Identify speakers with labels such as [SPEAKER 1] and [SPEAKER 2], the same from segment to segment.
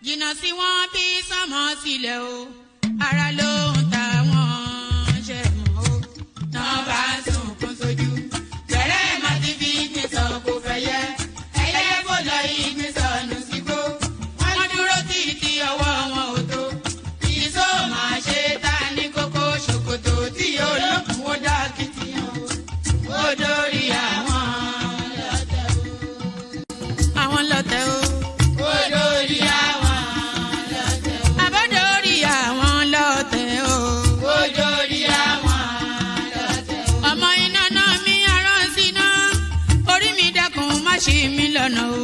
[SPEAKER 1] jìnnà sí wọn bí sánmọ sílẹ̀ o ara ló ń ta wọn ṣe mọ́ o náà bá sunkún sójú bẹ̀rẹ̀ má ti fi gbin sọ kó fẹ́ yẹ ẹyẹ kó lọ ìgbín sọnù sígbó wọn dúró títí ọwọ́ wọn ò tó ìṣó máa ṣe ta ní kókó ṣòkòtò tí olókùn ó dá kìtìyàn o ó dórí àwọn lọ́tẹ̀ o àwọn lọ́tẹ̀ o. ṣì mí lọ́nà o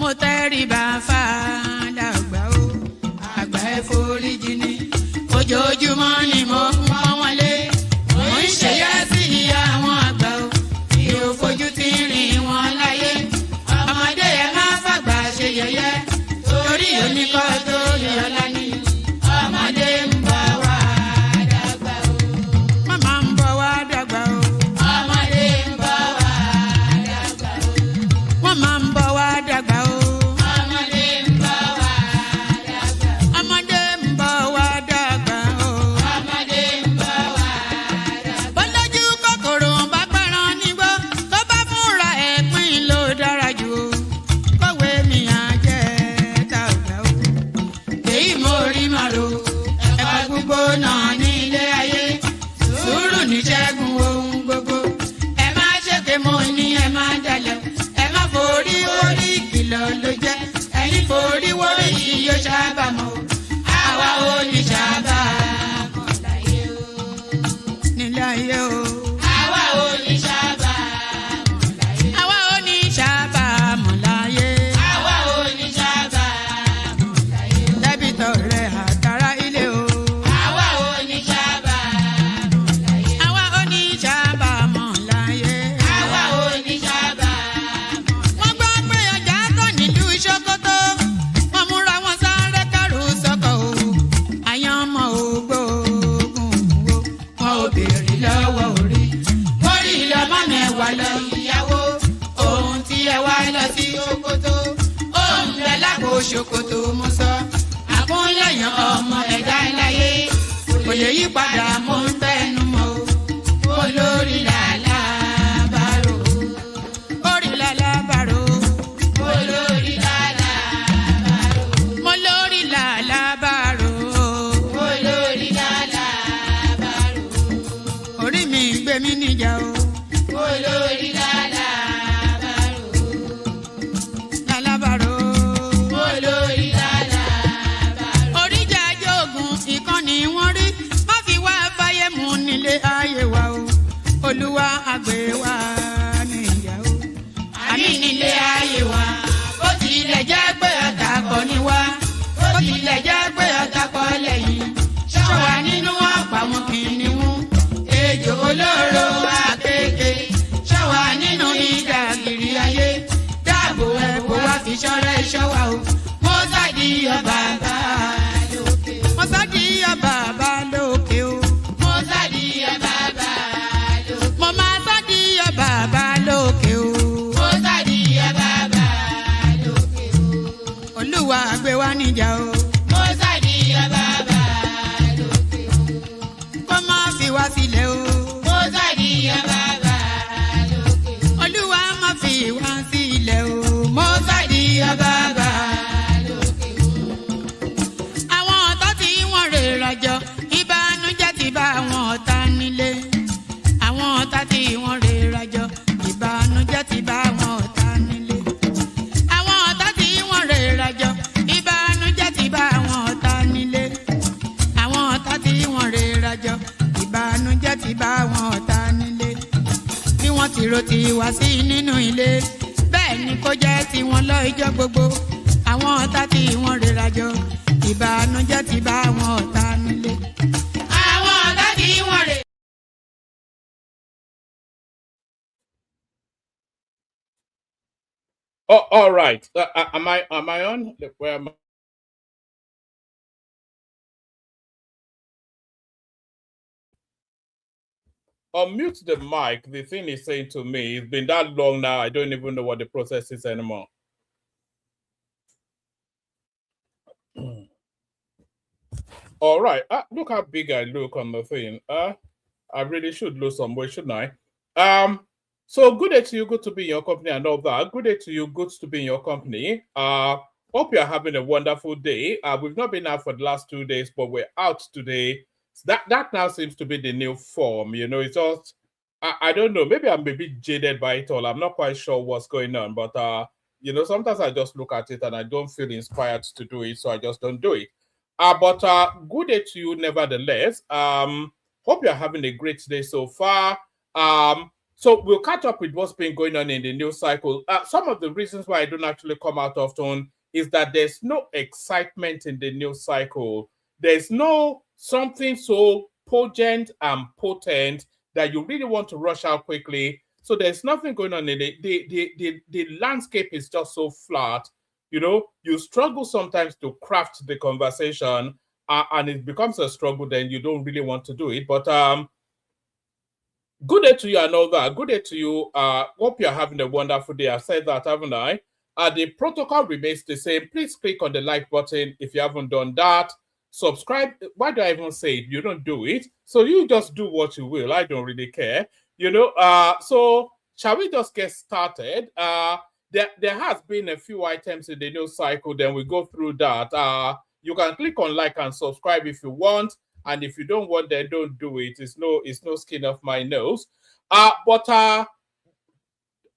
[SPEAKER 1] mo tẹríba fàdàgbà o àgbà ẹ foríjì ni ojoojúmọ́ ni mo ń pọ́n wọn lé mo ń ṣèyá sí ìyá àwọn àgbà o mi ò fojú tí ń rìn wọn láyé ọmọdé ẹ má fàgbà ṣe yẹ̀yẹ́ torí oníkọ́ tó yọlá ní ọmọdé ń bọ̀ wá dàgbà o màmá ń bọ̀ wá dàgbà o. Máa ń bọ̀ wá dàgbà o. Ọmọdé ń bọ̀ wá dàgbà. Ọmọdé ń bọ̀ wá dàgbà o. Ọmọdé ń bọ̀ wá dàgbà. Bọ́lájú kòkòrò bá pẹran nígbó tó bá fúnra ẹ̀ pín ló dára jù o. Kọ̀wé mi á jẹ́ dàgbà o. Èyí mo rí màrò ẹ̀kọ́ gbogbo náà ní ilé ayé. Sùúrù ní ṣẹ́gun ohun gbogbo. Ẹ má ṣèké mo ní ẹ má dalẹ̀. Forí orí kìlọ̀ ló jẹ́ ẹ̀yin forí wọ́rí yìí yóò ṣàbàmọ́ àwa ò ní ṣàbàmọ́ láyé o nílé ayé o àwa ò ní ṣàbàmọ́ láyé àwa ò ní ṣàbàmọ́ láyé àwa ò ní ṣàbàmọ́ láyé dẹ́bìtọ̀ rẹ̀ àtàrà ilé o àwa ò ní ṣàbàmọ́ láyé àwa ò ní ṣàbàmọ́ láyé àwa ò ní ṣàbàmọ́. Ṣòkòtò wọn múra wọn sáré kẹrù sọkọ o àyàn ọmọ ògbóògùn wo wọn ò béèrè lọ́wọ́ orí orí lọmọ mẹ́wàá lọ ìyàwó ohun tí ẹ wá lọ sí Ṣòkòtò ohun rẹ lágbo Ṣòkòtò mo sọ àkúnlẹ̀yàn ọmọ ẹ̀dá láyé kò lè yí padà mo ń tẹnu mọ́ o olórí làlá bàrò orí làlá bàrò olórí. Mi níjà o. Olórí lálàbàrò. Lálàbàrò. Olórí lálàbàrò. Oríjà jogun ìkànnì wọn rí má fi wá fáyé mu nílé ayé wa o. Olúwa àgbẹ̀ wa níyà o. Àmì nílé ayé wa. Bó tilẹ̀ jẹ́ pé ọ̀tá kọ́ ni wá. Bó tilẹ̀ jẹ́ pé ọ̀tá kọ́ lẹ́yìn. Ṣọ́wa nínú ọ̀pá wọn kìnìún. Ejò olóró akéèké ṣọ́wa nínú ìdàgìrì ayé dáàbò ẹ̀bùn wá fi ṣọ́rẹ́ ṣọ́wa o mo sádìyọ bàbá lókè o mo sádìyọ bàbá lókè o mo sádìyọ bàbá lókè mo máa sádìyọ bàbá lókè o mo sádìyọ bàbá lókè o Olúwa gbé wa níjà o mo sádìyọ bàbá lókè o kó má fi wá sílẹ̀ o. Mọ́sádìyà bàbá lókè o. Olúwa má fi wá sílẹ̀ o. Mọ́sádìyà bàbá lókè o. Àwọn ọ̀tá tí wọ́n rè rajọ ìbànújẹ́ ti bá àwọn ọ̀tá nílé. Àwọn ọ̀tá tí wọ́n rè rajọ ìbànújẹ́ ti bá àwọn ọ̀tá nílé. Àwọn ọ̀tá tí wọ́n rè rajọ ìbànújẹ́ ti bá àwọn ọ̀tá nílé. Àwọn ọ̀tá tí wọ́n rè rajọ ìbànújẹ́ ti bá wọn ọ̀tá nílé bí wọ́n ti ro ti wá sí nínú ilé bẹ́ẹ̀ ni kó jẹ́ tiwọn lọ́jọ́ gbogbo àwọn ọ̀tá tí wọ́n rera jọ ìbànújẹ́ ti bá wọn ọ̀tá nílé. Àwọn ọ̀tá tí wọ́n rè.
[SPEAKER 2] Oh, all right. Am I on? Where am I? Unmute the mic. The thing is saying to me, it's been that long now, I don't even know what the process is anymore. All right. Look how big I look on the thing. I really should lose some weight, shouldn't I? So good day to you. Good to be in your company and all that. Good day to you. Good to be in your company. Hope you're having a wonderful day. We've not been out for the last 2 days, but we're out today. That now seems to be the new form. You know, it's just I don't know. Maybe I'm a bit jaded by it all. I'm not quite sure what's going on, but you know, sometimes I just look at it and I don't feel inspired to do it, so I just don't do it. But good day to you, nevertheless. Hope you're having a great day so far. So we'll catch up with what's been going on in the news cycle. Some of the reasons why I don't actually come out often is that there's no excitement in the news cycle. There's no something so potent and potent that you really want to rush out quickly. So there's nothing going on in it. The landscape is just so flat. You know, you struggle sometimes to craft the conversation, and it becomes a struggle. Then you don't really want to do it. But good day to you and all that. Good day to you. Hope you're having a wonderful day. I've said that, haven't I? The protocol remains the same. Please click on the like button if you haven't done that. Subscribe. Why do I even say it? You don't do it. So you just do what you will. I don't really care. You know, so shall we just get started? There has been a few items in the news cycle, then we go through that. You can click on like and subscribe if you want. And if you don't want, then don't do it. It's no skin off my nose. But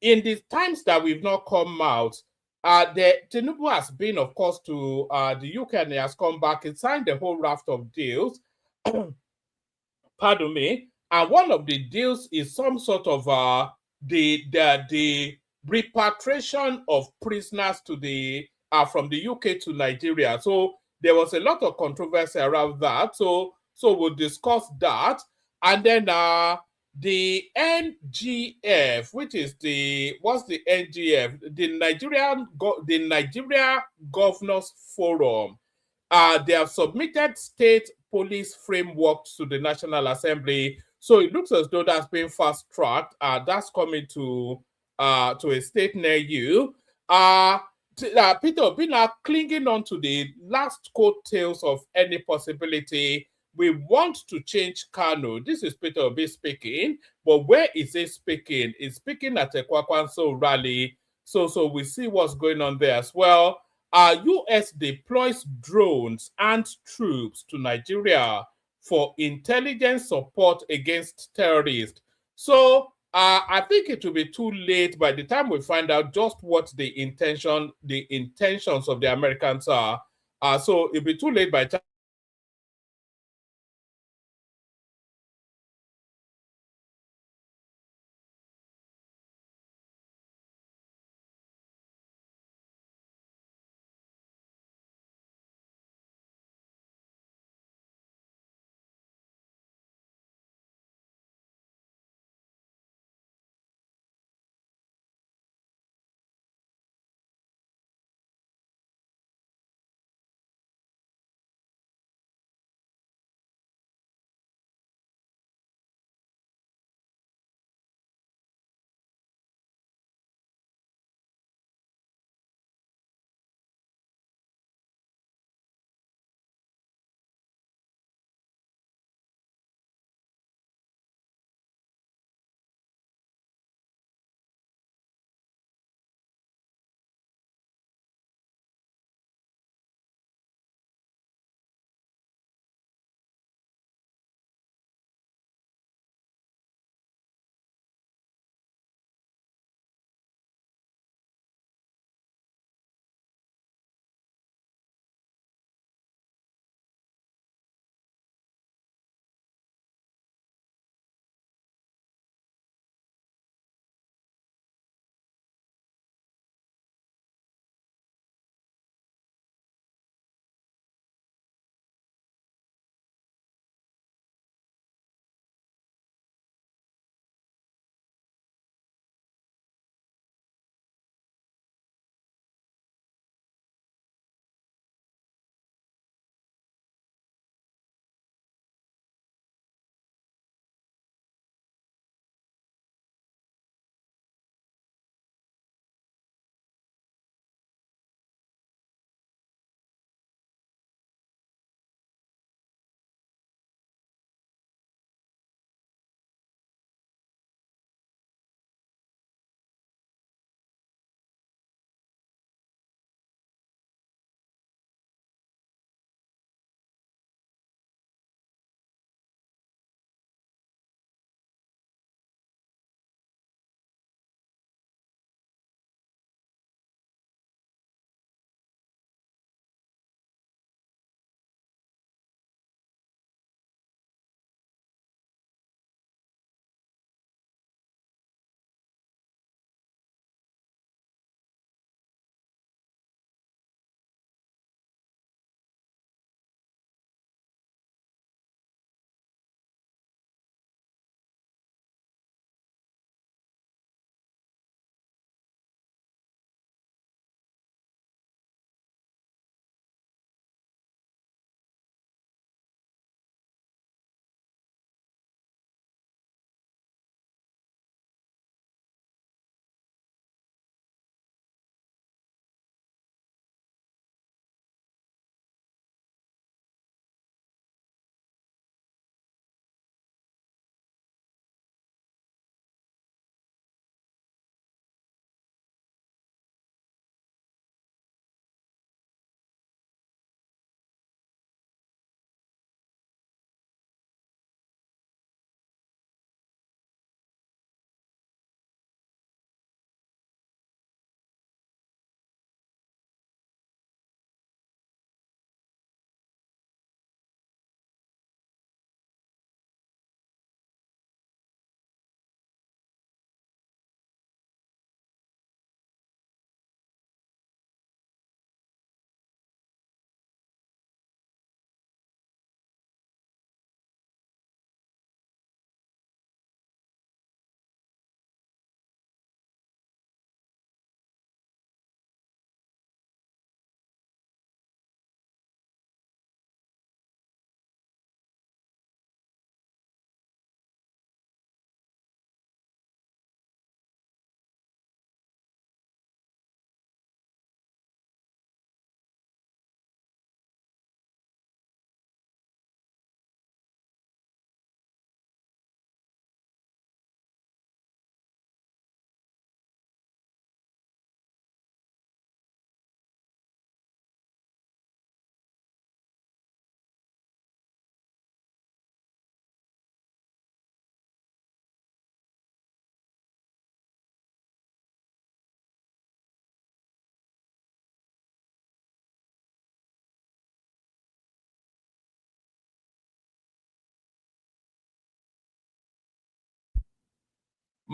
[SPEAKER 2] in the times that we've not come out, the Tinubu has been, of course, to the UK and he has come back and signed a whole raft of deals. Pardon me. And one of the deals is some sort of the repatriation of prisoners to the from the UK to Nigeria. So there was a lot of controversy around that. So we'll discuss that. And then the NGF, which is what's the NGF? The Nigeria Governors Forum. They have submitted state police framework to the National Assembly. So it looks as though that's been fast tracked. That's coming to a state near you. Peter Obi now clinging on to the last coattails of any possibility. We want to change Kano. This is Peter Obi speaking, but where is he speaking? He's speaking at a Kwakwanso rally. So we see what's going on there as well. US deploys drones and troops to Nigeria for intelligence support against terrorists. So I think it will be too late by the time we find out just what the intentions of the Americans are. So it'll be too late by the time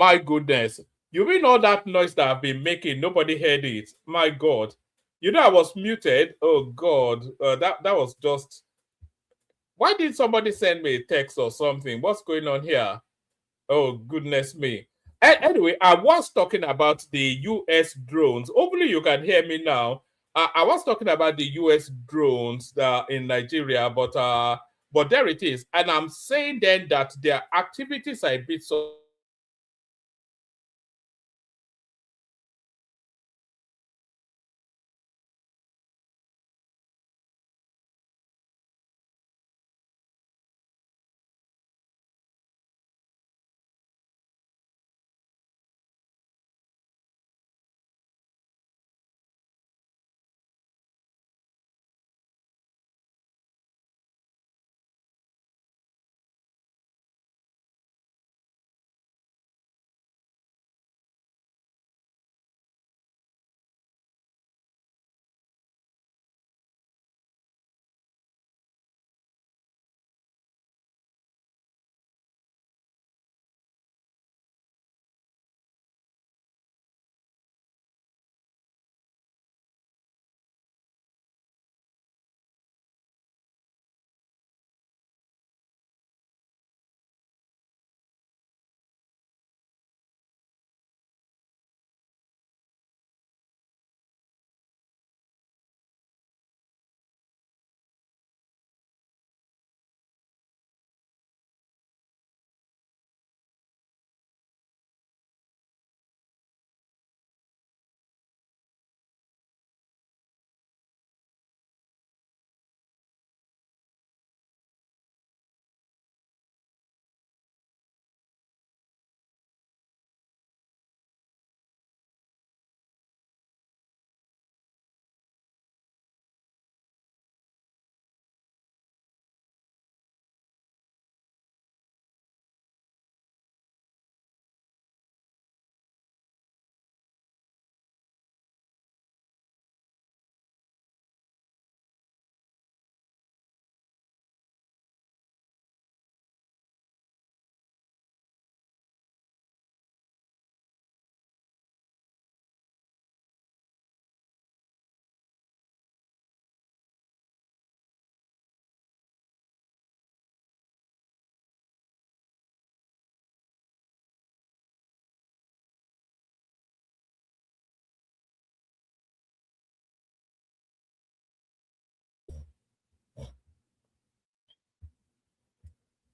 [SPEAKER 2] My goodness. You mean all that noise that I've been making, nobody heard it? My God. You know, I was muted. Oh, God. That was just... Why did somebody send me a text or something? What's going on here? Oh, goodness me. Anyway, I was talking about the US drones. Hopefully, you can hear me now. I was talking about the US drones in Nigeria, but there it is. And I'm saying then that their activities are a bit so...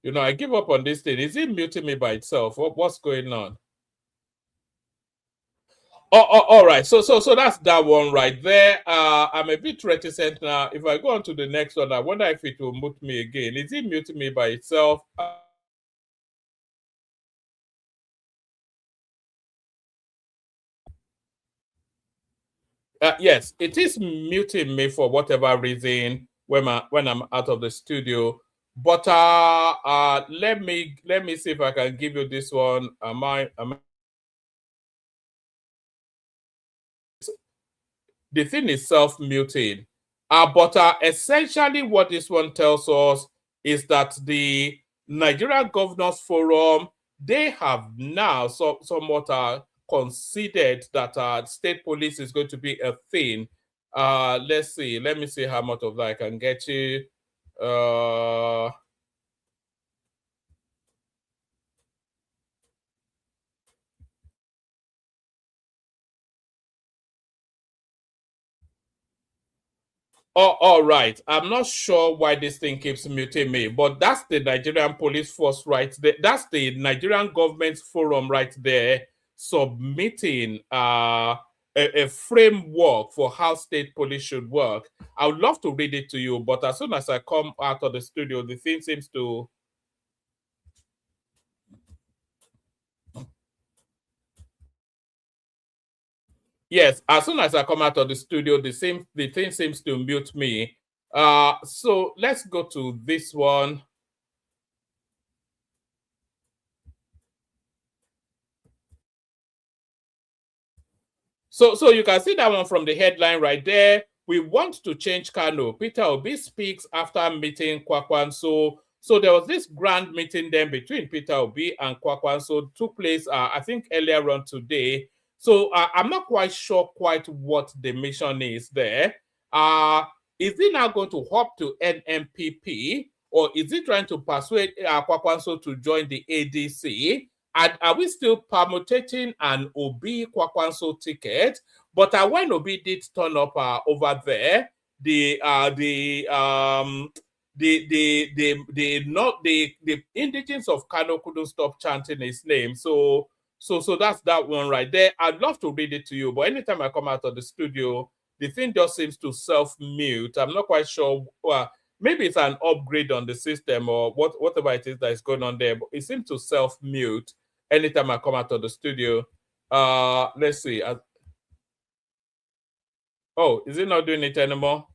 [SPEAKER 2] You know, I give up on this thing. Is it muting me by itself? What's going on? All right. So that's that one right there. I'm a bit reticent now. If I go on to the next one, I wonder if it will mute me again. Is it muting me by itself? Yes, it is muting me for whatever reason when I'm out of the studio. But let me see if I can give you this one. The thing is self-muting. But essentially what this one tells us is that the Nigerian Governors Forum, they have now somewhat considered that state police is going to be a thing. Let's see. Let me see how much of that I can get you. Oh, all right. I'm not sure why this thing keeps muting me, but that's the Nigerian police force right there. That's the Nigerian government forum right there submitting a framework for how state police should work. I would love to read it to you, but as soon as I come out of the studio, the thing seems to... Yes, as soon as I come out of the studio, the thing seems to mute me. So let's go to this one. So you can see that one from the headline right there. We want to change Kano. Peter Obi speaks after meeting Kwakwanso. So there was this grand meeting then between Peter Obi and Kwakwanso, took place, I think, earlier on today. So I'm not quite sure quite what the mission is there. Is he now going to hop to NMPP, or is he trying to persuade Kwakwanso to join the ADC? And are we still permutating an Obi Kwakwanso ticket? But when Obi did turn up over there, the indigents of Kano couldn't stop chanting his name. So that's that one right there. I'd love to read it to you, but anytime I come out of the studio, the thing just seems to self-mute. I'm not quite sure. Maybe it's an upgrade on the system or whatever it is that is going on there, but it seems to self-mute anytime I come out of the studio. Let's see. Oh, is it not doing it anymore?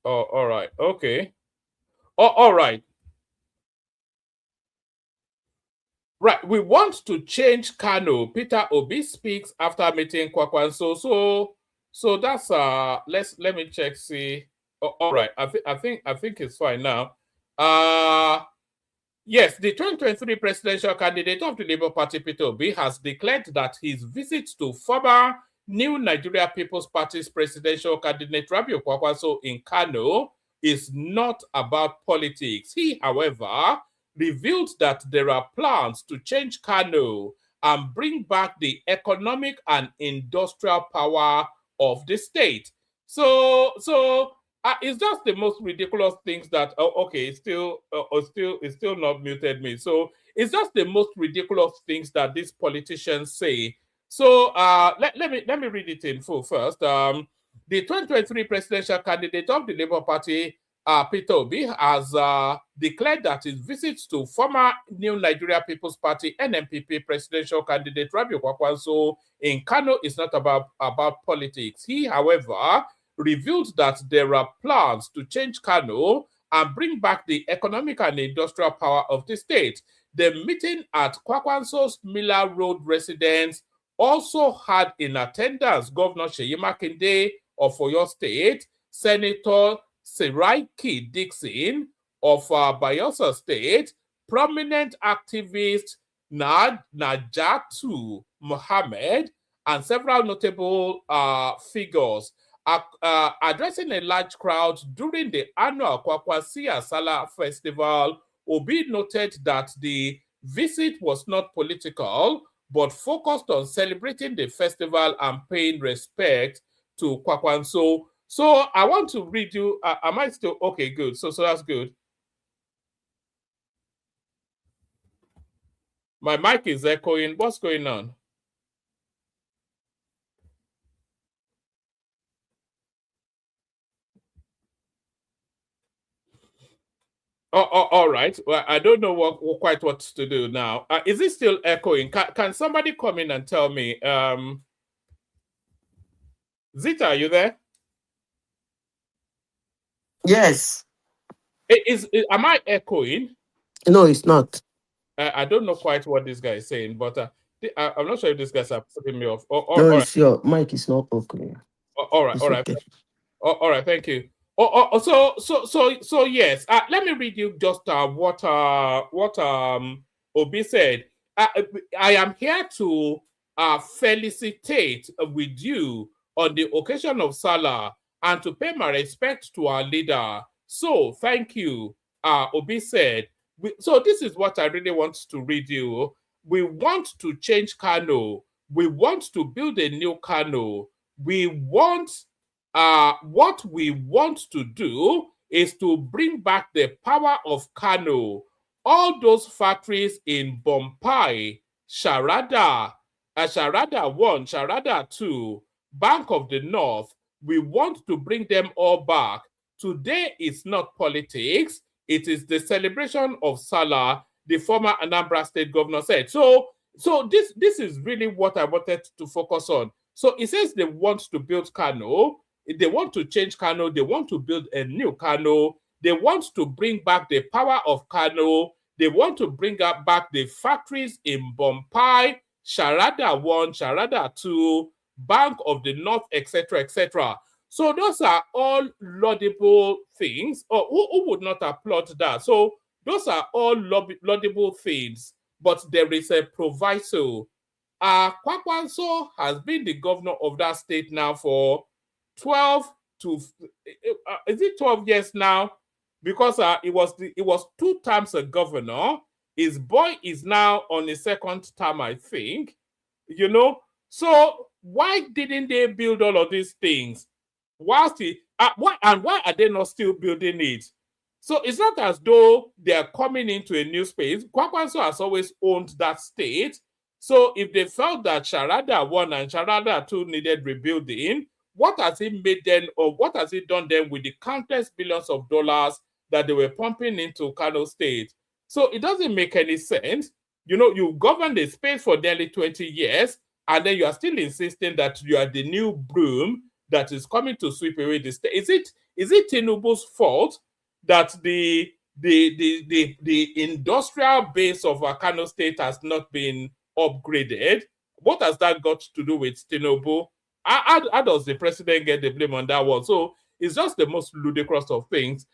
[SPEAKER 2] Oh, all right. Okay. Oh, all right. Right. We want to change Kano. Peter Obi speaks after meeting Kwakwanso. So that's let me check, see. Oh, all right. I think it's fine now. Yes, the 2023 presidential candidate of the Labour Party, Peter Obi, has declared that his visit to former New Nigeria People's Party's presidential candidate Rabiu Kwakwanso in Kano is not about politics. He, however, revealed that there are plans to change Kano and bring back the economic and industrial power of the state. So it's just the most ridiculous things that it's still not muted me. So it's just the most ridiculous things that these politicians say. So let me read it in full first. The 2023 presidential candidate of the Labour Party, Peter Obi, has declared that his visits to former New Nigeria People's Party (NNPP) presidential candidate Rabiu Kwakwanso in Kano is not about politics. He, however, revealed that there are plans to change Kano and bring back the economic and industrial power of the state. The meeting at Kwakwanso's Miller Road residence also had in attendance Governor Seyi Makinde of Oyo State, Senator Seraiki Dixon of Bayelsa State, prominent activist Najatu Mohammed, and several notable figures. Addressing a large crowd during the annual Kwakwasiya Sala Festival, Obi noted that the visit was not political, but focused on celebrating the festival and paying respect to Kwakwanso. So I want to read you. Am I still okay? Good. So that's good. My mic is echoing. What's going on? Oh, all right. Well, I don't know quite what to do now. Is it still echoing? Can somebody come in and tell me? Zita, are you there?
[SPEAKER 3] Yes.
[SPEAKER 2] Am I echoing?
[SPEAKER 3] No, it's not.
[SPEAKER 2] I don't know quite what this guy is saying, but I'm not sure if these guys are putting me off.
[SPEAKER 3] No, it's your mic is not okay.
[SPEAKER 2] All right,
[SPEAKER 3] Okay.
[SPEAKER 2] All right, thank you. So yes. Let me read you just what Obi said. I am here to felicitate with you on the occasion of Salah and to pay my respect to our leader. So thank you, Obi said. So this is what I really want to read you. We want to change Kano. We want to build a new Kano. We want what we want to do is to bring back the power of Kano. All those factories in Bompai, Sharada 1, Sharada 2, Bank of the North, we want to bring them all back. Today is not politics. It is the celebration of Salah, the former Anambra State governor said. So this is really what I wanted to focus on. So it says they want to build Kano. They want to change Kano. They want to build a new Kano. They want to bring back the power of Kano. They want to bring back the factories in Bompai, Sharada 1, Sharada 2, Bank of the North, etc., etc. So those are all laudable things. Or who would not applaud that? So those are all laudable things, but there is a proviso. Kwakwanso has been the governor of that state now for 12 to is it 12 years now? Because it was 2 terms a governor. His boy is now on his 2nd term, I think. You know, so why didn't they build all of these things? Why are they not still building it? So it's not as though they are coming into a new space. Kwakwanso has always owned that state. So if they felt that Sharada 1 and Sharada 2 needed rebuilding, what has it made them, or what has it done then with the countless billions of dollars that they were pumping into Kano State? So it doesn't make any sense. You know, you governed the space for nearly 20 years, and then you are still insisting that you are the new broom that is coming to sweep away the state. Is it Tinubu's fault that the industrial base of Kano State has not been upgraded? What has that got to do with Tinubu? How does the president get the blame on that one? So it's just the most ludicrous of things.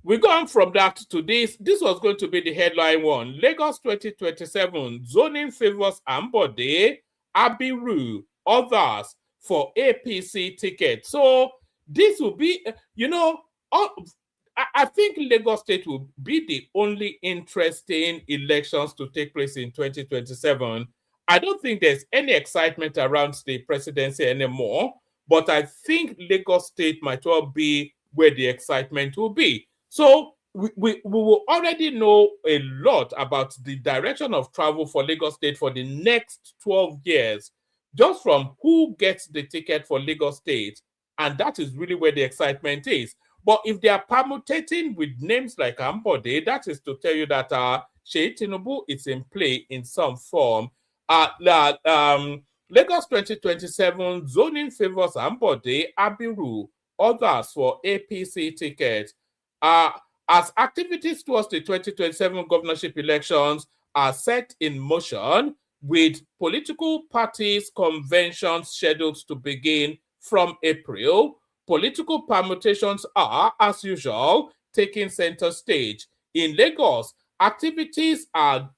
[SPEAKER 2] We go on from that to this. This was going to be the headline one. Lagos 2027, zoning favors Ambode, Abiru, others for APC ticket. So this will be, you know, I think Lagos State will be the only interesting elections to take place in 2027. I don't think there's any excitement around the presidency anymore, but I think Lagos State might well be where the excitement will be. So we will already know a lot about the direction of travel for Lagos State for the next 12 years, just from who gets the ticket for Lagos State. And that is really where the excitement is. But if they are permutating with names like Ambode, that is to tell you that Seyi Tinubu is in play in some form. Lagos 2027 zoning favors Ambode, Abiru, others for APC tickets. As activities towards the 2027 governorship elections are set in motion, with political parties' conventions scheduled to begin from April, political permutations are, as usual, taking center stage. In Lagos, activities are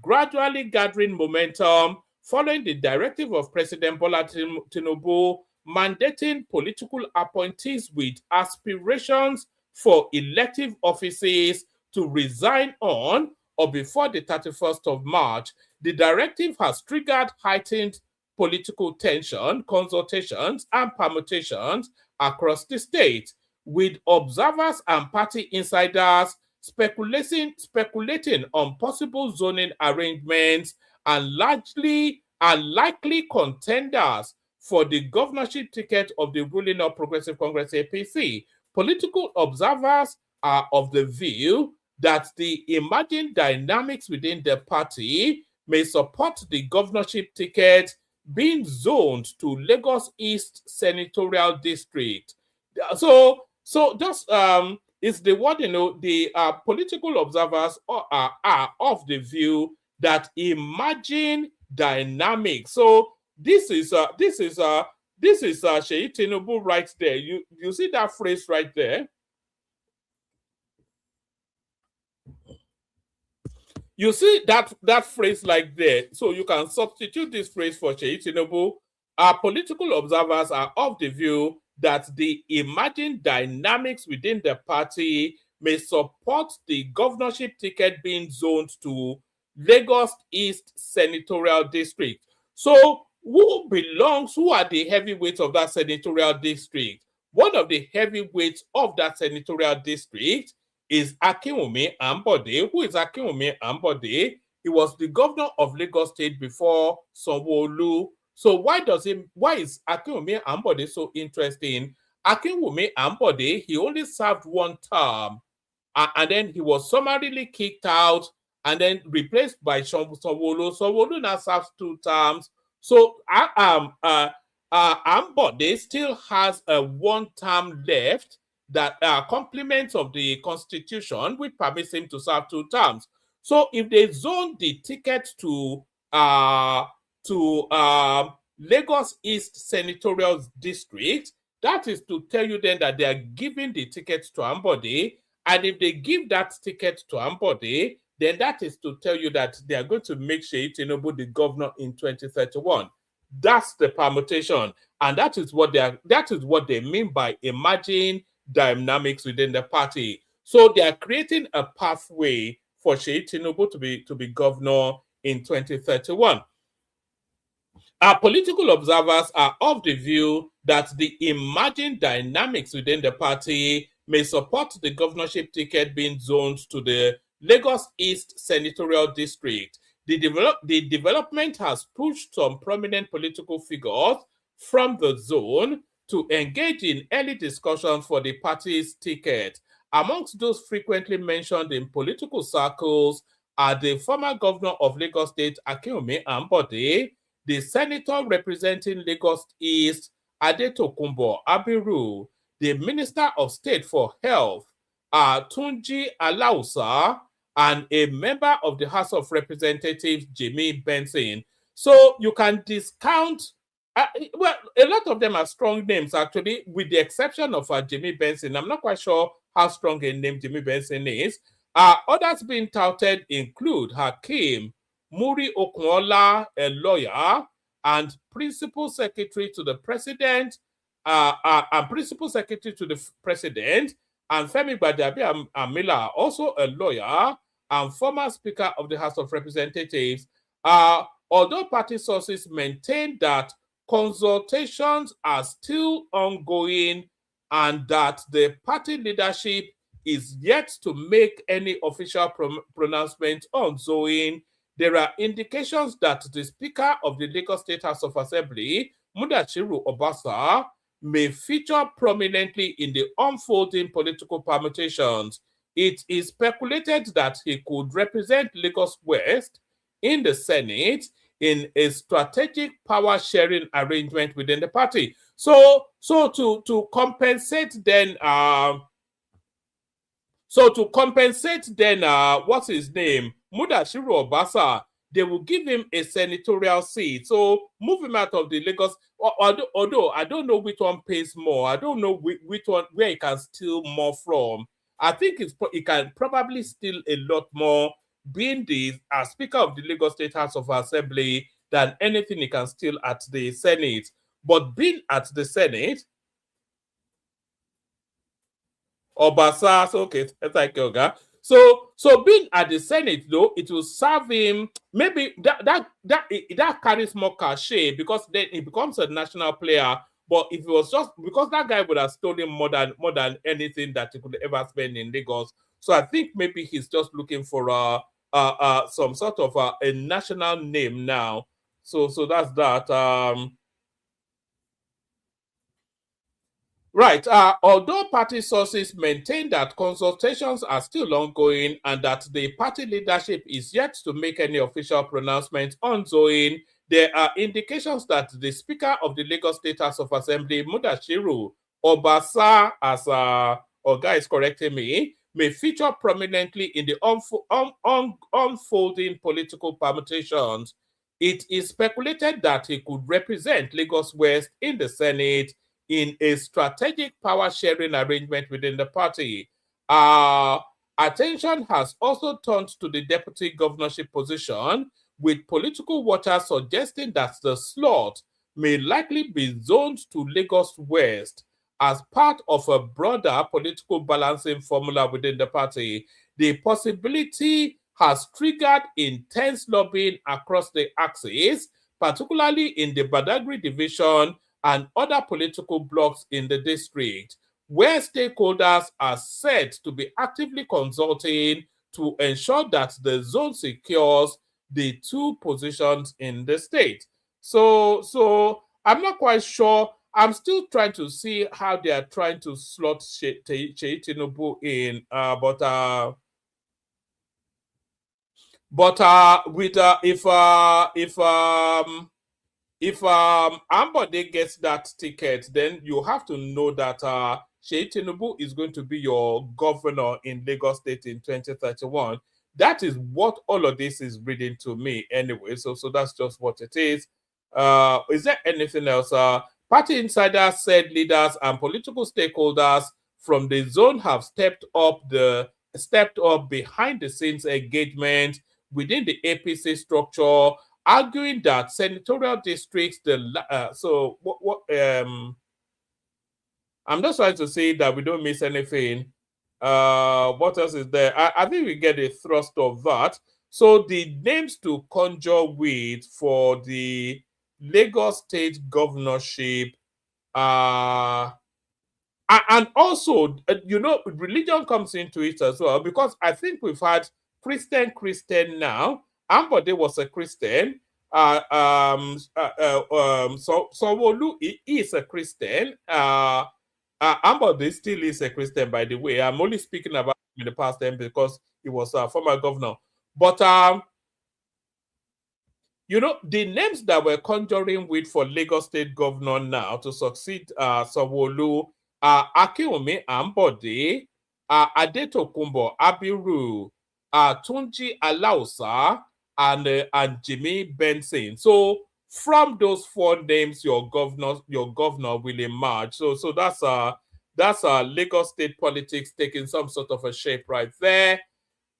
[SPEAKER 2] gradually gathering momentum following the directive of President Bola Tinubu mandating political appointees with aspirations for elective offices to resign on or before the 31st of March. The directive has triggered heightened political tension, consultations, and permutations across the state, with observers and party insiders speculating on possible zoning arrangements and likely contenders for the governorship ticket of the ruling All Progressive Congress APC. Political observers are of the view that the emerging dynamics within the party may support the governorship ticket being zoned to Lagos East Senatorial District. So just is the what you know the political observers are of the view that emerging dynamics. So this is Seyi Tinubu right there. You see that phrase right there? You see that phrase like there. So you can substitute this phrase for Seyi Tinubu. Our political observers are of the view that the emerging dynamics within the party may support the governorship ticket being zoned to Lagos East Senatorial District. So who are the heavyweights of that senatorial district? One of the heavyweights of that senatorial district is Akinwumi Ambode. Who is Akinwumi Ambode? He was the governor of Lagos State before Sanwo-Olu. So why is Akinwumi Ambode so interesting? Akinwumi Ambode, he only served 1 term, and then he was summarily kicked out and then replaced by Sanwo-Olu. Sanwo-Olu now serves 2 terms. So Ambode still has a 1 term left that complements of the constitution, which permits him to serve 2 terms. So if they zone the ticket to Lagos East Senatorial District. That is to tell you then that they are giving the ticket to Ambode, and if they give that ticket to Ambode, then that is to tell you that they are going to make Seyi Tinubu the governor in 2031. That's the permutation, and that is what they mean by emerging dynamics within the party. So they are creating a pathway for Seyi Tinubu to be governor in 2031. Our political observers are of the view that the emerging dynamics within the party may support the governorship ticket being zoned to the Lagos East Senatorial District. The development has pushed some prominent political figures from the zone to engage in early discussions for the party's ticket. Amongst those frequently mentioned in political circles are the former governor of Lagos State, Akinwumi Ambode, the senator representing Lagos East, Adetokunbo Abiru, the Minister of State for Health, Tunji Alausa, and a member of the House of Representatives, Jimmy Benson. So you can discount, well, a lot of them are strong names, actually, with the exception of Jimmy Benson. I'm not quite sure how strong a name Jimmy Benson is. Others being touted include Hakeem Muri Okunola, a lawyer, and principal secretary to the president, and Femi Gbadabi Amila, also a lawyer and former Speaker of the House of Representatives. Although party sources maintain that consultations are still ongoing and that the party leadership is yet to make any official pronouncement on zoning, there are indications that the Speaker of the Lagos State House of Assembly, Mudachiru Obasa, may feature prominently in the unfolding political permutations. It is speculated that he could represent Lagos West in the Senate in a strategic power-sharing arrangement within the party. So to compensate then, what's his name? Mudashiru Obasa, they will give him a senatorial seat. So move him out of the Lagos, although I don't know which one pays more. I don't know which one, where he can steal more from. I think he can probably steal a lot more being the Speaker of the Lagos State House of Assembly than anything he can steal at the Senate. But being at the Senate, Obasa, okay, thank you, Oga. So being at the Senate, though, it will serve him. Maybe that carries more cachet because then he becomes a national player. But if it was just because that guy would have stolen more than anything that he could ever spend in Lagos, so I think maybe he's just looking for some sort of a national name now. So that's that. Right. Although party sources maintain that consultations are still ongoing and that the party leadership is yet to make any official pronouncement on zoning, there are indications that the Speaker of the Lagos State House of Assembly, Mudashiru Obasa, as Oga is correcting me, may feature prominently in the unfolding political permutations. It is speculated that he could represent Lagos West in the Senate in a strategic power-sharing arrangement within the party. Attention has also turned to the deputy governorship position, with political watchers suggesting that the slot may likely be zoned to Lagos West as part of a broader political balancing formula within the party. The possibility has triggered intense lobbying across the axis, particularly in the Badagry division and other political blocs in the district, where stakeholders are said to be actively consulting to ensure that the zone secures the two positions in the state. So I'm not quite sure. I'm still trying to see how they are trying to slot Seyi Tinubu in, if Ambode gets that ticket, then you have to know that Seyi Tinubu is going to be your governor in Lagos State in 2031. That is what all of this is reading to me anyway. So that's just what it is. Is there anything else? Party insiders said leaders and political stakeholders from the zone have stepped up behind the scenes engagement within the APC structure, arguing that senatorial districts, I'm just trying to say that we don't miss anything. What else is there? I think we get a thrust of that. So the names to conjure with for the Lagos State governorship, and also, religion comes into it as well, because I think we've had Christian now. Ambode was a Christian. So Sanwo-Olu is a Christian. Ambode still is a Christian, by the way. I'm only speaking about him in the past time because he was a former governor. But the names that we're conjuring with for Lagos State governor now to succeed Sanwo-Olu are Akinwumi Ambode, Adetokunbo Abiru, Tunji Alausa, and Jimmy Benson. So from those four names, your governor will emerge. So that's Lagos State politics taking some sort of a shape right there.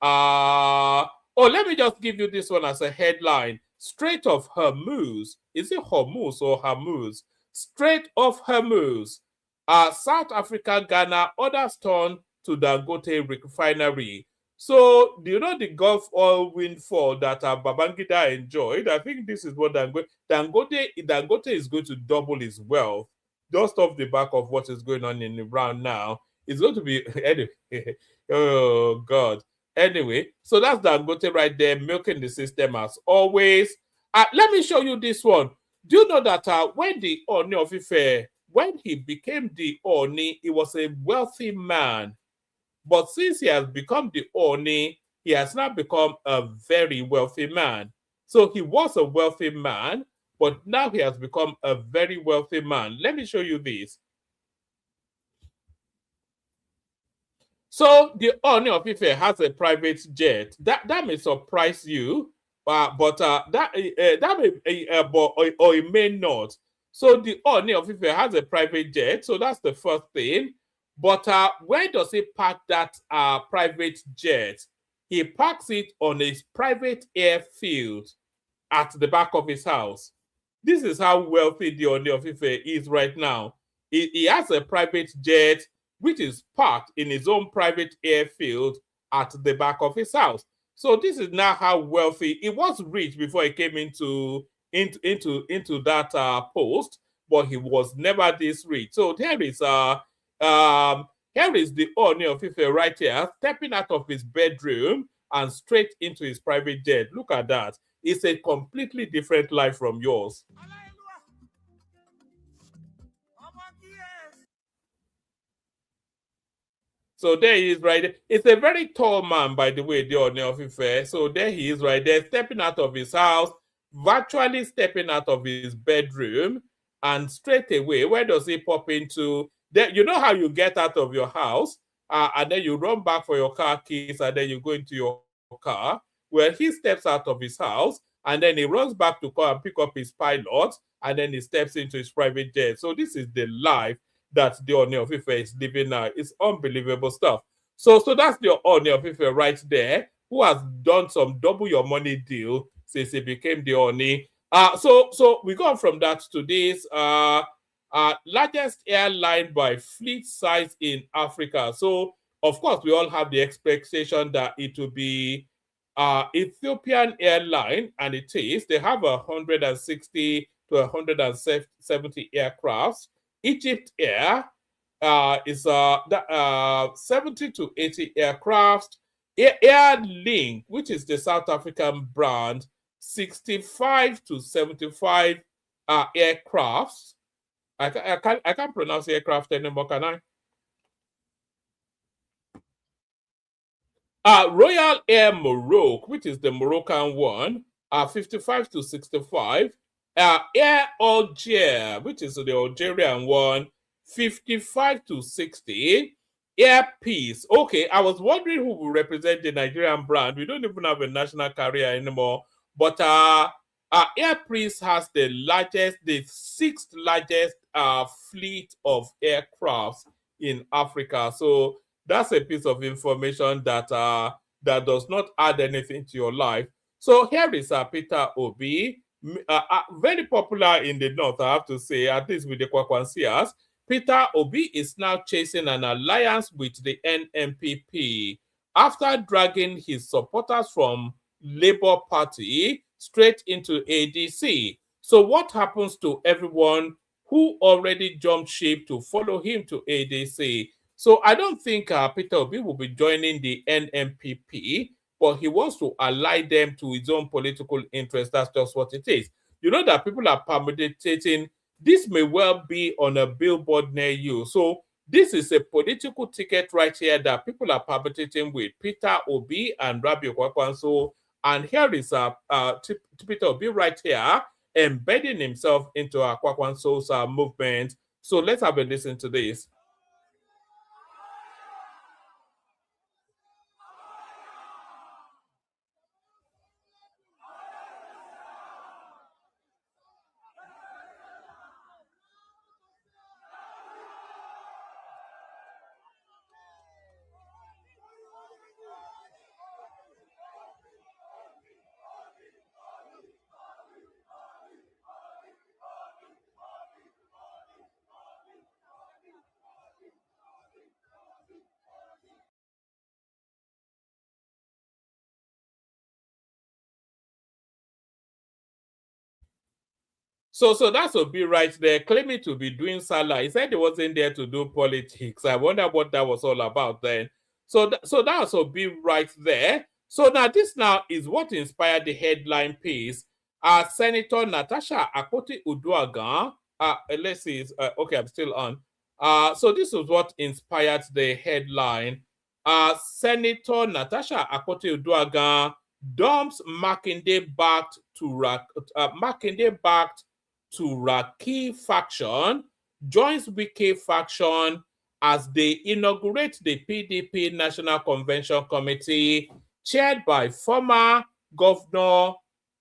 [SPEAKER 2] Let me just give you this one as a headline. Strait of Hormuz. Is it Hormuz or Hormuz? Strait of Hormuz. South Africa, Ghana, orders turn to Dangote refinery. So, do you know the Gulf oil windfall that Babangida enjoyed? I think this is what Dangote is going to double his wealth just off the back of what is going on in Iran now. It's going to be anyway. Oh God. Anyway, so that's Dangote right there, milking the system as always. Let me show you this one. Do you know that when the Ooni of Ife, when he became the Ooni, he was a wealthy man. But since he has become the Ooni, he has now become a very wealthy man. So he was a wealthy man, but now he has become a very wealthy man. Let me show you this. So the Ooni of Ife has a private jet. That may surprise you, but it may not. So the Ooni of Ife has a private jet. So that's the first thing. But where does he park that private jet? He parks it on his private airfield at the back of his house. This is how wealthy the Ooni of Ife is right now. He has a private jet which is parked in his own private airfield at the back of his house. So this is now how wealthy he was. Rich before he came into that post, but he was never this rich. So here is the Ooni of Ife right here, stepping out of his bedroom and straight into his private jet. Look at that. It's a completely different life from yours. So there he is right there. It's a very tall man, by the way, the Ooni of Ife. So there he is right there, stepping out of his house, virtually stepping out of his bedroom, and straight away, where does he pop into? There, you know how you get out of your house, and then you run back for your car keys, and then you go into your car. Well, he steps out of his house, and then he runs back to come and pick up his pilot, and then he steps into his private jet. So this is the life that the Ooni of Ife is living now. It's unbelievable stuff. So that's the Ooni of Ife right there, who has done some double your money deal since he became the Ooni. So we go on from that to this largest airline by fleet size in Africa. So of course we all have the expectation that it will be Ethiopian airline, and it is. They have 160 to 170 aircrafts. Egypt Air is 70 to 80 aircraft. Air Link, which is the South African brand, 65 to 75 aircrafts. I can't pronounce aircraft anymore, can I? Royal Air Morocco, which is the Moroccan one, 55 to 65. Air Algiers, which is the Algerian one, 55 to 60. Air Peace. Okay, I was wondering who will represent the Nigerian brand. We don't even have a national carrier anymore. But Air Priest has the sixth largest fleet of aircrafts in Africa. So that's a piece of information that that does not add anything to your life. So here is Peter Obi, very popular in the north, I have to say, at least with the Kwakwansias. Peter Obi is now chasing an alliance with the NMPP after dragging his supporters from Labour Party straight into ADC. So what happens to everyone who already jumped ship to follow him to ADC? So I don't think Peter Obi will be joining the NMPP, but he wants to ally them to his own political interest. That's just what it is. You know that people are permutating. This may well be on a billboard near you. So this is a political ticket right here that people are permutating with Peter Obi and Rabi Kwakwanso. And here is Peter Obi right here, embedding himself into Kwakwanso's movement. So let's have a listen to this. So that's Obi right there, claiming to be doing Salah. He said he wasn't there to do politics. I wonder what that was all about then. So that's Obi right there. So now this now is what inspired the headline piece. Senator Natasha Akpoti-Uduaghan. Let's see. Okay, I'm still on. So this is what inspired the headline. Senator Natasha Akpoti-Uduaghan dumps Makinde-backed to Raki faction, joins Wike faction as they inaugurate the PDP National Convention Committee, chaired by former Governor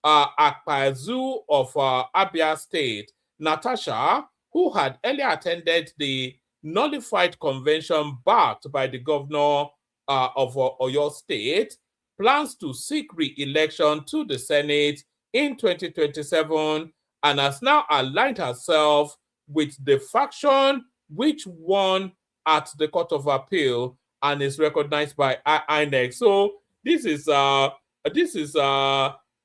[SPEAKER 2] Akpazu of Abia State. Natasha, who had earlier attended the nullified convention backed by the governor of Oyo State, plans to seek re-election to the Senate in 2027 and has now aligned herself with the faction which won at the Court of Appeal and is recognized by INEC. So this is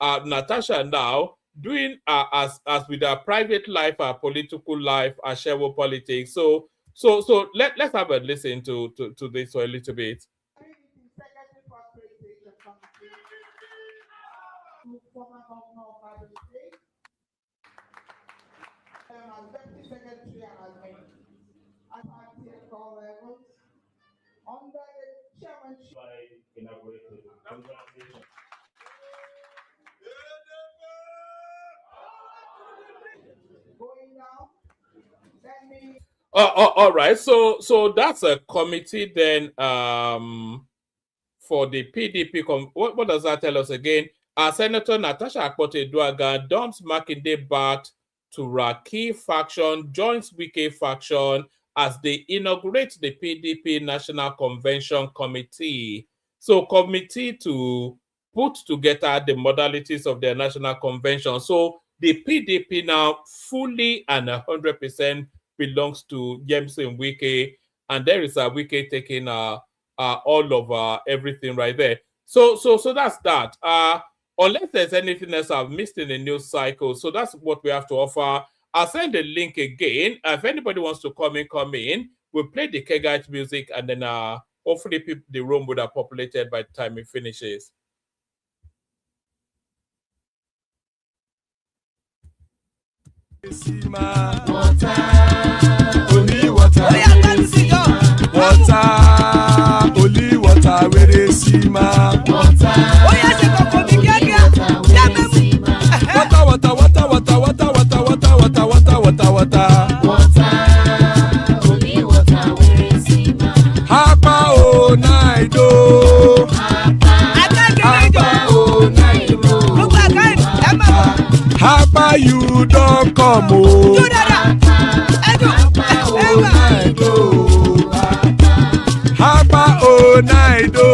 [SPEAKER 2] Natasha now doing as with her private life, her political life, her shareable politics. So let's have a listen to this for a little bit.
[SPEAKER 4] Former governor of Abiru State, as deputy secretary and as party at all levels, under the chairmanship by inaugurated. Congratulations. Going down, let me.
[SPEAKER 2] All right. So that's a committee then for the PDP. What does that tell us again? Senator Natasha Akpoti-Uduaghan dumps Makinde-backed to Raki faction, joins Wike faction as they inaugurate the PDP National Convention Committee. So committee to put together the modalities of their national convention. So the PDP now fully and 100% belongs to Yemson Wike, and there is a Wike taking all of everything right there. So that's that. Unless there's anything else I've missed in the news cycle, so that's what we have to offer. I'll send the link again. If anybody wants to come in. We'll play the Kegite music, and then hopefully the room would have populated by the time it finishes.
[SPEAKER 5] Water, only water, only water, where they see my water. Hapa o naido, hapa o naido, hapa Papa, you don't come. Oh. Hapa o naido.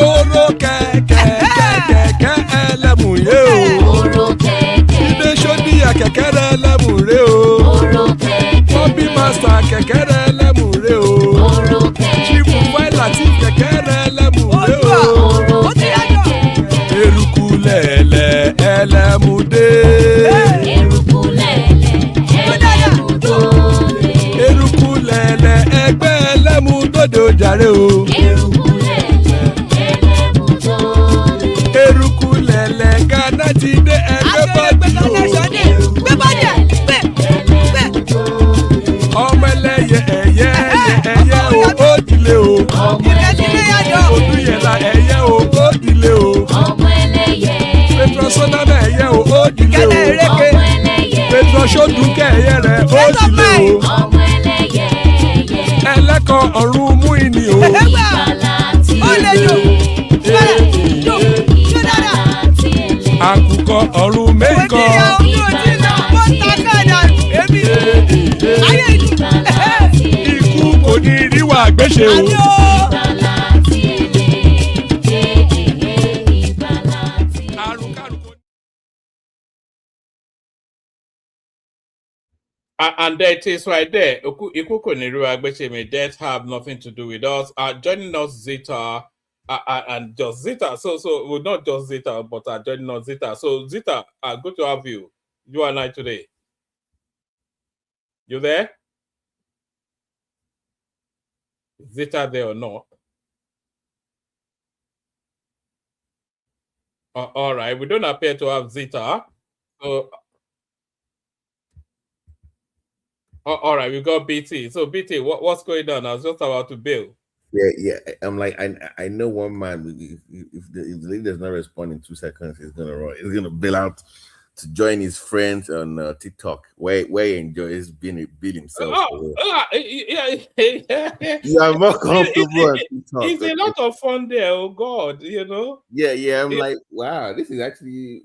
[SPEAKER 5] Oro kẹ̀kẹ́ ẹlẹ́mùrè o. Ilé sọ́díyà kẹ̀kẹ́ rẹ̀ ẹlẹ́mùrè o. Bobby Master kẹ̀kẹ́ rẹ̀ ẹlẹ́mùrè o. Chief Latif kẹ̀kẹ́ rẹ̀ ẹlẹ́mùrè o. Eruku lẹ̀lẹ̀ ẹlẹ́mùdé. Eruku lẹ̀lẹ̀ ẹgbẹ́ ẹlẹ́mùdódò jàre o. Eruku lẹ̀lẹ̀ Ghana ti dé ẹgbẹ́ bọ́dì o. Ọmọ ẹlẹ́yẹ ẹyẹ o ó dilé o. Olúyẹ̀lá ẹyẹ o ó dilé o. Petrosoname ẹyẹ o ó dilé o. Petrosodunke ẹyẹ rẹ̀ ó dilé o. Ẹlẹ́kọ̀ ọ̀run mú ìní o. Àkùkọ ọ̀run méjìkọ. Ikú kò ní ríwà gbéṣe o.
[SPEAKER 2] And that is right there. Ikuko Niru Agbeche may that have nothing to do with us. Joining us Zita and just Zita. So well, not just Zita, but joining us Zita. So Zita, good to have you. You and I today. You there? Zita there or not? All right. We don't appear to have Zita. So all right, we got BT. So BT, what's going on? I was just about to bill.
[SPEAKER 6] Yeah. I'm like, I know one man. If the lady does not respond in 2 seconds, he's gonna run. He's gonna bail out to join his friends on TikTok, where he enjoys being a bill himself.
[SPEAKER 2] Yeah.
[SPEAKER 6] You are more comfortable on TikTok.
[SPEAKER 2] It's a lot of fun there. Oh God, you know.
[SPEAKER 6] Yeah. I'm like, wow, this is actually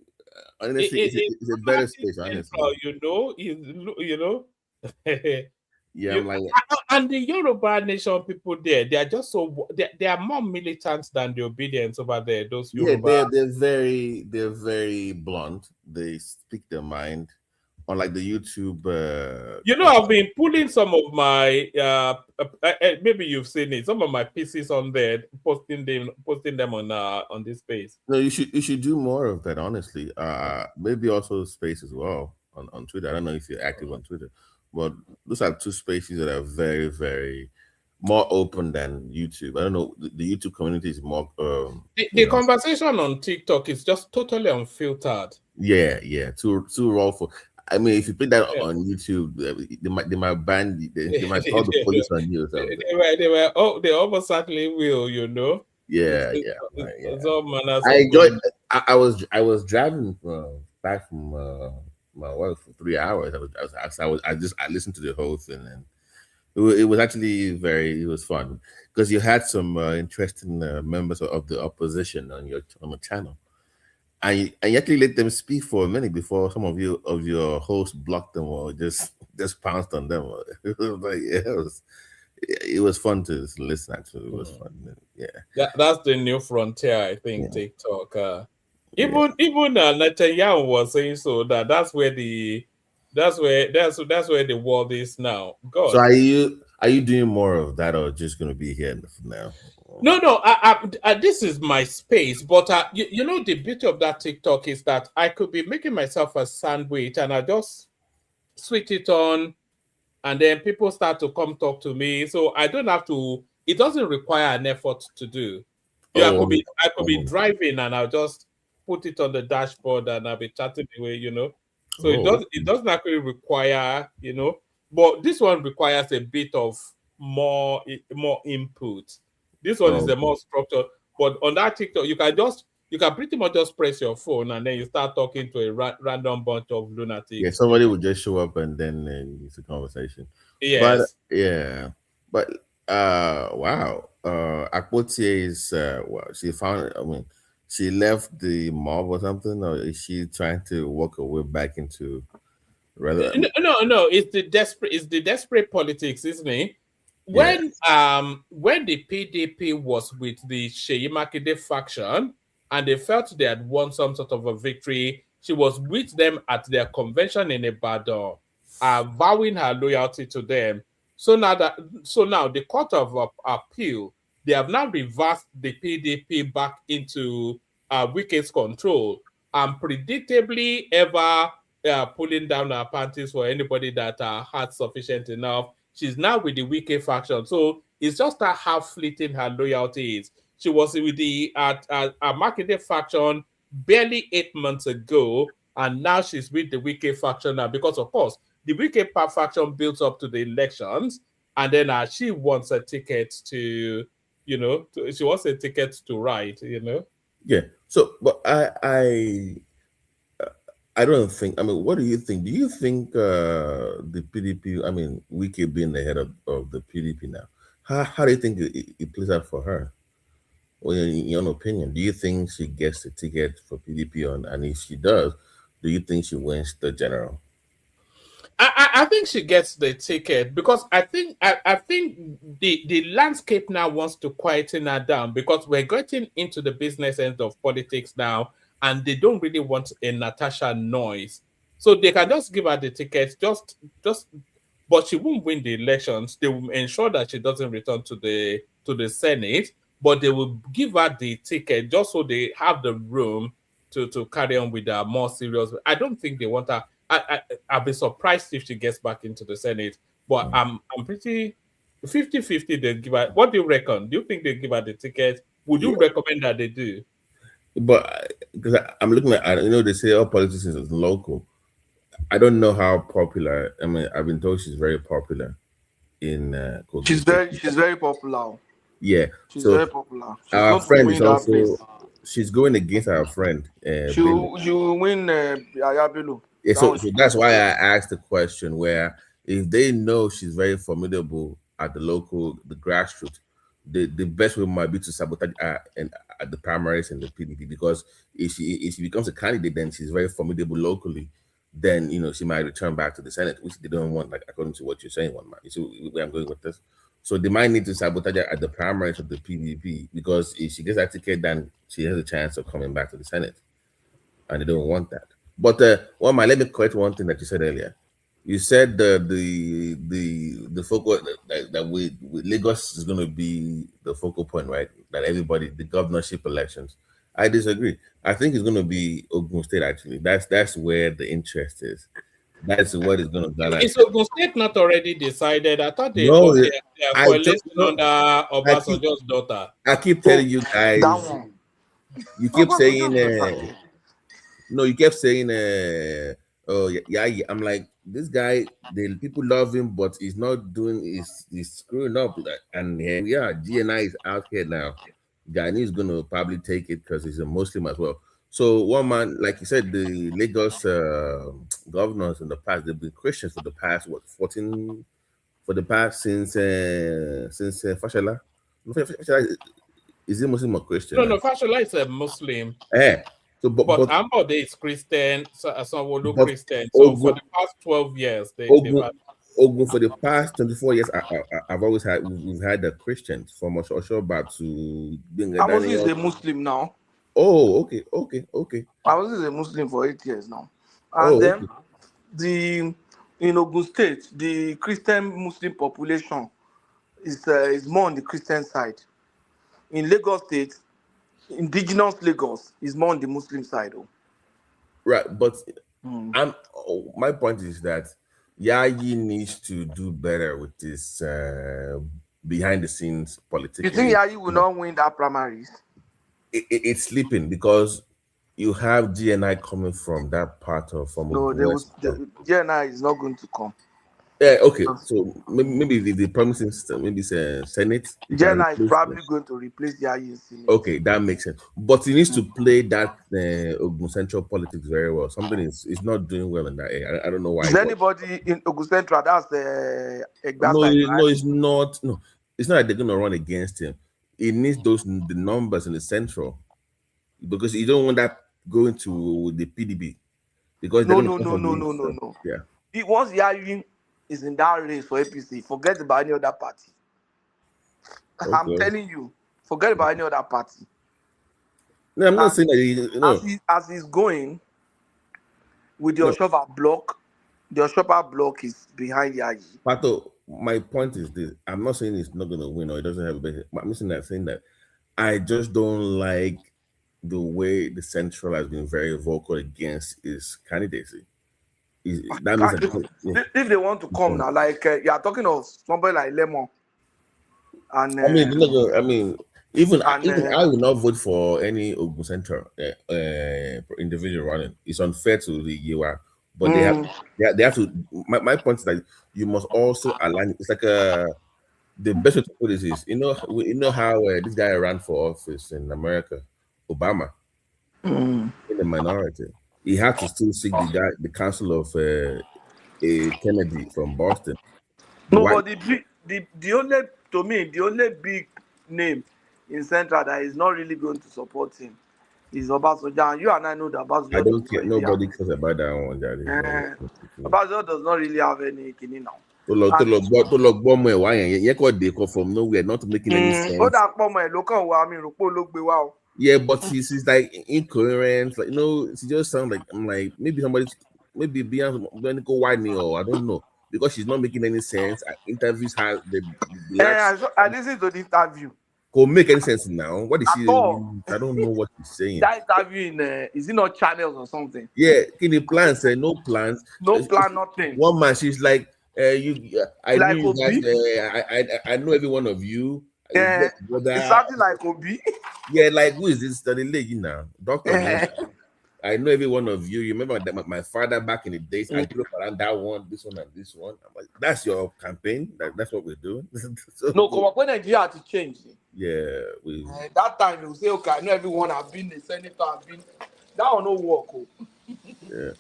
[SPEAKER 6] honestly, it's a better space. Honestly,
[SPEAKER 2] you know.
[SPEAKER 6] Yeah, I'm like,
[SPEAKER 2] and the Yoruba nation people there, they are just so they are more militant than the obedience over there. Those Yoruba,
[SPEAKER 6] they're very blunt. They speak their mind. Unlike the YouTube,
[SPEAKER 2] I've been pulling some of my maybe you've seen it. Some of my pieces on there, posting them on this space.
[SPEAKER 6] No, you should do more of that. Honestly, maybe also space as well on Twitter. I don't know if you're active on Twitter. But those are two spaces that are very, very more open than YouTube. I don't know. The YouTube community is more.
[SPEAKER 2] The conversation on TikTok is just totally unfiltered.
[SPEAKER 6] Yeah. Too raw for. I mean, if you put that on YouTube, they might ban. They might call the police on you. Or something.
[SPEAKER 2] They almost certainly will. You know.
[SPEAKER 6] Yeah.
[SPEAKER 2] All manners.
[SPEAKER 6] I enjoyed. I was driving back from. My wife for 3 hours. I listened to the whole thing, and it was actually it was fun because you had some interesting members of the opposition on the channel, and you actually let them speak for a minute before some of your hosts blocked them or just pounced on them. It was like it was fun to listen. Actually, it was fun. Yeah,
[SPEAKER 2] that's the new frontier, I think. Yeah. TikTok. Even Netanyahu was saying so that's where the world is now. God.
[SPEAKER 6] So are you doing more of that or just going to be here now?
[SPEAKER 2] No. This is my space, but the beauty of that TikTok is that I could be making myself a sandwich and I just switch it on, and then people start to come talk to me. So I don't have to. It doesn't require an effort to do. I could be driving and I'll just put it on the dashboard and I'll be chatting away, So it doesn't actually require, but this one requires a bit of more input. This one is the more structured. But on that TikTok, you can pretty much just press your phone and then you start talking to a random bunch of lunatics.
[SPEAKER 6] Yeah, somebody will just show up and then it's a conversation.
[SPEAKER 2] Yes.
[SPEAKER 6] But wow. Akpotie is well, she found. I mean, she left the mob or something, or is she trying to work her way back into rather?
[SPEAKER 2] No. It's the desperate. It's the desperate politics, isn't it?
[SPEAKER 6] Yeah,
[SPEAKER 2] When the PDP was with the Sheyi Makinde faction and they felt they had won some sort of a victory, she was with them at their convention in Ibadan, vowing her loyalty to them. So now the Court of Appeal, they have now reversed the PDP back into Wike's control and predictably ever pulling down her panties for anybody that had sufficient enough. She's now with the Wike faction. So it's just how fleeting her loyalty is. She was with the Makinde faction barely 8 months ago, and now she's with the Wike faction now because, of course, the Wike faction built up to the elections, and then she wants a ticket to, she wants a ticket to ride,
[SPEAKER 6] yeah. So, but I don't think. I mean, what do you think? Do you think the PDP? I mean, Wike being the head of the PDP now, how do you think it plays out for her? Well, in your own opinion, do you think she gets the ticket for PDP on? And if she does, do you think she wins the general?
[SPEAKER 2] I think she gets the ticket because I think the landscape now wants to quieten her down because we're getting into the business end of politics now, and they don't really want a Natasha noise, so they can just give her the ticket, just, but she won't win the elections. They will ensure that she doesn't return to the Senate, but they will give her the ticket just so they have the room to carry on with her more serious. I don't think they want her. I'll be surprised if she gets back into the Senate, but I'm pretty 50-50 they give her. What do you reckon? Do you think they give her the ticket? Would you recommend that they do?
[SPEAKER 6] But because I'm looking at, they say all politics is local. I don't know how popular. I mean, I've been told she's very popular in Kogi
[SPEAKER 7] She's
[SPEAKER 6] State.
[SPEAKER 7] very popular.
[SPEAKER 6] Yeah.
[SPEAKER 7] She's
[SPEAKER 6] So
[SPEAKER 7] very popular. She's
[SPEAKER 6] our
[SPEAKER 7] going to
[SPEAKER 6] friend
[SPEAKER 7] win
[SPEAKER 6] is
[SPEAKER 7] that
[SPEAKER 6] also
[SPEAKER 7] place.
[SPEAKER 6] she's going against our friend.
[SPEAKER 7] She will win Abiru.
[SPEAKER 6] Yeah,
[SPEAKER 7] That
[SPEAKER 6] so,
[SPEAKER 7] one
[SPEAKER 6] so
[SPEAKER 7] she
[SPEAKER 6] that's
[SPEAKER 7] will
[SPEAKER 6] why
[SPEAKER 7] win.
[SPEAKER 6] I asked the question where if they know she's very formidable at the grassroots, the best way might be to sabotage and at the primaries and the PDP because if she becomes a candidate, then she's very formidable locally. Then she might return back to the Senate, which they don't want, like according to what you're saying, one man. You see where I'm going with this. So they might need to sabotage her at the primaries of the PDP because if she gets that ticket, then she has a chance of coming back to the Senate, and they don't want that. But one man, let me correct one thing that you said earlier. You said the focal that with Lagos is going to be the focal point, right? That everybody the governorship elections. I disagree. I think it's going to be Ogun State. Actually, that's where the interest is. That's what is going to garner.
[SPEAKER 2] Is Ogun State not already decided? I thought they
[SPEAKER 6] No,
[SPEAKER 2] are
[SPEAKER 6] I just
[SPEAKER 2] coalescing under
[SPEAKER 6] I keep
[SPEAKER 2] Obasanjo's daughter.
[SPEAKER 6] I keep telling you
[SPEAKER 7] That
[SPEAKER 6] guys.
[SPEAKER 7] one.
[SPEAKER 6] You keep saying
[SPEAKER 7] Obasanjo.
[SPEAKER 6] no, you kept saying oh yeah. I'm like this guy. The people love him, but he's not doing. He's screwing up. And here we are. GNI is out here now. Gani is gonna probably take it because he's a Muslim as well. So one man, like you said, the Lagos governors in the past, they've been Christians for the past 14 for the past since Fashola. Fashola is he Muslim or Christian?
[SPEAKER 2] No, Fashola is a Muslim,
[SPEAKER 6] Eh. So
[SPEAKER 2] but
[SPEAKER 6] but
[SPEAKER 2] Ambode is Christian, Sanwo-Olu
[SPEAKER 6] but
[SPEAKER 2] Christian. So for
[SPEAKER 6] Ogun,
[SPEAKER 2] the past 12 years, they've
[SPEAKER 6] Ogun,
[SPEAKER 2] had.
[SPEAKER 6] Ogun for the past 24 years, I've always had we've had the Christians from Oshoba to being a
[SPEAKER 7] Amosi is
[SPEAKER 6] Daniel.
[SPEAKER 7] a Muslim now.
[SPEAKER 6] Oh, okay.
[SPEAKER 7] Amosi is a Muslim for 8 years now.
[SPEAKER 6] Oh,
[SPEAKER 7] And then
[SPEAKER 6] okay.
[SPEAKER 7] in Ogun State, the Christian Muslim population is more on the Christian side. In Lagos State, indigenous Lagos is more on the Muslim side.
[SPEAKER 6] Right, but my point is that Yayi needs to do better with this behind the scenes politics.
[SPEAKER 7] You think Yayi will not win that primaries?
[SPEAKER 6] It's sleeping because you have GNI coming from that part of
[SPEAKER 7] No, the GNI is not going to come.
[SPEAKER 6] Yeah, okay. So maybe the promising maybe Senate.
[SPEAKER 7] GNI is probably going to replace Yayi in Senate.
[SPEAKER 6] Okay, that makes sense. But he needs to play that Ogun Central politics very well. Something is not doing well in that area. I don't know why.
[SPEAKER 7] Is anybody in Ogun Central? That's
[SPEAKER 6] no, it's not. No, it's not like they're going to run against him. it needs the numbers in the central, because you don't want that going to the PDP, because they're
[SPEAKER 7] No.
[SPEAKER 6] Yeah.
[SPEAKER 7] Once Yayi is in that race for APC, forget about any other party. I'm
[SPEAKER 6] Okay.
[SPEAKER 7] telling you, forget about any other party.
[SPEAKER 6] No, I'm not saying that.
[SPEAKER 7] As he's going with the Oshofa block, the Oshofa block is behind Yayi.
[SPEAKER 6] Pato, my point is this: I'm not saying it's not going to win or it doesn't have a better. I'm saying that I just don't like the way the central has been very vocal against his candidacy. That means that
[SPEAKER 7] If they want to come now, like you are talking of somebody like Lemon, and
[SPEAKER 6] even I will not vote for any Ogun Central individual running. It's unfair to the UR, but they have to. My point is that you must also align. It's like the best way to put this is, you know how this guy ran for office in America, Obama, in the minority. He had to still seek the counsel of a Kennedy from Boston.
[SPEAKER 7] No, but the only big name in Central that is not really going to support him is Obasanjo. And you and I know that Obasanjo.
[SPEAKER 6] I don't care. Nobody cares about that one.
[SPEAKER 7] Obasanjo does not really have any kidney now.
[SPEAKER 6] From nowhere, not making any sense. Yeah, but she's like incoherent. Like, she just sounds like maybe Beyonce go whining, or I don't know, because she's not making any sense. Interviews have
[SPEAKER 7] I listened to the interview.
[SPEAKER 6] Could make any sense now? What is she? I don't know what she's saying.
[SPEAKER 7] That interview is it not channels or something?
[SPEAKER 6] Yeah, any plans? No plans.
[SPEAKER 7] No plan, nothing.
[SPEAKER 6] One man, she's like, I
[SPEAKER 7] like
[SPEAKER 6] knew you guys. I know every one of you.
[SPEAKER 7] Yeah, it's something like Obi.
[SPEAKER 6] Yeah, like who is this? The lady now, Doctor. I know every one of you. You remember that my father back in the days. I grew up around that one, this one, and this one. I'm like, that's your campaign. That's what we're doing.
[SPEAKER 7] No, come on, when Nigeria had to change.
[SPEAKER 6] Yeah,
[SPEAKER 7] that time you say, okay, I know everyone. I've been a senator. That will not work.
[SPEAKER 6] Yeah.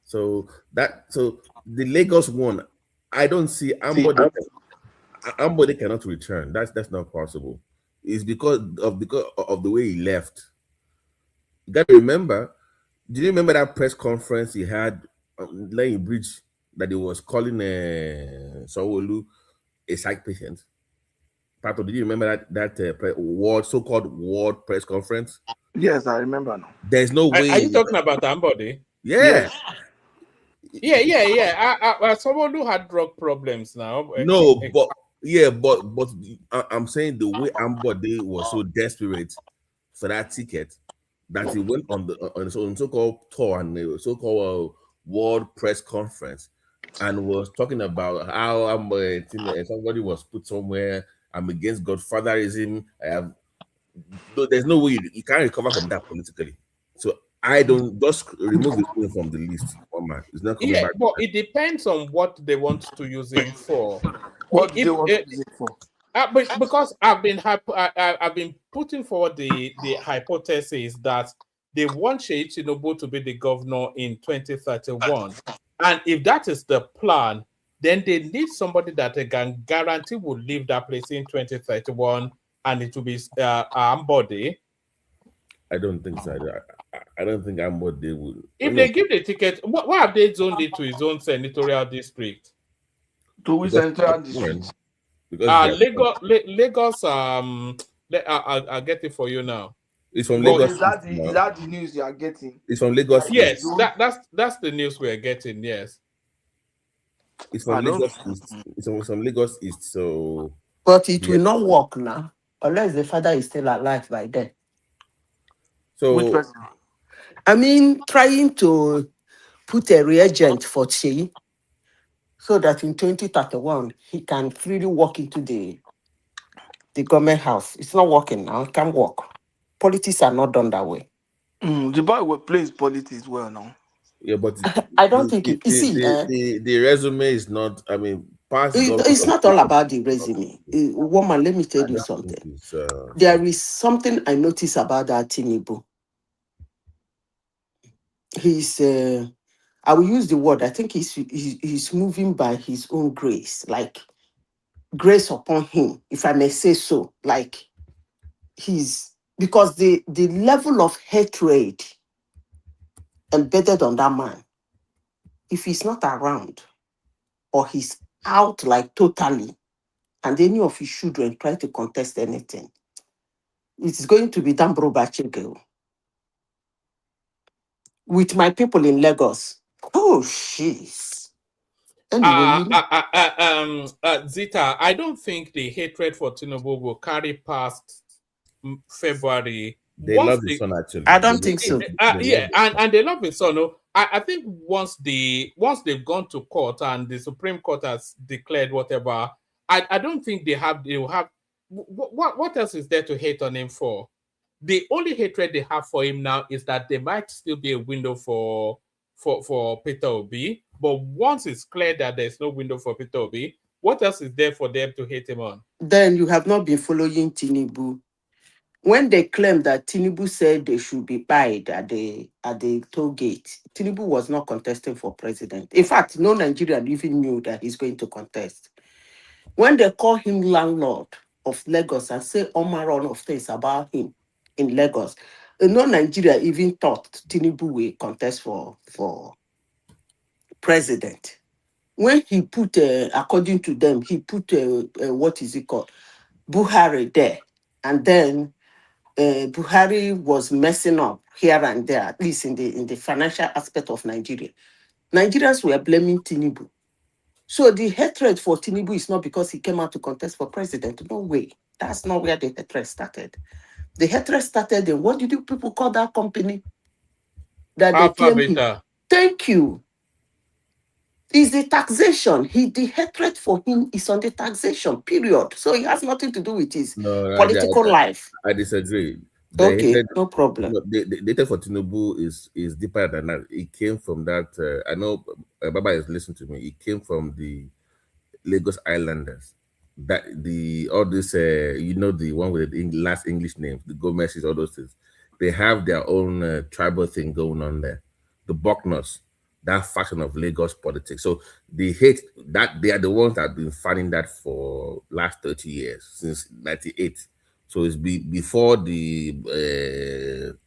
[SPEAKER 6] So the Lagos one, I don't see Ambode cannot return. That's not possible. It's because of the way he left. You got to remember. Do you remember that press conference he had laying bridge that he was calling Sanwo-Olu a psych patient? Pato, did you remember that so-called ward press conference?
[SPEAKER 7] Yes, I remember now.
[SPEAKER 6] There's no way.
[SPEAKER 2] Are you talking about Ambode?
[SPEAKER 6] Yeah.
[SPEAKER 2] Yeah. Someone who had drug problems now.
[SPEAKER 6] No, but I'm saying the way Ambode was so desperate for that ticket that he went on the so-called tour and the so-called world press conference and was talking about how somebody was put somewhere. I'm against godfatherism. There's no way you can't recover from that politically. So I don't just remove it from the list. It's not coming back.
[SPEAKER 2] But it depends on what they want to use him for. Because I've been putting forward the hypothesis that they want Sheyi Tinubu to be the governor in 2031, and if that is the plan, then they need somebody that they can guarantee will leave that place in 2031, and it will be Ambode.
[SPEAKER 6] I don't think so. I don't think Ambode will.
[SPEAKER 2] If they give the ticket, why have they zoned it to his own senatorial district?
[SPEAKER 7] To which senatorial district?
[SPEAKER 2] Because Lagos. I'll get it for you now.
[SPEAKER 6] It's from Lagos.
[SPEAKER 7] Is that the news you are getting?
[SPEAKER 6] It's from Lagos.
[SPEAKER 2] Yes, that's the news we're getting. Yes.
[SPEAKER 6] It's from Lagos East. It's from Lagos East. So,
[SPEAKER 3] but it will not work now unless the father is still alive by then.
[SPEAKER 6] So,
[SPEAKER 7] which person?
[SPEAKER 3] I mean, trying to put a reagent for Sheyi so that in 2031 he can freely walk into the government house. It's not working now. It can't work. Politics are not done that way.
[SPEAKER 7] The boy will play his politics well now.
[SPEAKER 6] Yeah, but
[SPEAKER 3] I don't think it. You see,
[SPEAKER 6] the resume is not. I mean,
[SPEAKER 3] it's not all about the resume. Woman, let me tell you something. There is something I notice about that Tinubu. He's. I will use the word. I think he's moving by his own grace, like grace upon him, if I may say so. Like because the level of hatred embedded on that man, if he's not around or he's out like totally, and any of his children try to contest anything, it's going to be Dambro Bachege with my people in Lagos. Oh, jeez. Anyway,
[SPEAKER 2] Zita, I don't think the hatred for Tinubu will carry past February.
[SPEAKER 6] They love his son, actually.
[SPEAKER 3] I don't think so.
[SPEAKER 2] Yeah, and they love his son. No, I think once they've gone to court and the Supreme Court has declared whatever, I don't think they will have. What else is there to hate on him for? The only hatred they have for him now is that there might still be a window for Peter Obi. But once it's clear that there's no window for Peter Obi, what else is there for them to hate him on?
[SPEAKER 3] Then you have not been following Tinubu. When they claimed that Tinubu said they should be buyed at the toll gate, Tinubu was not contesting for president. In fact, no Nigerian even knew that he's going to contest. When they call him landlord of Lagos and say all manner of things about him in Lagos, no Nigeria even thought Tinubu will contest for president. When he put, according to them, he put, what is it called? Buhari there. And then Buhari was messing up here and there, at least in the financial aspect of Nigeria. Nigerians were blaming Tinubu. So the hatred for Tinubu is not because he came out to contest for president. No way. That's not where the hatred started. The hatred started in, what did you people call that company? That they claim him. Thank you. Is the taxation. The hatred for him is on the taxation, period. So it has nothing to do with his political life.
[SPEAKER 6] I disagree.
[SPEAKER 3] Okay, no problem.
[SPEAKER 6] The hatred for Tinubu is deeper than that. It came from that. I know Baba is listening to me. It came from the Lagos Islanders. That all this, the one with the last English name, the Gomez's, all those things. They have their own tribal thing going on there. The Buckners, that faction of Lagos politics. So they hate that. They are the ones that have been fighting that for last 30 years, since 98. So it's before the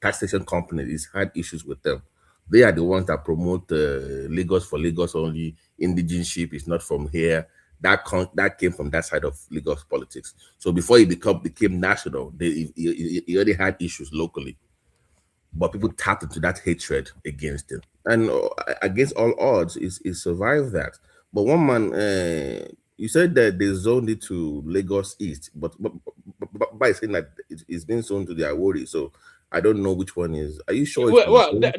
[SPEAKER 6] taxation companies had issues with them. They are the ones that promote Lagos for Lagos only. Indigenship is not from here. That came from that side of Lagos politics. So before he became national, he already had issues locally. But people tapped into that hatred against him. And against all odds, he survived that. But one man, you said that they zoned it to Lagos East, but by saying that it's been zoned to the Awori, so I don't know which one is. Are you sure?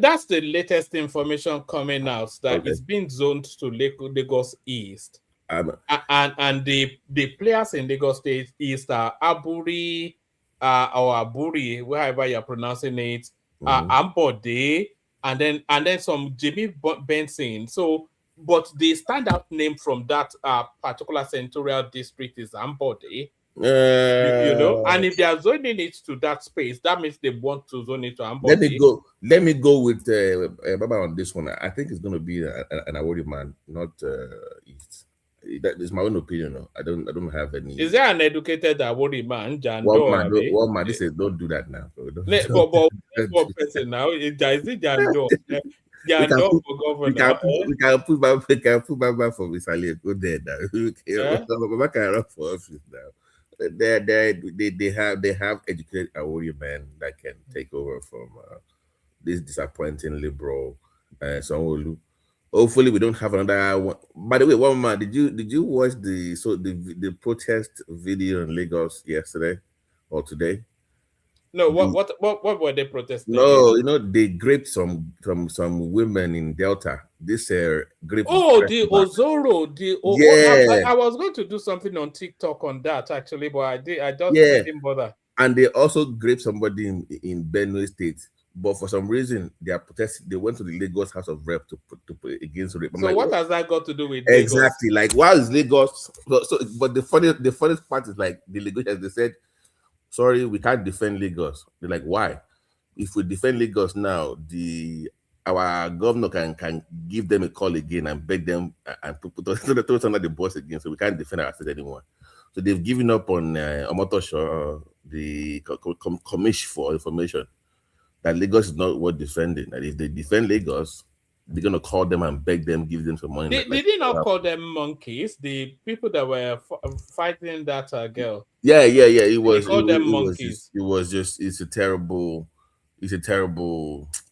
[SPEAKER 2] That's the latest information coming out, that it's been zoned to Lagos East. And the players in Lagos State East are Aburi or Aburi, wherever you're pronouncing it, Ambode, and then some Jimmy Benson. So, but the standout name from that particular senatorial district is Ambode. And if they are zoning it to that space, that means they want to zone it to Ambode.
[SPEAKER 6] Let me go with Baba on this one. I think it's going to be an Awori man, not East. That is my own opinion. I don't have any.
[SPEAKER 2] Is there an educated Awori man?
[SPEAKER 6] One man, this is don't do that now.
[SPEAKER 2] But one person now is it Jando? Jando for governor.
[SPEAKER 6] We can put Baba for Misali. Go there now. Baba can run for office now. They have educated Awori men that can take over from this disappointing liberal Sanwo-Olu. Hopefully we don't have another one. By the way, one man, did you watch the protest video in Lagos yesterday or today?
[SPEAKER 2] No, what were they protesting?
[SPEAKER 6] No, they raped some women in Delta. This grape.
[SPEAKER 2] Oh, the Ozoro, I was going to do something on TikTok on that actually, but I didn't bother.
[SPEAKER 6] And they also raped somebody in Benue State. But for some reason, they are protesting. They went to the Lagos House of Rep to put against rape.
[SPEAKER 2] So what has that got to do with
[SPEAKER 6] exactly? Lagos? Like, why is Lagos? But the funniest part is, like, the Lagos, as they said, sorry, we can't defend Lagos. They're like, why? If we defend Lagos now, our governor can give them a call again and beg them and put us under the bus again. So we can't defend our state anymore. So they've given up on Omotosho, the commission for information that Lagos is not worth defending. That if they defend Lagos, they're gonna call them and beg them, give them some money.
[SPEAKER 2] They did not call them monkeys. The people that were fighting that girl.
[SPEAKER 6] Yeah. It was.
[SPEAKER 2] They called them
[SPEAKER 6] monkeys. It's a terrible.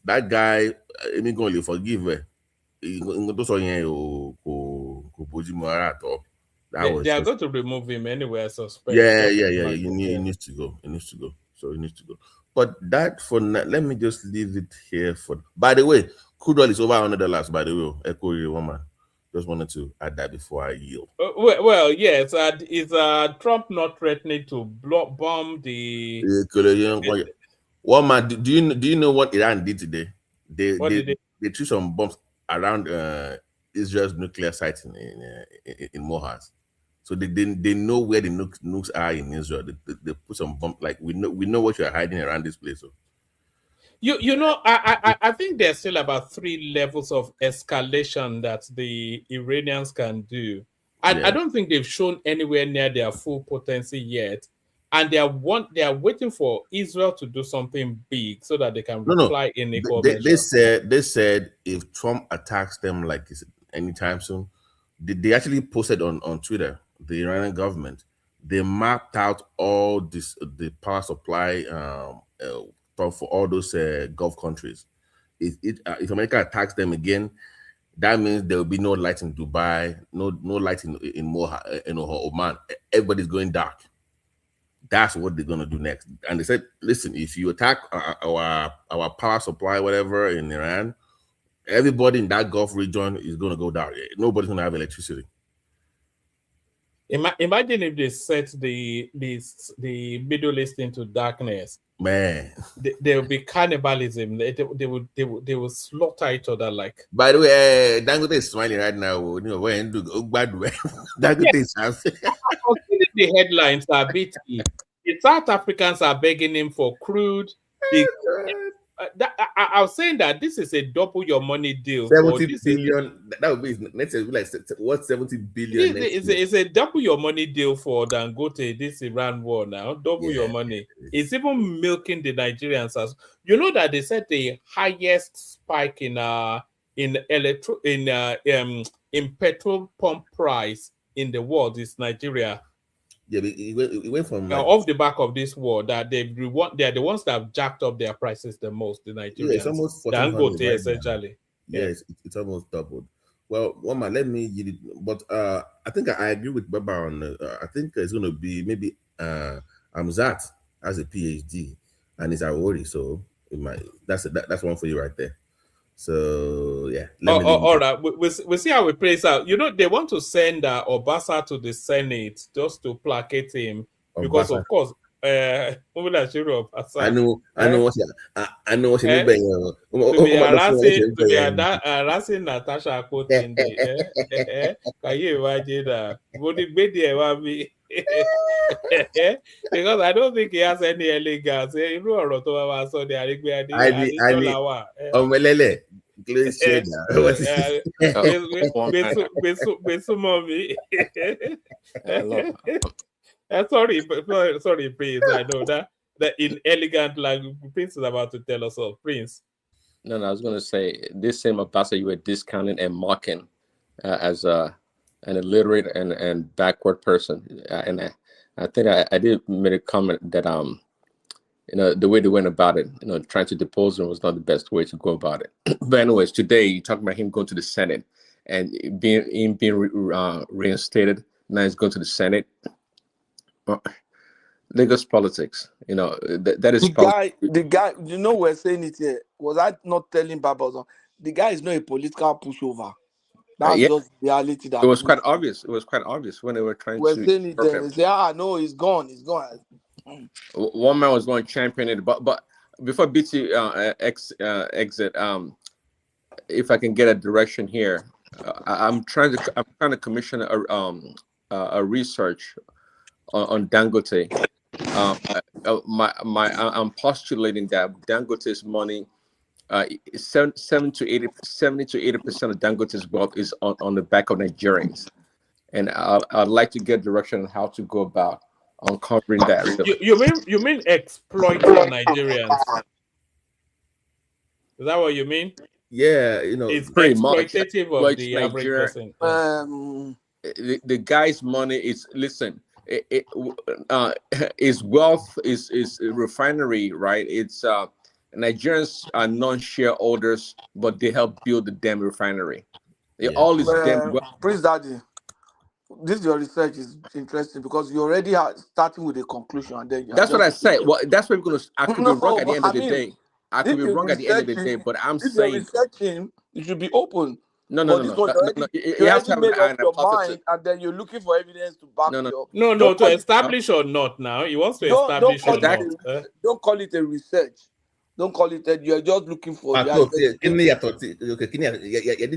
[SPEAKER 6] That guy. I mean, going to forgive her. They
[SPEAKER 2] are going to remove him anyway. I suspect.
[SPEAKER 6] Yeah. He needs to go. So he needs to go. But that for now, let me just leave it here for. By the way, crude oil is over $100. By the way, Echo woman. Just wanted to add that before I yield.
[SPEAKER 2] Well, yes. Is Trump not threatening to bomb the?
[SPEAKER 6] Woman, do you know what Iran did today? They threw some bombs around Israel's nuclear site in Mohaz. So they know where the nukes are in Israel. They put some bomb, like we know what you're hiding around this place. So.
[SPEAKER 2] You know, I think there's still about 3 levels of escalation that the Iranians can do. And I don't think they've shown anywhere near their full potency yet. And they are waiting for Israel to do something big so that they can reply in equal measure.
[SPEAKER 6] They said if Trump attacks them like anytime soon, they actually posted on Twitter, the Iranian government, they mapped out all the power supply for all those Gulf countries. If America attacks them again, that means there will be no light in Dubai, no light in Oman. Everybody's going dark. That's what they're gonna do next. And they said, listen, if you attack our power supply, whatever, in Iran, everybody in that Gulf region is gonna go dark. Nobody's gonna have electricity.
[SPEAKER 2] Imagine if they set the Middle East into darkness.
[SPEAKER 6] Man,
[SPEAKER 2] there will be cannibalism. They will slaughter each other like.
[SPEAKER 6] By the way, Dangote is smiling right now. You know when Dangote is
[SPEAKER 2] the headlines are BT. The South Africans are begging him for crude. I was saying that this is a double your money deal.
[SPEAKER 6] 70 billion. That would be next year, like what 70 billion?
[SPEAKER 2] It's a double your money deal for Dangote. This Iran war now, double your money. It's even milking the Nigerians. As you know that they said the highest spike in petrol pump price in the world is Nigeria.
[SPEAKER 6] Yeah, it went from
[SPEAKER 2] off the back of this war that they are the ones that have jacked up their prices the most. The Nigerians,
[SPEAKER 6] it's almost
[SPEAKER 2] Dangote right essentially.
[SPEAKER 6] Yes, it's almost doubled. Well, Wama, let me give it, but I think I agree with Baba on. I think it's going to be maybe Amzat has a PhD and is Awori, so that's one for you right there. So yeah.
[SPEAKER 2] All right, we'll see how it plays out. You know, they want to send Obasa to the Senate just to placate him because, of course, I know
[SPEAKER 6] what you mean.
[SPEAKER 2] To be harassing Natasha Akpotende. Can you imagine that? Because I don't think he has any elegance. Sorry, Prince. I know that inelegant language Prince is about to tell us of. Prince.
[SPEAKER 8] No, I was going to say this same Abasa you were discounting and mocking as an illiterate and backward person, and I think I did make a comment that the way they went about it, trying to depose him was not the best way to go about it. But anyways, today you talking about him going to the Senate and being reinstated. Now he's going to the Senate. Lagos politics, that is
[SPEAKER 7] the guy. We're saying it here. Was I not telling Baba? The guy is not a political pushover. That's just reality. That
[SPEAKER 8] it was quite obvious. It was quite obvious when they were trying to.
[SPEAKER 7] Saying it there. They say, no, he's gone. He's gone.
[SPEAKER 8] One man was going to champion it, but before BT exit, if I can get a direction here, I'm trying to commission a research on Dangote. I'm postulating that Dangote's money, 70 to 80% of Dangote's wealth is on the back of Nigerians, and I'd like to get direction on how to go about uncovering that. Really.
[SPEAKER 2] You mean exploiting Nigerians? Is that what you mean?
[SPEAKER 6] Yeah,
[SPEAKER 2] It's
[SPEAKER 8] pretty much
[SPEAKER 2] exploitative of the
[SPEAKER 8] exploits
[SPEAKER 2] average
[SPEAKER 8] Nigeria.
[SPEAKER 2] person.
[SPEAKER 8] The guy's money is his wealth is a refinery, right? It's Nigerians are non-shareholders, but they help build the damn refinery. All this damn
[SPEAKER 7] Prince Daddy, this your research is interesting because you already are starting with a conclusion and then
[SPEAKER 8] that's what I say. Well, that's what we're gonna. I could be wrong at the end of the day. I could be wrong at the end of the day, but I'm saying
[SPEAKER 7] if you're researching, you should be open.
[SPEAKER 8] No.
[SPEAKER 7] You
[SPEAKER 8] have to have
[SPEAKER 7] made up your
[SPEAKER 8] hypothesis.
[SPEAKER 7] mind, and then you're looking for evidence to back you up.
[SPEAKER 2] No, to establish or not now. He wants to establish or not.
[SPEAKER 7] Don't call it a research. Don't call it that. You're just looking for.
[SPEAKER 6] It's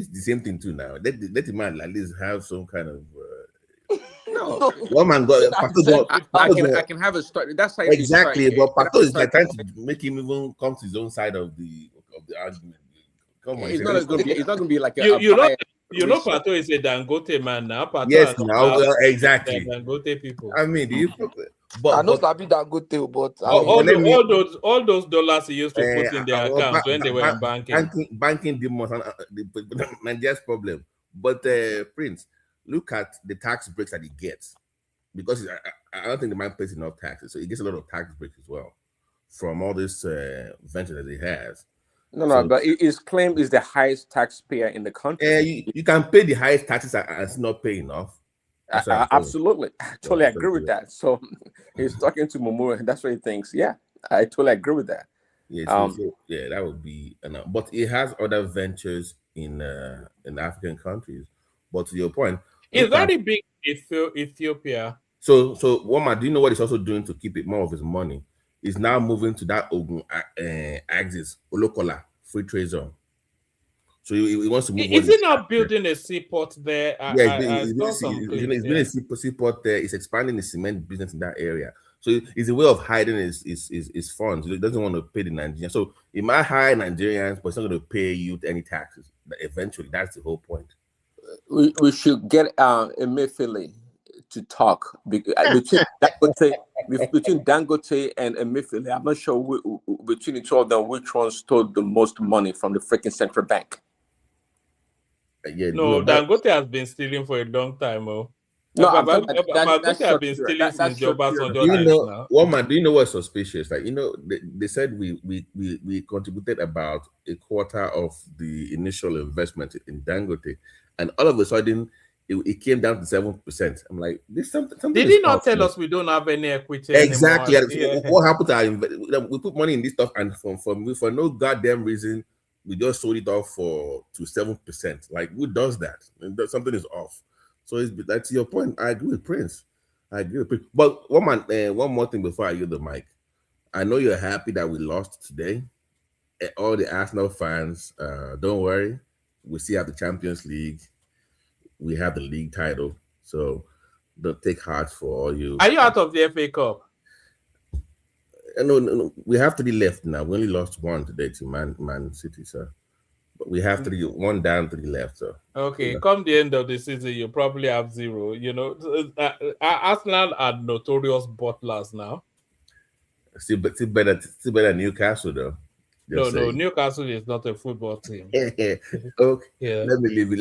[SPEAKER 6] the same thing too now. Let the man at least have some kind of.
[SPEAKER 8] No,
[SPEAKER 6] one man got.
[SPEAKER 8] I can have a story. That's how
[SPEAKER 6] exactly. But Pato is like trying to make him even come to his own side of the argument. Come on,
[SPEAKER 8] it's not going to be like
[SPEAKER 2] you know Pato is a Dangote man now. Pato
[SPEAKER 6] yes, now exactly.
[SPEAKER 2] Dangote people.
[SPEAKER 6] I mean, do you?
[SPEAKER 7] But I know Sabi Dangote, but
[SPEAKER 2] all those dollars he used to put in their accounts when they were in banking.
[SPEAKER 6] Banking demons Nigeria's problem. But Prince, look at the tax breaks that he gets, because I don't think the man pays enough taxes, so he gets a lot of tax breaks as well from all this venture that he has.
[SPEAKER 8] No, but his claim is the highest taxpayer in the country.
[SPEAKER 6] You can pay the highest taxes and not pay enough.
[SPEAKER 8] Absolutely, I totally agree with that. So he's talking to Momura, and that's what he thinks. Yeah, I totally agree with that.
[SPEAKER 6] Yeah, yeah, that would be enough. But he has other ventures in African countries. But to your point,
[SPEAKER 2] it's very big Ethiopia.
[SPEAKER 6] So Woma, do you know what he's also doing to keep it more of his money? Is now moving to that Ogun axis, Olokola, free trade zone. So he wants to move.
[SPEAKER 2] Is he not building a seaport there?
[SPEAKER 6] He's building a seaport there. He's expanding the cement business in that area. So it's a way of hiding his funds. He doesn't want to pay the Nigerians. So he might hire Nigerians, but he's not going to pay you any taxes. But eventually, that's the whole point.
[SPEAKER 8] We should get Emefiele to talk between Dangote and Emefiele. I'm not sure between the two of them which one stole the most money from the freaking central bank.
[SPEAKER 2] Dangote has been stealing for a long time. Dangote has been stealing since Obasanjo days now.
[SPEAKER 6] Woman, do you know what's suspicious? Like, they said we contributed about a quarter of the initial investment in Dangote, and all of a sudden it came down to 7%. I'm like, this something.
[SPEAKER 2] Did he not tell us we don't have any equity?
[SPEAKER 6] Exactly.
[SPEAKER 2] Anymore?
[SPEAKER 6] What happened to our we put money in this stuff, and for no goddamn reason, we just sold it off to 7%. Like, who does that? Something is off. So that's your point. I agree with Prince. But one more thing before I use the mic. I know you're happy that we lost today. All the Arsenal fans, don't worry. We still have the Champions League. We have the league title. So don't take heart for all you.
[SPEAKER 2] Are you out of the FA Cup?
[SPEAKER 6] No. We have 3 left now. We only lost 1 today to Man City, sir. But we have 1 down, 3 left, sir.
[SPEAKER 2] Okay, come the end of the season, you probably have 0. Arsenal are notorious bottlers now.
[SPEAKER 6] Still better Newcastle, though.
[SPEAKER 2] No, Newcastle is not a football team.
[SPEAKER 6] Okay. Yeah. Let me leave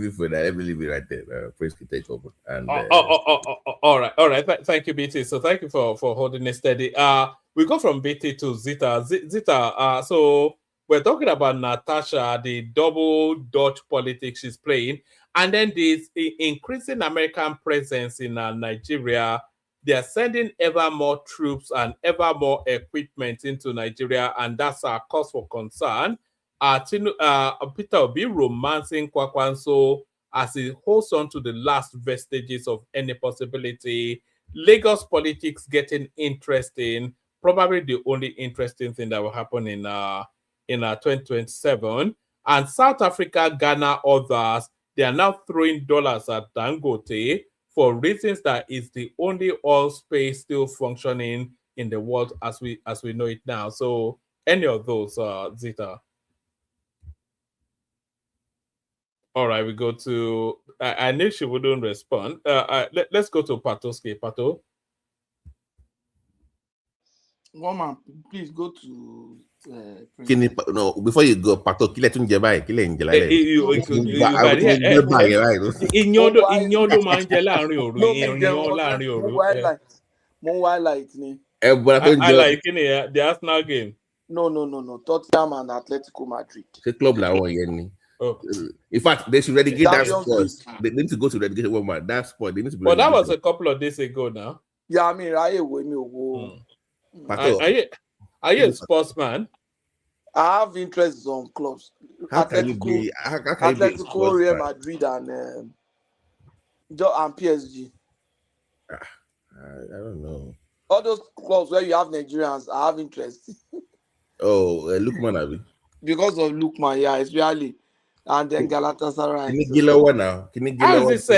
[SPEAKER 6] it for that. Let me leave it right there. Prince can take over. And
[SPEAKER 2] all right. Thank you, BT. So thank you for holding it steady. We go from BT to Zita. Zita. So we're talking about Natasha, the double Dutch politics she's playing, and then this increasing American presence in Nigeria. They are sending ever more troops and ever more equipment into Nigeria, and that's a cause for concern. Peter Obi romancing Kwakwanso as he holds on to the last vestiges of any possibility. Lagos politics getting interesting, probably the only interesting thing that will happen in 2027. And South Africa, Ghana, others, they are now throwing dollars at Dangote for reasons that is the only oil space still functioning in the world as we know it now. So any of those, Zita. All right, we go to. I knew she wouldn't respond. Let's go to Patoski. Pato.
[SPEAKER 7] One man, please go to.
[SPEAKER 6] Kini no before you go pato kile tún jẹ báyìí kile ń jẹ lálẹ́.
[SPEAKER 2] Iyán ló máa ń jẹ láàrin òru. Iyán láàrin òru.
[SPEAKER 7] Mo highlight ni.
[SPEAKER 2] Highlight kí ni the Arsenal game.
[SPEAKER 7] No. Tottenham and Atletico Madrid.
[SPEAKER 6] Ṣé club làwọn yẹn ni? In fact, they should relegate that sport. They need to go to relegation one man. That sport they need to.
[SPEAKER 2] But that was a couple of days ago now.
[SPEAKER 7] Yeah, I mean,
[SPEAKER 2] Are you a sportsman?
[SPEAKER 7] I have interest in some clubs. Atletico, Real Madrid, and PSG.
[SPEAKER 6] I don't know.
[SPEAKER 7] All those clubs where you have Nigerians, I have interest.
[SPEAKER 6] Lukman, Abi.
[SPEAKER 7] Because of Lukman, yeah, especially. And then Galatasaray.
[SPEAKER 2] How is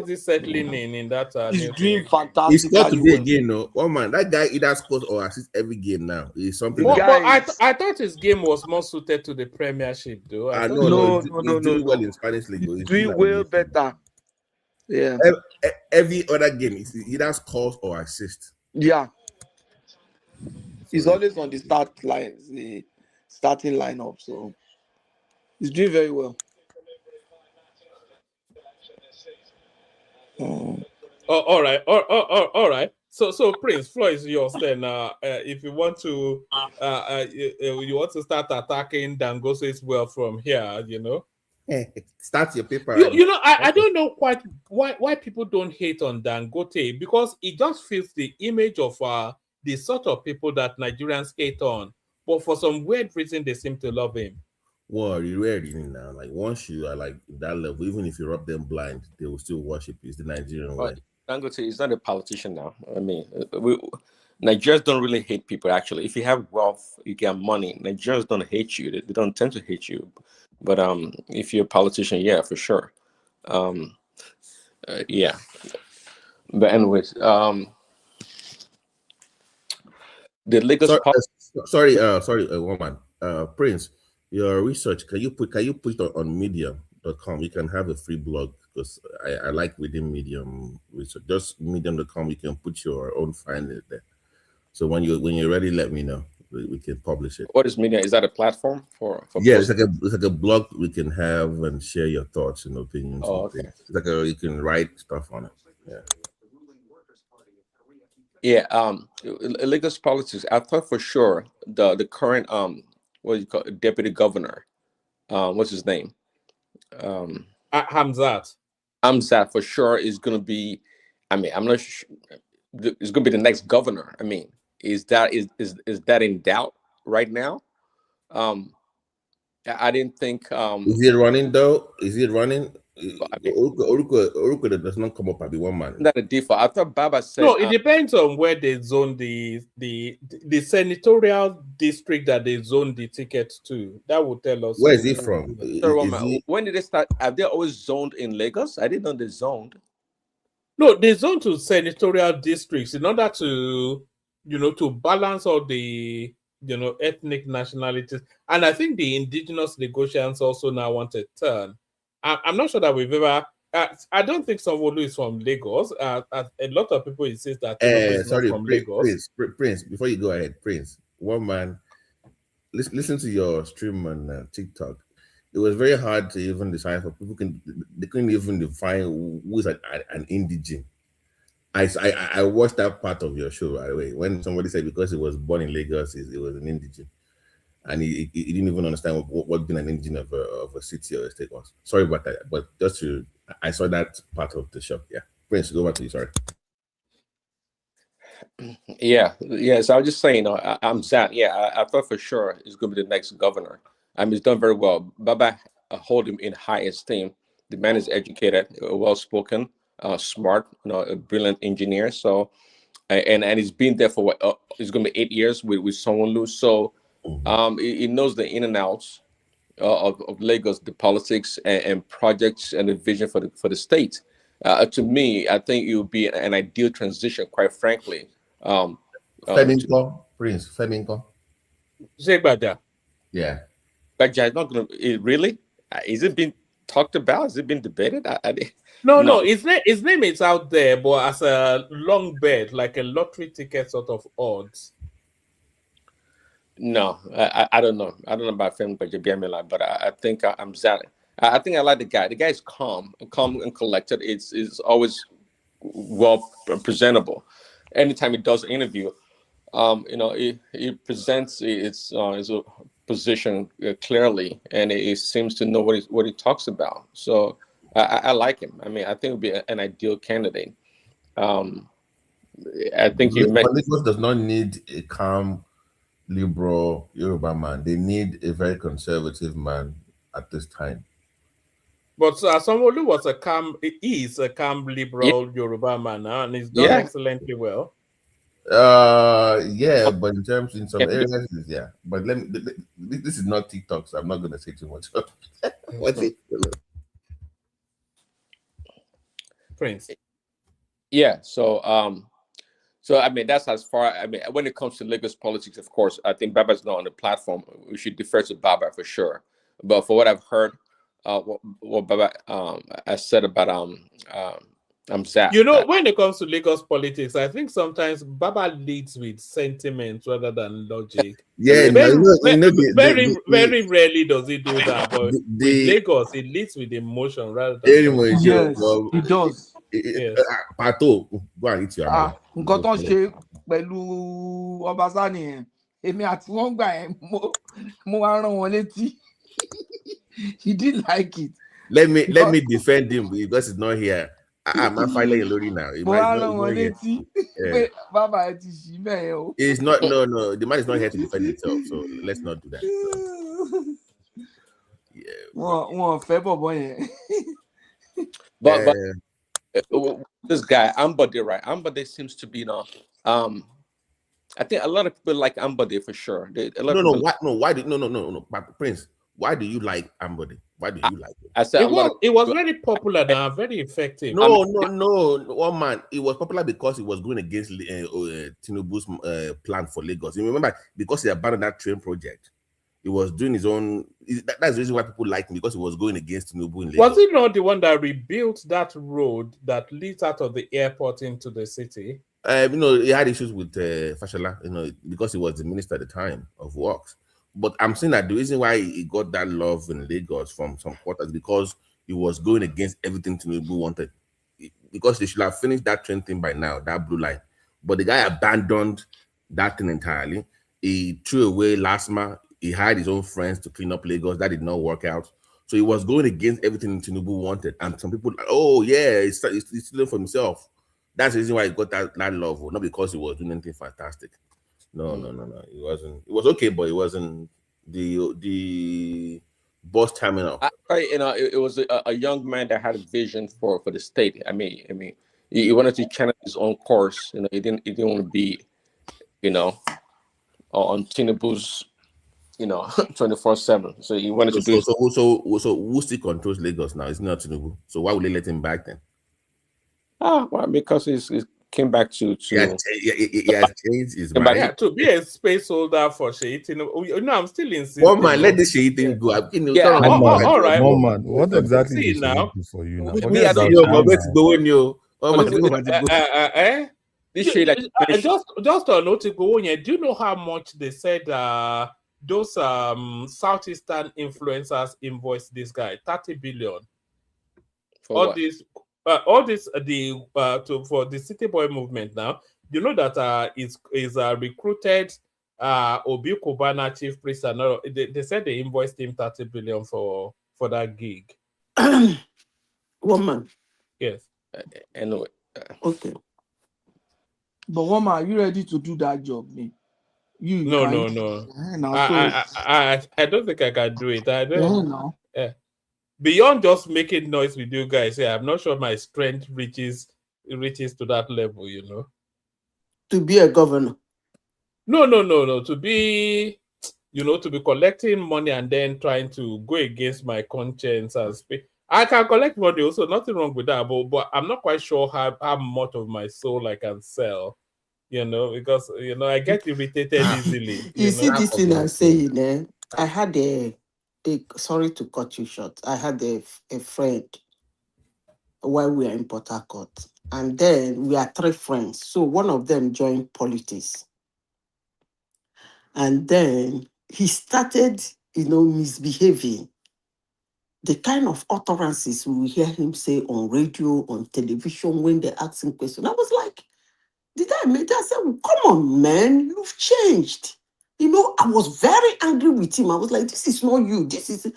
[SPEAKER 2] it settling in that?
[SPEAKER 7] He's doing fantastic.
[SPEAKER 6] He scored today again, no? One man, that guy either scores or assists every game now. It's something.
[SPEAKER 2] But I thought his game was more suited to the Premiership, though.
[SPEAKER 6] No. He's doing well in Spanish league.
[SPEAKER 7] He's doing well better. Yeah.
[SPEAKER 6] Every other game, he either scores or assists.
[SPEAKER 7] Yeah. He's always on the starting lineup, so. He's doing very well.
[SPEAKER 2] All right. So Prince, floor is yours then. If you want to, you want to start attacking Dangote's well from here, you know.
[SPEAKER 6] Start your paper.
[SPEAKER 2] I don't know quite why people don't hate on Dangote, because it just fits the image of the sort of people that Nigerians hate on. But for some weird reason, they seem to love him.
[SPEAKER 6] Well, you ready now? Like once you are like that level, even if you rub them blind, they will still worship you. It's the Nigerian way.
[SPEAKER 8] Dangote is not a politician now. I mean, Nigerians don't really hate people. Actually, if you have wealth, you get money. Nigerians don't hate you. They don't tend to hate you. But if you're a politician, yeah, for sure. Yeah. But anyways, the Lagos.
[SPEAKER 6] Sorry, woman. Prince. Your research, can you put it on medium.com? You can have a free blog, because I like reading Medium research. Just medium.com, you can put your own findings there. So when you're ready, let me know. We can publish it.
[SPEAKER 8] What is Medium? Is that a platform for
[SPEAKER 6] yeah, it's like a blog we can have and share your thoughts and opinions.
[SPEAKER 8] Oh, okay.
[SPEAKER 6] It's like you can write stuff on it.
[SPEAKER 8] Yeah. Lagos politics. I thought for sure the current what do you call it, deputy governor? What's his name?
[SPEAKER 2] Hamzat.
[SPEAKER 8] Hamzat for sure is going to be. I mean, I'm not sure. It's going to be the next governor. I mean, is that in doubt right now? I didn't think.
[SPEAKER 6] Is he running though? Is he running? Oruko does not come up at the one man.
[SPEAKER 8] Not a default. I thought Baba said.
[SPEAKER 2] No, it depends on where they zone the senatorial district that they zone the ticket to. That would tell us.
[SPEAKER 6] Where is he from?
[SPEAKER 8] When did they start? Have they always zoned in Lagos? I didn't know they zoned.
[SPEAKER 2] No, they zone to senatorial districts in order to, to balance all the, ethnic nationalities. And I think the indigenous negotiants also now want a turn. I'm not sure that we've ever. I don't think Sanwo-Olu is from Lagos. A lot of people insist that is not from Lagos.
[SPEAKER 6] Prince, before you go ahead, Prince, one man, listen to your stream on TikTok. It was very hard to even decide for people. They couldn't even define who is an indigene. I watched that part of your show, by the way, when somebody said because he was born in Lagos, he was an indigene. And he didn't even understand what being an indigene of a city or a state was. Sorry about that, but I saw that part of the show. Yeah, Prince, go back to you. Sorry.
[SPEAKER 8] Yeah. So I was just saying, I'm sad. Yeah, I thought for sure he's going to be the next governor. I mean, he's done very well. Baba hold him in high esteem. The man is educated, well-spoken, smart, a brilliant engineer. So, and he's been there for it's going to be 8 years with Sanwo-Olu. So. He knows the in and outs of Lagos, the politics and projects and the vision for the state. To me, I think it would be an ideal transition, quite frankly.
[SPEAKER 6] Prince Feminko.
[SPEAKER 2] Zegbada.
[SPEAKER 6] Yeah.
[SPEAKER 8] Baja is not going to really. Is it being talked about? Has it been debated?
[SPEAKER 2] No. His name is out there, but as a long bet, like a lottery ticket sort of odds.
[SPEAKER 8] No, I don't know. I don't know about Femi Gbajabiamila, but I think I'm Zach. I think I like the guy. The guy's calm and collected. It's always well presentable. Anytime he does an interview, he presents his position clearly, and he seems to know what he talks about. So I like him. I mean, I think it would be an ideal candidate. I think you
[SPEAKER 6] But
[SPEAKER 8] mentioned.
[SPEAKER 6] Lagos does not need a calm, liberal Yoruba man. They need a very conservative man at this time.
[SPEAKER 2] But Sanwo-Olu is a calm liberal Yoruba man, and he's done excellently well.
[SPEAKER 6] Yeah, but in some areas, yeah. But this is not TikTok, so I'm not gonna say too much. What's it?
[SPEAKER 2] Prince.
[SPEAKER 8] Yeah, so I mean that's as far. I mean, when it comes to Lagos politics, of course, I think Baba's not on the platform. We should defer to Baba for sure. But for what I've heard, what Baba has said about Zach.
[SPEAKER 2] You know, when it comes to Lagos politics, I think sometimes Baba leads with sentiment rather than logic.
[SPEAKER 6] Yeah,
[SPEAKER 2] very rarely does he do that. But with Lagos, he leads with emotion rather than
[SPEAKER 7] yes, he does.
[SPEAKER 6] Pato, go and eat your man.
[SPEAKER 7] Nǹkan tó ń ṣe pẹ̀lú Ọbaṣá nìyẹn. Èmi àti wọ́n gbà yẹn mo wá rán wọn létí. He didn't like it.
[SPEAKER 6] Let me defend him because he's not here. I'm not fighting Lori now.
[SPEAKER 7] It's
[SPEAKER 6] not no. The man is not here to defend himself, so let's not do that. So.
[SPEAKER 8] Yeah. But this guy Ambode, right? Ambode seems to be I think a lot of people like Ambode for sure.
[SPEAKER 6] Prince, why do you like Ambode? Why do you like it?
[SPEAKER 8] I said
[SPEAKER 2] it was very popular now, very effective.
[SPEAKER 6] No. One man, it was popular because it was going against Tinubu's plan for Lagos. You remember, because he abandoned that train project, he was doing his own. That's the reason why people liked him, because he was going against Tinubu in Lagos.
[SPEAKER 2] Was he not the one that rebuilt that road that leads out of the airport into the city?
[SPEAKER 6] He had issues with Fashola, because he was the minister at the time of works. But I'm saying that the reason why he got that love in Lagos from some quarters, because he was going against everything Tinubu wanted. Because they should have finished that train thing by now, that blue line. But the guy abandoned that thing entirely. He threw away LASMA. He hired his own friends to clean up Lagos. That did not work out. So he was going against everything Tinubu wanted. And some people, he's stealing for himself. That's the reason why he got that love, not because he was doing anything fantastic. No. It wasn't. It was okay, but it wasn't the boss terminal.
[SPEAKER 8] It was a young man that had a vision for the state. I mean, he wanted to channel his own course. He didn't want to be, on Tinubu's, 24/7. So he wanted to do.
[SPEAKER 6] So who still controls Lagos now? It's not Tinubu. So why would they let him back then?
[SPEAKER 8] Well, because he came back to
[SPEAKER 6] he has changed his mind.
[SPEAKER 2] Yeah, to be a space holder for Sheyi Tinubu. I'm still insisting.
[SPEAKER 6] One man, let this Sheyi thing go.
[SPEAKER 2] All right.
[SPEAKER 5] One man, what exactly is now for you now?
[SPEAKER 2] Just on Otigbo, do you know how much they said those southeastern influencers invoiced this guy? 30 billion. For the City Boy movement now. You know that is recruited Obi Kubana chief priest, and they said they invoiced him 30 billion for that gig.
[SPEAKER 3] Woman.
[SPEAKER 2] Yes.
[SPEAKER 8] Anyway.
[SPEAKER 3] Okay.
[SPEAKER 7] But woman, are you ready to do that job, man?
[SPEAKER 2] No. I don't think I can do it. I don't know. Beyond just making noise with you guys, I'm not sure my strength reaches to that level,
[SPEAKER 3] To be a governor.
[SPEAKER 2] No. To be, to be collecting money and then trying to go against my conscience and speak. I can collect money also, nothing wrong with that, but I'm not quite sure how much of my soul I can sell, because, I get irritated easily.
[SPEAKER 3] You see this thing I'm saying, I had sorry to cut you short. I had a friend while we were in Port Harcourt, and then we are 3 friends. So one of them joined politics. And then he started, misbehaving. The kind of utterances we hear him say on radio, on television, when they ask him questions. I was like, did I make that? I said, well, come on, man, you've changed. I was very angry with him. I was like, this is not you. This is.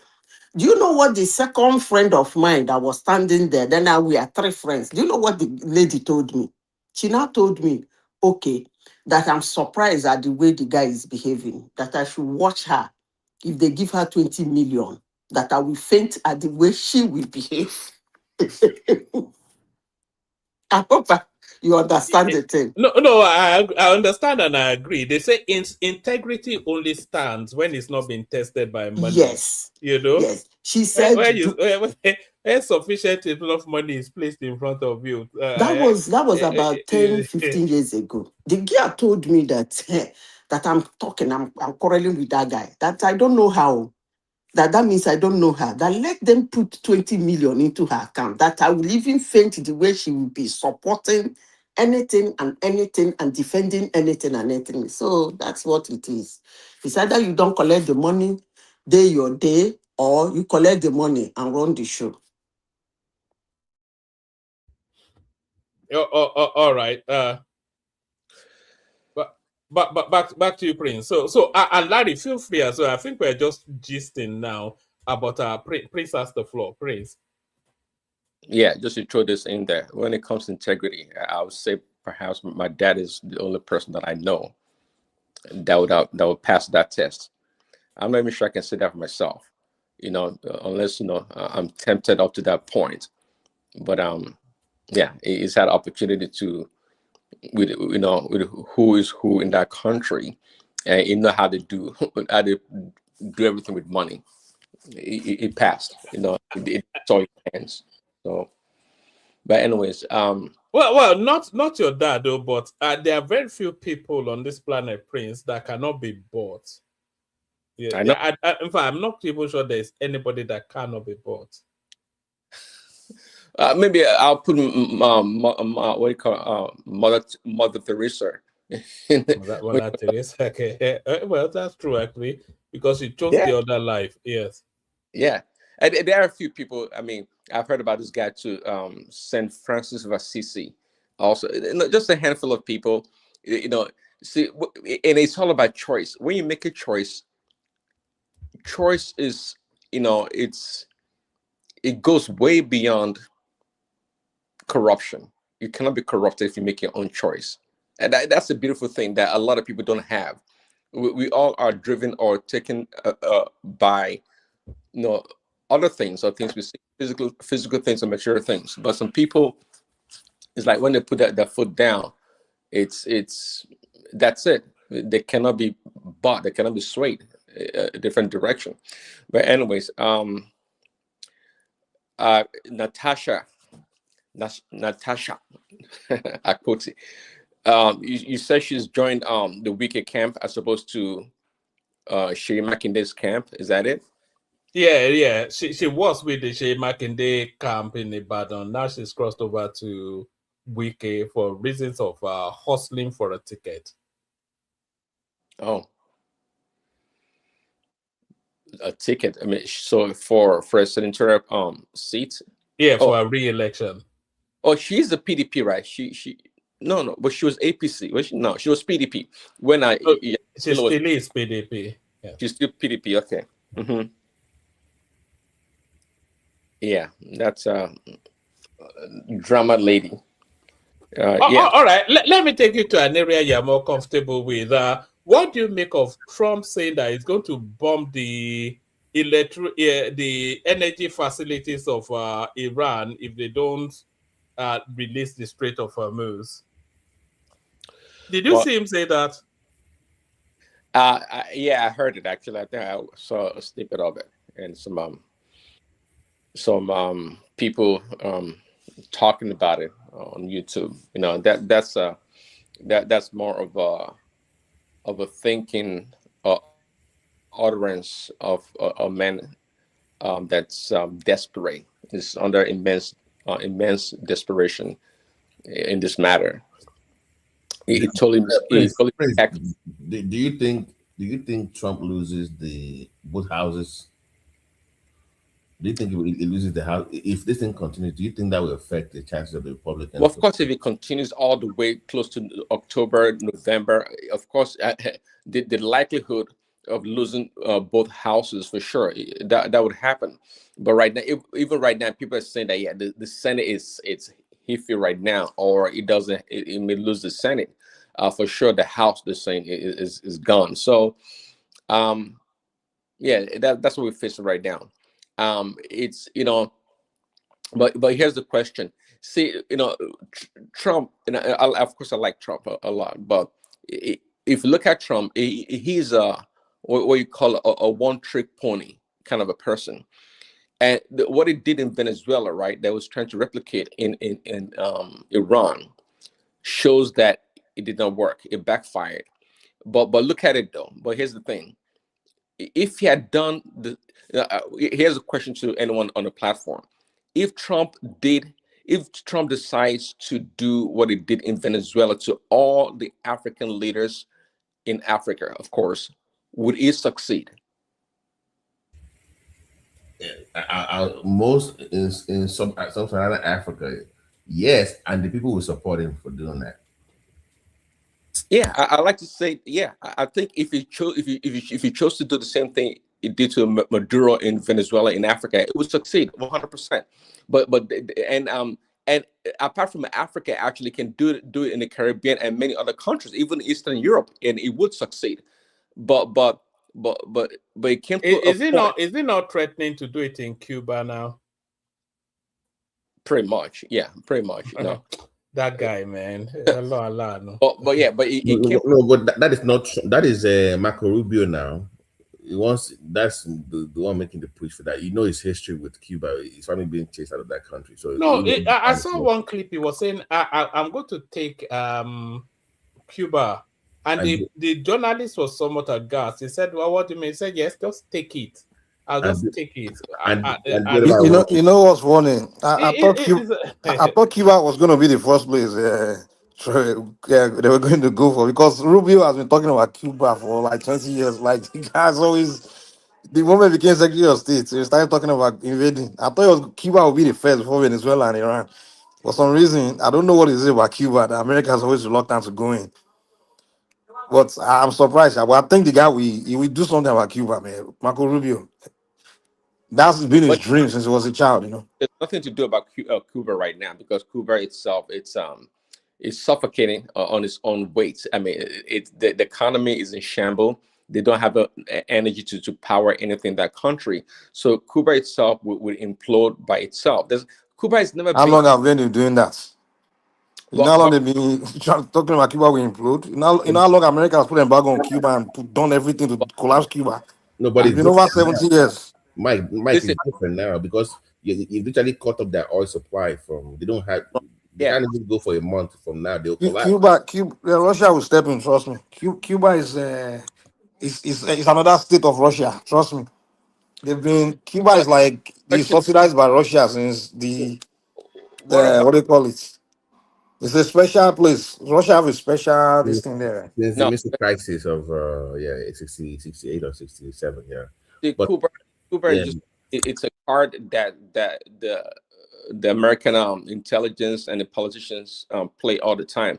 [SPEAKER 3] Do you know what the second friend of mine that was standing there? Then now we are three friends. Do you know what the lady told me? She now told me, okay, that I'm surprised at the way the guy is behaving, that I should watch her. If they give her 20 million, that I will faint at the way she will behave. I hope you understand the thing.
[SPEAKER 2] No, I understand and I agree. They say integrity only stands when it's not being tested by money.
[SPEAKER 3] Yes. Yes. She said
[SPEAKER 2] when sufficient enough money is placed in front of you.
[SPEAKER 3] That was about 10, 15 years ago. The girl told me that that I'm quarreling with that guy. That I don't know how. That means I don't know her. That let them put 20 million into her account. That I will even faint the way she will be supporting anything and defending anything and anything. So that's what it is. It's either you don't collect the money, day your day, or you collect the money and run the show.
[SPEAKER 2] All right. But back to you, Prince. So and Larry, feel free as well. I think we're just gisting now about Prince has the floor. Prince.
[SPEAKER 8] Yeah, just to throw this in there. When it comes to integrity, I would say perhaps my dad is the only person that I know that would pass that test. I'm not even sure I can say that for myself, unless I'm tempted up to that point. But yeah, he's had opportunity to with who is who in that country, and you know how to do everything with money. It passed, it's all your hands. So, but anyways,
[SPEAKER 2] well, not your dad though, but there are very few people on this planet, Prince, that cannot be bought. Yeah,
[SPEAKER 8] I know.
[SPEAKER 2] In fact, I'm not even sure there's anybody that cannot be bought.
[SPEAKER 8] Maybe I'll put what do you call Mother Teresa.
[SPEAKER 2] Mother Teresa. Okay. Well, that's true actually, because she chose the other life. Yes.
[SPEAKER 8] Yeah, and there are a few people. I mean, I've heard about this guy too, Saint Francis of Assisi. Also, just a handful of people. See, and it's all about choice. When you make a choice is, it goes way beyond corruption. You cannot be corrupted if you make your own choice, and that's a beautiful thing that a lot of people don't have. We all are driven or taken by other things or things we see, physical things or material things. But some people, it's like when they put their foot down, it's that's it. They cannot be bought. They cannot be swayed a different direction. But anyways, Natasha Akpoti, you said she's joined the Wiki camp as opposed to Shea Makinde's camp. Is that it?
[SPEAKER 2] Yeah. She was with the Shea Makinde camp in Ibadan. Now she's crossed over to Wiki for reasons of hustling for a ticket.
[SPEAKER 8] Oh, a ticket. I mean, so for a senatorial seat.
[SPEAKER 2] Yeah, for a re-election.
[SPEAKER 8] Oh, she's the PDP, right? She no, but she was APC. Was she? No, she was PDP. When
[SPEAKER 2] she still is PDP. Yeah.
[SPEAKER 8] She's still PDP. Okay. Mm-hmm. Yeah, that's drama lady. Yeah.
[SPEAKER 2] All right. Let me take you to an area you're more comfortable with. What do you make of Trump saying that he's going to bomb the energy facilities of Iran if they don't release the Strait of Hormuz? Did you see him say that?
[SPEAKER 8] Yeah, I heard it actually. I think I saw a snippet of it, and some people talking about it on YouTube. That's more of a thinking utterance of a man that's desperate. Is under immense desperation in this matter. He totally.
[SPEAKER 6] Do you think Do you think Trump loses both houses? Do you think he loses the house if this thing continues? Do you think that will affect the chances of the
[SPEAKER 8] Well,
[SPEAKER 6] Republicans?
[SPEAKER 8] of course, if it continues all the way close to October, November, of course, the likelihood of losing both houses for sure, that would happen. But right now, even right now, people are saying that, yeah, the Senate it's iffy right now, or it doesn't, it may lose the Senate. For sure, the House, they're saying, is gone. So, yeah, that's what we're facing right now. It's, but here's the question. See, Trump, of course I like Trump a lot, but if you look at Trump, he's what you call a one-trick pony kind of a person. And what he did in Venezuela, right, that was trying to replicate in Iran, shows that it did not work. It backfired. But look at it though. But here's the thing: if he had done here's a question to anyone on the platform. If Trump decides to do what he did in Venezuela to all the African leaders in Africa, of course, would he succeed?
[SPEAKER 6] Most in sub-Saharan Africa, yes, and the people will support him for doing that.
[SPEAKER 8] Yeah, I like to say, yeah, I think if he chose to do the same thing it did to Maduro in Venezuela, in Africa, it would succeed 100%. But and apart from Africa, actually can do it in the Caribbean and many other countries, even Eastern Europe, and it would succeed. But it came to
[SPEAKER 2] Is it not threatening to do it in Cuba now?
[SPEAKER 8] Pretty much, yeah, pretty much. No.
[SPEAKER 2] That guy, man. No.
[SPEAKER 8] But yeah, but
[SPEAKER 6] but that is not. That is Marco Rubio now. That's the one making the push for that. His history with Cuba. His family being chased out of that country. So
[SPEAKER 2] no, I saw one clip. He was saying, "I'm going to take Cuba," and the journalist was somewhat aghast. He said, "Well, what do you mean?" He said, "Yes, just take it. I'll just take it."
[SPEAKER 9] You know what's funny? I thought Cuba was going to be the first place. They were going to go for, because Rubio has been talking about Cuba for like 20 years. Like, the guy's always, the moment he became Secretary of State, he started talking about invading. I thought it was Cuba would be the first before Venezuela and Iran. For some reason, I don't know what it is about Cuba that America is always reluctant to go in. But I'm surprised. But I think the guy he will do something about Cuba, man. Marco Rubio. That's been his dream since he was a child,
[SPEAKER 8] There's nothing to do about Cuba right now, because Cuba itself, it's suffocating on its own weight. I mean, the economy is in shambles. They don't have energy to power anything in that country. So Cuba itself would implode by itself. Cuba has never.
[SPEAKER 9] How long have they been doing that? How long they've been talking about Cuba will implode? You know how long America has put embargo on Cuba and done everything to collapse Cuba?
[SPEAKER 6] Nobody's
[SPEAKER 9] been over 70 years.
[SPEAKER 6] Mike is different now, because you literally cut off their oil supply from. They don't have. They can't even go for a month from now. They'll collapse.
[SPEAKER 9] Cuba, Russia will step in. Trust me. Cuba is another state of Russia. Trust me. Cuba is like subsidized by Russia since what do you call it? It's a special place. Russia have a special this thing there.
[SPEAKER 6] Since the Missile Crisis of 68 or 67, yeah.
[SPEAKER 8] But Cuba is just, it's a card that the American intelligence and the politicians play all the time.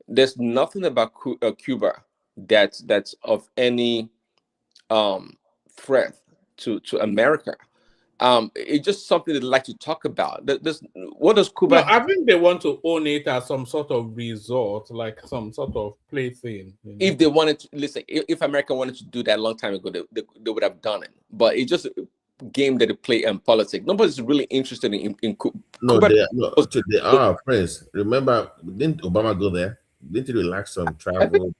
[SPEAKER 8] There's nothing about Cuba that's of any threat to America. It's just something they like to talk about. What does Cuba?
[SPEAKER 2] No, I think they want to own it as some sort of resort, like some sort of plaything.
[SPEAKER 8] If they wanted to, listen, if America wanted to do that a long time ago, they would have done it. But it's just a game that they play in politics. Nobody's really interested in Cuba.
[SPEAKER 6] No, they are friends. Remember, didn't Obama go there? Didn't he relax on travel?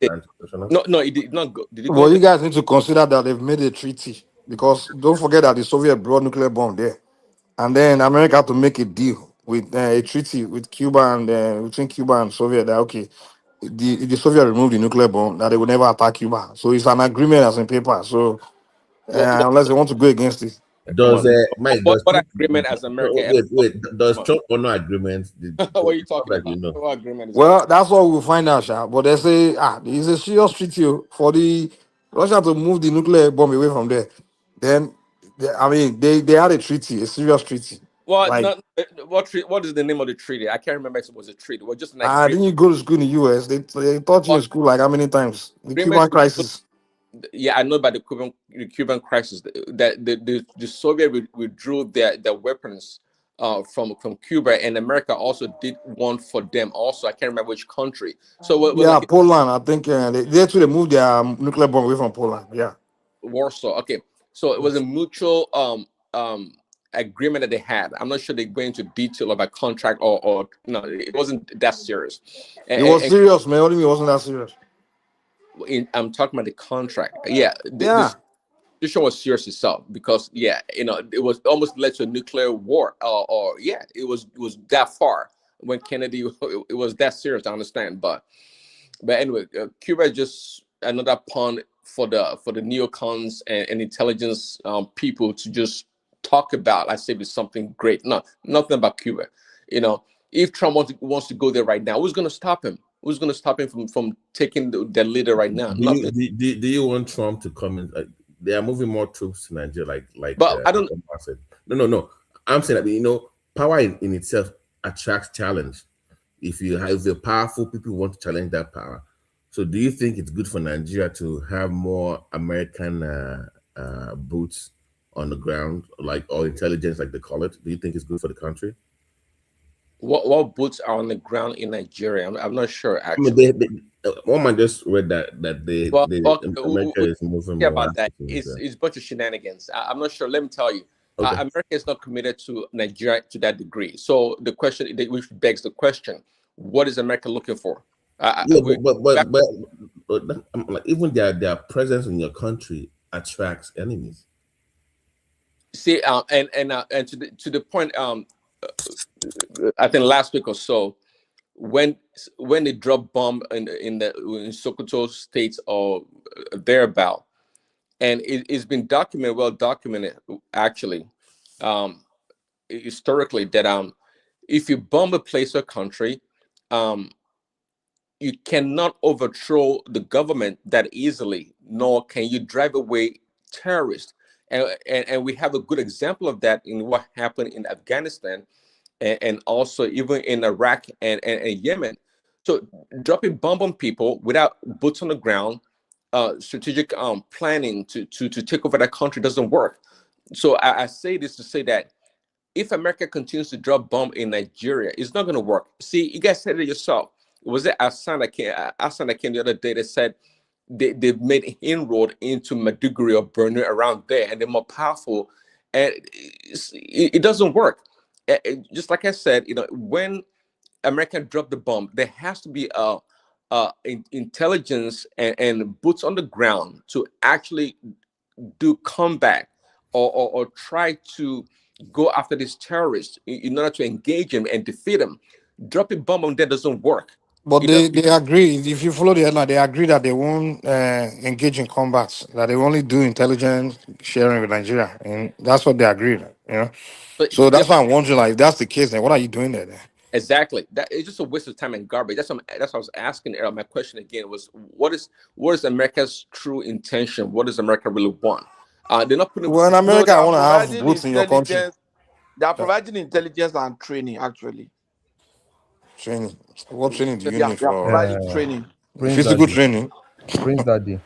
[SPEAKER 8] No, he did not go. Did he go
[SPEAKER 9] well, you guys need to consider that they've made a treaty, because don't forget that the Soviet brought nuclear bomb there, and then America had to make a deal with a treaty with Cuba and between Cuba and Soviet that okay, the Soviet removed the nuclear bomb, that they would never attack Cuba. So it's an agreement as in paper. So unless they want to go against it.
[SPEAKER 6] Does Mike?
[SPEAKER 8] What agreement as America?
[SPEAKER 6] Wait. Does Trump honor agreements?
[SPEAKER 8] What are you talking about? What agreement?
[SPEAKER 9] Well, that's what we'll find out, Sha. But they say it's a serious treaty for the Russia to move the nuclear bomb away from there. Then, they had a treaty, a serious treaty.
[SPEAKER 8] Well,
[SPEAKER 9] Like,
[SPEAKER 8] what is the name of the treaty? I can't remember if it was a treaty. It was just an
[SPEAKER 9] didn't
[SPEAKER 8] agreement.
[SPEAKER 9] you go to school in the US? They taught you in school like how many times? The
[SPEAKER 8] Agreement
[SPEAKER 9] Cuban crisis.
[SPEAKER 8] Yeah, I know about the Cuban crisis. That the Soviet withdrew their weapons from Cuba, and America also did one for them. Also, I can't remember which country. So we're
[SPEAKER 9] Yeah,
[SPEAKER 8] like
[SPEAKER 9] Poland. I think they moved their nuclear bomb away from Poland. Yeah.
[SPEAKER 8] Warsaw. Okay, so it was a mutual agreement that they had. I'm not sure they go into detail about contract or no, it wasn't that serious.
[SPEAKER 9] It was serious, man. What do you mean it wasn't that serious?
[SPEAKER 8] I'm talking about the contract. Yeah,
[SPEAKER 9] Yeah.
[SPEAKER 8] this show was serious itself because it was almost led to a nuclear war. It was that far when Kennedy. It was that serious. I understand, but anyway, Cuba is just another pawn for the neocons and intelligence people to just talk about. I say it's something great. No, nothing about Cuba. If Trump wants to go there right now, who's going to stop him? Who's going to stop him from taking the leader right now? Nothing.
[SPEAKER 6] Do you want Trump to come in? They are moving more troops to Nigeria,
[SPEAKER 8] But I don't.
[SPEAKER 6] No. I'm saying that power in itself attracts challenge. If you have the powerful people who want to challenge that power, so do you think it's good for Nigeria to have more American boots on the ground, or intelligence, like they call it? Do you think it's good for the country?
[SPEAKER 8] What boots are on the ground in Nigeria? I'm not sure actually.
[SPEAKER 6] One man just read that America is moving more
[SPEAKER 8] about that. It's a bunch of shenanigans. I'm not sure. Let me tell you, America is not committed to Nigeria to that degree. So the question, which begs the question, what is America looking for?
[SPEAKER 6] But even their presence in your country attracts enemies.
[SPEAKER 8] See, and to the point, I think last week or so, when they dropped bomb in Sokoto states or thereabout, and it's been well documented actually, historically, that if you bomb a place or country, you cannot overthrow the government that easily, nor can you drive away terrorists. And we have a good example of that in what happened in Afghanistan, and also even in Iraq and Yemen. So dropping bomb on people without boots on the ground, strategic planning to take over that country doesn't work. So I say this to say that if America continues to drop bomb in Nigeria, it's not going to work. See, you guys said it yourself. Was it Hassan that came the other day that said they've made inroad into Maiduguri or Borno around there, and they're more powerful, and it doesn't work. Just like I said, when America dropped the bomb, there has to be intelligence and boots on the ground to actually do combat or try to go after these terrorists in order to engage them and defeat them. Dropping bomb on them doesn't work.
[SPEAKER 9] But they agree. If you follow the headline, they agree that they won't engage in combats. That they only do intelligence sharing with Nigeria, and that's what they agreed. So that's why I'm wondering, like, if that's the case, then what are you doing there? Then?
[SPEAKER 8] Exactly. That is just a waste of time and garbage. That's what I was asking. My question again was, what is America's true intention? What does America really want? They're not putting.
[SPEAKER 9] Well, in America, I want to have boots in your country.
[SPEAKER 7] They are providing intelligence and training, actually.
[SPEAKER 9] Training. What training do you need
[SPEAKER 7] for? They are providing training.
[SPEAKER 9] Physical training.
[SPEAKER 5] Prince Daddy.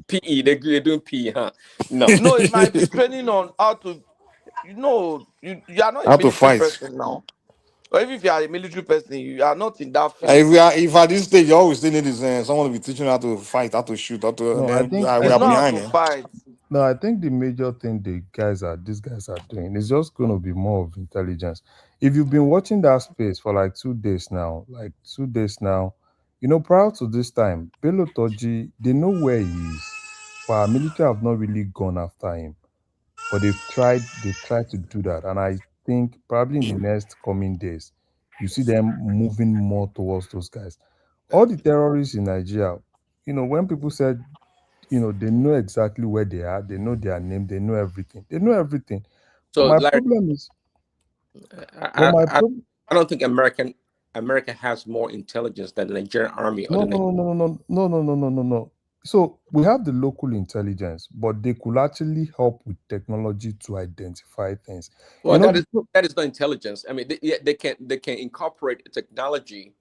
[SPEAKER 8] PE. They're doing PE, huh? No.
[SPEAKER 7] No, it might be training on how to. You are not a military person now. Or even if you are a military person, you are not in that field.
[SPEAKER 9] If at this stage you always still need is someone to be teaching you how to fight, how to shoot, how to.
[SPEAKER 5] No,
[SPEAKER 9] then
[SPEAKER 5] I think
[SPEAKER 9] we are behind.
[SPEAKER 7] To fight.
[SPEAKER 5] No, I think the major thing these guys are doing is just going to be more of intelligence. If you've been watching that space for like 2 days now, prior to this time, Bello Toji, they know where he is. But our military have not really gone after him. But they've tried to do that. And I think probably in the next coming days, you see them moving more towards those guys. All the terrorists in Nigeria, when people said, they know exactly where they are, they know their name, they know everything. So my problem is,
[SPEAKER 8] I don't think America has more intelligence than the Nigerian army.
[SPEAKER 5] No. So we have the local intelligence, but they could actually help with technology to identify things.
[SPEAKER 8] Well, that is not intelligence. I mean, yeah, they can incorporate technology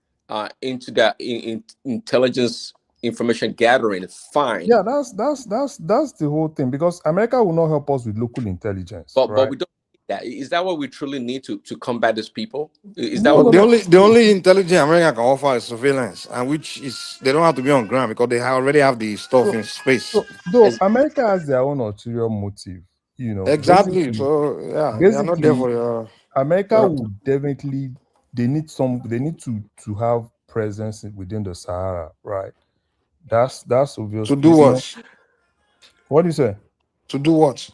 [SPEAKER 8] into that in intelligence information gathering. Fine,
[SPEAKER 5] Yeah, that's the whole thing, because America will not help us with local intelligence,
[SPEAKER 8] but
[SPEAKER 5] right?
[SPEAKER 8] we don't need that. Is that what we truly need to combat these people? Is that
[SPEAKER 5] No,
[SPEAKER 8] what
[SPEAKER 5] no,
[SPEAKER 8] we
[SPEAKER 9] The
[SPEAKER 5] no.
[SPEAKER 8] truly
[SPEAKER 9] only the only intelligence America can offer is surveillance, and which is they don't have to be on ground because they already have the stuff
[SPEAKER 5] So,
[SPEAKER 9] in space.
[SPEAKER 5] though
[SPEAKER 8] is?
[SPEAKER 5] America has their own ulterior motive,
[SPEAKER 9] Exactly. So yeah, they are not there
[SPEAKER 5] basically,
[SPEAKER 9] for your.
[SPEAKER 5] America
[SPEAKER 9] your
[SPEAKER 5] would definitely, they need to have presence within the Sahara, right? That's
[SPEAKER 9] to do
[SPEAKER 5] obviously,
[SPEAKER 9] what?
[SPEAKER 5] what do you say?
[SPEAKER 9] To do what?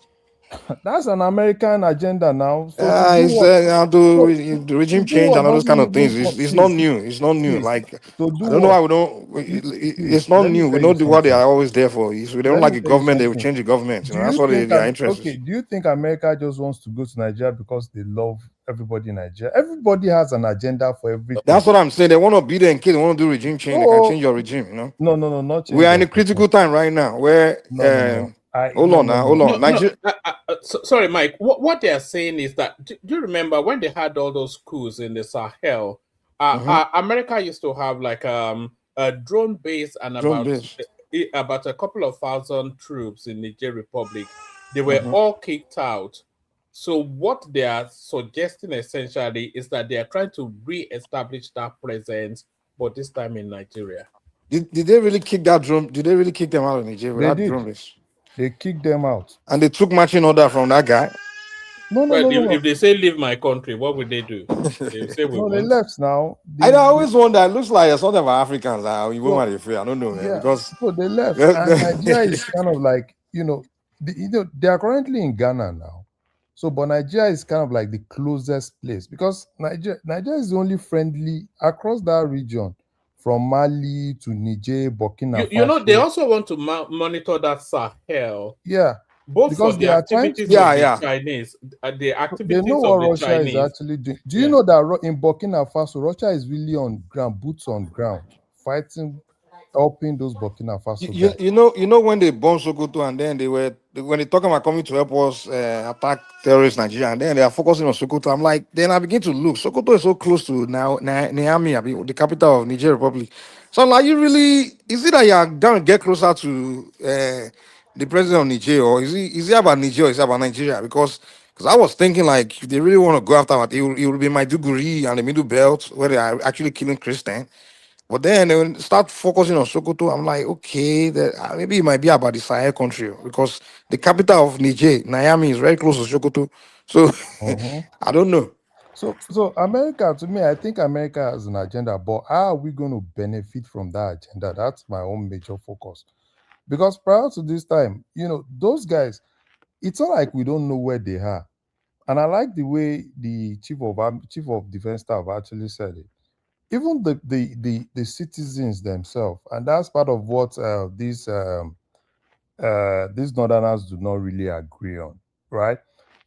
[SPEAKER 5] That's an American agenda now. So to do
[SPEAKER 9] It's
[SPEAKER 5] what?
[SPEAKER 9] do
[SPEAKER 5] So
[SPEAKER 9] the
[SPEAKER 5] to
[SPEAKER 9] regime
[SPEAKER 5] do
[SPEAKER 9] change
[SPEAKER 5] what
[SPEAKER 9] and all those
[SPEAKER 5] doesn't
[SPEAKER 9] kind of
[SPEAKER 5] even
[SPEAKER 9] things.
[SPEAKER 5] come.
[SPEAKER 9] It's not new. It's not new.
[SPEAKER 5] See,
[SPEAKER 9] Like
[SPEAKER 5] to do
[SPEAKER 9] I don't know
[SPEAKER 5] what?
[SPEAKER 9] why we don't.
[SPEAKER 5] See,
[SPEAKER 9] It's not
[SPEAKER 5] let me
[SPEAKER 9] new. We
[SPEAKER 5] tell
[SPEAKER 9] know
[SPEAKER 5] you
[SPEAKER 9] what they
[SPEAKER 5] something.
[SPEAKER 9] are always there for. We don't
[SPEAKER 5] Let me
[SPEAKER 9] like a
[SPEAKER 5] tell you
[SPEAKER 9] government. They will
[SPEAKER 5] something.
[SPEAKER 9] change the government.
[SPEAKER 5] Do you
[SPEAKER 9] That's what
[SPEAKER 5] think
[SPEAKER 9] their
[SPEAKER 5] I'm
[SPEAKER 9] interest
[SPEAKER 5] okay?
[SPEAKER 9] is.
[SPEAKER 5] Do you think America just wants to go to Nigeria because they love everybody in Nigeria? Everybody has an agenda for everything.
[SPEAKER 9] That's what I'm saying. They want to be there in case they want to do regime change. They can
[SPEAKER 5] No,
[SPEAKER 9] change your regime.
[SPEAKER 5] no, not
[SPEAKER 9] We
[SPEAKER 5] change
[SPEAKER 9] are in
[SPEAKER 5] of
[SPEAKER 9] a
[SPEAKER 5] regime.
[SPEAKER 9] critical time right now where
[SPEAKER 5] No. I
[SPEAKER 9] hold
[SPEAKER 5] no
[SPEAKER 9] on
[SPEAKER 5] no
[SPEAKER 9] now, hold
[SPEAKER 5] no.
[SPEAKER 9] on.
[SPEAKER 2] No, no.
[SPEAKER 9] Nigeria.
[SPEAKER 2] Sorry, Mike. What they are saying is that do you remember when they had all those coups in the Sahel?
[SPEAKER 9] Mhm.
[SPEAKER 2] America used to have like a drone base and
[SPEAKER 9] Drone base.
[SPEAKER 2] about a couple of thousand troops in Niger Republic. They were
[SPEAKER 9] Mhm.
[SPEAKER 2] all kicked out. So what they are suggesting essentially is that they are trying to re-establish that presence, but this time in Nigeria.
[SPEAKER 9] Did they really kick that drone? Did they really kick them out of Nigeria with
[SPEAKER 5] They
[SPEAKER 9] that
[SPEAKER 5] did.
[SPEAKER 9] drone base?
[SPEAKER 5] They kicked them out.
[SPEAKER 9] And they took marching order from that guy.
[SPEAKER 2] Well,
[SPEAKER 5] No.
[SPEAKER 2] if they say leave my country, what would they do? They will say we
[SPEAKER 5] No, they
[SPEAKER 2] won't.
[SPEAKER 5] left now.
[SPEAKER 9] I always wonder. It looks like some of our Africans are you
[SPEAKER 5] So
[SPEAKER 9] won't free. I don't know, man,
[SPEAKER 5] yeah,
[SPEAKER 9] because
[SPEAKER 5] so they left, and Nigeria is kind of like, they are currently in Ghana now. So, but Nigeria is kind of like the closest place, because Nigeria is the only friendly across that region, from Mali to Niger, Burkina
[SPEAKER 2] You know, they
[SPEAKER 5] Faso.
[SPEAKER 2] also want to monitor that Sahel,
[SPEAKER 5] Yeah,
[SPEAKER 2] both for
[SPEAKER 5] because
[SPEAKER 2] the
[SPEAKER 5] they are trying
[SPEAKER 2] activities
[SPEAKER 5] to.
[SPEAKER 2] of
[SPEAKER 9] yeah,
[SPEAKER 2] the
[SPEAKER 9] yeah.
[SPEAKER 2] Chinese, the
[SPEAKER 5] They know
[SPEAKER 2] activities
[SPEAKER 5] what
[SPEAKER 2] of the
[SPEAKER 5] Russia is
[SPEAKER 2] Chinese.
[SPEAKER 5] actually doing. Do you
[SPEAKER 2] Yeah.
[SPEAKER 5] know that in Burkina Faso, Russia is really on ground, boots on ground, fighting, helping those Burkina Faso guys?
[SPEAKER 9] You know when they bombed Sokoto and then when they talking about coming to help us attack terrorists Nigeria and then they are focusing on Sokoto. I'm like, then I begin to look. Sokoto is so close to now Niamey, the capital of Niger Republic. So I'm like, you really is it that you are going to get closer to the president of Niger, or is it about Niger or is it about Nigeria? Because I was thinking like if they really want to go after it will be Maiduguri and the Middle Belt where they are actually killing Christians. But then they will start focusing on Sokoto. I'm like, okay, maybe it might be about the Sahel country because the capital of Niger, Niamey, is very close to Sokoto. So
[SPEAKER 5] Mhm.
[SPEAKER 9] I don't know.
[SPEAKER 5] So America, to me, I think America has an agenda, but how are we going to benefit from that agenda? That's my own major focus. Because prior to this time, those guys, it's not like we don't know where they are. And I like the way the chief of defense staff actually said it. Even the citizens themselves, and that's part of what these northerners do not really agree on, right?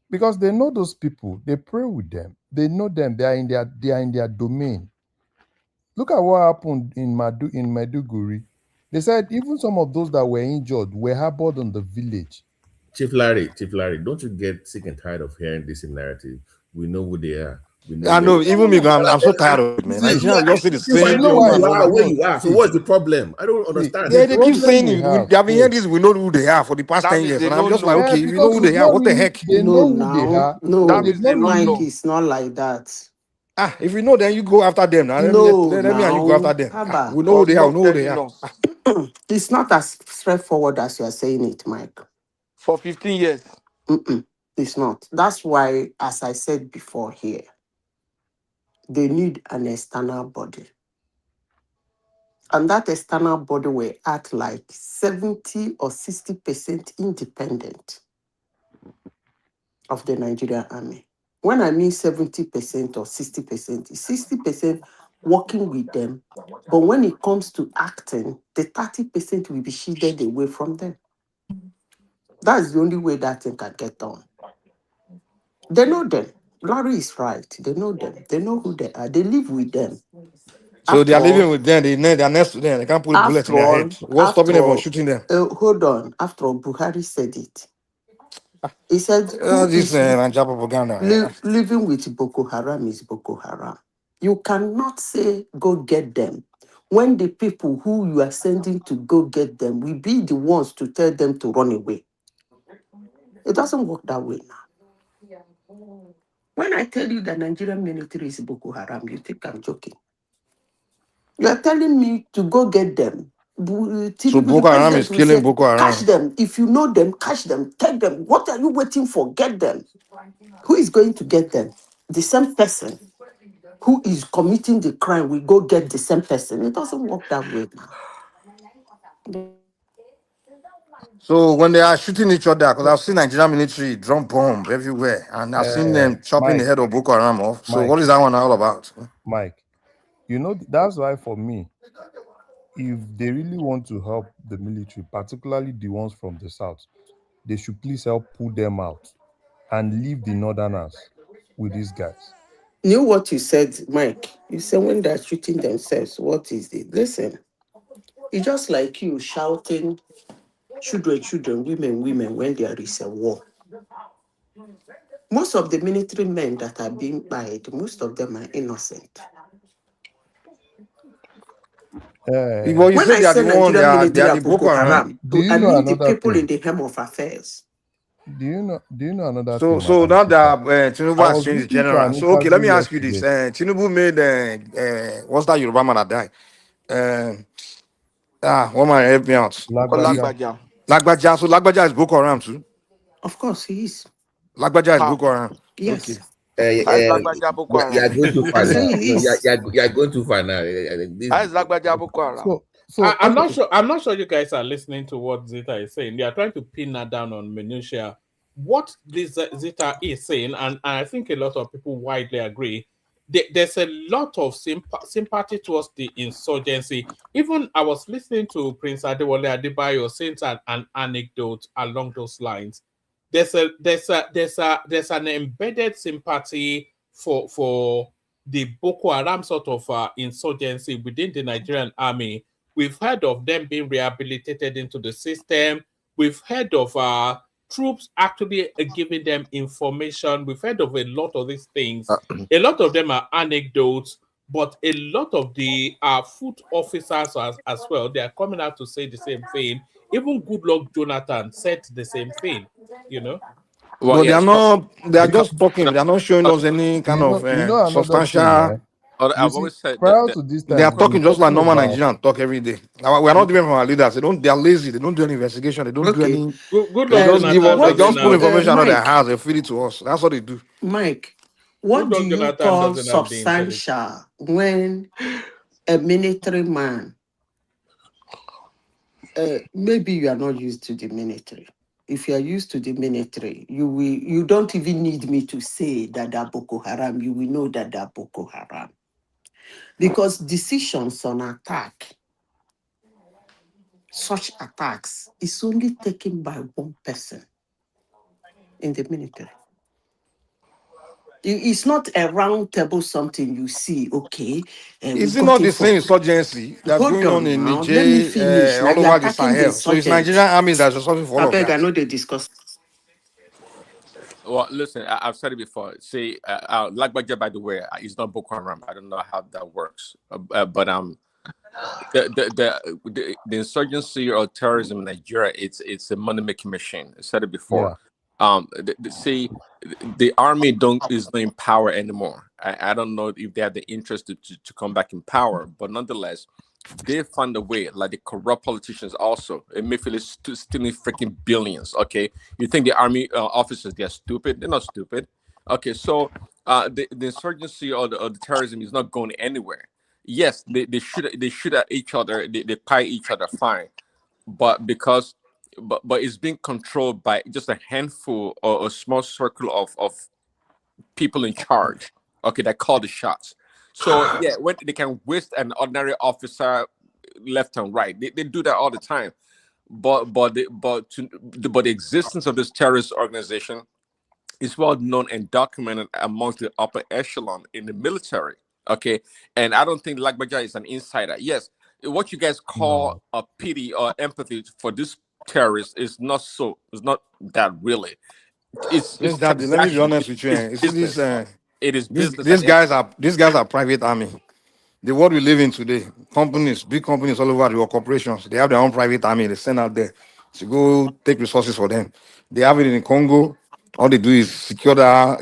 [SPEAKER 5] Because they know those people, they pray with them, they know them, they are in their domain. Look at what happened in Meduguri. They said even some of those that were injured were harbored on the village.
[SPEAKER 6] Chief Larry, don't you get sick and tired of hearing this narrative? We know who they are. We know
[SPEAKER 9] I
[SPEAKER 6] where.
[SPEAKER 9] know, even me, I'm so
[SPEAKER 6] I,
[SPEAKER 9] tired of it, man.
[SPEAKER 6] see,
[SPEAKER 9] Nigerians just say the
[SPEAKER 5] See,
[SPEAKER 9] same
[SPEAKER 6] find
[SPEAKER 9] thing
[SPEAKER 5] you know
[SPEAKER 6] out
[SPEAKER 9] over
[SPEAKER 6] who
[SPEAKER 5] why?
[SPEAKER 9] and
[SPEAKER 6] you
[SPEAKER 9] over
[SPEAKER 6] are, where
[SPEAKER 9] again.
[SPEAKER 5] No,
[SPEAKER 6] you are. So
[SPEAKER 5] see,
[SPEAKER 6] what's the problem? I don't
[SPEAKER 5] see,
[SPEAKER 6] understand.
[SPEAKER 5] the
[SPEAKER 9] Yeah, they keep
[SPEAKER 5] problem we
[SPEAKER 9] saying
[SPEAKER 5] have
[SPEAKER 9] I've been hearing
[SPEAKER 5] is,
[SPEAKER 9] this. We know who they are for the past
[SPEAKER 7] That
[SPEAKER 9] 10
[SPEAKER 7] means
[SPEAKER 9] years,
[SPEAKER 7] they
[SPEAKER 9] and I'm
[SPEAKER 7] don't
[SPEAKER 9] just like,
[SPEAKER 7] know.
[SPEAKER 9] okay, if you know
[SPEAKER 5] because
[SPEAKER 9] who
[SPEAKER 5] it's
[SPEAKER 9] they are,
[SPEAKER 5] not
[SPEAKER 9] what the
[SPEAKER 5] really,
[SPEAKER 9] heck?
[SPEAKER 5] they
[SPEAKER 3] No,
[SPEAKER 5] know who they
[SPEAKER 3] now,
[SPEAKER 5] are.
[SPEAKER 7] That
[SPEAKER 5] They've
[SPEAKER 3] no,
[SPEAKER 7] means they
[SPEAKER 5] not
[SPEAKER 7] don't
[SPEAKER 5] really.
[SPEAKER 3] Mike
[SPEAKER 7] know.
[SPEAKER 3] is not like that.
[SPEAKER 9] If you know, then you go after them. Now
[SPEAKER 3] No,
[SPEAKER 9] let me and you go after
[SPEAKER 3] now,
[SPEAKER 9] them.
[SPEAKER 3] Haba.
[SPEAKER 9] We know who
[SPEAKER 7] Cause
[SPEAKER 9] they are. We
[SPEAKER 7] stop
[SPEAKER 9] know who they
[SPEAKER 7] telling
[SPEAKER 9] are.
[SPEAKER 7] us.
[SPEAKER 3] It's not as straightforward as you are saying it, Mike.
[SPEAKER 7] For 15 years.
[SPEAKER 3] Mm-mm, it's not. That's why, as I said before here, they need an external body. And that external body will act like 70 or 60% independent of the Nigerian army. When I mean 70% or 60%, it's 60% working with them. But when it comes to acting, the 30% will be shielded away from them. That's the only way that thing can get done. They know them. Larry is right. They know them. They know who they are. They live with them.
[SPEAKER 9] So they
[SPEAKER 3] After
[SPEAKER 9] are living
[SPEAKER 3] all,
[SPEAKER 9] with them. They are next to them. They can't put a bullet in their head. What's stopping them from shooting them?
[SPEAKER 3] hold on. After all, Buhari said it. He said, who
[SPEAKER 9] This
[SPEAKER 3] is
[SPEAKER 9] Nigeria propaganda.
[SPEAKER 3] living with Boko Haram is Boko Haram. You cannot say, go get them, when the people who you are sending to go get them will be the ones to tell them to run away. It doesn't work that way now. When I tell you that Nigerian military is Boko Haram, you think I'm joking. You are telling me to go get them.
[SPEAKER 9] So
[SPEAKER 3] The
[SPEAKER 9] Boko Haram is
[SPEAKER 3] president will
[SPEAKER 9] killing
[SPEAKER 3] say,
[SPEAKER 9] Boko
[SPEAKER 3] catch
[SPEAKER 9] Haram.
[SPEAKER 3] them. If you know them, catch them. Take them. What are you waiting for? Get them. Who is going to get them? The same person who is committing the crime will go get the same person. It doesn't work that way now.
[SPEAKER 9] So when they are shooting each other, because I've seen Nigerian military drum bomb everywhere, and I've seen them chopping the
[SPEAKER 5] Mike,
[SPEAKER 9] head of Boko Haram off. So
[SPEAKER 5] Mike,
[SPEAKER 9] what is that one all about?
[SPEAKER 5] Mike. That's why for me, if they really want to help the military, particularly the ones from the south, they should please help pull them out and leave the northerners with these guys.
[SPEAKER 3] You know what you said, Mike? You said when they're shooting themselves, what is it? Listen, it's just like you shouting, children, children, women, women, when there is a war. Most of the military men that are being fired, most of them are innocent.
[SPEAKER 9] Well, you
[SPEAKER 3] When
[SPEAKER 9] say
[SPEAKER 3] I
[SPEAKER 9] they are
[SPEAKER 3] say
[SPEAKER 9] the one,
[SPEAKER 3] Nigerian
[SPEAKER 9] they
[SPEAKER 3] military
[SPEAKER 9] are
[SPEAKER 3] are
[SPEAKER 9] the Boko
[SPEAKER 3] Boko
[SPEAKER 9] Haram.
[SPEAKER 3] Haram,
[SPEAKER 5] Do
[SPEAKER 3] I
[SPEAKER 5] you know
[SPEAKER 3] mean the
[SPEAKER 5] another
[SPEAKER 3] people in
[SPEAKER 5] thing?
[SPEAKER 3] the helm of affairs.
[SPEAKER 5] Do you know another
[SPEAKER 9] So
[SPEAKER 5] thing, Madam
[SPEAKER 9] now
[SPEAKER 5] Zita?
[SPEAKER 9] that Tinubu
[SPEAKER 5] I
[SPEAKER 9] has
[SPEAKER 5] was
[SPEAKER 9] changed the
[SPEAKER 5] listening to
[SPEAKER 9] general.
[SPEAKER 5] an
[SPEAKER 9] So okay, let
[SPEAKER 5] interview
[SPEAKER 9] me ask you this:
[SPEAKER 5] yesterday.
[SPEAKER 9] Tinubu made what's that Yoruba man that died? One man help me out.
[SPEAKER 5] Lagbaja.
[SPEAKER 7] Olagbaja.
[SPEAKER 9] Lagbaja. So Lagbaja is Boko Haram too.
[SPEAKER 3] Of course, he is.
[SPEAKER 9] Lagbaja is
[SPEAKER 7] How?
[SPEAKER 9] Boko Haram. Okay.
[SPEAKER 3] Yes.
[SPEAKER 6] Uh,
[SPEAKER 7] How is
[SPEAKER 6] uh,
[SPEAKER 7] Lagbaja Boko
[SPEAKER 6] you
[SPEAKER 7] Haram?
[SPEAKER 6] are going too
[SPEAKER 3] I
[SPEAKER 6] far
[SPEAKER 3] say
[SPEAKER 6] now.
[SPEAKER 3] he
[SPEAKER 6] No,
[SPEAKER 3] is.
[SPEAKER 6] you are going too far now. This,
[SPEAKER 7] How is Lagbaja Boko Haram?
[SPEAKER 5] So
[SPEAKER 2] I'm not
[SPEAKER 5] okay.
[SPEAKER 2] sure. I'm not sure you guys are listening to what Zita is saying. They are trying to pin that down on minutia. What this Zita is saying, and I think a lot of people widely agree. There's a lot of sympathy towards the insurgency. Even I was listening to Prince Adewale Adebayo saying an anecdote along those lines. There's an embedded sympathy for the Boko Haram sort of insurgency within the Nigerian army. We've heard of them being rehabilitated into the system. We've heard of troops actually giving them information. We've heard of a lot of these things. A lot of them are anecdotes, but a lot of the foot officers as well, they are coming out to say the same thing. Even Goodluck Jonathan said the same thing, you know.
[SPEAKER 8] Well,
[SPEAKER 9] But they are
[SPEAKER 8] yes.
[SPEAKER 9] not. They are
[SPEAKER 8] Because
[SPEAKER 9] just talking. They are not showing us any kind of
[SPEAKER 5] Another thing,
[SPEAKER 9] substantial.
[SPEAKER 5] You
[SPEAKER 8] I've
[SPEAKER 5] see,
[SPEAKER 8] always said that,
[SPEAKER 5] prior
[SPEAKER 8] that
[SPEAKER 5] to this
[SPEAKER 9] They
[SPEAKER 5] time,
[SPEAKER 9] are
[SPEAKER 5] we've been
[SPEAKER 9] talking just like
[SPEAKER 5] talking
[SPEAKER 9] normal
[SPEAKER 5] about
[SPEAKER 9] Nigerian talk every day. Now, we are not different from our leaders. They are lazy. They don't do any investigation. They don't do
[SPEAKER 3] Okay.
[SPEAKER 9] any. They
[SPEAKER 2] Goodluck
[SPEAKER 9] just give us.
[SPEAKER 2] Jonathan
[SPEAKER 9] They
[SPEAKER 3] What
[SPEAKER 2] doesn't
[SPEAKER 9] just
[SPEAKER 3] you,
[SPEAKER 9] pull
[SPEAKER 2] have
[SPEAKER 9] information out of their
[SPEAKER 3] Mike?
[SPEAKER 9] hands and feed it to us. That's what they do.
[SPEAKER 3] Mike, what do
[SPEAKER 2] Goodluck
[SPEAKER 3] you
[SPEAKER 2] Jonathan
[SPEAKER 3] call
[SPEAKER 2] doesn't have the intelligence.
[SPEAKER 3] substantial when a military man, maybe you are not used to the military. If you are used to the military, you don't even need me to say that they're Boko Haram. You will know that they're Boko Haram. Because decisions on attack, such attacks, is only taken by one person in the military. It's not a round table something you see, okay, we
[SPEAKER 9] Is it
[SPEAKER 3] got
[SPEAKER 9] not
[SPEAKER 3] it
[SPEAKER 9] the
[SPEAKER 3] for.
[SPEAKER 9] same insurgency that's
[SPEAKER 3] Hold
[SPEAKER 9] going on
[SPEAKER 3] on
[SPEAKER 9] in
[SPEAKER 3] now, let me
[SPEAKER 9] Niger,
[SPEAKER 3] finish. Now
[SPEAKER 9] all
[SPEAKER 3] you're
[SPEAKER 9] over the
[SPEAKER 3] attacking the
[SPEAKER 9] Sahel? So it's
[SPEAKER 3] insurgent.
[SPEAKER 9] Nigerian army that's responsible for
[SPEAKER 3] I
[SPEAKER 9] all of
[SPEAKER 3] beg, I
[SPEAKER 9] that.
[SPEAKER 3] know they discuss.
[SPEAKER 8] well, listen, I've said it before. See, Lagbaja, by the way, is not Boko Haram. I don't know how that works, but the insurgency or terrorism in Nigeria, it's a money making machine. I said it before.
[SPEAKER 5] yeah.
[SPEAKER 8] See, the army don't is not in power anymore. I don't know if they have the interest to come back in power, but nonetheless, they find a way. Like the corrupt politicians also, Emefiele is stealing freaking billions. Okay, you think the army officers they're stupid? They're not stupid. Okay, so the insurgency or the terrorism is not going anywhere. Yes, they shoot at each other, they pie each other fine, but because but it's being controlled by just a handful or a small circle of people in charge, okay, that call the shots. So yeah, when they can waste an ordinary officer left and right, they do that all the time. But the existence of this terrorist organization is well known and documented amongst the upper echelon in the military.
[SPEAKER 10] Okay, and I don't think Lagbaja is an insider. Yes, what you guys call a pity or empathy for this terrorist is not so. It's not that really. It's
[SPEAKER 9] Let me be honest with you.
[SPEAKER 10] It's
[SPEAKER 9] You see
[SPEAKER 10] business. It is business.
[SPEAKER 9] These guys are private army. The world we live in today, companies, big companies all over the world, corporations, they have their own private army. They send out there to go take resources for them. They have it in Congo. All they do is secure the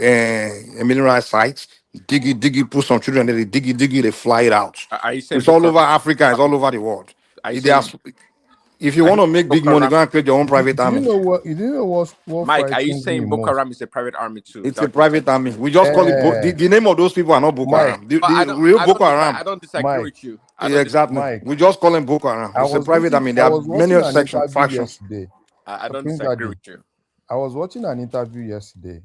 [SPEAKER 9] mineralized sites, dig it, put some children there, they dig it, they fly it out.
[SPEAKER 10] Are you saying
[SPEAKER 9] It's all over Africa, it's all over the world. If you want to make big money, go and create your own private army.
[SPEAKER 5] You know what
[SPEAKER 10] Mike, are you
[SPEAKER 5] frightens
[SPEAKER 10] saying
[SPEAKER 5] me
[SPEAKER 10] Boko
[SPEAKER 5] most?
[SPEAKER 10] Haram is a private army too?
[SPEAKER 9] It's a private army. We just call it the name of those people are not Boko Haram. The real Boko Haram.
[SPEAKER 10] I don't disagree with you.
[SPEAKER 9] Exactly.
[SPEAKER 5] Mike,
[SPEAKER 9] we just call them Boko Haram. It's a private army. There are many sections, factions.
[SPEAKER 10] I don't disagree with you.
[SPEAKER 5] I was watching an interview yesterday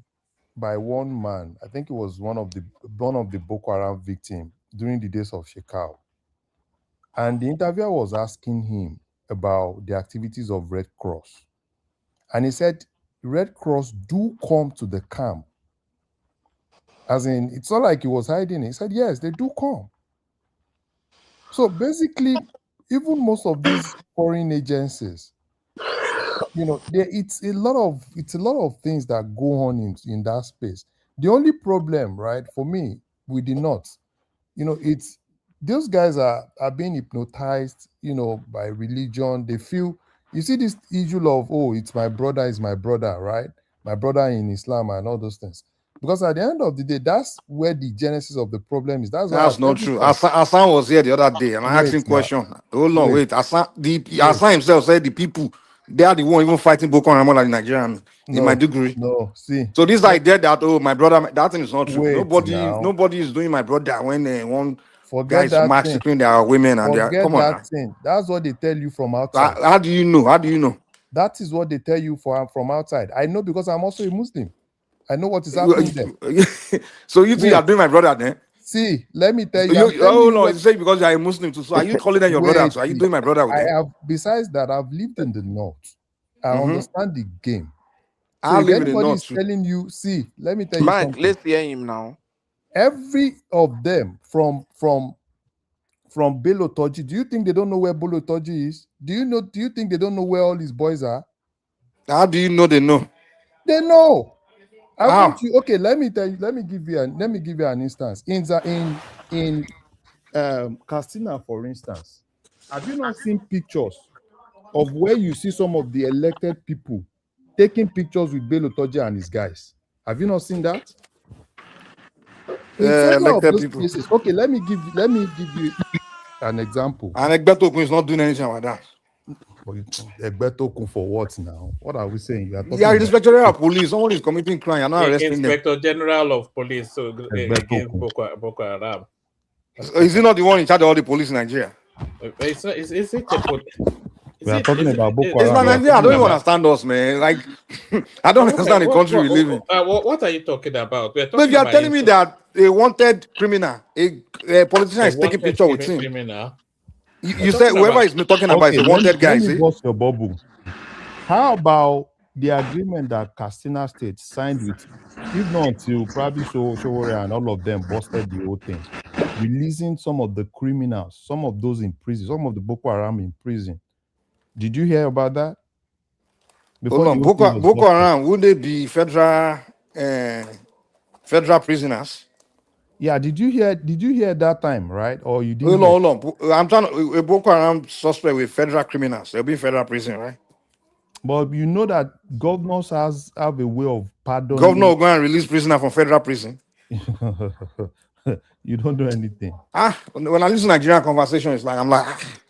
[SPEAKER 5] by one man. I think it was one of the Boko Haram victims during the days of Shekau. And the interviewer was asking him about the activities of Red Cross. And he said, Red Cross do come to the camp. As in, it's not like he was hiding it. He said, yes, they do come. So basically, even most of these foreign agencies, it's a lot of things that go on in that space. The only problem, right, for me, with the North, it's those guys are being hypnotized, by religion. They feel, you see this issue of, it's my brother, right? My brother in Islam and all those things. Because at the end of the day, that's where the genesis of the problem is. That's
[SPEAKER 9] not true. Hassan was here the other day and I asked him a question. Hold on, wait. Hassan himself said the people, they are the one even fighting Boko Haram like Nigerian in my degree.
[SPEAKER 5] No, see.
[SPEAKER 9] So this idea that my brother, that thing is not true. Nobody is doing my brother when one guys massacring their women and their come on.
[SPEAKER 5] Thing. That's what they tell you from outside.
[SPEAKER 9] How do you know?
[SPEAKER 5] That is what they tell you from outside. I know because I'm also a Muslim. I know what is happening there.
[SPEAKER 9] So you think you are doing my brother then?
[SPEAKER 5] See, let me tell you.
[SPEAKER 9] It's saying because you are a Muslim too. So are you calling them your brother? So are you doing my brother with them?
[SPEAKER 5] Besides that, I've lived in the North. I understand the game. So
[SPEAKER 9] I
[SPEAKER 5] if
[SPEAKER 9] live in the
[SPEAKER 5] anybody
[SPEAKER 9] North
[SPEAKER 5] is telling you, see, let me tell you
[SPEAKER 7] Mike,
[SPEAKER 5] something.
[SPEAKER 7] let's hear him now.
[SPEAKER 5] Every of them from Bello Toji, do you think they don't know where Bello Toji is? Do you think they don't know where all his boys are?
[SPEAKER 9] How do you know they know?
[SPEAKER 5] They know. Okay, let me tell you. Let me give you an instance. In Castina, for instance, have you not seen pictures of where you see some of the elected people taking pictures with Bello Toji and his guys? Have you not seen that?
[SPEAKER 9] Elected people.
[SPEAKER 5] Places. Okay, let me give you an example.
[SPEAKER 9] And Egbeto is not doing anything like that.
[SPEAKER 5] Egbeto for what now? What are we saying? You are talking
[SPEAKER 9] Inspector General of Police. Someone is committing crime. You're not arresting
[SPEAKER 2] Inspector General of Police. So against Boko Haram.
[SPEAKER 9] Is he not the one in charge of all the police in Nigeria?
[SPEAKER 2] Is it
[SPEAKER 5] we are talking about Boko Haram.
[SPEAKER 9] It's not Nigeria. I don't even understand us, man. Like, I don't understand the country we live in.
[SPEAKER 2] What are you talking about?
[SPEAKER 9] But you are telling me that a wanted criminal, a politician is taking picture with him.
[SPEAKER 2] Criminal.
[SPEAKER 9] You said whoever is talking about is a wanted guy.
[SPEAKER 5] Let me bust your bubble. How about the agreement that Katsina State signed with, if not until probably Showore and all of them busted the whole thing, releasing some of the criminals, some of those in prison, some of the Boko Haram in prison. Did you hear about that?
[SPEAKER 9] Boko Haram, would they be federal prisoners?
[SPEAKER 5] Yeah, did you hear that time, right? Or you didn't?
[SPEAKER 9] Hold on. I'm trying to a Boko Haram suspect with federal criminals. They'll be in federal prison, right?
[SPEAKER 5] But you know that governors have a way of pardoning.
[SPEAKER 9] Governor will go and release prisoner from federal prison.
[SPEAKER 5] You don't do anything.
[SPEAKER 9] When I listen to Nigerian conversation, it's like I'm like,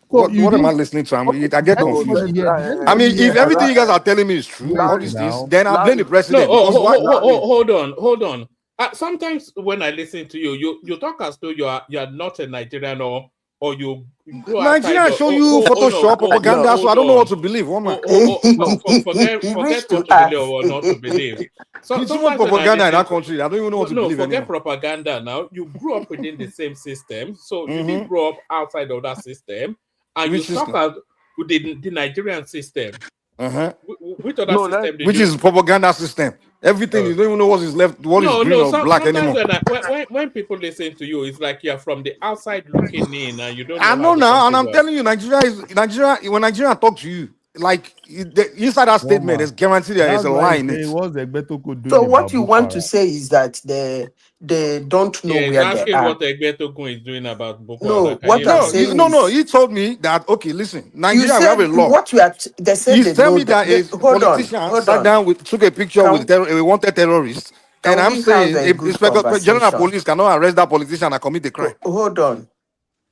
[SPEAKER 9] what am I listening to? I get confused. I mean, if everything you guys are telling me is true, all these things, then I blame the president.
[SPEAKER 2] No, hold on. Sometimes when I listen to you talk as though you are not a Nigerian or you
[SPEAKER 9] Nigerian show you Photoshop propaganda, so I don't know what to believe.
[SPEAKER 2] Forget what to believe or not to believe.
[SPEAKER 9] So too much propaganda in that country. I don't even know what to believe.
[SPEAKER 2] Forget propaganda now. You grew up within the same system, so you didn't grow up outside of that system, and you talk about the Nigerian system.
[SPEAKER 9] Which
[SPEAKER 2] other system?
[SPEAKER 9] Which is propaganda system? Everything, you don't even know what is left, what is green
[SPEAKER 2] No.
[SPEAKER 9] or black
[SPEAKER 2] Sometimes
[SPEAKER 9] anymore.
[SPEAKER 2] when people listen to you, it's like you're from the outside looking in, and you don't
[SPEAKER 9] I
[SPEAKER 2] know how
[SPEAKER 9] know
[SPEAKER 2] the
[SPEAKER 9] now,
[SPEAKER 2] country
[SPEAKER 9] and I'm
[SPEAKER 2] works.
[SPEAKER 9] telling you, Nigeria. When Nigeria talk to you, like inside that statement,
[SPEAKER 5] Warmer.
[SPEAKER 9] there's guaranteed there is
[SPEAKER 5] That's
[SPEAKER 9] a
[SPEAKER 5] why
[SPEAKER 9] lie
[SPEAKER 5] you
[SPEAKER 9] in
[SPEAKER 5] say
[SPEAKER 9] it.
[SPEAKER 5] what's Egbetoko
[SPEAKER 3] So
[SPEAKER 5] doing
[SPEAKER 3] what
[SPEAKER 5] about
[SPEAKER 3] you
[SPEAKER 5] Boko
[SPEAKER 3] want to
[SPEAKER 5] Haram?
[SPEAKER 3] say is that they don't know
[SPEAKER 2] Yeah, he's
[SPEAKER 3] where they
[SPEAKER 2] asking
[SPEAKER 3] are.
[SPEAKER 2] what Egbetogun is doing about Boko
[SPEAKER 3] No,
[SPEAKER 2] Haram. Can
[SPEAKER 3] what
[SPEAKER 2] you
[SPEAKER 3] I'm
[SPEAKER 9] No,
[SPEAKER 2] explain?
[SPEAKER 3] saying
[SPEAKER 9] no.
[SPEAKER 3] is
[SPEAKER 9] He told me that okay, listen,
[SPEAKER 3] you
[SPEAKER 9] Nigeria, we have a
[SPEAKER 3] said
[SPEAKER 9] law.
[SPEAKER 3] what you are. They said
[SPEAKER 9] He
[SPEAKER 3] they
[SPEAKER 9] tell
[SPEAKER 3] know
[SPEAKER 9] me
[SPEAKER 3] that.
[SPEAKER 9] that a
[SPEAKER 3] Hold on,
[SPEAKER 9] politician
[SPEAKER 3] hold
[SPEAKER 9] sat
[SPEAKER 3] on.
[SPEAKER 9] down with took a picture with
[SPEAKER 3] Can
[SPEAKER 9] a wanted terrorist, and
[SPEAKER 3] can
[SPEAKER 9] I'm
[SPEAKER 3] we have
[SPEAKER 9] saying
[SPEAKER 3] a
[SPEAKER 9] if
[SPEAKER 3] good
[SPEAKER 9] general
[SPEAKER 3] conversation?
[SPEAKER 9] police cannot arrest that politician and commit the crime.
[SPEAKER 3] Hold on.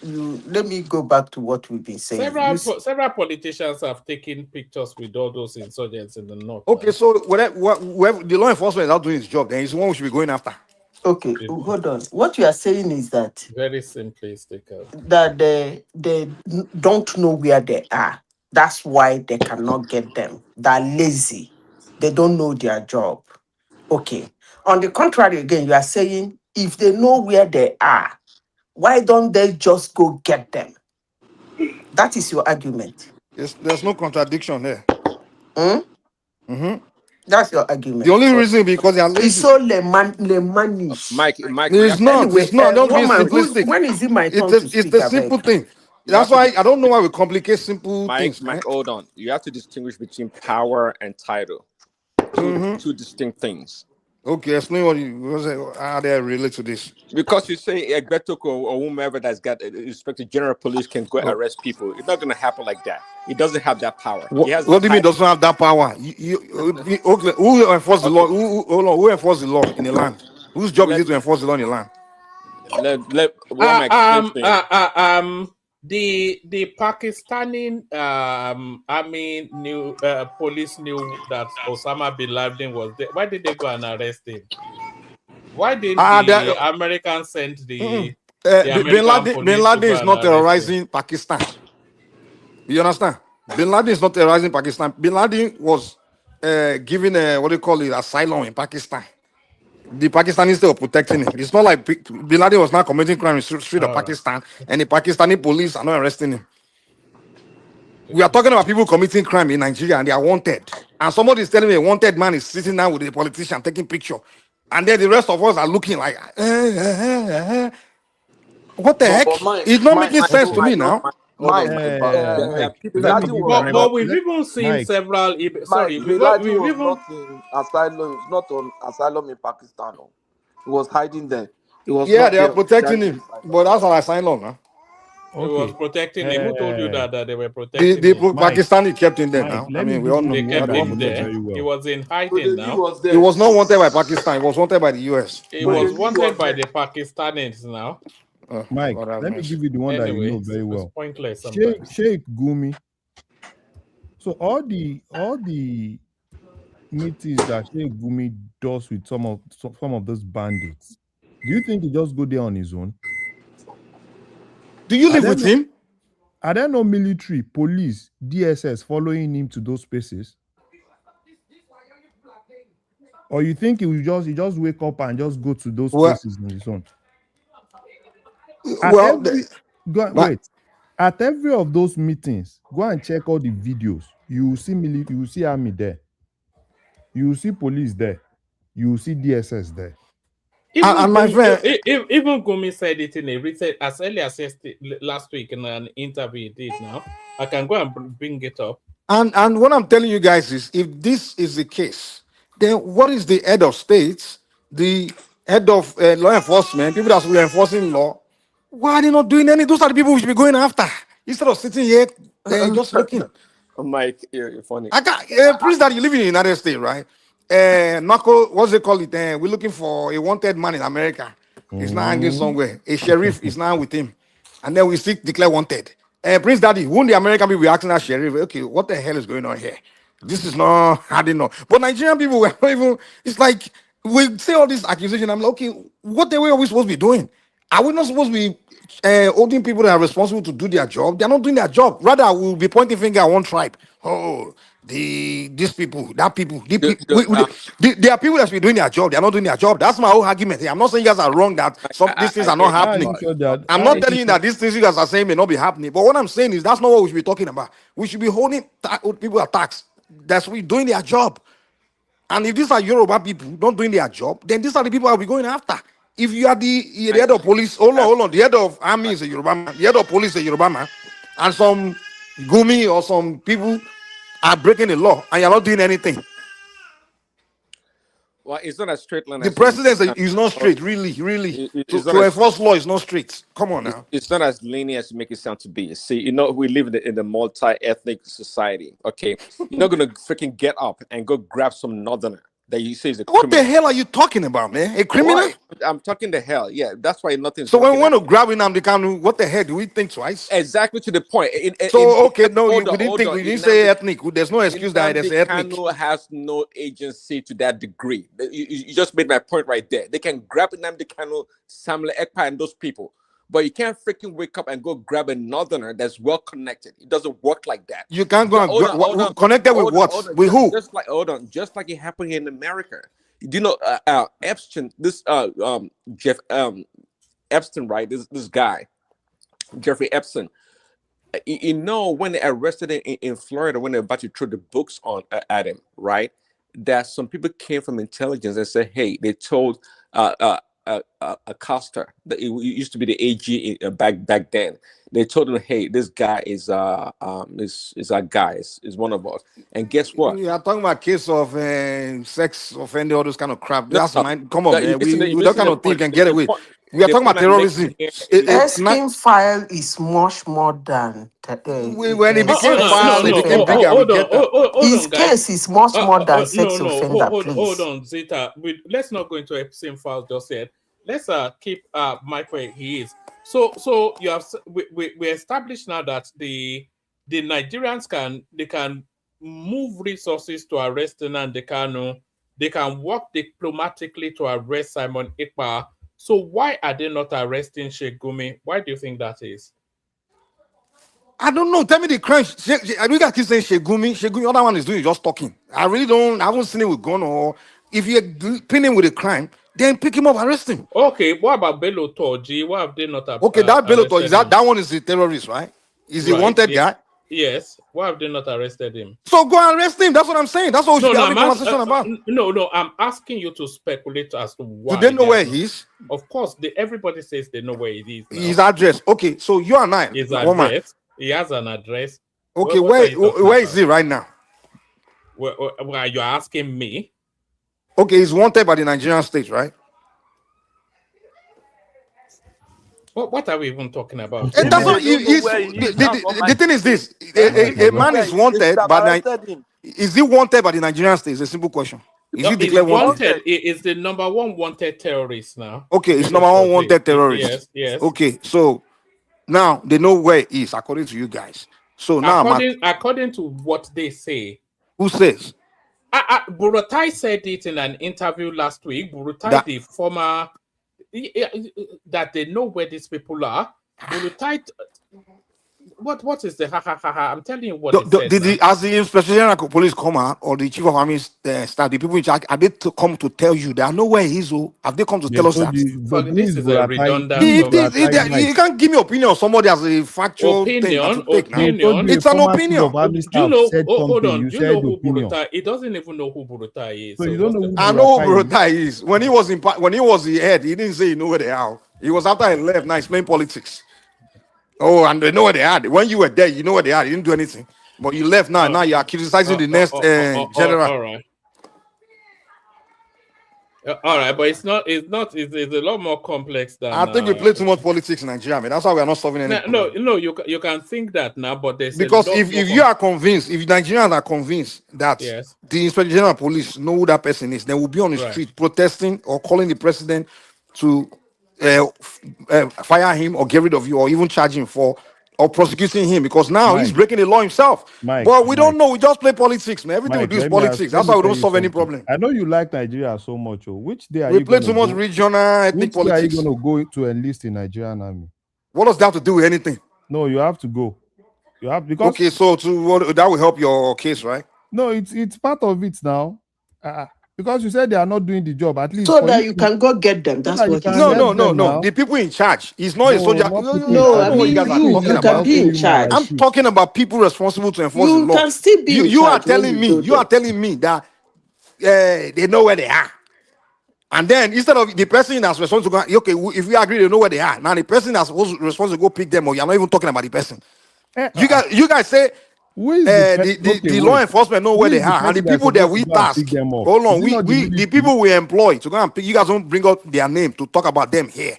[SPEAKER 3] You let me go back to what we've been saying.
[SPEAKER 2] Several politicians have taken pictures with all those insurgents in the north
[SPEAKER 9] Okay,
[SPEAKER 2] now.
[SPEAKER 9] so whatever the law enforcement is not doing his job, then he's the one we should be going after.
[SPEAKER 3] Okay,
[SPEAKER 2] It's
[SPEAKER 3] hold on. What you are saying is that
[SPEAKER 2] very simplistic.
[SPEAKER 3] they don't know where they are. That's why they cannot get them. They're lazy. They don't know their job. Okay. On the contrary, again, you are saying if they know where they are, why don't they just go get them? That is your argument.
[SPEAKER 9] There's no contradiction there.
[SPEAKER 3] Hmm?
[SPEAKER 9] Hmm.
[SPEAKER 3] That's your
[SPEAKER 9] The
[SPEAKER 3] argument.
[SPEAKER 9] only reason because they are
[SPEAKER 3] It's
[SPEAKER 9] lazy.
[SPEAKER 3] so lemanish.
[SPEAKER 10] Mike, you
[SPEAKER 9] It's
[SPEAKER 10] have to
[SPEAKER 9] not. It's
[SPEAKER 3] Anyway,
[SPEAKER 9] not. Don't be
[SPEAKER 3] woman, who's
[SPEAKER 9] simplistic.
[SPEAKER 3] when is it my turn to
[SPEAKER 9] It's
[SPEAKER 3] speak,
[SPEAKER 9] the
[SPEAKER 3] I
[SPEAKER 9] simple
[SPEAKER 3] beg?
[SPEAKER 9] thing.
[SPEAKER 10] you have
[SPEAKER 9] That's
[SPEAKER 10] to
[SPEAKER 9] why I don't know why we complicate simple things.
[SPEAKER 10] Mike, hold on. You have to distinguish between power and title. Two distinct things.
[SPEAKER 9] Okay, explain how they relate to this.
[SPEAKER 10] Because you say Egbetoko or whomever that's got inspector general police can go
[SPEAKER 9] Oh,
[SPEAKER 10] arrest people. It's not going to happen like that. He doesn't have that power. He
[SPEAKER 9] what,
[SPEAKER 10] has the
[SPEAKER 9] what do you mean
[SPEAKER 10] title.
[SPEAKER 9] doesn't have that power? Okay, who enforces the law?
[SPEAKER 10] Okay,
[SPEAKER 9] Hold on, who enforces the law in the land? Whose job is
[SPEAKER 10] let
[SPEAKER 9] it to enforce the law in the land?
[SPEAKER 10] one explain to me.
[SPEAKER 2] The Pakistani army knew police knew that Osama bin Laden was there. Why did they go and arrest him? Why didn't the Americans send the American
[SPEAKER 9] Bin
[SPEAKER 2] police to
[SPEAKER 9] Laden
[SPEAKER 2] go
[SPEAKER 9] is
[SPEAKER 2] and
[SPEAKER 9] not
[SPEAKER 2] arrest him?
[SPEAKER 9] terrorizing Pakistan. You understand? Bin Laden is not terrorizing Pakistan. Bin Laden was given what do you call it, asylum in Pakistan. The Pakistanis still protecting him. It's not like Bin Laden was not committing crime in the street of
[SPEAKER 2] All right.
[SPEAKER 9] Pakistan, and the Pakistani police are not arresting him. We are
[SPEAKER 2] Okay.
[SPEAKER 9] talking about people committing crime in Nigeria and they are wanted. And somebody is telling me a wanted man is sitting down with a politician taking picture. And then the rest of us are looking like, what the heck?
[SPEAKER 7] But Mike,
[SPEAKER 9] It's not
[SPEAKER 7] Mike,
[SPEAKER 9] making
[SPEAKER 10] Mike,
[SPEAKER 9] sense
[SPEAKER 10] hold
[SPEAKER 9] to
[SPEAKER 10] on,
[SPEAKER 9] me
[SPEAKER 7] Mike,
[SPEAKER 10] hold on,
[SPEAKER 9] now.
[SPEAKER 10] Mike, hold on,
[SPEAKER 7] Mike.
[SPEAKER 10] Mike. There are people.
[SPEAKER 5] Let
[SPEAKER 10] There are
[SPEAKER 5] me
[SPEAKER 7] Laden
[SPEAKER 5] give
[SPEAKER 7] was
[SPEAKER 5] you
[SPEAKER 7] not.
[SPEAKER 2] But we've even seen
[SPEAKER 5] Mike.
[SPEAKER 2] several.
[SPEAKER 7] Mike,
[SPEAKER 2] Sorry,
[SPEAKER 7] Bin Laden
[SPEAKER 2] we've
[SPEAKER 7] was
[SPEAKER 2] even.
[SPEAKER 7] not in asylum. He was not on asylum in Pakistan. No. He was hiding there. He was
[SPEAKER 9] Yeah,
[SPEAKER 7] not
[SPEAKER 9] they are
[SPEAKER 7] there on
[SPEAKER 9] protecting
[SPEAKER 7] January
[SPEAKER 9] him.
[SPEAKER 7] asylum.
[SPEAKER 9] But that's an asylum now.
[SPEAKER 2] It was
[SPEAKER 5] Okay.
[SPEAKER 2] protecting him. Who told you that they were
[SPEAKER 9] The,
[SPEAKER 2] protecting
[SPEAKER 9] the
[SPEAKER 2] him?
[SPEAKER 5] Mike.
[SPEAKER 9] Pakistani kept him there
[SPEAKER 5] Mike,
[SPEAKER 9] now. I
[SPEAKER 5] let me
[SPEAKER 9] mean, we
[SPEAKER 5] give
[SPEAKER 9] all
[SPEAKER 5] you
[SPEAKER 9] know.
[SPEAKER 2] They
[SPEAKER 5] the one
[SPEAKER 2] kept
[SPEAKER 9] We
[SPEAKER 5] that you
[SPEAKER 9] all
[SPEAKER 2] him
[SPEAKER 9] know
[SPEAKER 5] know
[SPEAKER 9] that.
[SPEAKER 2] there.
[SPEAKER 5] very
[SPEAKER 2] He
[SPEAKER 5] well.
[SPEAKER 2] was in
[SPEAKER 7] So
[SPEAKER 2] hiding
[SPEAKER 7] they knew he
[SPEAKER 2] now.
[SPEAKER 7] was
[SPEAKER 9] He
[SPEAKER 7] there.
[SPEAKER 9] was not wanted by Pakistan. He was wanted by the US.
[SPEAKER 2] He
[SPEAKER 7] So
[SPEAKER 2] was
[SPEAKER 7] they knew he
[SPEAKER 2] wanted
[SPEAKER 7] was
[SPEAKER 2] by
[SPEAKER 7] there.
[SPEAKER 2] the Pakistanis now.
[SPEAKER 9] Oh,
[SPEAKER 5] Mike,
[SPEAKER 9] God have
[SPEAKER 5] let me
[SPEAKER 9] mercy.
[SPEAKER 5] give you the one that you
[SPEAKER 2] Anyway,
[SPEAKER 5] know very
[SPEAKER 2] it's
[SPEAKER 5] well.
[SPEAKER 2] pointless
[SPEAKER 5] Sheikh
[SPEAKER 2] sometimes.
[SPEAKER 5] Sheikh Gumi. So all the meetings that Sheikh Gumi does with some of those bandits, do you think he just go there on his own?
[SPEAKER 9] Do you
[SPEAKER 5] Are
[SPEAKER 9] live
[SPEAKER 5] there
[SPEAKER 9] with
[SPEAKER 5] no
[SPEAKER 9] him?
[SPEAKER 5] are there no military, police, DSS following him to those spaces? Or you think he just wake up and just go to those
[SPEAKER 9] Well,
[SPEAKER 5] places on his own? At
[SPEAKER 9] well,
[SPEAKER 5] every
[SPEAKER 9] but
[SPEAKER 5] wait, at every of those meetings, go and check all the videos. You will see you will see army there. You will see police there. You will see DSS there.
[SPEAKER 9] and my friend,
[SPEAKER 2] Even Gumi said it in a recent, as early as last week in an interview he did now. I can go and bring it up.
[SPEAKER 9] and what I'm telling you guys is, if this is the case, then what is the head of state, the head of law enforcement, people that will be enforcing law? Why are they not doing any? Those are the people we should be going after instead of sitting here just looking.
[SPEAKER 10] Mike, you're funny.
[SPEAKER 9] I got Prince that you live in the United States, right? Marco, what's they call it? We're looking for a wanted man in America. He's not hanging
[SPEAKER 5] Mm.
[SPEAKER 9] somewhere. A sheriff is now with him, and then we still declare wanted. Prince Daddy, won't the American people be asking that sheriff? Okay, what the hell is going on here? This is not, I didn't know. But Nigerian people were not even. It's like we say all these accusations. I'm like, okay, what the way are we supposed to be doing? Are we not supposed to be holding people that are responsible to do their job? They're not doing their job. Rather, we'll be pointing finger at one tribe. Oh, these people, that people, there are people that should be doing their job. They're not doing their job. That's my whole argument here. I'm not saying you guys are wrong that some these things
[SPEAKER 10] I
[SPEAKER 9] are
[SPEAKER 10] hear
[SPEAKER 9] not
[SPEAKER 10] you,
[SPEAKER 5] How are
[SPEAKER 9] happening.
[SPEAKER 5] you
[SPEAKER 10] but
[SPEAKER 5] sure that?
[SPEAKER 9] I'm
[SPEAKER 5] How are
[SPEAKER 9] not
[SPEAKER 5] you
[SPEAKER 9] telling you
[SPEAKER 5] sure?
[SPEAKER 9] that these things you guys are saying may not be happening. But what I'm saying is that's not what we should be talking about. We should be holding people at tax. That's we doing their job. And if these are Yoruba people not doing their job, then these are the people I'll be going after. If you are the head of police, hold on, the head of army is a Yoruba man, the head of police is a Yoruba man, and some Gumi or some people are breaking the law and you're not doing anything.
[SPEAKER 10] Well, it's not as straight line
[SPEAKER 9] The
[SPEAKER 10] as you.
[SPEAKER 9] president is not straight, really.
[SPEAKER 10] It's not
[SPEAKER 9] To
[SPEAKER 10] as
[SPEAKER 9] enforce law is not straight. Come on now.
[SPEAKER 10] it's not as linear as you make it sound to be. See, you know, we live in a multi-ethnic society. Okay, you're not gonna freaking get up and go grab some northerner that you say is a
[SPEAKER 9] What
[SPEAKER 10] criminal.
[SPEAKER 9] the hell are you talking about, man? A criminal?
[SPEAKER 10] Why? I'm talking the hell. Yeah, that's why nothing's.
[SPEAKER 9] So when we
[SPEAKER 10] working
[SPEAKER 9] want to
[SPEAKER 10] out.
[SPEAKER 9] grab Nnamdi Kanu, what the hell do we think twice?
[SPEAKER 10] Exactly to the point.
[SPEAKER 9] Okay, no,
[SPEAKER 10] hold
[SPEAKER 9] we
[SPEAKER 10] on,
[SPEAKER 9] didn't
[SPEAKER 10] hold
[SPEAKER 9] think
[SPEAKER 10] on.
[SPEAKER 9] we didn't say ethnic. There's no excuse that there's
[SPEAKER 10] Nnamdi
[SPEAKER 9] ethnic.
[SPEAKER 10] Kanu has no agency to that degree. You just made my point right there. They can grab Nnamdi Kanu, Samuel Ekpa, and those people, but you can't freaking wake up and go grab a northerner that's well connected. It doesn't work like that.
[SPEAKER 9] You can't go and connected with what? With who?
[SPEAKER 10] Just like it happened in America. Do you know Epstein? This Jeff Epstein, right? This guy, Jeffrey Epstein. You know, when they arrested him in Florida, when they were about to throw the books on at him, right? That some people came from intelligence and said, "Hey, they told Acosta that it used to be the AG back then. They told him, hey, this guy is our guy, is one of us. And guess what?
[SPEAKER 9] You are talking about case of sex offender, all those kind of crap.
[SPEAKER 10] No,
[SPEAKER 9] That's mine. Come on, man. We that
[SPEAKER 10] missing
[SPEAKER 9] kind
[SPEAKER 10] the
[SPEAKER 9] of thing
[SPEAKER 10] point.
[SPEAKER 9] can get away. We are
[SPEAKER 10] The
[SPEAKER 9] talking about
[SPEAKER 10] point I'm making
[SPEAKER 9] terrorism.
[SPEAKER 10] here is
[SPEAKER 3] Erskine file is much more than
[SPEAKER 9] When it became file, it became bigger.
[SPEAKER 3] His case is much more than sex offender.
[SPEAKER 2] Hold on, Zeta. Let's not go into APC file just yet. Let's keep Mike where he is. So you have we established now that the Nigerians can move resources to arrest Nnamdi Kanu. They can work diplomatically to arrest Simon Ekpa. So why are they not arresting Sheikh Gumi? Why do you think that is?
[SPEAKER 9] I don't know. Tell me the crime. We got keep saying Sheikh Gumi. Sheikh Gumi, other one is doing just talking. I really don't. I haven't seen it with gun or if you're pinning with a crime, then pick him up, arrest him.
[SPEAKER 2] Okay, what about Bello Toji? Why have they not?
[SPEAKER 9] Okay, that Bello Toji, that one is a terrorist, right? Is he wanted guy?
[SPEAKER 2] Yes. Why have they not arrested him?
[SPEAKER 9] So go and arrest him. That's what I'm saying. That's what we should have a conversation about.
[SPEAKER 2] No, I'm asking you to speculate as to why.
[SPEAKER 9] Do they know where he is?
[SPEAKER 2] Of course, everybody says they know where he is. Now.
[SPEAKER 9] His address. Okay, so you and I.
[SPEAKER 2] His address. He has an address.
[SPEAKER 9] Okay, where is he right now?
[SPEAKER 2] Well, you're asking me.
[SPEAKER 9] Okay, he's wanted by the Nigerian state, right?
[SPEAKER 2] What are we even talking about?
[SPEAKER 9] And that's what the thing is this: a man is wanted, but is he wanted by the Nigerian state? It's a simple question. Is he declared wanted?
[SPEAKER 2] Is the number one wanted terrorist now?
[SPEAKER 9] Okay, it's number one wanted terrorist.
[SPEAKER 2] Yes.
[SPEAKER 9] Okay, so now they know where he is, according to you guys. So now,
[SPEAKER 2] according to what they say,
[SPEAKER 9] who says?
[SPEAKER 2] Buratai said it in an interview last week. Buratai, the former. That they know where these people are. What is the ha? I'm telling you what
[SPEAKER 9] as the Inspector General of Police come out or the Chief of Army staff, the people in charge, have they come to tell you that I know where he is? Have they come to tell us that?
[SPEAKER 2] This is a redundant.
[SPEAKER 9] You can't give me opinion on somebody as a factual
[SPEAKER 2] opinion.
[SPEAKER 9] It's an opinion.
[SPEAKER 2] Do you know? Hold on. Do you know who Buratai? He doesn't even know who Buratai is.
[SPEAKER 5] So you don't know who
[SPEAKER 9] I know who Buratai is. When he was the head, he didn't say he knew where they are. He was after he left. Now he's playing politics. Oh, and they know what they had. When you were there, you know what they had. You didn't do anything. But you left now. Now you are criticizing the next general.
[SPEAKER 2] All right, but it's a lot more complex than.
[SPEAKER 9] I think we play too much politics in Nigeria, man. That's why we are not solving anything.
[SPEAKER 2] No, you can think that now, but there's
[SPEAKER 9] because if you are convinced, if Nigerians are convinced that the Inspector General of Police know who that person is, they will be on the street protesting or calling the president to fire him or get rid of you or even charge him for or prosecuting him because now he's breaking the law himself. But we don't know. We just play politics, man. Everything we do is politics. That's why we don't solve any problem.
[SPEAKER 5] I know you like Nigeria so much. Which day are
[SPEAKER 9] we play too much regional ethnic politics?
[SPEAKER 5] Which day are you going to go to enlist in Nigerian army?
[SPEAKER 9] What does that have to do with anything?
[SPEAKER 5] No, you have to go. You have because
[SPEAKER 9] okay. So that will help your case, right?
[SPEAKER 5] No, it's part of it now. Because you said they are not doing the job, at least
[SPEAKER 3] so that you can go get them. That's what.
[SPEAKER 9] No. The people in charge. He's not a soldier.
[SPEAKER 3] No, I mean you can be in charge.
[SPEAKER 9] I'm talking about people responsible to enforce the law.
[SPEAKER 3] You can still be.
[SPEAKER 9] You are telling me. You are telling me that they know where they are. And then instead of the person that's responsible to go, okay, if we agree they know where they are, now the person that's responsible to go pick them, or you're not even talking about the person. You guys say
[SPEAKER 5] who is
[SPEAKER 9] the law enforcement know
[SPEAKER 5] who
[SPEAKER 9] where
[SPEAKER 5] is
[SPEAKER 9] they
[SPEAKER 5] the
[SPEAKER 9] are, and the
[SPEAKER 5] person that's
[SPEAKER 9] people that
[SPEAKER 5] supposed to
[SPEAKER 9] we
[SPEAKER 5] go and pick
[SPEAKER 9] task.
[SPEAKER 5] them up?
[SPEAKER 9] Hold on,
[SPEAKER 5] Is it not the
[SPEAKER 9] the
[SPEAKER 5] military?
[SPEAKER 9] people we employ to go and pick. You guys don't bring up their name to talk about them here.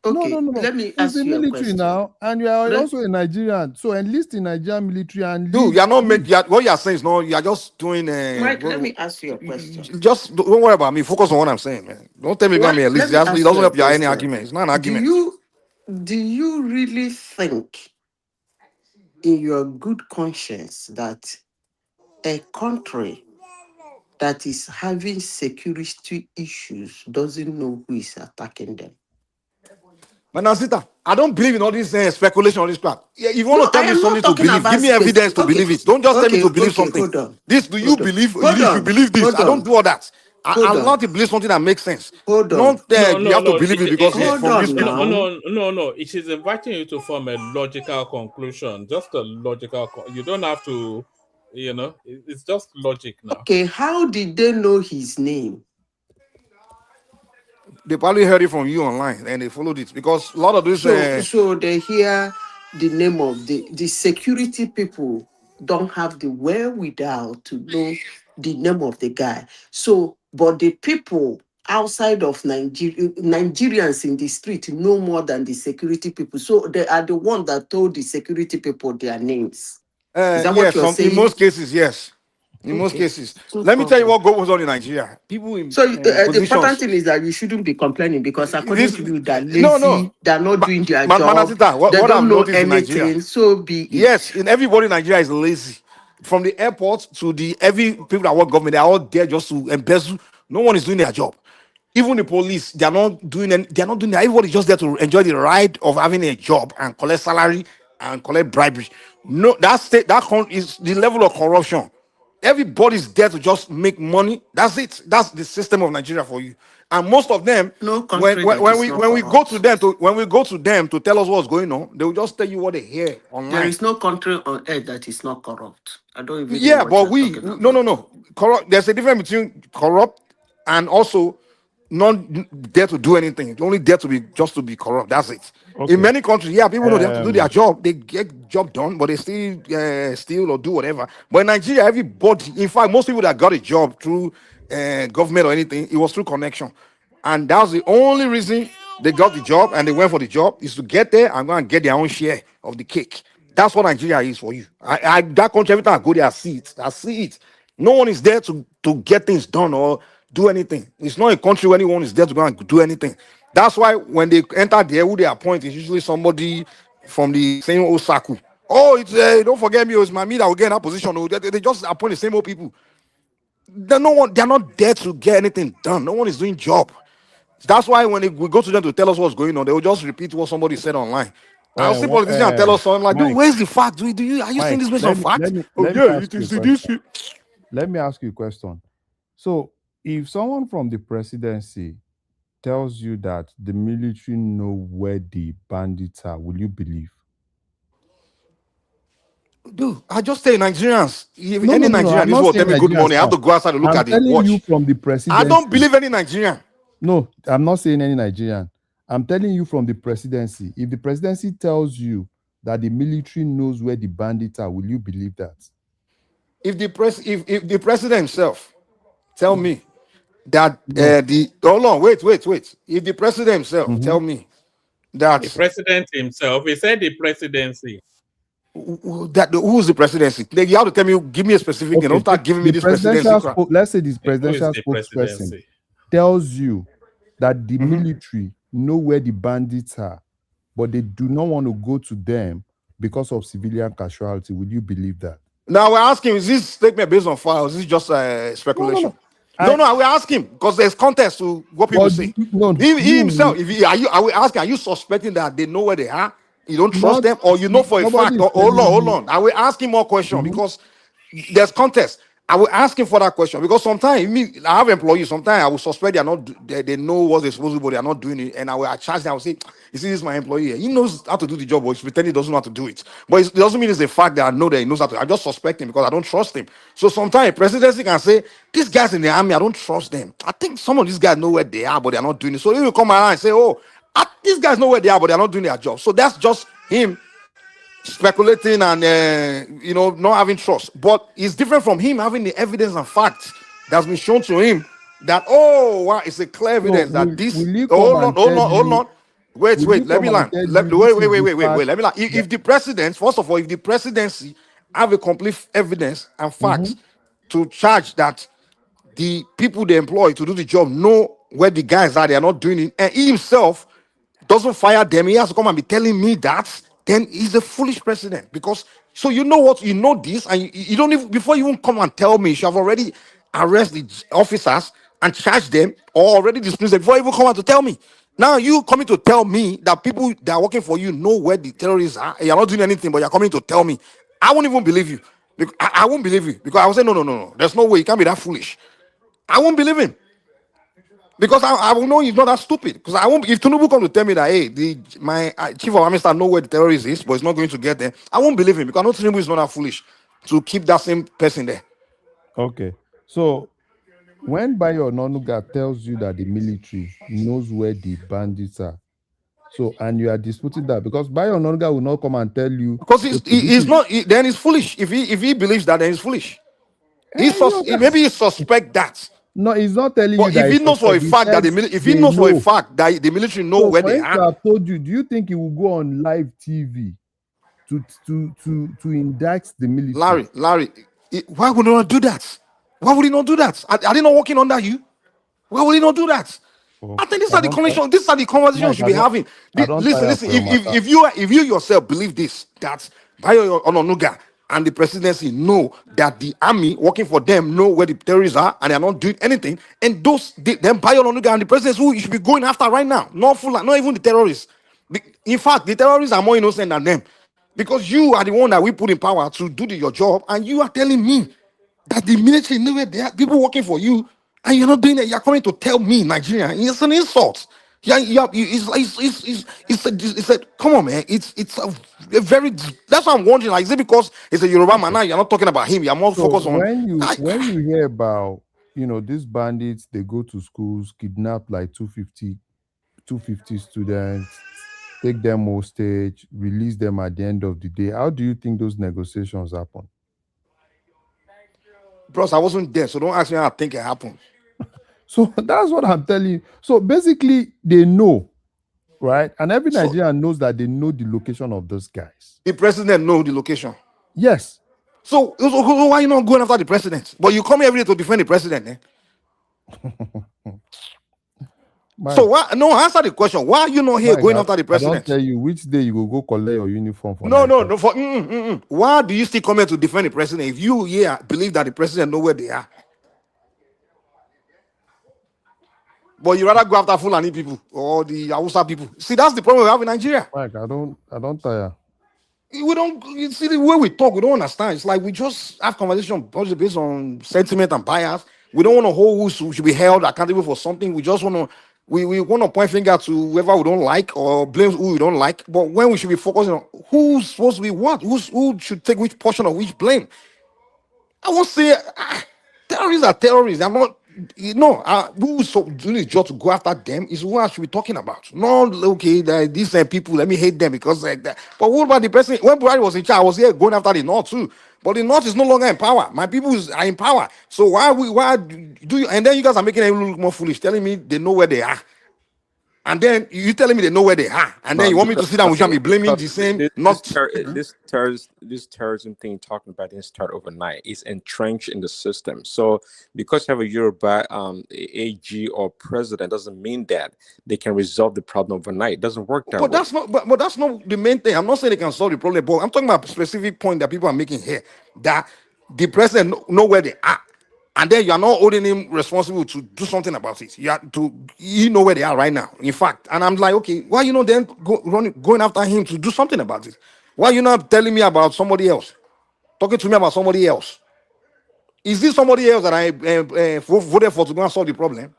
[SPEAKER 3] Okay,
[SPEAKER 5] No.
[SPEAKER 3] let me
[SPEAKER 5] It's
[SPEAKER 3] ask
[SPEAKER 5] the
[SPEAKER 3] you a
[SPEAKER 5] military
[SPEAKER 3] question.
[SPEAKER 5] now, and you are
[SPEAKER 3] Let-
[SPEAKER 5] also a Nigerian. So enlist in Nigerian military and
[SPEAKER 9] Dude,
[SPEAKER 5] lead.
[SPEAKER 9] you're not making what you're saying is no, you're just doing
[SPEAKER 3] Mike, let me ask you a question.
[SPEAKER 9] just don't worry about me. Focus on what I'm saying, man. Don't tell me about me at least.
[SPEAKER 3] Let me
[SPEAKER 9] It
[SPEAKER 3] ask
[SPEAKER 9] doesn't
[SPEAKER 3] you a
[SPEAKER 9] help you any
[SPEAKER 3] question.
[SPEAKER 9] argument. It's not an
[SPEAKER 3] Do
[SPEAKER 9] argument.
[SPEAKER 3] you really think in your good conscience that a country that is having security issues doesn't know who is attacking them?
[SPEAKER 9] But now, Sita, I don't believe in all this speculation, all this crap. Yeah, if you want
[SPEAKER 3] No,
[SPEAKER 9] to tell
[SPEAKER 3] I
[SPEAKER 9] me
[SPEAKER 3] am not
[SPEAKER 9] something to
[SPEAKER 3] talking
[SPEAKER 9] believe, give
[SPEAKER 3] about
[SPEAKER 9] me evidence to
[SPEAKER 3] Okay,
[SPEAKER 9] believe it. Don't just tell me to believe
[SPEAKER 3] okay,
[SPEAKER 9] something.
[SPEAKER 3] hold on.
[SPEAKER 9] This, do you believe?
[SPEAKER 3] Hold
[SPEAKER 9] If you
[SPEAKER 3] on.
[SPEAKER 9] believe this,
[SPEAKER 3] Hold
[SPEAKER 9] I don't
[SPEAKER 3] on.
[SPEAKER 9] do all that. I
[SPEAKER 3] Hold
[SPEAKER 9] want
[SPEAKER 3] on.
[SPEAKER 9] to believe something that makes sense.
[SPEAKER 3] Hold on.
[SPEAKER 9] Not
[SPEAKER 2] No,
[SPEAKER 9] you
[SPEAKER 2] no,
[SPEAKER 9] have to
[SPEAKER 2] no.
[SPEAKER 9] believe it because it's
[SPEAKER 3] Hold
[SPEAKER 9] from this
[SPEAKER 3] on
[SPEAKER 9] people.
[SPEAKER 3] now.
[SPEAKER 2] No. It is inviting you to form a logical conclusion. Just a logical. You don't have to, it's just logic now.
[SPEAKER 3] Okay, how did they know his name?
[SPEAKER 9] They probably heard it from you online and they followed it because a lot of this.
[SPEAKER 3] So they hear the name of the security people don't have the wherewithal to know the name of the guy. So, but the people outside of Nigeria, Nigerians in the street know more than the security people. So they are the one that told the security people their names. Is that what
[SPEAKER 9] Yes,
[SPEAKER 3] you're
[SPEAKER 9] in
[SPEAKER 3] saying?
[SPEAKER 9] most cases, yes. In most
[SPEAKER 3] Okay,
[SPEAKER 9] cases,
[SPEAKER 3] no
[SPEAKER 9] let me tell you
[SPEAKER 3] problem.
[SPEAKER 9] what goes on in Nigeria. People in
[SPEAKER 3] So the important
[SPEAKER 9] positions.
[SPEAKER 3] thing is that you shouldn't be complaining because according
[SPEAKER 9] This
[SPEAKER 3] to you, they're
[SPEAKER 9] no.
[SPEAKER 3] lazy, they're not doing their job,
[SPEAKER 9] Manasita,
[SPEAKER 3] they
[SPEAKER 9] what I've
[SPEAKER 3] don't know
[SPEAKER 9] noticed in Nigeria.
[SPEAKER 3] anything. So be it.
[SPEAKER 9] Yes, in everybody in Nigeria is lazy. From the airport to the every people that work government, they're all there just to embezzle. No one is doing their job. Even the police, they're not doing any, they're not doing that. Everybody's just there to enjoy the ride of having a job and collect salary and collect bribery. No, is the level of corruption. Everybody's there to just make money. That's it. That's the system of Nigeria for you. And most of them,
[SPEAKER 3] No country that is not
[SPEAKER 9] when we go to
[SPEAKER 3] corrupt.
[SPEAKER 9] them to tell us what's going on, they will just tell you what they hear
[SPEAKER 3] There
[SPEAKER 9] online.
[SPEAKER 3] is no country on earth that is not corrupt. I don't even know
[SPEAKER 9] Yeah,
[SPEAKER 3] what
[SPEAKER 9] but
[SPEAKER 3] you're
[SPEAKER 9] we
[SPEAKER 3] talking about.
[SPEAKER 9] no. Corrupt. There's a difference between corrupt and also not there to do anything. Only there to be just to be corrupt. That's it. In
[SPEAKER 5] Okay.
[SPEAKER 9] many countries, yeah, people know they have to do their
[SPEAKER 5] Um.
[SPEAKER 9] job. They get job done, but they still steal or do whatever. But in Nigeria, everybody, in fact, most people that got a job through government or anything, it was through connection, and that's the only reason they got the job and they went for the job is to get there and go and get their own share of the cake. That's what Nigeria is for you. That country, every time I go there, I see it. I see it. No one is there to get things done or do anything. It's not a country where anyone is there to go and do anything. That's why when they enter there, who they appoint is usually somebody from the same old circle. Oh, it's don't forget me, it's my me that will get in that position. Oh, they just appoint the same old people. They're not there to get anything done. No one is doing job. That's why when we go to them to tell us what's going on, they will just repeat what somebody said online. I'll see politicians and tell us something like, dude,
[SPEAKER 5] Mike,
[SPEAKER 9] where's the fact? Are you seeing
[SPEAKER 5] Mike,
[SPEAKER 9] this based on
[SPEAKER 5] let me
[SPEAKER 9] fact?
[SPEAKER 5] let me
[SPEAKER 9] Oh,
[SPEAKER 5] let me
[SPEAKER 9] yeah,
[SPEAKER 5] ask
[SPEAKER 9] it
[SPEAKER 5] you a
[SPEAKER 9] is
[SPEAKER 5] question.
[SPEAKER 9] this.
[SPEAKER 5] Let me ask you a question. So, if someone from the presidency tells you that the military know where the bandits are, will you believe?
[SPEAKER 9] Dude, I just say Nigerians. If
[SPEAKER 5] No,
[SPEAKER 9] any
[SPEAKER 5] no, no, no.
[SPEAKER 9] Nigerian
[SPEAKER 5] I'm
[SPEAKER 9] this
[SPEAKER 5] not
[SPEAKER 9] will tell
[SPEAKER 5] saying
[SPEAKER 9] me good
[SPEAKER 5] Nigerians
[SPEAKER 9] morning, I have
[SPEAKER 5] now.
[SPEAKER 9] to go outside to look
[SPEAKER 5] I'm
[SPEAKER 9] at the
[SPEAKER 5] telling you
[SPEAKER 9] watch.
[SPEAKER 5] from the
[SPEAKER 9] I don't
[SPEAKER 5] presidency.
[SPEAKER 9] believe any Nigerian.
[SPEAKER 5] No, I'm not saying any Nigerian. I'm telling you from the presidency. If the presidency tells you that the military knows where the bandits are, will you believe that?
[SPEAKER 9] If the president himself tell me that
[SPEAKER 5] No.
[SPEAKER 9] hold on, wait. If the president himself
[SPEAKER 5] Mm-hmm.
[SPEAKER 9] tell me that
[SPEAKER 2] The president himself, he said the presidency.
[SPEAKER 9] who's the presidency? Like, you have to tell me, give me a specific thing.
[SPEAKER 5] Okay,
[SPEAKER 9] Don't start giving me
[SPEAKER 5] the
[SPEAKER 9] this presidency crap.
[SPEAKER 5] let's say this
[SPEAKER 2] Who is
[SPEAKER 5] presidential
[SPEAKER 2] the
[SPEAKER 5] spokesperson
[SPEAKER 2] presidency?
[SPEAKER 5] tells you that the
[SPEAKER 9] Mhm.
[SPEAKER 5] military know where the bandits are, but they do not want to go to them because of civilian casualty. Will you believe that?
[SPEAKER 9] Now we're asking, is this statement based on files? Is this just speculation?
[SPEAKER 5] No.
[SPEAKER 9] No, we're asking because there's context to what people
[SPEAKER 5] But
[SPEAKER 9] say.
[SPEAKER 5] no,
[SPEAKER 9] He himself, are we asking, are you suspecting that they know where they are? You don't trust
[SPEAKER 5] not
[SPEAKER 9] them, or you know for a
[SPEAKER 5] nobody
[SPEAKER 9] fact?
[SPEAKER 5] is
[SPEAKER 9] Hold
[SPEAKER 5] telling
[SPEAKER 9] on.
[SPEAKER 5] you.
[SPEAKER 9] Are we asking more question?
[SPEAKER 5] Mhm.
[SPEAKER 9] Because there's context. I will ask him for that question because sometimes I have employees. Sometimes I will suspect they are not. They know what they're supposed to do, but they are not doing it. And I will charge them. I will say, "You see, this is my employee. He knows how to do the job, but he's pretending he doesn't know how to do it. But it doesn't mean it's a fact that I know that he knows how to. I just suspect him because I don't trust him. So sometimes presidency can say, these guys in the army, I don't trust them. I think some of these guys know where they are, but they are not doing it. So he will come around and say, oh, these guys know where they are, but they are not doing their job. So that's just him speculating and not having trust. But it's different from him having the evidence and facts that's been shown to him that wow, it's a clear
[SPEAKER 5] So
[SPEAKER 9] evidence that this.
[SPEAKER 5] will he come
[SPEAKER 9] Hold on,
[SPEAKER 5] and
[SPEAKER 9] hold
[SPEAKER 5] tell
[SPEAKER 9] on, hold
[SPEAKER 5] you?
[SPEAKER 9] on. Wait,
[SPEAKER 5] Will he
[SPEAKER 9] wait. Let
[SPEAKER 5] come
[SPEAKER 9] me
[SPEAKER 5] and
[SPEAKER 9] land.
[SPEAKER 5] tell
[SPEAKER 9] Let,
[SPEAKER 5] you
[SPEAKER 9] wait,
[SPEAKER 5] this
[SPEAKER 9] wait,
[SPEAKER 5] is
[SPEAKER 9] wait,
[SPEAKER 5] the
[SPEAKER 9] wait, wait, wait.
[SPEAKER 5] fact
[SPEAKER 9] Let me land. If the president, first of all, if the presidency have a complete evidence and
[SPEAKER 5] Mhm.
[SPEAKER 9] facts to charge that the people they employ to do the job know where the guys are, they are not doing it, and he himself doesn't fire them, he has to come and be telling me that, then he's a foolish president. Because so you know what, you know this, and you don't even before you even come and tell me, you should have already arrested the officers and charged them or already dismissed them before you even come out to tell me. Now you coming to tell me that people that are working for you know where the terrorists are, and you're not doing anything, but you're coming to tell me. I won't even believe you. I won't believe you because I will say, no, no, no, no. There's no way. You can't be that foolish. I won't believe him because I will know he's not that stupid. Because I won't. If Tinubu come to tell me that hey, my chief of army staff know where the terrorist is, but it's not going to get there, I won't believe him because I know Tinubu is not that foolish to keep that same person there.
[SPEAKER 5] Okay. So when Bayo Ononuga tells you that the military knows where the bandits are, so and you are disputing that because Bayo Ononuga will not come and tell you,
[SPEAKER 9] Because
[SPEAKER 5] okay, this
[SPEAKER 9] he's
[SPEAKER 5] is
[SPEAKER 9] not. Then he's foolish. If he believes that, then he's foolish. Maybe he suspect that.
[SPEAKER 5] no, he's not telling you
[SPEAKER 9] But
[SPEAKER 5] that
[SPEAKER 9] if
[SPEAKER 5] he
[SPEAKER 9] he knows for
[SPEAKER 5] suspect.
[SPEAKER 9] a
[SPEAKER 5] He
[SPEAKER 9] fact that
[SPEAKER 5] said
[SPEAKER 9] if he
[SPEAKER 5] they
[SPEAKER 9] knows for a
[SPEAKER 5] know.
[SPEAKER 9] fact that the military know
[SPEAKER 5] So
[SPEAKER 9] where
[SPEAKER 5] for
[SPEAKER 9] they
[SPEAKER 5] him to
[SPEAKER 9] are,
[SPEAKER 5] have told you, do you think he will go on live TV to indict the military?
[SPEAKER 9] Larry, why would he not do that? Why would he not do that? Are they not working under you? Why would he not do that?
[SPEAKER 5] Oh,
[SPEAKER 9] I think these
[SPEAKER 5] I
[SPEAKER 9] are the
[SPEAKER 5] don't,
[SPEAKER 9] conversation. These are the conversations we
[SPEAKER 5] Mike.
[SPEAKER 9] should be having.
[SPEAKER 5] I don't
[SPEAKER 9] Listen,
[SPEAKER 5] tire
[SPEAKER 9] listen.
[SPEAKER 5] for your matter.
[SPEAKER 9] If you yourself believe this, that Bayo Ononuga and the presidency know that the army working for them know where the terrorists are and they are not doing anything, and then Bayo Ononuga and the presidency who you should be going after right now, not even the terrorists. In fact, the terrorists are more innocent than them because you are the one that we put in power to do your job, and you are telling me that the military know where they are, people working for you, and you're not doing it. You're coming to tell me, Nigeria, it's an insult. It's a come on, man. It's a very. That's what I'm wondering. Like, is it because it's a Yoruba man now? You're not talking about him. You're more
[SPEAKER 5] So
[SPEAKER 9] focused on.
[SPEAKER 5] when you hear about these bandits, they go to schools, kidnap like 250 students, take them hostage, release them at the end of the day. How do you think those negotiations happen?
[SPEAKER 9] Bros, I wasn't there, so don't ask me how I think it happened.
[SPEAKER 5] So that's what I'm telling you. So basically, they know, right? And every Nigerian knows that they know the location of those guys.
[SPEAKER 9] The president know the location.
[SPEAKER 5] Yes.
[SPEAKER 9] So why are you not going after the president? But you come here every day to defend the president, eh? So why? No, answer the question. Why are you not here going after the
[SPEAKER 5] I don't
[SPEAKER 9] president?
[SPEAKER 5] tell you which day you will go collect your uniform for.
[SPEAKER 9] No. Why do you still come here to defend the president if you believe that the president know where they are? But you rather go after Fulani people or the Hausa people. See, that's the problem we have in Nigeria.
[SPEAKER 5] Mike, I don't tire.
[SPEAKER 9] We don't. You see the way we talk, we don't understand. It's like we just have conversation based on sentiment and bias. We don't want to hold who should be held accountable for something. We just want to. We want to point finger to whoever we don't like or blame who we don't like. But when we should be focusing on who's supposed to be what, who should take which portion of which blame. I won't say terrorists are terrorists. I'm not, who's so doing his job to go after them is what I should be talking about. No, okay, these people, let me hate them because like that. But what about the person? When Buhari was in charge, I was here going after the North too. But the North is no longer in power. My people are in power. So why do you? And then you guys are making them look more foolish, telling me they know where they are. And then you telling me they know where they are, and then you want me to sit down with you and be blaming the same,
[SPEAKER 10] this terrorism thing you're talking about didn't start overnight. It's entrenched in the system. So because you have a Yoruba AG or president doesn't mean that they can resolve the problem overnight. It doesn't work that way.
[SPEAKER 9] But that's not the main thing. I'm not saying they can solve the problem, but I'm talking about a specific point that people are making here, that the president know where they are. And then you are not holding him responsible to do something about it. You know where they are right now. In fact, and I'm like, okay, why you not then going after him to do something about it? Why you not telling me about somebody else? Talking to me about somebody else? Is this somebody else that I voted for to go and solve the problem?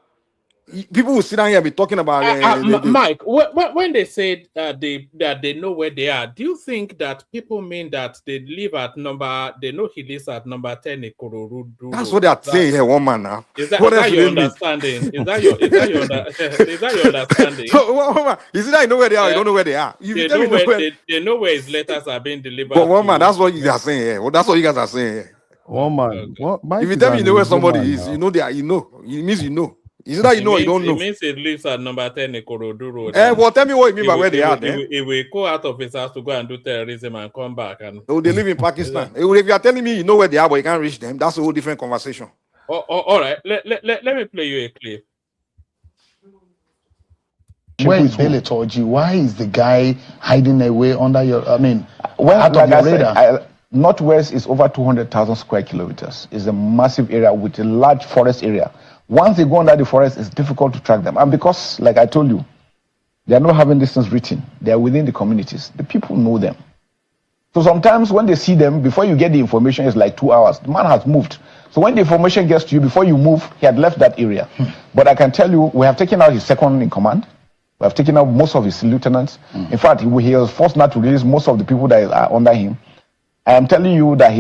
[SPEAKER 9] People will sit down here and be talking about
[SPEAKER 2] Mike. When they said that they know where they are, do you think that people mean that they live at number? They know he lives at number 10 Ikorodu?
[SPEAKER 9] That's what they are saying here, one man now.
[SPEAKER 2] Is that
[SPEAKER 9] mean?
[SPEAKER 2] your understanding? Is that your understanding?
[SPEAKER 9] So, is it that you know where they are? Or you don't know where they are.
[SPEAKER 2] They know where his letters are being delivered.
[SPEAKER 9] But one man, that's what you are saying here. Well, that's what you guys are saying here.
[SPEAKER 5] One man.
[SPEAKER 9] Okay. If you tell me you know where somebody is, you know they are. You know, it means you know. Is it that you know or you don't know?
[SPEAKER 2] It means it lives at number 10 Ikorodu Road.
[SPEAKER 9] Well, tell me what you mean by where they are then.
[SPEAKER 2] He will go out of his house to go and do terrorism and come back. And
[SPEAKER 9] they live in Pakistan. If you are telling me you know where they are but you can't reach them, that's a whole different conversation.
[SPEAKER 2] All right. Let me play you a clip.
[SPEAKER 11] Where is Beletoji? Why is the guy hiding away under your, out of
[SPEAKER 12] your
[SPEAKER 11] radar?
[SPEAKER 12] Northwest is over 200,000 square kilometers. It's a massive area with a large forest area. Once they go under the forest, it's difficult to track them. And because, like I told you, they are not having distance written. They are within the communities. The people know them. So sometimes when they see them, before you get the information, it's like 2 hours. The man has moved. So when the information gets to you, before you move, he had left that area. But I can tell you, we have taken out his second in command. We have taken out most of his lieutenants. In fact, he was forced not to release most of the people that are under him. I am telling you that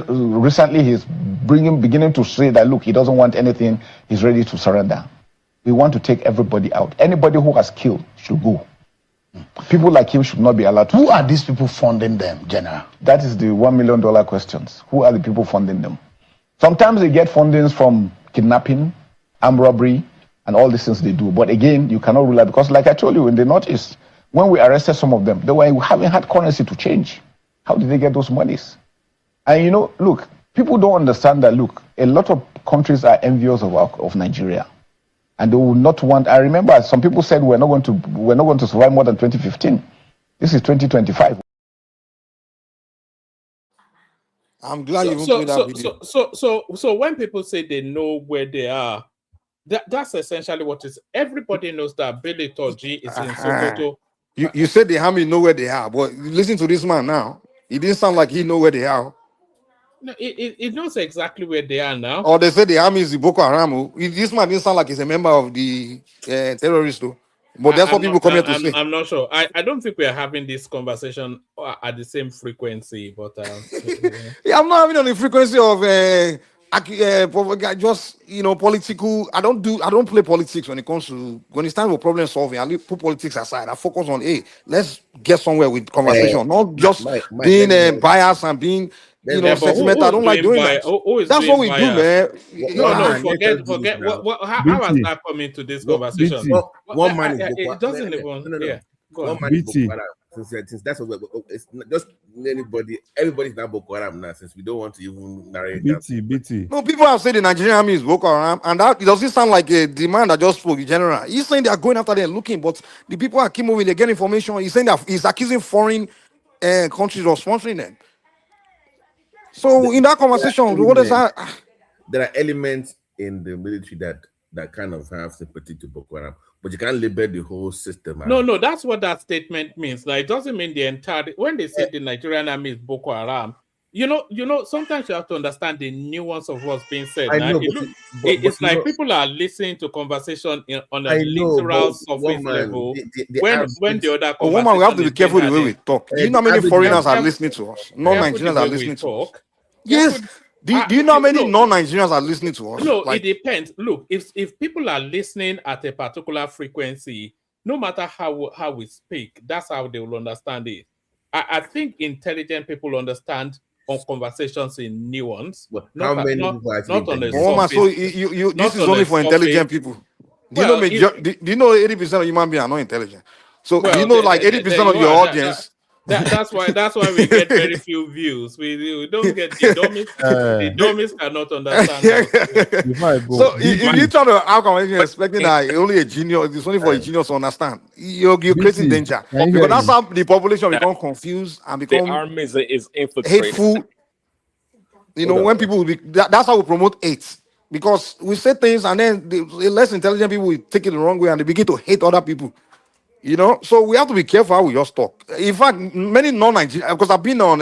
[SPEAKER 12] recently he's beginning to say that, look, he doesn't want anything. He's ready to surrender. We want to take everybody out. Anybody who has killed should go. People like him should not be allowed to.
[SPEAKER 11] Who are these people funding them, General?
[SPEAKER 12] That is the $1 million questions. Who are the people funding them? Sometimes they get fundings from kidnapping, armed robbery, and all these things they do. But again, you cannot rule out, because like I told you, in the Northeast, when we arrested some of them, they were having had currency to change. How did they get those monies? And look, people don't understand that, look, a lot of countries are envious of Nigeria. And they will not want, I remember some people said we're not going to survive more than 2015. This is 2025.
[SPEAKER 9] I'm glad you put that video.
[SPEAKER 2] So when people say they know where they are, that's essentially what is. Everybody knows that Beletoji is in Sokoto.
[SPEAKER 9] You said the army know where they are, but listen to this man now. It didn't sound like he know where they are.
[SPEAKER 2] No, it knows exactly where they are now.
[SPEAKER 9] Or they say the army is the Boko Haram. This man didn't sound like he's a member of the terrorists, though. But that's what people come here to say.
[SPEAKER 2] I'm not sure. I don't think we are having this conversation at the same frequency. But
[SPEAKER 9] yeah, I'm not having on the frequency of just political. I don't play politics when it's time for problem solving. I put politics aside. I focus on let's get somewhere with conversation, not just being biased and being sentimental. I don't like doing that. That's what we do, man.
[SPEAKER 2] No, forget. How has that come into this conversation?
[SPEAKER 6] One man is
[SPEAKER 2] it doesn't even. Yeah, go on.
[SPEAKER 6] BT. Since that's what it's just everybody's now Boko Haram now, since we don't want to even narrate
[SPEAKER 5] BT.
[SPEAKER 9] No, people have said the Nigerian army is Boko Haram, and that it doesn't sound like a demand that just spoke in general. He's saying they are going after them looking, but the people are keep moving, they get information. He's saying that he's accusing foreign countries of sponsoring them. So in that conversation, what is that?
[SPEAKER 6] There are elements in the military that kind of have sympathy to Boko Haram, but you can't label the whole system.
[SPEAKER 2] No, that's what that statement means. Like, it doesn't mean the entire. When they say the Nigerian army is Boko Haram, sometimes you have to understand the nuance of what's being said. It's like people are listening to conversation on a literal surface level. When the other
[SPEAKER 9] woman, we have to be careful the way we talk. Do you know how many foreigners are listening to us? Non-Nigerians are listening to us. Yes. Do you know how many non-Nigerians are listening to us?
[SPEAKER 2] No, it depends. Look, if people are listening at a particular frequency, no matter how we speak, that's how they will understand it. I think intelligent people understand on conversations in nuance.
[SPEAKER 6] Well, how many people
[SPEAKER 2] not on the
[SPEAKER 9] surface? So this is only for intelligent people. Do you know 80% of human beings are not intelligent? So do you know like 80% of your audience?
[SPEAKER 2] That's why we get very few views. We don't get the dummies cannot understand.
[SPEAKER 9] So if you try to have conversation expecting that only a genius, it's only for a genius to understand, you're creating danger. Because that's how the population become confused and become
[SPEAKER 10] the army is infiltrated.
[SPEAKER 9] Hateful. When people that's how we promote hate. Because we say things and then the less intelligent people will take it the wrong way and they begin to hate other people. So we have to be careful how we just talk. In fact, many non-Nigerians, because I've been on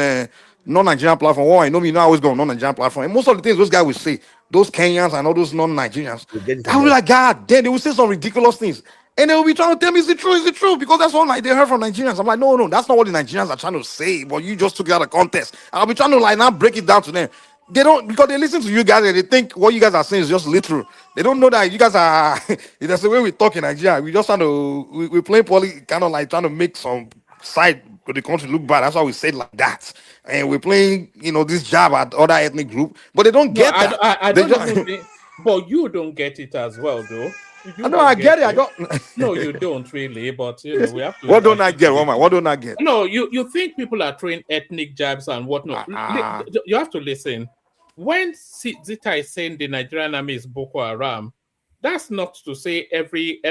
[SPEAKER 9] non-Nigerian platform. Oh, I know me now always go on non-Nigerian platform. And most of the things those guys will say, those Kenyans and all those non-Nigerians,
[SPEAKER 6] You get it
[SPEAKER 9] I
[SPEAKER 6] from
[SPEAKER 9] will be
[SPEAKER 6] them.
[SPEAKER 9] like, God, then they will say some ridiculous things. And they will be trying to tell me, is it true? Is it true? Because that's all like they heard from Nigerians. I'm like, no, no, that's not what the Nigerians are trying to say. But you just took it out of context. I'll be trying to like now break it down to them. They don't, because they listen to you guys and they think what you guys are saying is just literal. They don't know that you guys are that's the way we talk in Nigeria. We just trying to we play poly kind of like trying to make some side of the country look bad. That's why we say it like that. And we're playing, this jab at other ethnic group, but they don't
[SPEAKER 2] No,
[SPEAKER 9] get that.
[SPEAKER 2] I
[SPEAKER 9] They
[SPEAKER 2] don't
[SPEAKER 9] just
[SPEAKER 2] even think, but you don't get it as well, though.
[SPEAKER 9] I
[SPEAKER 2] You
[SPEAKER 9] know I
[SPEAKER 2] don't get
[SPEAKER 9] get it. I
[SPEAKER 2] it.
[SPEAKER 9] don't
[SPEAKER 2] No, you don't really, but we have to
[SPEAKER 9] what don't I
[SPEAKER 2] admit
[SPEAKER 9] get?
[SPEAKER 2] it.
[SPEAKER 9] What don't I get?
[SPEAKER 2] No, you think people are throwing ethnic jabs and whatnot.
[SPEAKER 9] Uh-uh.
[SPEAKER 2] You have to listen. When Zita is saying the Nigerian army is Boko Haram, that's not to say every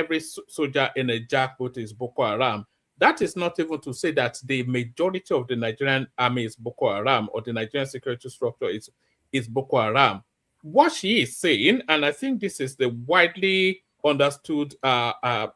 [SPEAKER 2] soldier in a jackboot is Boko Haram. That is not even to say that the majority of the Nigerian army is Boko Haram or the Nigerian security structure is Boko Haram. What she is saying, and I think this is the widely understood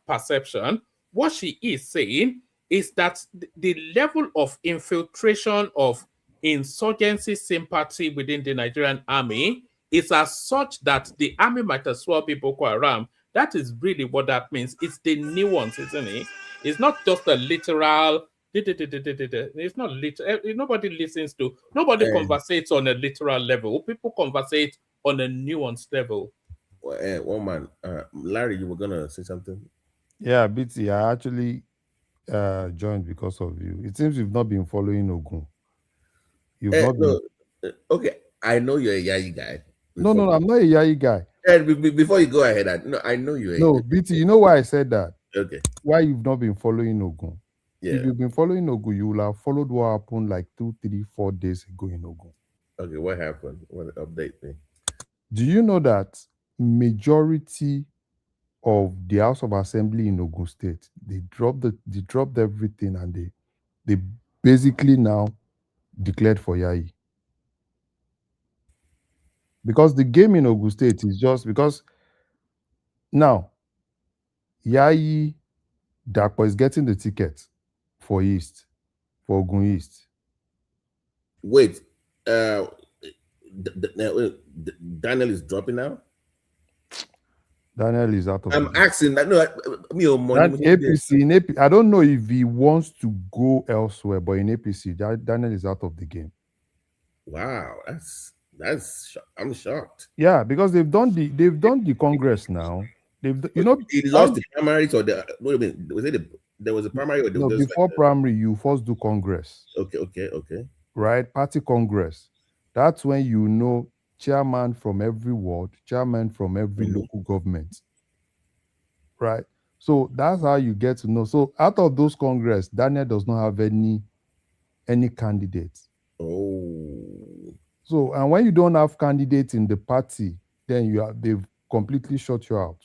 [SPEAKER 2] perception, what she is saying is that the level of infiltration of insurgency sympathy within the Nigerian army is as such that the army might as well be Boko Haram. That is really what that means. It's the nuance, isn't it? It's not just a literal. It's not literal. Nobody listens to. Nobody conversates on a literal level. People conversate on a nuanced level.
[SPEAKER 6] One man, Larry, you were gonna say something.
[SPEAKER 5] Yeah, BT, I actually joined because of you. It seems you've not been following Ogun. You've not been.
[SPEAKER 6] No, okay. I know you're a Yayi guy.
[SPEAKER 5] No, I'm not a Yayi guy.
[SPEAKER 6] And before you go ahead, I know you're.
[SPEAKER 5] No, BT, you know why I said that?
[SPEAKER 6] Okay.
[SPEAKER 5] Why you've not been following Ogun?
[SPEAKER 6] Yeah.
[SPEAKER 5] If you've been following Ogun, you will have followed what happened like 2, 3, 4 days ago in Ogun.
[SPEAKER 6] Okay, what happened? What update me?
[SPEAKER 5] Do you know that majority of the House of Assembly in Ogun State, they dropped everything and they basically now declared for Yayi. Because the game in Ogun State is just because now Yayi Dapo is getting the ticket for Ogun East.
[SPEAKER 6] Wait, Daniel is dropping now?
[SPEAKER 5] Daniel is out of
[SPEAKER 6] I'm asking that. No,
[SPEAKER 5] APC, I don't know if he wants to go elsewhere, but in APC, Daniel is out of the game.
[SPEAKER 6] Wow, I'm shocked.
[SPEAKER 5] Yeah, because they've done the Congress now.
[SPEAKER 6] He lost the primary, or there was a primary, or
[SPEAKER 5] no, before primary you first do Congress.
[SPEAKER 6] Okay.
[SPEAKER 5] Right, party Congress. That's when you know chairman from every ward, chairman from every local government. Right. So that's how you get to know. So out of those Congress, Daniel does not have any candidates.
[SPEAKER 6] Oh.
[SPEAKER 5] So, and when you don't have candidates in the party, then they've completely shut you out.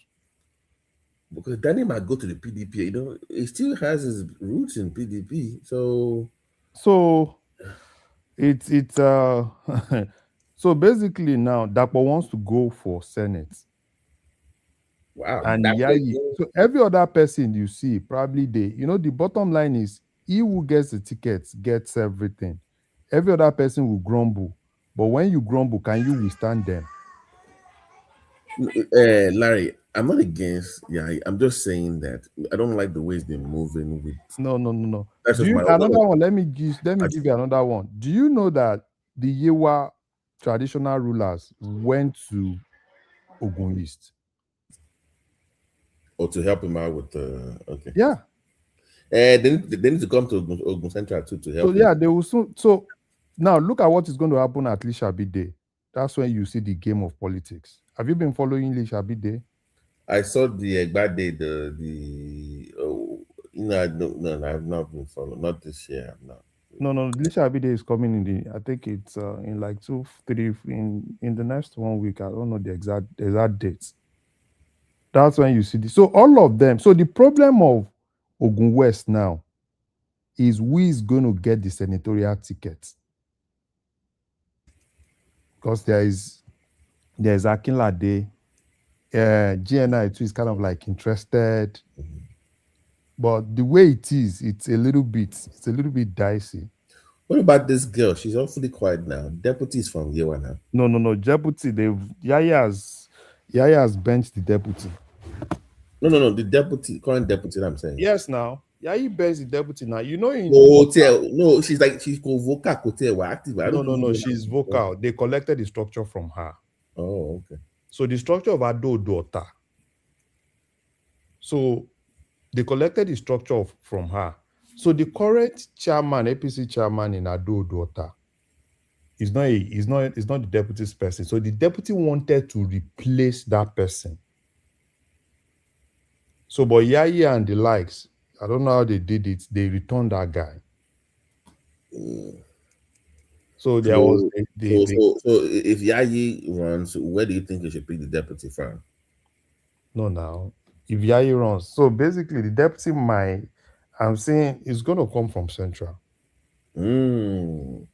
[SPEAKER 6] Because Daniel might go to the PDP. He still has his roots in PDP. So
[SPEAKER 5] it's so basically now Dapo wants to go for Senate.
[SPEAKER 6] Wow.
[SPEAKER 5] And Yayi, so every other person you see, probably the bottom line is he who gets the tickets gets everything. Every other person will grumble. But when you grumble, can you withstand them?
[SPEAKER 6] Larry, I'm not against Yayi. I'm just saying that I don't like the way he's been moving with.
[SPEAKER 5] No. Another one. Let me give you another one. Do you know that the Yewa traditional rulers went to Ogun East?
[SPEAKER 6] Or to help him out with okay.
[SPEAKER 5] Yeah.
[SPEAKER 6] They need to come to Ogun Central too to help.
[SPEAKER 5] So yeah, they will soon. So now look at what is going to happen at Lishabi Day. That's when you see the game of politics. Have you been following Lishabi Day?
[SPEAKER 6] I saw the Egba Day, I've not been following. Not this year, I'm not.
[SPEAKER 5] No, Lishabi Day is coming I think it's in like 2, 3 in the next 1 week. I don't know the exact dates. That's when you see this. So all of them. So the problem of Ogun West now is who is going to get the senatorial ticket. Because there's Akinlade. GNI too is kind of like interested. But the way it is, it's a little bit dicey.
[SPEAKER 6] What about this girl? She's awfully quiet now. Deputy is from Yewa now.
[SPEAKER 5] No. Deputy, Yaya has benched the deputy.
[SPEAKER 6] No. The deputy, current deputy. I'm saying.
[SPEAKER 5] Yes, now Yaya benched the deputy now. You know in
[SPEAKER 6] no, she's vocal. Active.
[SPEAKER 5] No. She's vocal. They collected the structure from her.
[SPEAKER 6] Oh, okay.
[SPEAKER 5] So the structure of Ado daughter. So they collected the structure from her. So the current chairman, APC chairman in Ado daughter, is not the deputy's person. So the deputy wanted to replace that person. So, but Yaya and the likes, I don't know how they did it. They returned that guy. So there was.
[SPEAKER 6] So if Yaya runs, where do you think he should pick the deputy from?
[SPEAKER 5] No, now if Yaya runs, so basically the deputy I'm saying is going to come from Central.
[SPEAKER 6] Man,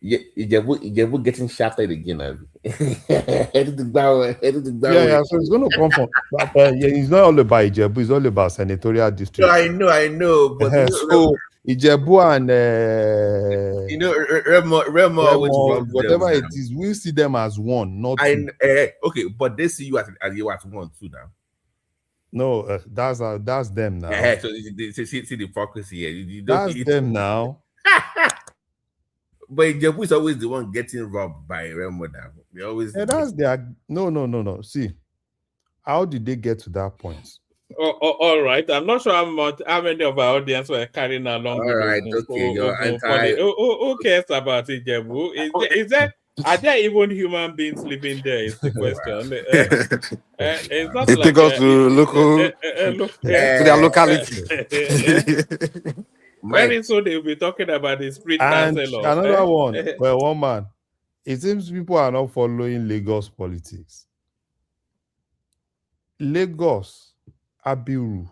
[SPEAKER 6] you're getting shafted again.
[SPEAKER 5] So it's going to come from. It's not all about Ijebu. It's all about senatorial district.
[SPEAKER 6] No, I know. But
[SPEAKER 5] so Ijebu and
[SPEAKER 6] Remo,
[SPEAKER 5] whatever it is, we see them as one, not two.
[SPEAKER 6] Okay, but they see you as one too now.
[SPEAKER 5] No, that's them now.
[SPEAKER 6] So see the hypocrisy here.
[SPEAKER 5] That's them now.
[SPEAKER 6] But Ijebu is always the one getting robbed by Remo now. They always.
[SPEAKER 5] That's their no. See, how did they get to that point?
[SPEAKER 2] All right. I'm not sure how many of our audience were carrying along.
[SPEAKER 6] All right. Okay.
[SPEAKER 2] Who cares about Ijebu? Is there? Are there even human beings living there? Is the question. It's not
[SPEAKER 9] They
[SPEAKER 2] like,
[SPEAKER 9] take us to their locality.
[SPEAKER 2] Very soon they'll be talking about the street council.
[SPEAKER 5] Another one. Well, one man. It seems people are not following Lagos politics. Lagos, Abiru.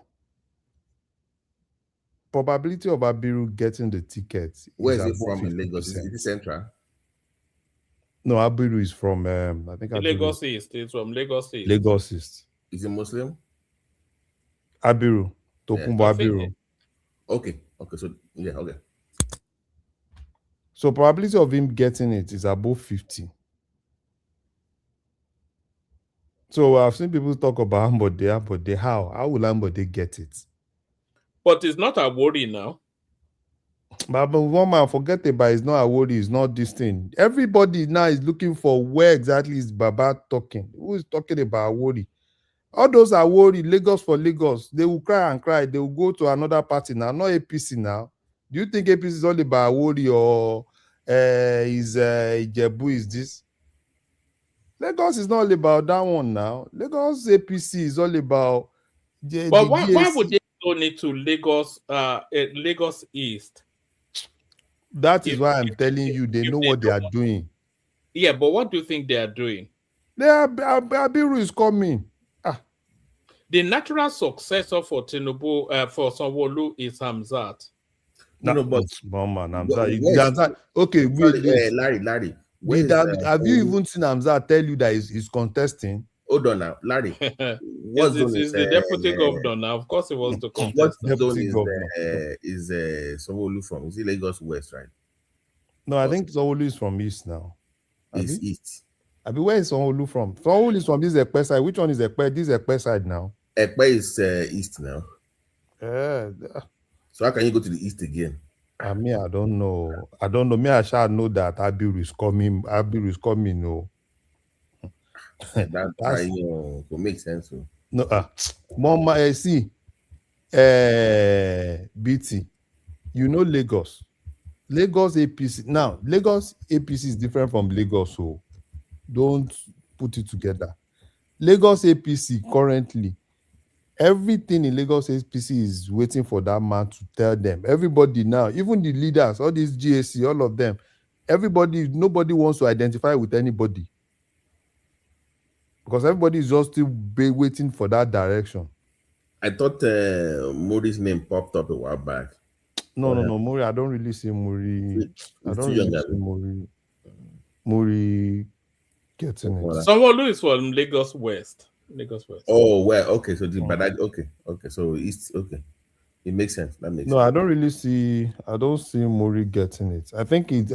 [SPEAKER 5] Probability of Abiru getting the ticket.
[SPEAKER 6] Where is it from in Lagos? Is it Central?
[SPEAKER 5] No, Abiru is from I think
[SPEAKER 2] Lagos East. It's from Lagos East.
[SPEAKER 5] Lagos East.
[SPEAKER 6] Is it Muslim?
[SPEAKER 5] Abiru. Tokumbo Abiru.
[SPEAKER 6] Okay. So okay.
[SPEAKER 5] So probability of him getting it is above 50. So I've seen people talk about Ambode. How will Ambode get it?
[SPEAKER 2] But it's not a worry now.
[SPEAKER 5] But one man, forget about it's not a worry, it's not this thing. Everybody now is looking for where exactly is Baba talking. Who is talking about worry? All those are worried. Lagos for Lagos. They will cry and cry. They will go to another party now, not APC now. Do you think APC is all about worry or is Ijebu is this? Lagos is not all about that one now. Lagos APC is all about
[SPEAKER 2] but why would they donate to Lagos Lagos East?
[SPEAKER 5] That is why I'm telling you, they know what they are doing.
[SPEAKER 2] Yeah, but what do you think they are doing?
[SPEAKER 5] Abiru is coming.
[SPEAKER 2] The natural successor for Tinubu, for Sanwo-Olu is Hamzat.
[SPEAKER 6] No, but
[SPEAKER 5] Hamzat. Okay,
[SPEAKER 6] Larry.
[SPEAKER 5] Have you even seen Hamzat tell you that he's contesting?
[SPEAKER 6] Hold on now, Larry.
[SPEAKER 2] What zone is the deputy governor now? Of course, he wants to contest.
[SPEAKER 6] What zone is Sanwo-Olu from? Is it Lagos West, right?
[SPEAKER 5] No, I think Sanwo-Olu is from East now.
[SPEAKER 6] It's East.
[SPEAKER 5] Where is Sanwo-Olu from? Sanwo-Olu is from this Ekpe side. Which one is Ekpe? This Ekpe side now.
[SPEAKER 6] Ekpe is East now. So how can you go to the East again?
[SPEAKER 5] I don't know. Me, I shall know that Abiru is coming. No.
[SPEAKER 6] That's will make sense.
[SPEAKER 5] No, Mama, see, BT, you know Lagos APC. Now, Lagos APC is different from Lagos, so don't put it together. Lagos APC currently, everything in Lagos APC is waiting for that man to tell them. Everybody now, even the leaders, all these GAC, all of them, nobody wants to identify with anybody. Because everybody is just still waiting for that direction.
[SPEAKER 6] I thought Muri's name popped up a while back.
[SPEAKER 5] No, Muri. I don't really see Muri. I don't really see Muri getting it.
[SPEAKER 2] Sanwo-Olu is from Lagos West.
[SPEAKER 6] Oh well, okay. So okay. So East, okay. It makes sense. That makes
[SPEAKER 5] No,
[SPEAKER 6] sense.
[SPEAKER 5] I don't see Mori getting it.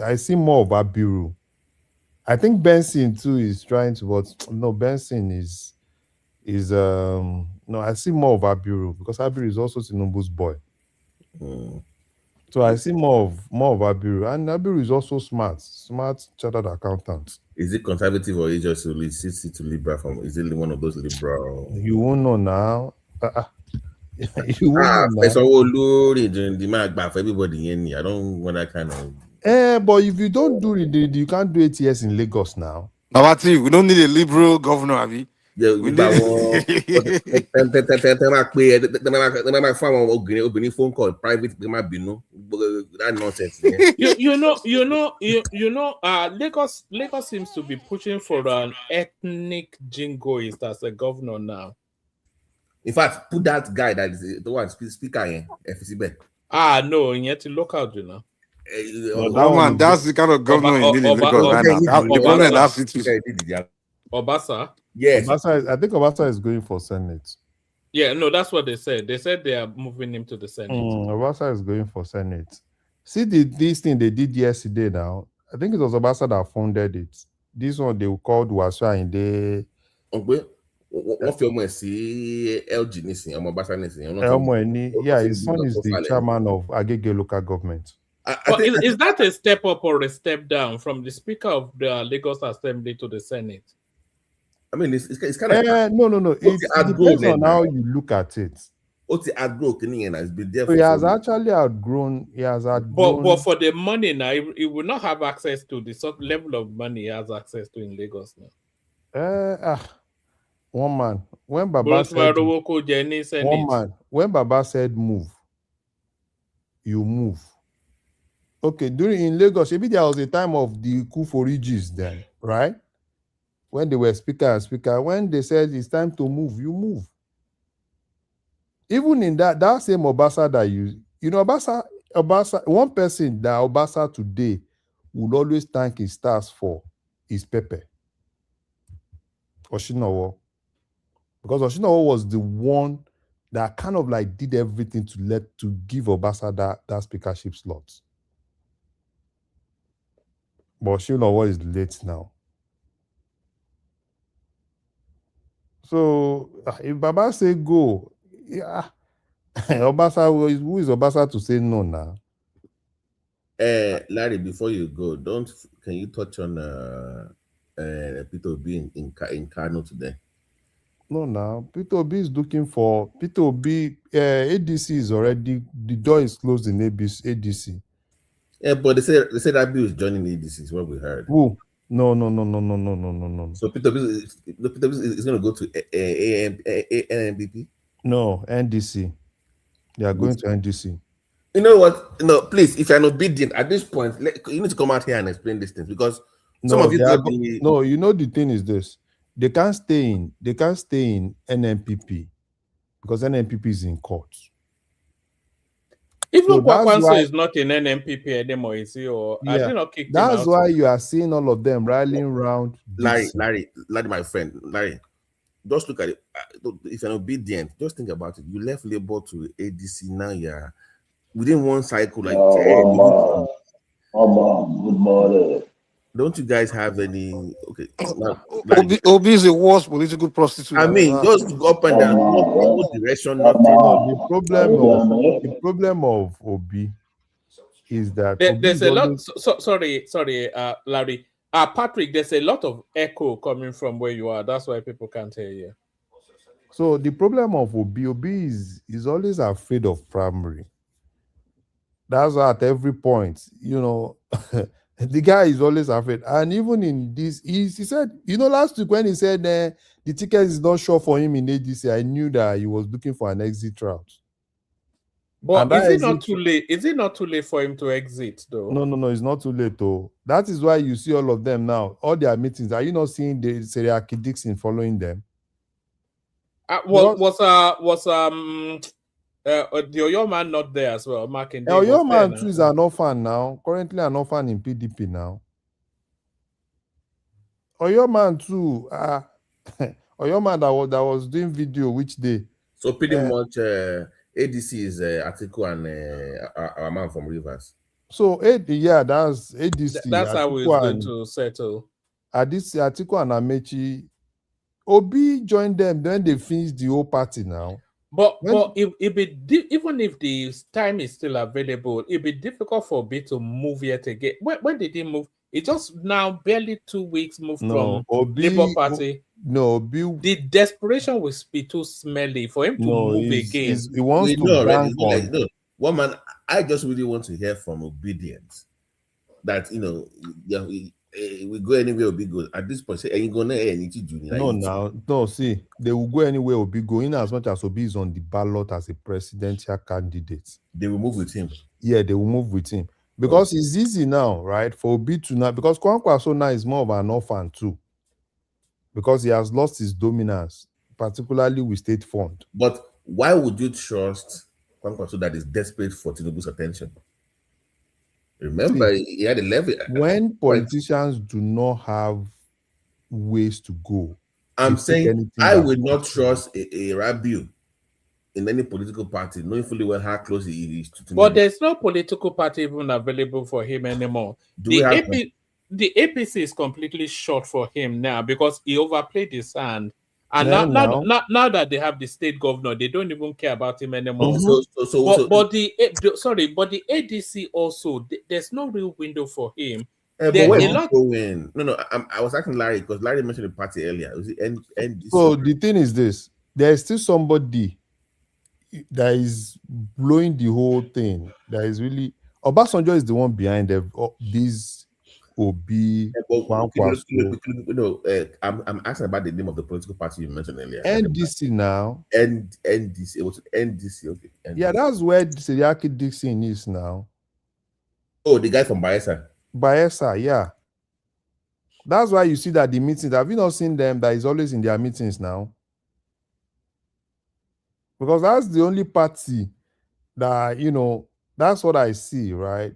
[SPEAKER 5] I see more of Abiru. I think Benson too is trying to, but no, Benson is no, I see more of Abiru because Abiru is also Tinubu's boy. So I see more of Abiru, and Abiru is also smart chartered accountant.
[SPEAKER 6] Is it conservative or is it just to liberal from? Is it one of those liberal?
[SPEAKER 5] You won't know now. You won't know now.
[SPEAKER 6] The man for everybody in. I don't want that kind of.
[SPEAKER 5] But if you don't do it, you can't do ATS in Lagos now.
[SPEAKER 9] Babati, we don't need a liberal governor, Abi.
[SPEAKER 6] Yeah,
[SPEAKER 9] We
[SPEAKER 6] phone call private. That nonsense.
[SPEAKER 2] Lagos seems to be pushing for an ethnic jingoist as a governor now.
[SPEAKER 6] In fact, put that guy that is the one speaker in FCB.
[SPEAKER 2] No, yet local, you know.
[SPEAKER 9] Oh man, that's the kind of governor you need in Lagos right now. The governor in that city.
[SPEAKER 2] Obasa?
[SPEAKER 6] Yes.
[SPEAKER 5] I think Obasa is going for Senate.
[SPEAKER 2] Yeah, no, that's what they said. They said they are moving him to the Senate.
[SPEAKER 5] Obasa is going for Senate. See this thing they did yesterday now. I think it was Obasa that funded it. This one they called Waswa in the
[SPEAKER 6] what film I see LG Nisi, Obasa Nisi.
[SPEAKER 5] Yeah, his son is the chairman of Agege local government.
[SPEAKER 2] Is that a step up or a step down from the Speaker of the Lagos Assembly to the Senate?
[SPEAKER 6] I mean, it's kind of
[SPEAKER 5] no. It depends on how you look at it.
[SPEAKER 6] He has been there.
[SPEAKER 5] So he has actually outgrown.
[SPEAKER 2] But for the money now, he will not have access to the sort level of money he has access to in Lagos now.
[SPEAKER 5] One man when Baba said move, you move. Okay, in Lagos, maybe there was a time of the coup for Regis then, right? When they were speaker, when they said it's time to move, you move. Even in that same Obasa that Obasa, one person that Obasa today would always thank his stars for is Pepe Oshinowo. Because Oshinowo was the one that kind of like did everything to give Obasa that speakership slot. But Oshinowo is late now. So if Baba say go, yeah, Obasa, who is Obasa to say no now?
[SPEAKER 6] Larry, before you go, can you touch on Peter Obi in Kano today?
[SPEAKER 5] No, now Peter Obi is looking for Peter Obi. ADC is already, the door is closed in ADC.
[SPEAKER 6] Yeah, but they said Abiru is joining ADC. Is what we heard.
[SPEAKER 5] Who? No.
[SPEAKER 6] So Peter Obi is going to go to NMPP?
[SPEAKER 5] No, NDC. They are going to NDC.
[SPEAKER 6] You know what? No, please, if you're not obedient at this point, you need to come out here and explain these things because some of you
[SPEAKER 5] no, you know the thing is this. They can't stay in NMPP because NMPP is in court.
[SPEAKER 2] Even Kwakwanso is not in NMPP anymore, is he? Or I did not kick him out.
[SPEAKER 5] That's why you are seeing all of them rallying around.
[SPEAKER 6] Larry, my friend, Larry, just look at it. If you're obedient, just think about it. You left Labour to ADC, now you're within one cycle. Like,
[SPEAKER 13] good morning.
[SPEAKER 6] Don't you guys have any? Okay,
[SPEAKER 9] Obi is the worst political prostitute.
[SPEAKER 6] I mean, just go up and down, no direction, nothing.
[SPEAKER 5] The problem of Obi is that
[SPEAKER 2] there's a lot. Sorry, Larry. Patrick, there's a lot of echo coming from where you are. That's why people can't hear you.
[SPEAKER 5] So the problem of Obi is always afraid of primary. That's why at every point, the guy is always afraid. And even in this, he said, last week when he said the ticket is not sure for him in ADC, I knew that he was looking for an exit route.
[SPEAKER 2] But is it not too late? Is it not too late for him to exit, though?
[SPEAKER 5] No, it's not too late, though. That is why you see all of them now, all their meetings. Are you not seeing the Seriaki Dixon following them?
[SPEAKER 2] Was the Oyo man not there as well?
[SPEAKER 5] Oyo man too is an orphan now. Currently an orphan in PDP now. Oyo man too. Oyo man that was doing video which day.
[SPEAKER 6] So pretty much ADC is Atiku and our man from Rivers.
[SPEAKER 5] So that's ADC.
[SPEAKER 2] That's how
[SPEAKER 5] Atiku
[SPEAKER 2] it's going to settle.
[SPEAKER 5] Atiku and Amechi. Obi joined them, then they finished the whole party now.
[SPEAKER 2] But even if the time is still available, it'd be difficult for Obi to move yet again. When did he move? It just now barely 2 weeks moved from Labour Party.
[SPEAKER 5] The
[SPEAKER 2] desperation will be too smelly for him to move again.
[SPEAKER 5] He wants to bank on.
[SPEAKER 6] No, one man, I just really want to hear from Obedience that we go anywhere, Obi goes. At this point, say, ain't gonna anything do.
[SPEAKER 5] No, see, they will go anywhere Obi go, in as much as Obi is on the ballot as a presidential candidate.
[SPEAKER 6] They will move with him.
[SPEAKER 5] Yeah, they will move with him. Because it's easy now, right? For Obi to now, because Kwankwaso now is more of an orphan too. Because he has lost his dominance, particularly with state fund.
[SPEAKER 6] But why would you trust Kwankwaso that is desperate for Tinubu's attention? Remember, he had a levy.
[SPEAKER 5] When politicians do not have ways to go,
[SPEAKER 6] I'm saying I would not trust a Rabiu in any political party, knowing fully well how close he is to Tinubu.
[SPEAKER 2] But there's no political party even available for him anymore. The APC is completely short for him now because he overplayed his hand. And now that they have the state governor, they don't even care about him anymore. But the ADC also, there's no real window for him.
[SPEAKER 6] I was asking Larry because Larry mentioned the party earlier. Was it NDC?
[SPEAKER 5] So the thing is this: there's still somebody that is blowing the whole thing. That is really Obasanjo is the one behind these. Obi,
[SPEAKER 6] I'm asking about the name of the political party you mentioned earlier.
[SPEAKER 5] NDC now.
[SPEAKER 6] NDC. It was NDC. Okay. NDC.
[SPEAKER 5] Yeah, that's where Seriaki Dixon is now.
[SPEAKER 6] Oh, the guy from Bayelsa.
[SPEAKER 5] Bayelsa, yeah. That's why you see that the meetings. Have you not seen them? That is always in their meetings now. Because that's the only party that that's what I see, right?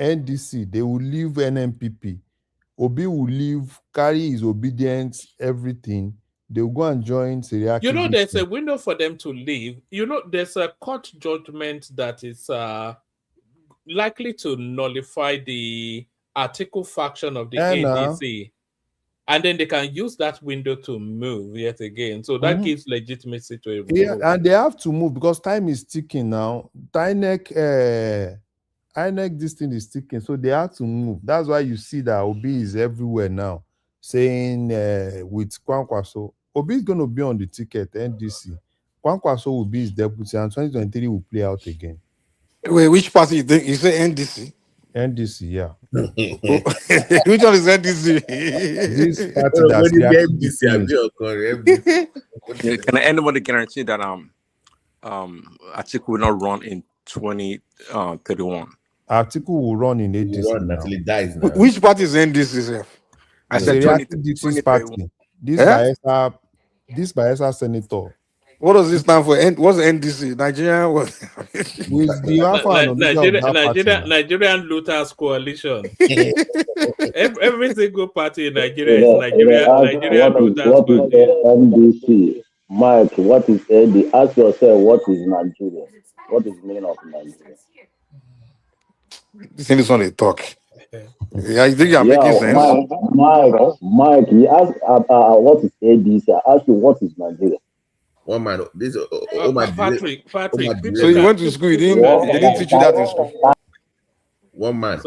[SPEAKER 5] NDC, they will leave NMPP. Obi will leave, carry his obedience, everything. They will go and join Seriaki.
[SPEAKER 2] There's a window for them to leave. There's a court judgment that is likely to nullify the article faction of the NDC. And then they can use that window to move yet again. So that gives legitimacy to it.
[SPEAKER 5] Yeah, and they have to move because time is ticking now. INEC, this thing is ticking, so they have to move. That's why you see that Obi is everywhere now, saying with Kwankwaso, Obi is going to be on the ticket, NDC. Kwankwaso will be his deputy, and 2023 will play out again.
[SPEAKER 9] Wait, which party you think? You say NDC?
[SPEAKER 5] NDC, yeah.
[SPEAKER 9] Which one is NDC?
[SPEAKER 5] This party
[SPEAKER 10] Can anybody guarantee that Atiku will not run in 2031?
[SPEAKER 5] Atiku will run in ADC
[SPEAKER 6] until he dies now.
[SPEAKER 9] Which party is NDC, sir?
[SPEAKER 5] I said 2031 party. This Bayelsa senator.
[SPEAKER 9] What does this stand for? What's NDC? Nigerian what?
[SPEAKER 2] Nigerian Looters Coalition. every single party in Nigeria is Nigerian Looters Coalition.
[SPEAKER 13] What is NDC? Mike, what is NDC? Ask yourself, what is Nigeria? What is the meaning of Nigeria?
[SPEAKER 9] This is only talk. Yeah, you think you're making sense?
[SPEAKER 13] Mike, you ask what is ADC? I ask you, what is Nigeria?
[SPEAKER 6] One man,
[SPEAKER 2] Patrick.
[SPEAKER 9] So you went to school, they didn't teach you that in school.
[SPEAKER 6] One man,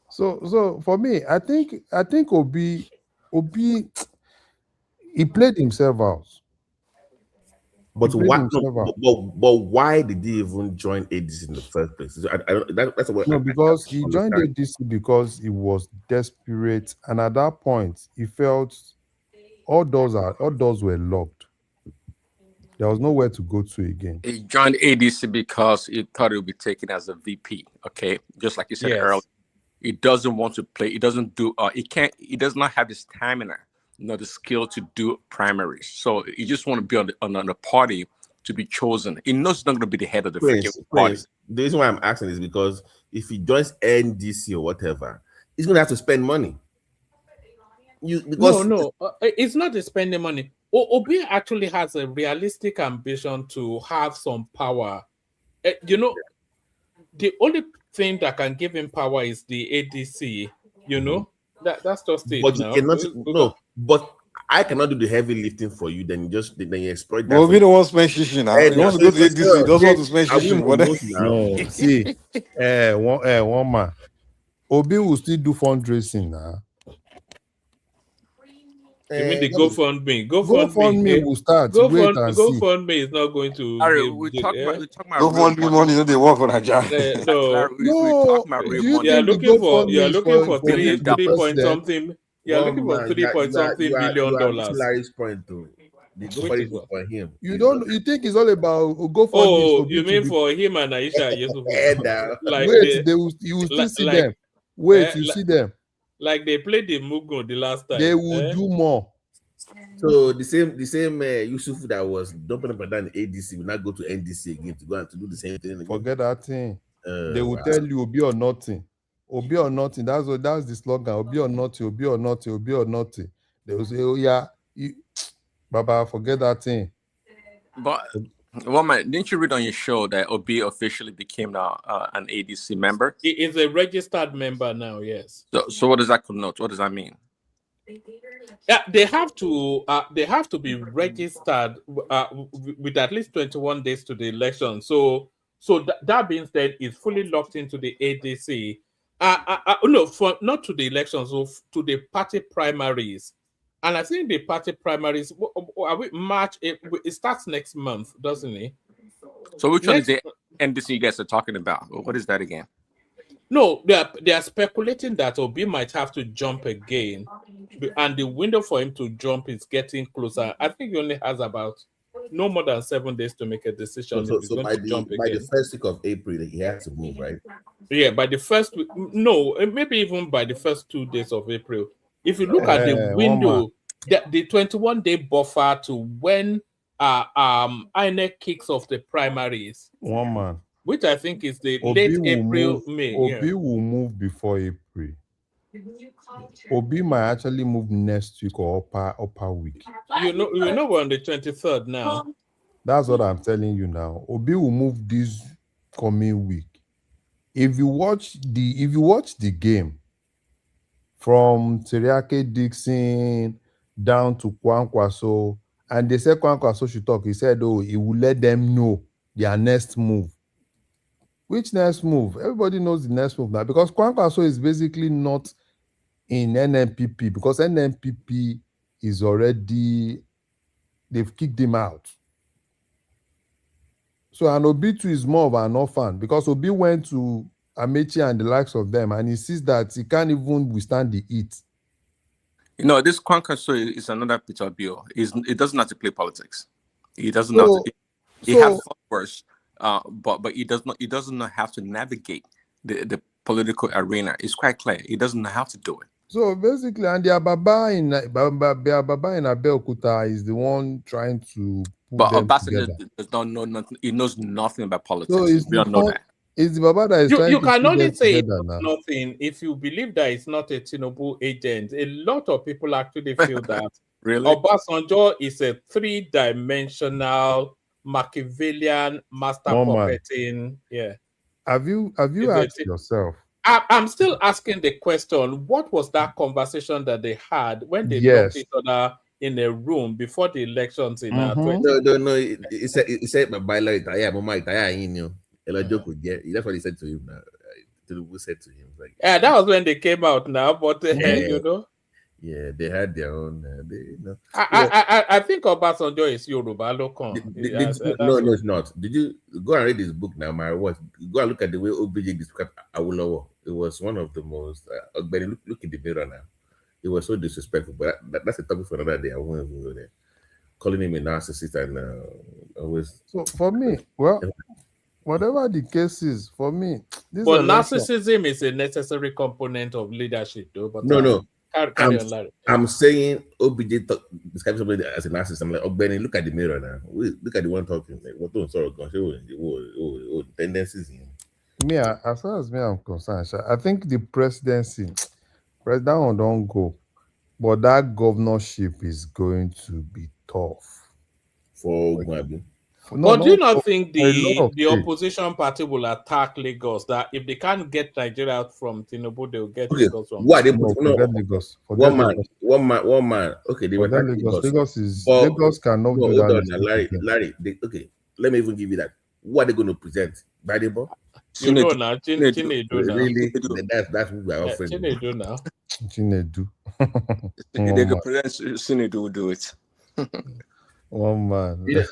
[SPEAKER 5] So for me, I think Obi, he played himself out.
[SPEAKER 6] But why did he even join ADC in the first place?
[SPEAKER 5] Because he joined ADC because he was desperate, and at that point he felt all doors were locked. There was nowhere to go to again.
[SPEAKER 10] He joined ADC because he thought he would be taken as a VP. Okay, just like you said earlier, he doesn't want to play. He doesn't do. He can't. He does not have the stamina, the skill to do primaries. So he just want to be on the party to be chosen. He knows he's not going to be the head of the party.
[SPEAKER 6] The reason why I'm asking is because if he joins NDC or whatever, he's going to have to spend money.
[SPEAKER 2] No, it's not the spending money. Obi actually has a realistic ambition to have some power. You know, the only thing that can give him power is the ADC. You know, that's just it
[SPEAKER 6] But you
[SPEAKER 2] now.
[SPEAKER 6] cannot. No, but I cannot do the heavy lifting for you. Then you exploit that.
[SPEAKER 9] Well, we don't want to spend shishi now. He wants to go to ADC. He doesn't want to spend shishi.
[SPEAKER 5] No, see, one man. Obi will still do fundraising now.
[SPEAKER 2] You mean the GoFundMe?
[SPEAKER 5] GoFundMe will start. Wait and see.
[SPEAKER 2] GoFundMe is not going to.
[SPEAKER 10] We're talking about
[SPEAKER 9] GoFundMe money. No, they work for that job.
[SPEAKER 2] No,
[SPEAKER 10] we're talking about real money.
[SPEAKER 2] You're looking for 3 point
[SPEAKER 5] president?
[SPEAKER 2] something. You're looking for 3 point something million dollars.
[SPEAKER 6] Larry's point though. The GoFundMe is for him.
[SPEAKER 5] You think it's all about GoFundMe?
[SPEAKER 2] Oh, you mean for him and Aisha? Yes,
[SPEAKER 5] wait, you will still see them. Wait, you see them.
[SPEAKER 2] Like they played the Mugo the last time.
[SPEAKER 5] They will do more.
[SPEAKER 6] So the same Yusuf that was dumping up and down the ADC will not go to NDC again to go and to do the same thing again.
[SPEAKER 5] Forget that thing. They will tell you Obi or nothing. Obi or nothing. That's the slogan. Obi or nothing. Obi or nothing. Obi or nothing. They will say, oh yeah, Baba, forget that thing.
[SPEAKER 10] But well, man, didn't you read on your show that Obi officially became now an ADC member?
[SPEAKER 2] He is a registered member now. Yes.
[SPEAKER 10] So what does that connote? What does that mean?
[SPEAKER 2] Yeah, they have to be registered with at least 21 days to the election. So that being said, it's fully locked into the ADC. No, not to the elections, so to the party primaries. And I think the party primaries, March, it starts next month, doesn't it?
[SPEAKER 10] So which one is the NDC you guys are talking about? What is that again?
[SPEAKER 2] No, they are speculating that Obi might have to jump again, and the window for him to jump is getting closer. I think he only has about no more than 7 days to make a decision.
[SPEAKER 6] So by the first week of April, he has to move, right?
[SPEAKER 2] Yeah, by the first week, no, maybe even by the first 2 days of April. If you look at the window, the 21-day buffer to when INEC kicks off the primaries.
[SPEAKER 5] One man.
[SPEAKER 2] Which I think is the late April, May.
[SPEAKER 5] Obi will move before April. Obi might actually move next week or upper week.
[SPEAKER 2] You know we're on the 23rd now.
[SPEAKER 5] That's what I'm telling you now. Obi will move this coming week. If you watch the game from Teriake Dixon down to Kwankwaso, and they said Kwankwaso should talk, he said, oh, he will let them know their next move. Which next move? Everybody knows the next move now, because Kwankwaso is basically not in NNPP, because NNPP is already, they've kicked him out. So an Obi too is more of an orphan, because Obi went to Amechi and the likes of them, and he sees that he can't even withstand the heat.
[SPEAKER 10] You know, this Kwankwaso is another Peter Bill. It doesn't have to play politics. He doesn't have to. He has followers, but he doesn't have to navigate the political arena. It's quite clear. He doesn't have to do it.
[SPEAKER 5] So basically, and the Baba in Abeokuta is the one trying to put them together.
[SPEAKER 10] Does not know nothing. He knows nothing about politics.
[SPEAKER 5] So
[SPEAKER 10] we don't know that.
[SPEAKER 5] It's the Baba that is trying
[SPEAKER 2] you
[SPEAKER 5] to
[SPEAKER 2] can
[SPEAKER 5] put
[SPEAKER 2] only
[SPEAKER 5] them
[SPEAKER 2] say
[SPEAKER 5] together now.
[SPEAKER 2] Nothing if you believe that it's not a Tinubu agent. A lot of people actually feel that
[SPEAKER 10] really
[SPEAKER 2] Obasanjo is a three-dimensional Machiavellian master puppeting. Yeah.
[SPEAKER 5] Have you asked yourself?
[SPEAKER 2] I'm still asking the question: what was that conversation that they had when they locked each other in a room before the elections in
[SPEAKER 6] No. He said my bylaw. That's what he said to him. Tinubu said to him, like,
[SPEAKER 2] yeah, that was when they came out now. But you know,
[SPEAKER 6] yeah, they had their own.
[SPEAKER 2] I think Obasanjo is Yoruba local.
[SPEAKER 6] No, it's not. Did you go and read this book now? My what? Go and look at the way OBJ described Awolowo. It was one of the most. Look in the mirror now. It was so disrespectful. But that's a topic for another day. I won't even go there. Calling him a narcissist and always.
[SPEAKER 5] So for me, well, whatever the case is, for me,
[SPEAKER 2] but narcissism is a necessary component of leadership, though. But
[SPEAKER 6] no. I'm saying OBJ describes somebody as a narcissist. I'm like, oh, Benny, look at the mirror now. Look at the one talking. Like, what don't sorrow tendencies in him.
[SPEAKER 5] Me, as far as me I'm concerned, I think the presidency, that one don't go. But that governorship is going to be tough.
[SPEAKER 6] for Ogbabi.
[SPEAKER 5] No,
[SPEAKER 2] But do you
[SPEAKER 5] not
[SPEAKER 2] not
[SPEAKER 5] for
[SPEAKER 2] think
[SPEAKER 5] a lot of
[SPEAKER 2] the
[SPEAKER 5] states.
[SPEAKER 2] opposition party will attack Lagos? That if they can't get Nigeria out from Tinubu, they will get
[SPEAKER 6] Okay,
[SPEAKER 2] Lagos from
[SPEAKER 6] why they
[SPEAKER 2] Tinubu.
[SPEAKER 6] put
[SPEAKER 5] No, forget Lagos. Forget Lagos.
[SPEAKER 6] one man. Okay, they were
[SPEAKER 5] Forget
[SPEAKER 6] attacking
[SPEAKER 5] Lagos.
[SPEAKER 6] Lagos.
[SPEAKER 5] Lagos
[SPEAKER 6] But
[SPEAKER 5] cannot
[SPEAKER 6] no,
[SPEAKER 5] do
[SPEAKER 6] hold
[SPEAKER 5] that
[SPEAKER 6] on now,
[SPEAKER 5] mistake again.
[SPEAKER 6] Larry. Okay, let me even give you that. What are they going to present? Bible?
[SPEAKER 2] You know now, Chinedu now.
[SPEAKER 6] Really? That's what we're offering.
[SPEAKER 2] Chinedu now.
[SPEAKER 5] Chinedu.
[SPEAKER 10] They could present Sinedu will do it.
[SPEAKER 5] One man.
[SPEAKER 2] You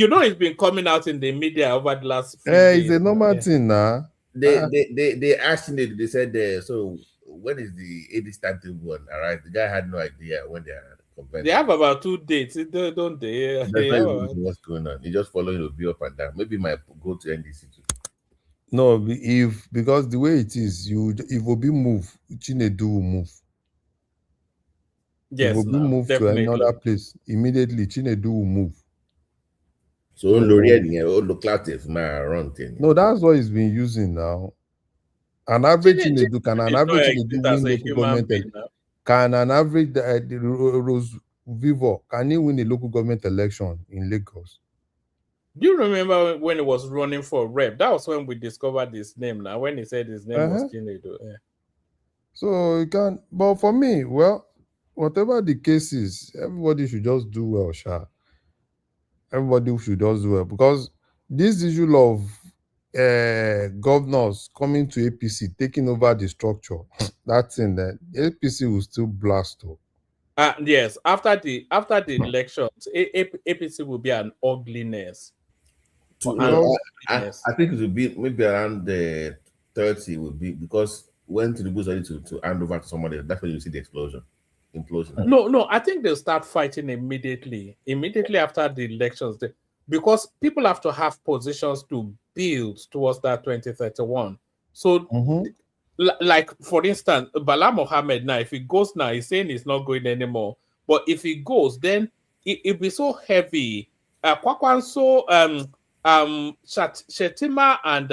[SPEAKER 2] know, it's been coming out in the media over the last few
[SPEAKER 5] days. It's
[SPEAKER 2] days.
[SPEAKER 5] a normal thing now.
[SPEAKER 6] They asked him. They said, so when is the AD starting one? All right, the guy had no idea when they are compared.
[SPEAKER 2] They have about 2 dates, don't they?
[SPEAKER 6] What's going on? He just following the view up and down. Maybe might go to NDC too.
[SPEAKER 5] No, because the way it is, if Obi move, Chinedu will move.
[SPEAKER 2] Yes,
[SPEAKER 5] if Obi move
[SPEAKER 2] definitely.
[SPEAKER 5] to another place, immediately Chinedu will move.
[SPEAKER 6] So
[SPEAKER 5] no, that's what he's been using now. An average Chinedu can an average Chinedu win local government? Can an average Rose Vivo can he win a local government election in Lagos?
[SPEAKER 2] Do you remember when he was running for rep? That was when we discovered his name. Now, when he said his name was Chinedu. Yeah.
[SPEAKER 5] So you can, but for me, well, whatever the case is, everybody should just do well, Sha. Everybody should just do well, because this issue of governors coming to APC, taking over the structure, that thing, that APC will still blast.
[SPEAKER 2] Yes, after the elections, APC will be an ugliness.
[SPEAKER 6] I think it will be maybe around the 30 would be, because when Tinubu is ready to hand over to somebody, that's when you see the implosion.
[SPEAKER 2] No, I think they'll start fighting immediately after the elections, because people have to have positions to build towards that 2031. So, like for instance, Bala Mohammed now, if he goes now, he's saying he's not going anymore. But if he goes, then it'll be so heavy. Kwakwanso, Shetima and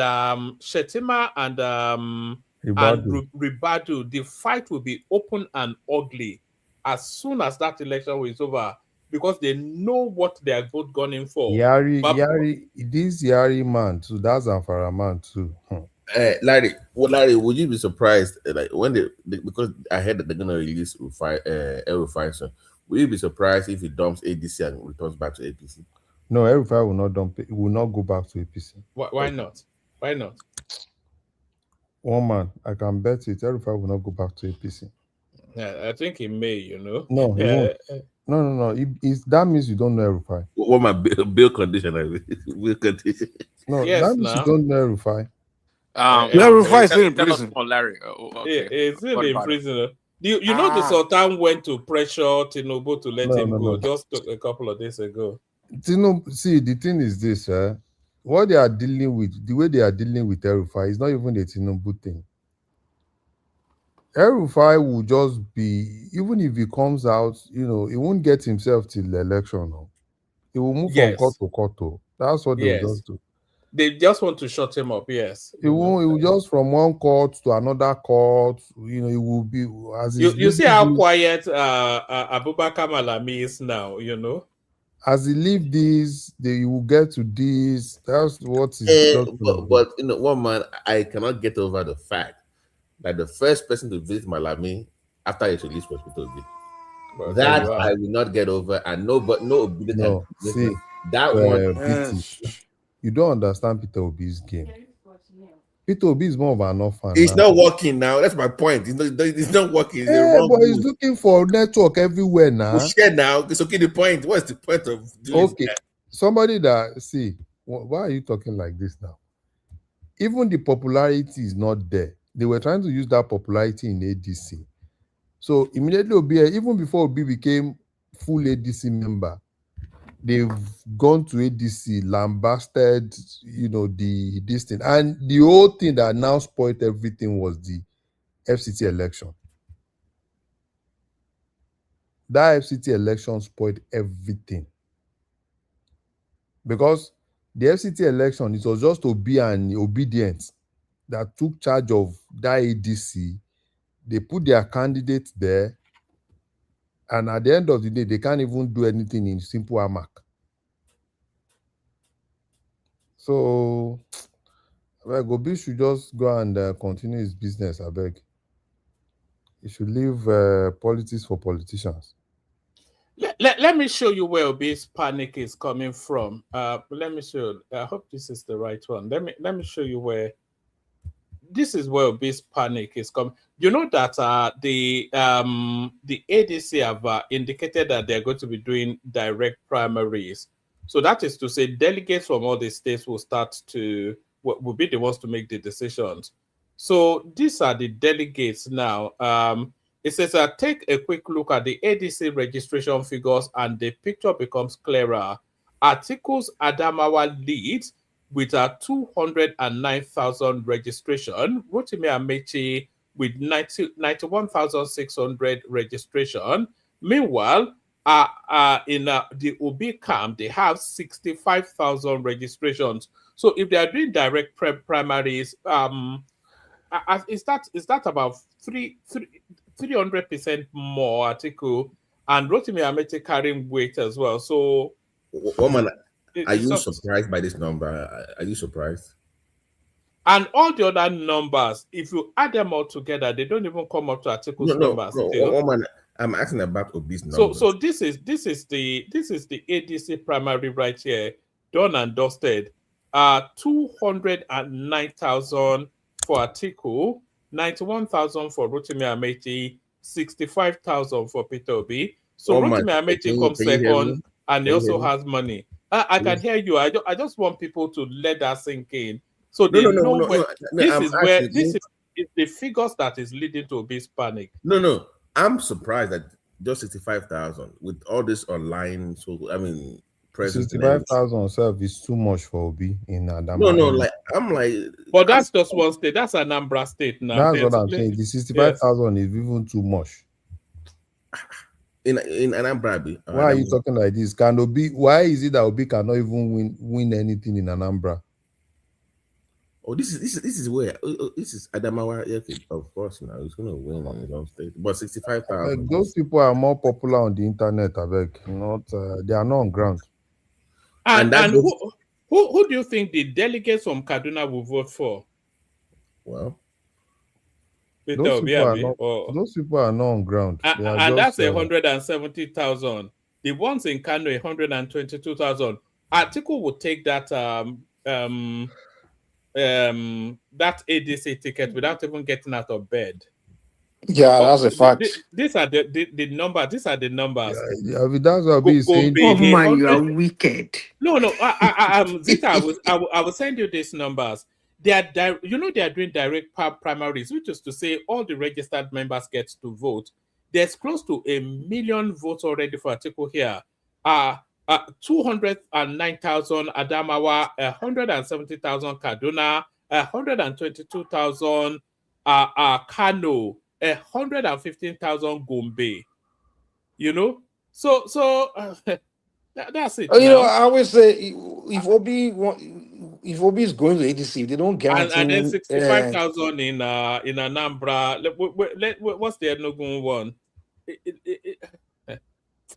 [SPEAKER 2] Ribadu, the fight will be open and ugly as soon as that election is over, because they know what they are both gunning for.
[SPEAKER 5] This Yari man too, that's Zamfara man too.
[SPEAKER 6] Larry, would you be surprised, like when because I heard that they're gonna release El-Rufai soon? Will you be surprised if he dumps ADC and returns back to APC?
[SPEAKER 5] No, El-Rufai will not dump it. He will not go back to APC.
[SPEAKER 2] Why not? Why not?
[SPEAKER 5] One man, I can bet it. El-Rufai will not go back to APC.
[SPEAKER 2] Yeah, I think he may,
[SPEAKER 5] No, he won't. No. That means you don't know El-Rufai.
[SPEAKER 6] What my bill condition? Bill condition.
[SPEAKER 5] No, yes, that means you don't know El-Rufai.
[SPEAKER 9] El-Rufai is still in prison.
[SPEAKER 10] Larry.
[SPEAKER 2] He's still in prison. You know the Sultan went to pressure Tinubu to let him go just a couple of days ago.
[SPEAKER 5] See, the thing is this, what they are dealing with, the way they are dealing with El-Rufai is not even a Tinubu thing. El-Rufai will just be, even if he comes out, he won't get himself till the election. No? He will move from court to court. That's what they will just do.
[SPEAKER 2] They just want to shut him up, yes.
[SPEAKER 5] He will just from one court to another court, he will be as
[SPEAKER 2] you see how quiet Abubakar Malami is now,
[SPEAKER 5] As he leave this, he will get to this. That's what is
[SPEAKER 6] but one man, I cannot get over the fact that the first person to visit Malami after his release was Peter Obi. That I will not get over, and no.
[SPEAKER 5] See
[SPEAKER 6] that one.
[SPEAKER 5] You don't understand Peter Obi's game. Peter Obi is more of an orphan.
[SPEAKER 6] It's not working now. That's my point. It's not working.
[SPEAKER 5] But he's looking for network everywhere now.
[SPEAKER 6] Now, it's okay. The point. What's the point of doing that?
[SPEAKER 5] Somebody that why are you talking like this now? Even the popularity is not there. They were trying to use that popularity in ADC. So immediately Obi, even before Obi became full ADC member, they've gone to ADC, lambasted, this thing. And the whole thing that now spoiled everything was the FCT election. That FCT election spoiled everything. Because the FCT election, it was just Obi and Obedience that took charge of that ADC. They put their candidates there, And at the end of the day, they can't even do anything in simple AMAC. So, Obi should just go and continue his business, I beg. He should leave politics for politicians.
[SPEAKER 2] Let me show you where Obi's panic is coming from. Let me show. I hope this is the right one. Let me show you where. This is where Obi's panic is coming. You know that the ADC have indicated that they're going to be doing direct primaries. So that is to say, delegates from all the states will will be the ones to make the decisions. So these are the delegates now. It says, take a quick look at the ADC registration figures and the picture becomes clearer. Articles Adamawa leads with 209,000 registration. Rotimi Amechi with 91,600 registration. Meanwhile, in the Obi camp, they have 65,000 registrations. So if they are doing direct primaries, is that about 300% more article, and Rotimi Amechi carrying weight as well. So,
[SPEAKER 6] woman, are you surprised by this number? Are you surprised?
[SPEAKER 2] And all the other numbers, if you add them all together, they don't even come up to articles numbers.
[SPEAKER 6] No, woman, I'm asking about Obi's numbers.
[SPEAKER 2] So this is the ADC primary right here, done and dusted. 209,000 for article, 91,000 for Rotimi Amechi, 65,000 for Peter Obi. So Rotimi Amechi comes second, and he also has money. I can hear you. I just want people to let that sink in, so they know where this is the figures that is leading to Obi's panic.
[SPEAKER 6] No, I'm surprised that just 65,000 with all this online. So I mean,
[SPEAKER 5] 65,000 itself is too much for Obi in Adamawa.
[SPEAKER 6] No, I'm like,
[SPEAKER 2] but that's just one state. That's Anambra State now.
[SPEAKER 5] That's what I'm saying. The 65,000 is even too much.
[SPEAKER 6] In Anambra.
[SPEAKER 5] Why are you talking like this? Why is it that Obi cannot even win anything in Anambra?
[SPEAKER 6] Oh, this is where this is Adamawa. Okay, of course, now he's gonna win on his own state. But 65,000.
[SPEAKER 5] Those people are more popular on the internet. I beg, they are not on ground.
[SPEAKER 2] And who do you think the delegates from Kaduna will vote for?
[SPEAKER 6] Well,
[SPEAKER 5] those people are not on ground.
[SPEAKER 2] And that's 170,000. The ones in Kano, 122,000. Atiku will take that that ADC ticket without even getting out of bed.
[SPEAKER 9] Yeah, that's a fact.
[SPEAKER 2] These are the numbers. These are the numbers.
[SPEAKER 5] Yeah, that's what Obi is saying.
[SPEAKER 3] Oh man, you are wicked.
[SPEAKER 2] No. Zita, I will send you these numbers. They are they are doing direct primaries, which is to say all the registered members get to vote. There's close to 1 million votes already for article here. 209,000 Adamawa, 170,000 Kaduna, 122,000 Kano, 115,000 Gombe. So that's it.
[SPEAKER 9] I always say if Obi is going to ADC, they don't guarantee.
[SPEAKER 2] And then 65,000 in Anambra. What's the Enugu one?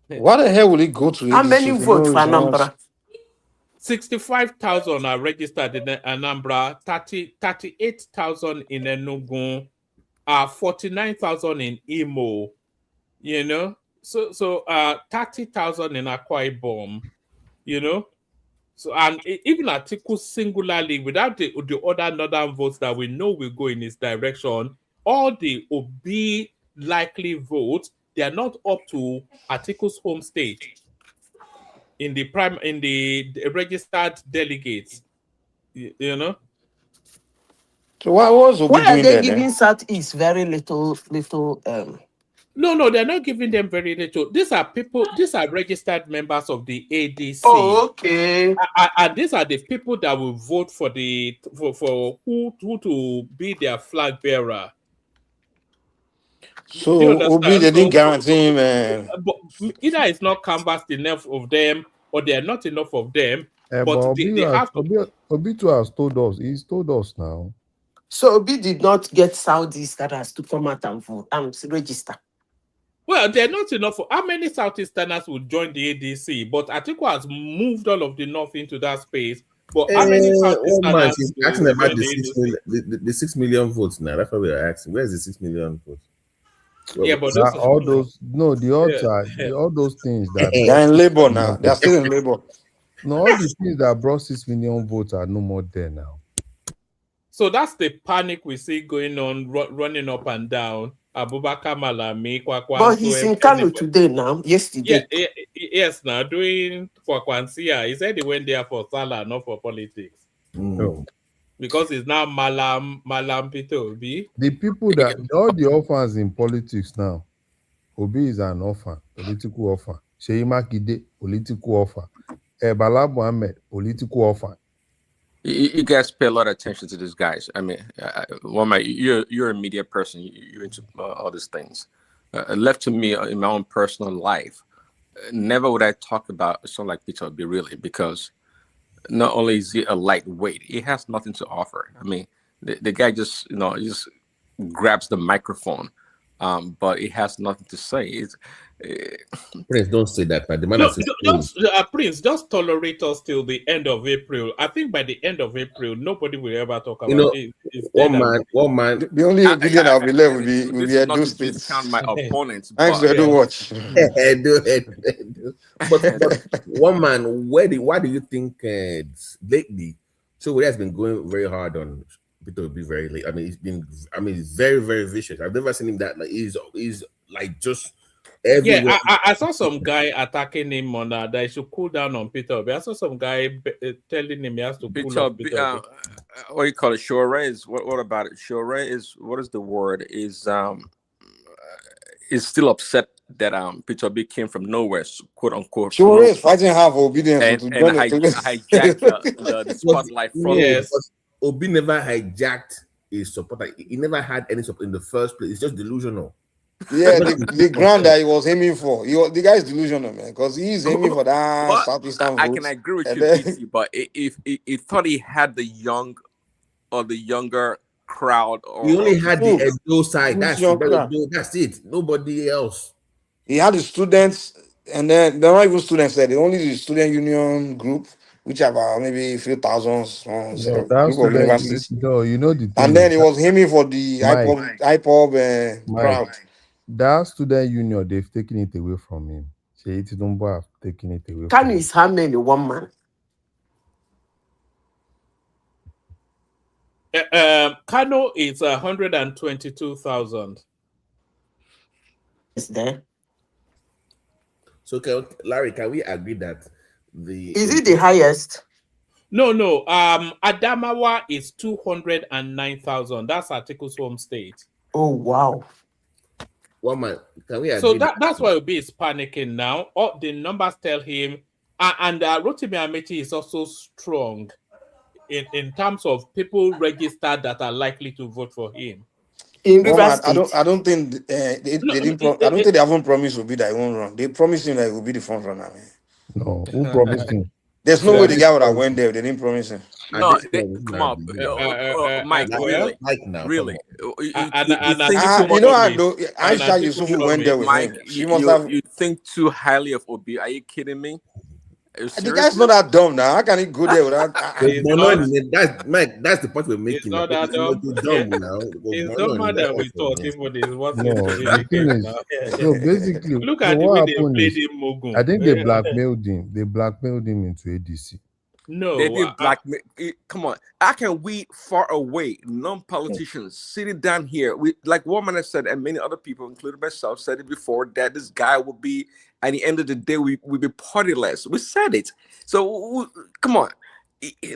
[SPEAKER 9] Why the hell will he go to ADC?
[SPEAKER 3] How many votes for Anambra?
[SPEAKER 2] 65,000 are registered in Anambra, 38,000 in Enugu, 49,000 in Imo, so 30,000 in Akwa Ibom, so, and even Atiku singularly, without the other northern votes that we know will go in his direction, all the Obi likely votes, they are not up to Atiku's home state in the registered delegates,
[SPEAKER 9] So why was Obi
[SPEAKER 3] are they
[SPEAKER 9] there,
[SPEAKER 3] giving Southeast very little?
[SPEAKER 2] No, they're not giving them very little. These are registered members of the ADC.
[SPEAKER 3] Oh, okay.
[SPEAKER 2] And these are the people that will vote for who to be their flag bearer.
[SPEAKER 9] So Obi, they didn't guarantee him.
[SPEAKER 2] But either it's not canvassed enough of them, or they are not enough of them. But they have to.
[SPEAKER 5] Obi too has told us. He's told us now.
[SPEAKER 3] So Obi did not get Saudis that has to come out and vote and register.
[SPEAKER 2] Well, they're not enough. How many Southeasterners would join the ADC? But Atiku has moved all of the North into that space. But how many
[SPEAKER 6] One man,
[SPEAKER 2] Southeasterners
[SPEAKER 6] she's asking
[SPEAKER 2] will
[SPEAKER 6] about
[SPEAKER 2] join
[SPEAKER 6] the
[SPEAKER 2] the
[SPEAKER 6] 6
[SPEAKER 2] ADC?
[SPEAKER 6] million, the 6 million votes now. That's what we are asking. Where's the 6 million votes?
[SPEAKER 2] Yeah, but
[SPEAKER 5] Now,
[SPEAKER 2] those
[SPEAKER 5] all those the odds
[SPEAKER 2] yeah.
[SPEAKER 5] are all those things that
[SPEAKER 9] They're in labor now. They're still in labor.
[SPEAKER 5] no, all the things that brought 6 million votes are no more there now.
[SPEAKER 2] So that's the panic we see going on, running up and down. Abubakar Malami, Kwakwan.
[SPEAKER 3] But he's in Kano today now, yesterday.
[SPEAKER 2] Yeah, yes, now doing Kwakwansia. He said he went there for Salah, not for politics.
[SPEAKER 5] No.
[SPEAKER 2] Because it's now Malam Peter Obi.
[SPEAKER 5] The people that all the orphans in politics now, Obi is an orphan, political orphan. Sheyi Makinde, political orphan. Bala Mohammed, political orphan.
[SPEAKER 8] You guys pay a lot of attention to these guys. I mean, you're a media person. You're into all these things. Left to me in my own personal life, never would I talk about someone like Peter Obi really, because not only is he a lightweight, he has nothing to offer. I mean, the guy just just grabs the microphone, but he has nothing to say.
[SPEAKER 6] Prince, don't say that, man. The man
[SPEAKER 2] Prince, just tolerate us till the end of April. I think by the end of April, nobody will ever talk about it.
[SPEAKER 6] One man.
[SPEAKER 9] The only opinion I'll be left will be at those states.
[SPEAKER 8] Discount my opponents.
[SPEAKER 9] Thanks, I do watch.
[SPEAKER 6] But one man, why do you think lately? So he has been going very hard on Peter Obi very late. I mean, he's very, very vicious. I've never seen him that like he's like just.
[SPEAKER 2] Everywhere. Yeah, I saw some guy attacking him on that he should cool down on Peter Obi. I saw some guy telling him he has to cool off Peter Obi.
[SPEAKER 8] What do you call it? Shure is what about it? Shure is what is the word? Is still upset that Peter Obi came from nowhere, quote unquote.
[SPEAKER 9] Shure is fighting half obedience
[SPEAKER 8] and hijacked the spotlight from
[SPEAKER 6] him. Obi never hijacked his supporter. He never had any support in the first place. It's just delusional.
[SPEAKER 9] Yeah, the ground that he was aiming for. The guy is delusional, man, because he's aiming for that Southeastern votes.
[SPEAKER 8] I can agree with you, BC, but if he thought he had the younger crowd,
[SPEAKER 6] he only had the Edo side. That's it. Nobody else.
[SPEAKER 9] He had the students, and then they're not even students there. Only the student union group, which have maybe a few thousands group of universities.
[SPEAKER 5] No, you know the thing.
[SPEAKER 9] And then he was aiming for the IPOB crowd.
[SPEAKER 5] That student union, they've taken it away from him. Sheyi Tinubu have taken it away.
[SPEAKER 3] Kano is how many? One man.
[SPEAKER 2] Kano is 122,000.
[SPEAKER 3] Is there?
[SPEAKER 6] So, Larry, can we agree that
[SPEAKER 3] is it the highest?
[SPEAKER 2] No. Adamawa is 209,000. That's Atiku's home state.
[SPEAKER 3] Oh wow.
[SPEAKER 6] One man, can we agree?
[SPEAKER 2] So that's why Obi is panicking now. All the numbers tell him, and Rotimi Amechi is also strong in terms of people registered that are likely to vote for him.
[SPEAKER 9] I don't think they haven't promised Obi that he won't run. They promised him that he will be the front runner. Man.
[SPEAKER 5] No, who promised him?
[SPEAKER 9] There's no way the guy would have went there. They didn't promise him.
[SPEAKER 8] No, come on, Mike. Really?
[SPEAKER 9] Aisha Yusufu went there with him.
[SPEAKER 8] You think too highly of Obi? Are you kidding me?
[SPEAKER 9] The guy's not that dumb now. How can he go there without?
[SPEAKER 6] Mike, that's the point we're making.
[SPEAKER 2] It's not that dumb. It's dumber than we thought.
[SPEAKER 5] So basically,
[SPEAKER 2] look at the way they played him Mogun.
[SPEAKER 5] I think they blackmailed him. They blackmailed him into ADC.
[SPEAKER 2] No,
[SPEAKER 8] they did blackmail. Come on, how can we far away non-politicians sitting down here? We like Woman has said, and many other people, including myself, said it before that this guy will be. At the end of the day, we be partyless. We said it. So come on,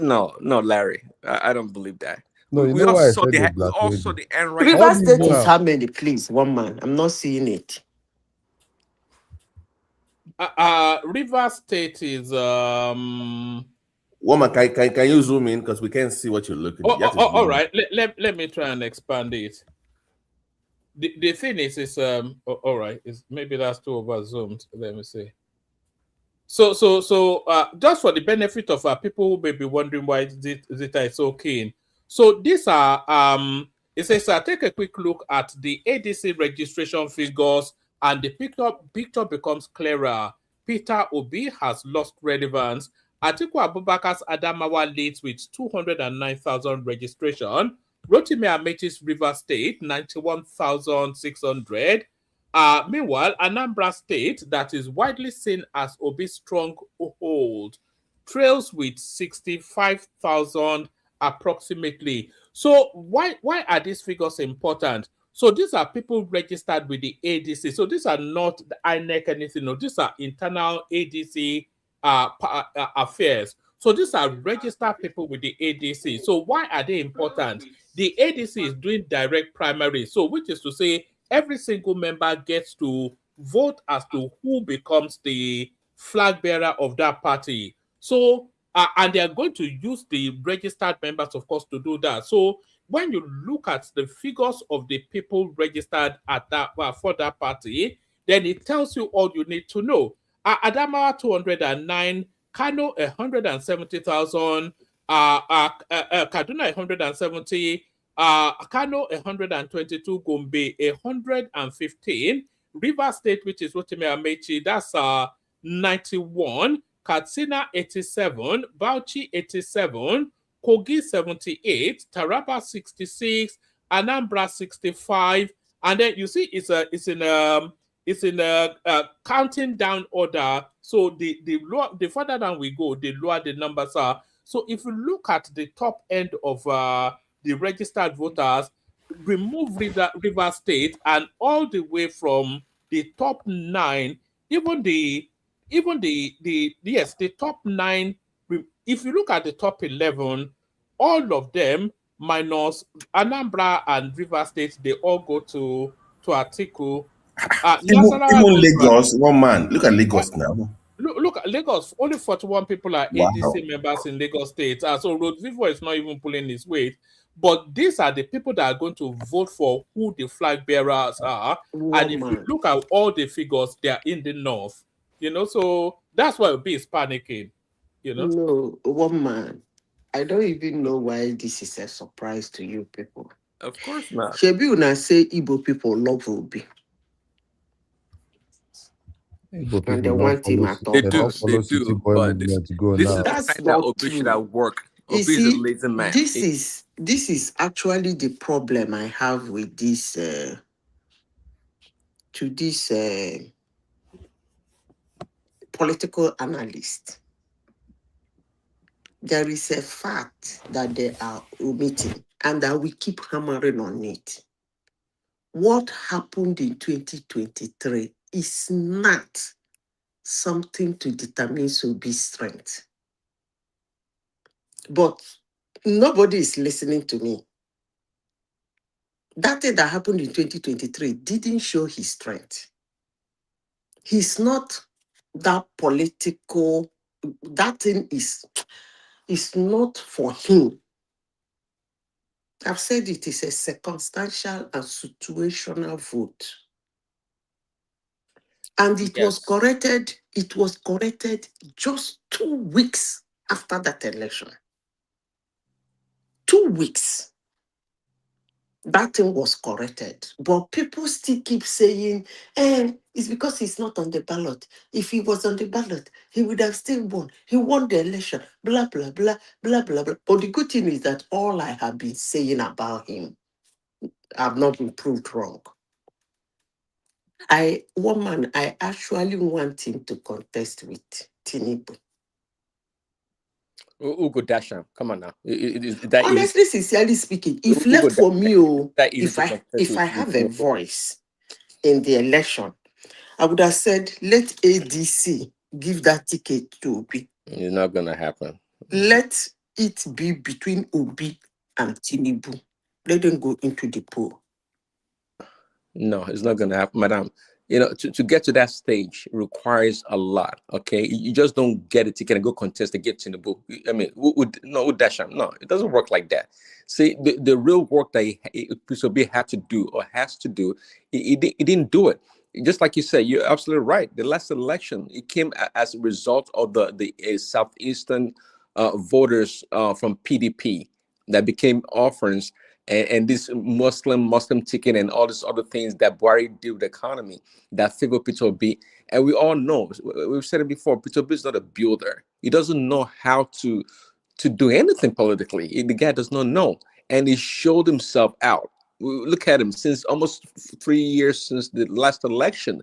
[SPEAKER 8] no, Larry, I don't believe that.
[SPEAKER 5] No,
[SPEAKER 8] we also the end right.
[SPEAKER 3] River State is how many, please? One man. I'm not seeing it.
[SPEAKER 2] River State is
[SPEAKER 6] Woman, can you zoom in because we can't see what you're looking at?
[SPEAKER 2] All right, let me try and expand it. The thing is all right. Maybe that's too over zoomed. Let me see. So just for the benefit of people who may be wondering why Zita is so keen. So these are it says take a quick look at the ADC registration figures and the picture becomes clearer. Peter Obi has lost relevance. Atiku Abubakar's Adamawa leads with 209,000 registration. Rotimi Amechi's River State, 91,600. Meanwhile, Anambra State, that is widely seen as Obi's stronghold, trails with 65,000 approximately. So why are these figures important? So these are people registered with the ADC. So these are not the INEC anything. No, these are internal ADC affairs. So these are registered people with the ADC. So why are they important? The ADC is doing direct primary. So which is to say every single member gets to vote as to who becomes the flag bearer of that party. So and they are going to use the registered members, of course, to do that. So when you look at the figures of the people registered at that for that party, then it tells you all you need to know. Adamawa 209, Kano 170,000, Kaduna 170, Kano 122, Gombe 115, River State, which is Rotimi Amechi, that's 91, Katsina 87, Bauchi 87, Kogi 78, Taraba 66, Anambra 65, and then you see it's in counting down order. So the further down we go, the lower the numbers are. So if you look at the top end of the registered voters, remove River State, and all the way from the top 9, even the top 9. If you look at the top 11, all of them minus Anambra and River State, they all go to Atiku.
[SPEAKER 6] Even Lagos, one man. Look at Lagos now.
[SPEAKER 2] Look at Lagos. Only 41 people are ADC members in Lagos State. So Road Vivo is not even pulling his weight. But these are the people that are going to vote for who the flag bearers are. And if you look at all the figures, they are in the north. So that's why Obi is panicking.
[SPEAKER 3] No, one man. I don't even know why this is a surprise to you people.
[SPEAKER 10] Of course not.
[SPEAKER 3] Shebi una say Igbo people love Obi. And they want him at all.
[SPEAKER 10] They do, but this is the kind that Obi should have worked. Obi is a lazy man.
[SPEAKER 3] This is actually the problem I have with this political analyst. There is a fact that they are omitting, and that we keep hammering on it. What happened in 2023 is not something to determine Obi's strength. But nobody is listening to me. That thing that happened in 2023 didn't show his strength. He's not that political. That thing is not for him. I've said it is a circumstantial and situational vote. And it was corrected. It was corrected just 2 weeks after that election. 2 weeks. That thing was corrected. But people still keep saying, it's because he's not on the ballot. If he was on the ballot, he would have still won. He won the election. Blah, blah, blah, blah, blah, blah. But the good thing is that all I have been saying about him have not been proved wrong. I actually want him to contest with Tinubu.
[SPEAKER 10] Ugo Dasham, come on now.
[SPEAKER 3] Honestly, sincerely speaking, if left for me, if I have a voice in the election, I would have said, let ADC give that ticket to Obi.
[SPEAKER 10] It's not going to happen.
[SPEAKER 3] Let it be between Obi and Tinubu. Let them go into the poll.
[SPEAKER 10] No, it's not going to happen, madam. To get to that stage requires a lot, okay? You just don't get a ticket and go contest to get to the book. I mean, no, it doesn't work like that. See, the real work that Obi had to do or has to do, he didn't do it. Just like you said, you're absolutely right. The last election, it came as a result of the southeastern voters from PDP that became orphans and this Muslim ticket and all these other things that Buhari did with the economy that favor Peter Obi. And we all know, we've said it before, Peter Obi is not a builder. He doesn't know how to do anything politically. The guy does not know. And he showed himself out. Look at him since almost 3 years since the last election.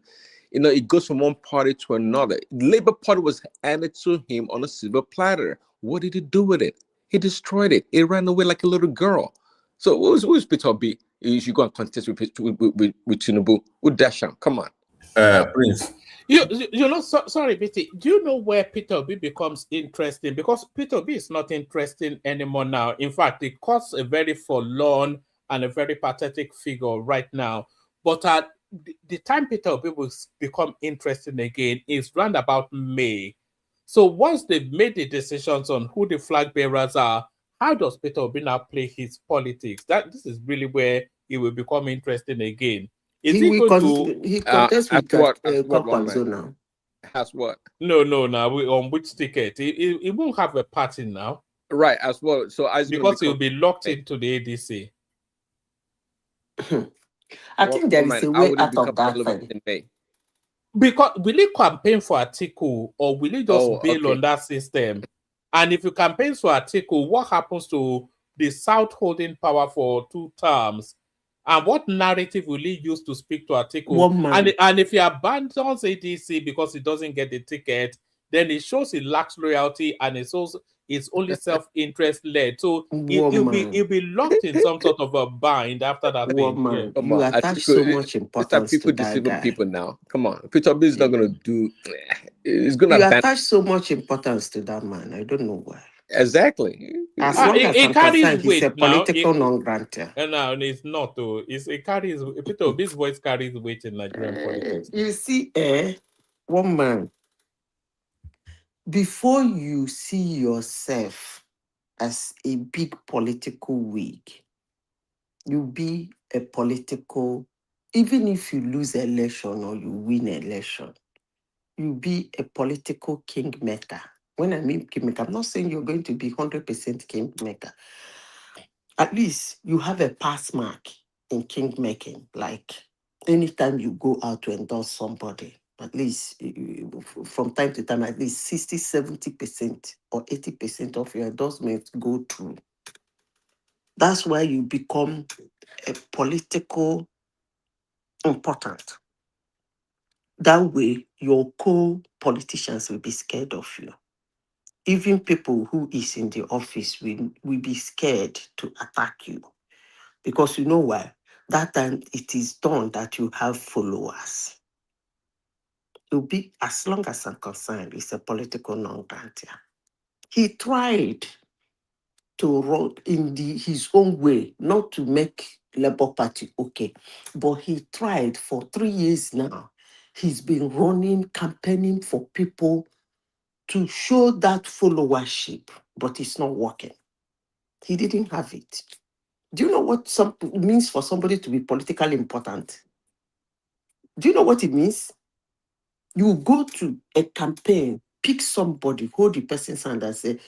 [SPEAKER 10] He goes from one party to another. The Labour Party was handed to him on a silver platter. What did he do with it? He destroyed it. He ran away like a little girl. So who's Peter Obi? You should go and contest with Tinubu, with Dasham. Come on.
[SPEAKER 6] Prince.
[SPEAKER 2] Sorry, Betty. Do you know where Peter Obi becomes interesting? Because Peter Obi is not interesting anymore now. In fact, it caused a very forlorn and a very pathetic figure right now. But at the time Peter Obi will become interesting again is round about May. So once they've made the decisions on who the flag bearers are, how does Peter Obi now play his politics? This is really where it will become interesting again. Is he going to?
[SPEAKER 3] He contests with
[SPEAKER 10] Kwakwanzo
[SPEAKER 3] now.
[SPEAKER 10] As what?
[SPEAKER 2] No. On which ticket? He won't have a party now.
[SPEAKER 10] Right, as well. So
[SPEAKER 2] because he'll be locked into the ADC.
[SPEAKER 3] I think there is a way out of that thing.
[SPEAKER 2] Because will he campaign for Atiku or will he just bail on that system? And if you campaign for Atiku, what happens to the South holding power for 2 terms? And what narrative will he use to speak to Atiku? And if he abandons ADC because he doesn't get the ticket, then it shows he lacks loyalty and it shows it's only self-interest led. So he'll be locked in some sort of a bind after that thing.
[SPEAKER 3] Yeah. You attach so much importance
[SPEAKER 10] people
[SPEAKER 3] to that
[SPEAKER 10] deceiving
[SPEAKER 3] guy.
[SPEAKER 10] People now. Come on, Peter Obi is not going to do. He's going to.
[SPEAKER 3] You attach so much importance to that man. I don't know why.
[SPEAKER 10] Exactly.
[SPEAKER 3] As long as I'm concerned, he's a political non-grantor.
[SPEAKER 2] No, it's not though. Peter Obi's voice carries weight in Nigerian politics.
[SPEAKER 3] You see, one man. Before you see yourself as a big political wig, you be a political, even if you lose election or you win election, you be a political kingmaker. When I mean kingmaker, I'm not saying you're going to be 100% kingmaker. At least you have a pass mark in kingmaking. Like anytime you go out to endorse somebody, at least from time to time, at least 60, 70% or 80% of your endorsements go through. That's why you become a political important. That way, your co-politicians will be scared of you. Even people who is in the office will be scared to attack you. Because you know why? That time it is done that you have followers. It'll be, as long as I'm concerned, it's a political non-grantor. He tried to run in his own way, not to make Labour Party okay, but he tried for 3 years now. He's been running, campaigning for people to show that followership, but it's not working. He didn't have it. Do you know what it means for somebody to be politically important? Do you know what it means? You go to a campaign, pick somebody, hold the person's hand and say,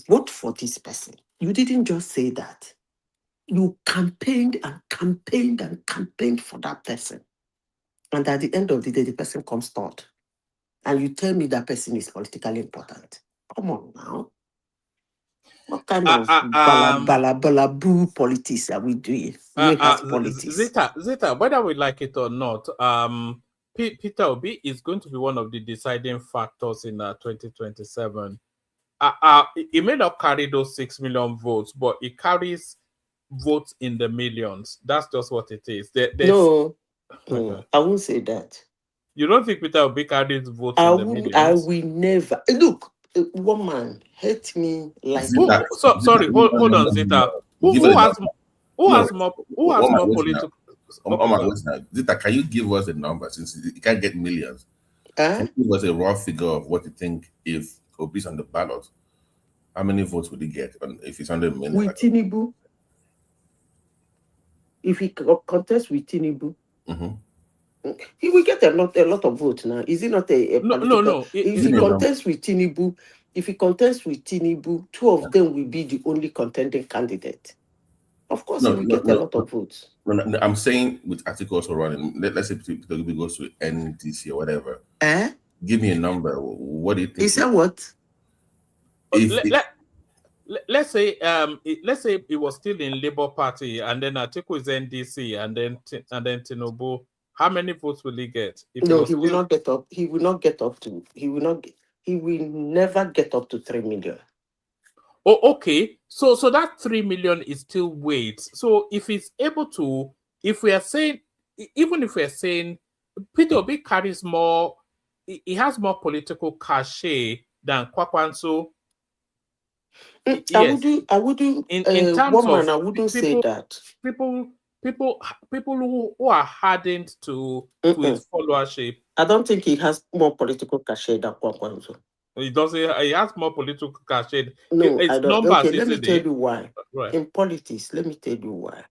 [SPEAKER 3] vote for this person. You didn't just say that. You campaigned and campaigned and campaigned for that person. And at the end of the day, the person comes third. And you tell me that person is politically important. Come on now. What kind of balabalaboo politics are we doing?
[SPEAKER 2] Zeta, whether we like it or not, Peter Obi is going to be one of the deciding factors in 2027. He may not carry those 6 million votes, but he carries votes in the millions. That's just what it is.
[SPEAKER 3] No, I won't say that.
[SPEAKER 2] You don't think Peter Obi carries votes in the millions?
[SPEAKER 3] I will never. Look, one man hate me like.
[SPEAKER 2] Sorry, hold on, Zeta. Who has more political?
[SPEAKER 6] Zeta, can you give us a number since you can't get millions? Can you give us a raw figure of what you think if Obi's on the ballot? How many votes would he get if he's 100 million?
[SPEAKER 3] With Tinubu, if he contests with Tinubu, he will get a lot of votes now. Is it not a
[SPEAKER 2] no?
[SPEAKER 3] If he contests with Tinubu, 2 of them will be the only contending candidate. Of course, he will get a lot of votes.
[SPEAKER 6] No, I'm saying with Atiku also running, let's say Peter Obi goes to NDC or whatever. Give me a number. What do you think?
[SPEAKER 3] He said what?
[SPEAKER 2] Let's say it was still in Labour Party, and then Atiku is NDC, and then Tinubu. How many votes will he get?
[SPEAKER 3] No, he will not get up. He will not get up to. He will never get up to 3 million.
[SPEAKER 2] Oh, okay. So that 3 million is still weight. So if he's able to, if we are saying, even if we are saying Peter Obi carries more, he has more political cachet than Kwakwanso.
[SPEAKER 3] Yes. I wouldn't. In terms of, I wouldn't say that.
[SPEAKER 2] People who are hardened to his followership.
[SPEAKER 3] I don't think he has more political cachet than Kwakwanso.
[SPEAKER 2] He doesn't. He has more political cachet.
[SPEAKER 3] No, I don't.
[SPEAKER 2] Numbers,
[SPEAKER 3] okay, let me tell you why.
[SPEAKER 2] Right.
[SPEAKER 3] In politics, let me tell you why.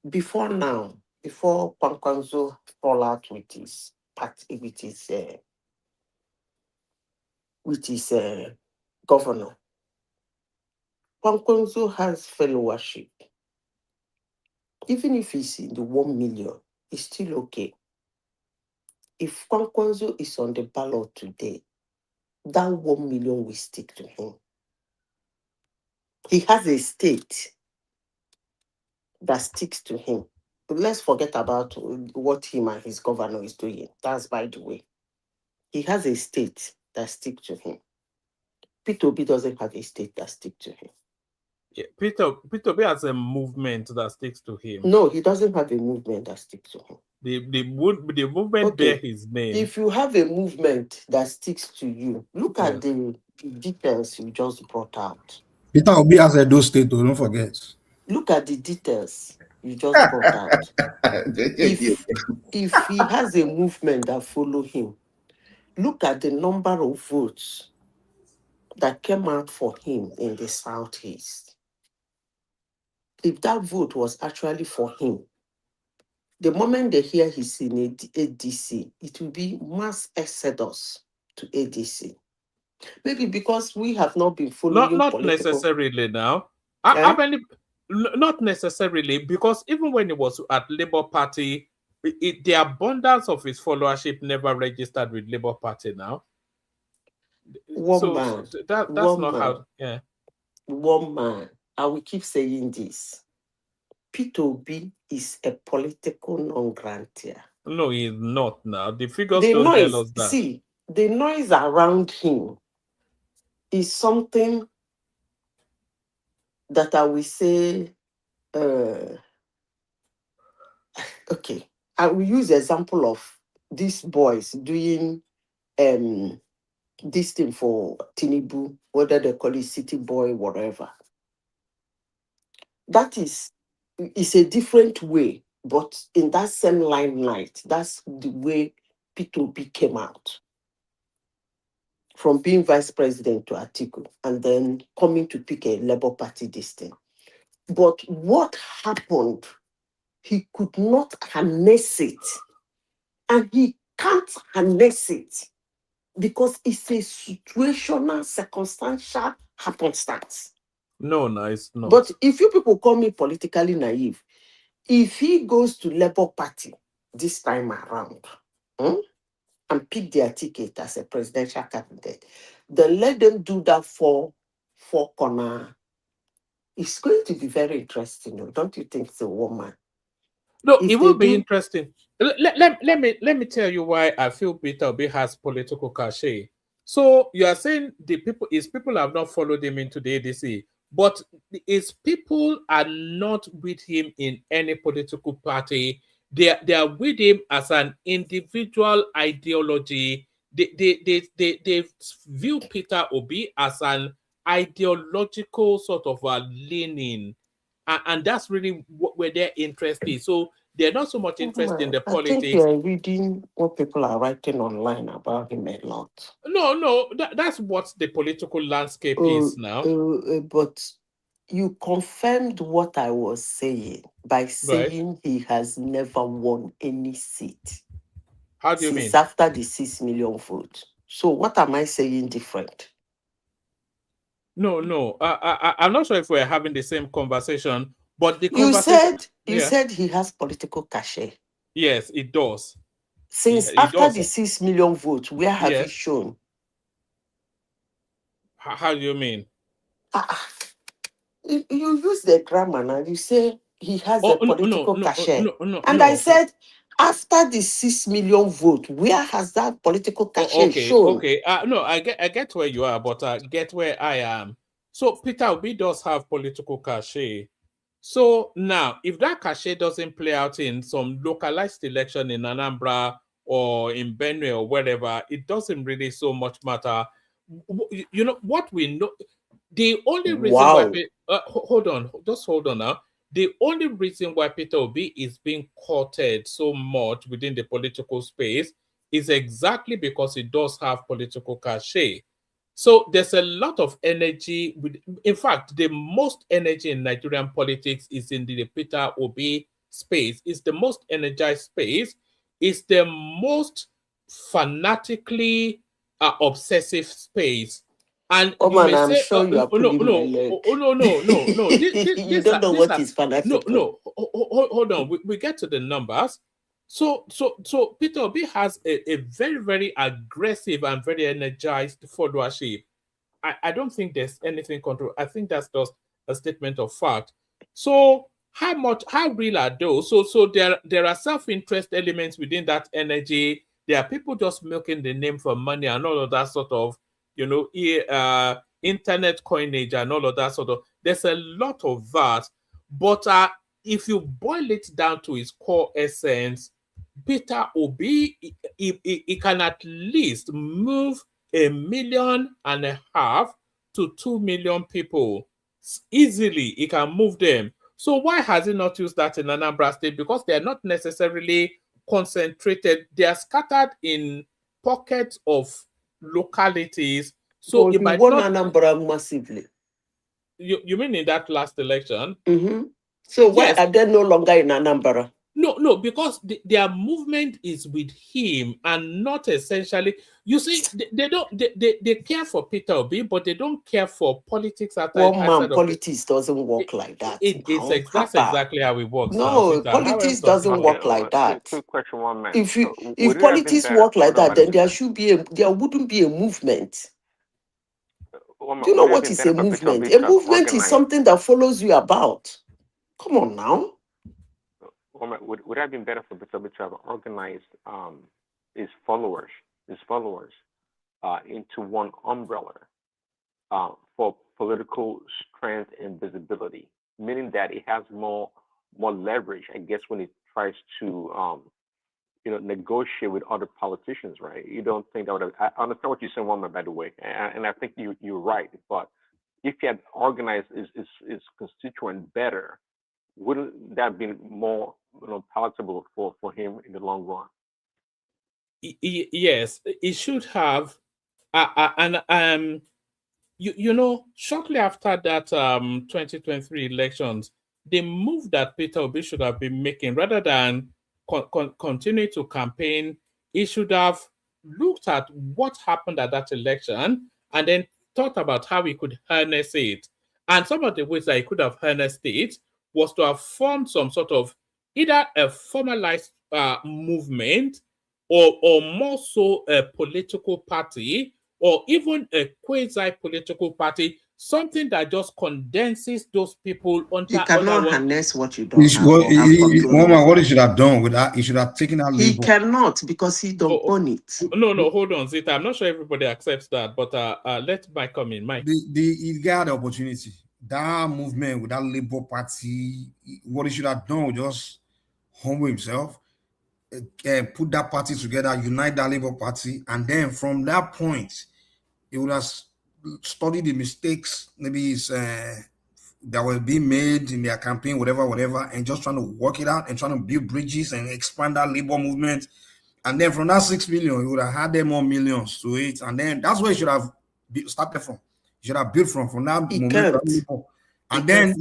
[SPEAKER 3] Before Kwakwanso fall out with his party, with his governor, Kwakwanso has followership. Even if he's in the 1 million, it's still okay. If Kwakwanso is on the ballot today, that 1 million will stick to him. He has a state that sticks to him. But let's forget about what him and his governor is doing. That's by the way. He has a state that sticks to him. Peter Obi doesn't have a state that sticks to him.
[SPEAKER 2] Yeah, Peter Obi has a movement that sticks to him.
[SPEAKER 3] No, he doesn't have a movement that sticks to him.
[SPEAKER 2] The movement bear his name.
[SPEAKER 3] If you have a movement that sticks to you, look at the details you just brought out.
[SPEAKER 9] Peter Obi has a do state, don't forget.
[SPEAKER 3] Look at the details you just brought out. If he has a movement that follow him, look at the number of votes that came out for him in the Southeast. If that vote was actually for him, the moment they hear he's in ADC, it will be mass exodus to ADC. Maybe because we have not been following
[SPEAKER 2] not necessarily now. Not necessarily, because even when he was at Labour Party, the abundance of his followership never registered with Labour Party now.
[SPEAKER 3] One man. I will keep saying this. Peter Obi is a political non-grantor.
[SPEAKER 2] No, he's not now. The figures don't tell us that.
[SPEAKER 3] See, the noise around him is something that I will say, okay, I will use the example of these boys doing this thing for Tinubu, whether they call it City Boy, whatever. That is a different way, but in that same limelight, that's the way Peter Obi came out. From being vice president to Atiku, and then coming to pick a Labour Party this thing. But what happened, he could not harness it. And he can't harness it because it's a situational, circumstantial happenstance.
[SPEAKER 2] No, it's not.
[SPEAKER 3] But if you people call me politically naive, if he goes to Labour Party this time around, and pick their ticket as a presidential candidate, then let them do that for corner. It's going to be very interesting, don't you think so, woman?
[SPEAKER 2] No, it will be interesting. Let me tell you why I feel Peter Obi has political cachet. So you are saying his people have not followed him into the ADC, but his people are not with him in any political party. They are with him as an individual ideology. They view Peter Obi as an ideological sort of a leaning, and that's really where their interest is. So they're not so much interested in the politics.
[SPEAKER 3] I think you're reading what people are writing online about him a lot.
[SPEAKER 2] No, that's what the political landscape is now.
[SPEAKER 3] But you confirmed what I was saying by saying he has never won any seat.
[SPEAKER 2] How do you mean?
[SPEAKER 3] After the 6 million votes. So what am I saying different?
[SPEAKER 2] No. I'm not sure if we're having the same conversation. But the
[SPEAKER 3] You
[SPEAKER 2] conversation,
[SPEAKER 3] said he has political cachet.
[SPEAKER 2] Yes, it does.
[SPEAKER 3] Since
[SPEAKER 2] It
[SPEAKER 3] after
[SPEAKER 2] does.
[SPEAKER 3] the 6 million votes, where have you
[SPEAKER 2] Yes.
[SPEAKER 3] shown?
[SPEAKER 2] How do you mean?
[SPEAKER 3] You use the grammar now. You say he has a political cachet. And
[SPEAKER 2] no.
[SPEAKER 3] I said, after the 6 million vote, where has that political cachet shown?
[SPEAKER 2] Okay. No, I get where you are, but get where I am. So Peter Obi does have political cachet. So now, if that cachet doesn't play out in some localized election in Anambra or in Benue or wherever, it doesn't really so much matter. You know what we know. The only reason why hold on now. The only reason why Peter Obi is being courted so much within the political space is exactly because he does have political cachet. So there's a lot of energy. In fact, the most energy in Nigerian politics is in the Peter Obi space. It's the most energized space. It's the most fanatically obsessive space. And
[SPEAKER 3] you
[SPEAKER 2] may
[SPEAKER 3] I'm
[SPEAKER 2] say,
[SPEAKER 3] sure you are pulling my leg.
[SPEAKER 2] No.
[SPEAKER 3] You don't know what is fanatical.
[SPEAKER 2] No. Hold on. We get to the numbers. So Peter Obi has a very, very aggressive and very energized followership. I don't think there's anything control. I think that's just a statement of fact. So how real are those? So there are self-interest elements within that energy. There are people just milking the name for money and all of that sort of, internet coinage and all of that sort of. There's a lot of that. But if you boil it down to its core essence, Peter Obi, he can at least move 1.5 million to 2 million people easily. He can move them. So why has he not used that in Anambra State? Because they are not necessarily concentrated. They are scattered in pockets of localities. So
[SPEAKER 3] he won Anambra massively.
[SPEAKER 2] You mean in that last election?
[SPEAKER 3] Mm-hmm. So why are they no longer in Anambra?
[SPEAKER 2] No, because their movement is with him and not essentially. You see, they care for Peter Obi, but they don't care for politics outside
[SPEAKER 3] politics doesn't work like that.
[SPEAKER 2] That's exactly how it works.
[SPEAKER 3] No, politics doesn't work like that.
[SPEAKER 8] Quick question, one man.
[SPEAKER 3] If politics work like that, then there wouldn't be a movement. Do you know what is a movement? A movement is something that follows you about. Come on now.
[SPEAKER 8] Would it have been better for Peter Obi to have organized his followers into one umbrella for political strength and visibility, meaning that it has more leverage, I guess, when it tries to negotiate with other politicians, right? You don't think that would have? I understand what you're saying, woman, by the way, and I think you're right. But if he had organized his constituent better, wouldn't that be more palatable for him in the long run?
[SPEAKER 2] Yes, it should have. Shortly after that 2023 elections, the move that Peter Obi should have been making, rather than continue to campaign, he should have looked at what happened at that election and then thought about how he could harness it. And some of the ways that he could have harnessed it was to have formed some sort of either a formalized movement or more so a political party, or even a quasi-political party, something that just condenses those people under.
[SPEAKER 3] You cannot harness what you don't have.
[SPEAKER 9] What he should have done with that, he should have taken that label.
[SPEAKER 3] He cannot, because he don't own it.
[SPEAKER 2] No, hold on, Zita. I'm not sure everybody accepts that, but let Mike come in. Mike.
[SPEAKER 9] He got the opportunity. That movement with that Labour Party, what he should have done was just humble himself, put that party together, unite that Labour Party, and then from that point, he would have studied the mistakes maybe that were being made in their campaign, whatever, and just trying to work it out and trying to build bridges and expand that Labour movement. And then from that 6 million, he would have had them more millions to it, and then that's where he should have started from. He should have built from that moment, and then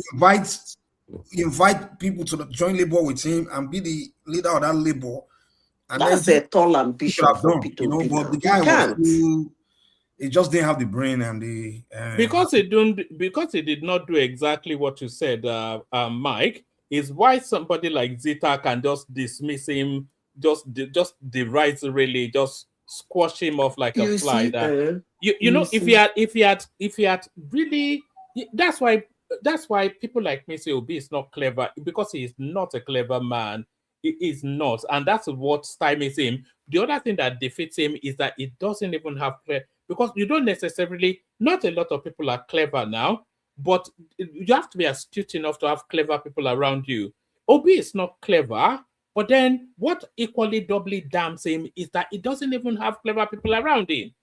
[SPEAKER 9] invite people to join Labour with him and be the leader of that Labour. And
[SPEAKER 3] that's a tall ambition for Peter Obi.
[SPEAKER 9] But the guy was too,
[SPEAKER 14] he just didn't have the brain and the
[SPEAKER 2] because he did not do exactly what you said, Mike, is why somebody like Zita can just dismiss him, just derisively, just squash him off like a
[SPEAKER 3] You
[SPEAKER 2] fly.
[SPEAKER 3] see,
[SPEAKER 2] That
[SPEAKER 3] you
[SPEAKER 2] know,
[SPEAKER 3] see.
[SPEAKER 2] if he had really, that's why people like me say Obi is not clever, because he is not a clever man. He is not, and that's what stymies him. The other thing that defeats him is that he doesn't even have because you don't necessarily, not a lot of people are clever now, but you have to be astute enough to have clever people around you. Obi is not clever, but then what equally doubly damns him is that he doesn't even have clever people around him.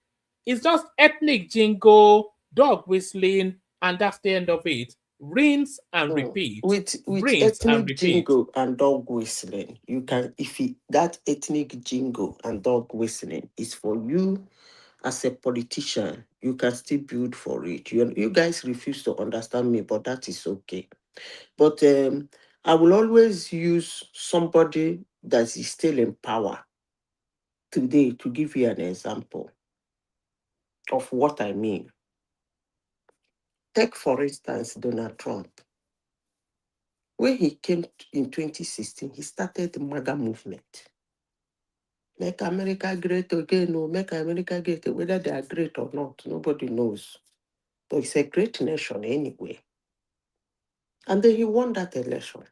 [SPEAKER 2] It's just ethnic jingle, dog whistling, and that's the end of it. Rinse and repeat.
[SPEAKER 3] With
[SPEAKER 2] Rinse and
[SPEAKER 3] ethnic
[SPEAKER 2] repeat.
[SPEAKER 3] jingle and dog whistling, you can, that ethnic jingle and dog whistling is for you as a politician, you can still build for it. You guys refuse to understand me, but that is okay. But I will always use somebody that is still in power today to give you an example of what I mean. Take, for instance, Donald Trump. When he came in 2016, he started the MAGA movement. Make America great again, or make America great. Whether they are great or not, nobody knows. But it's a great nation anyway. And then he won that election.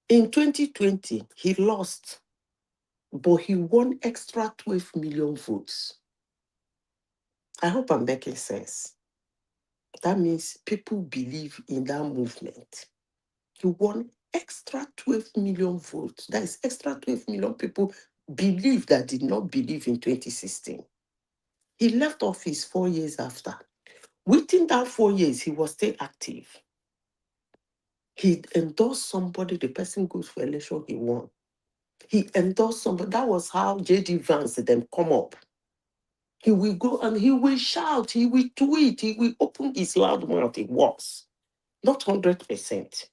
[SPEAKER 3] In 2020, he lost, but he won extra 12 million votes. I hope I'm making sense. That means people believe in that movement. He won extra 12 million votes. That is extra 12 million people believe that did not believe in 2016. He left office 4 years after. Within that 4 years, he was still active. He endorsed somebody, the person goes for election, he won. He endorsed somebody. That was how J.D. Vance then come up. He will go and he will shout, he will tweet, he will open his loud mouth. It works. Not 100%.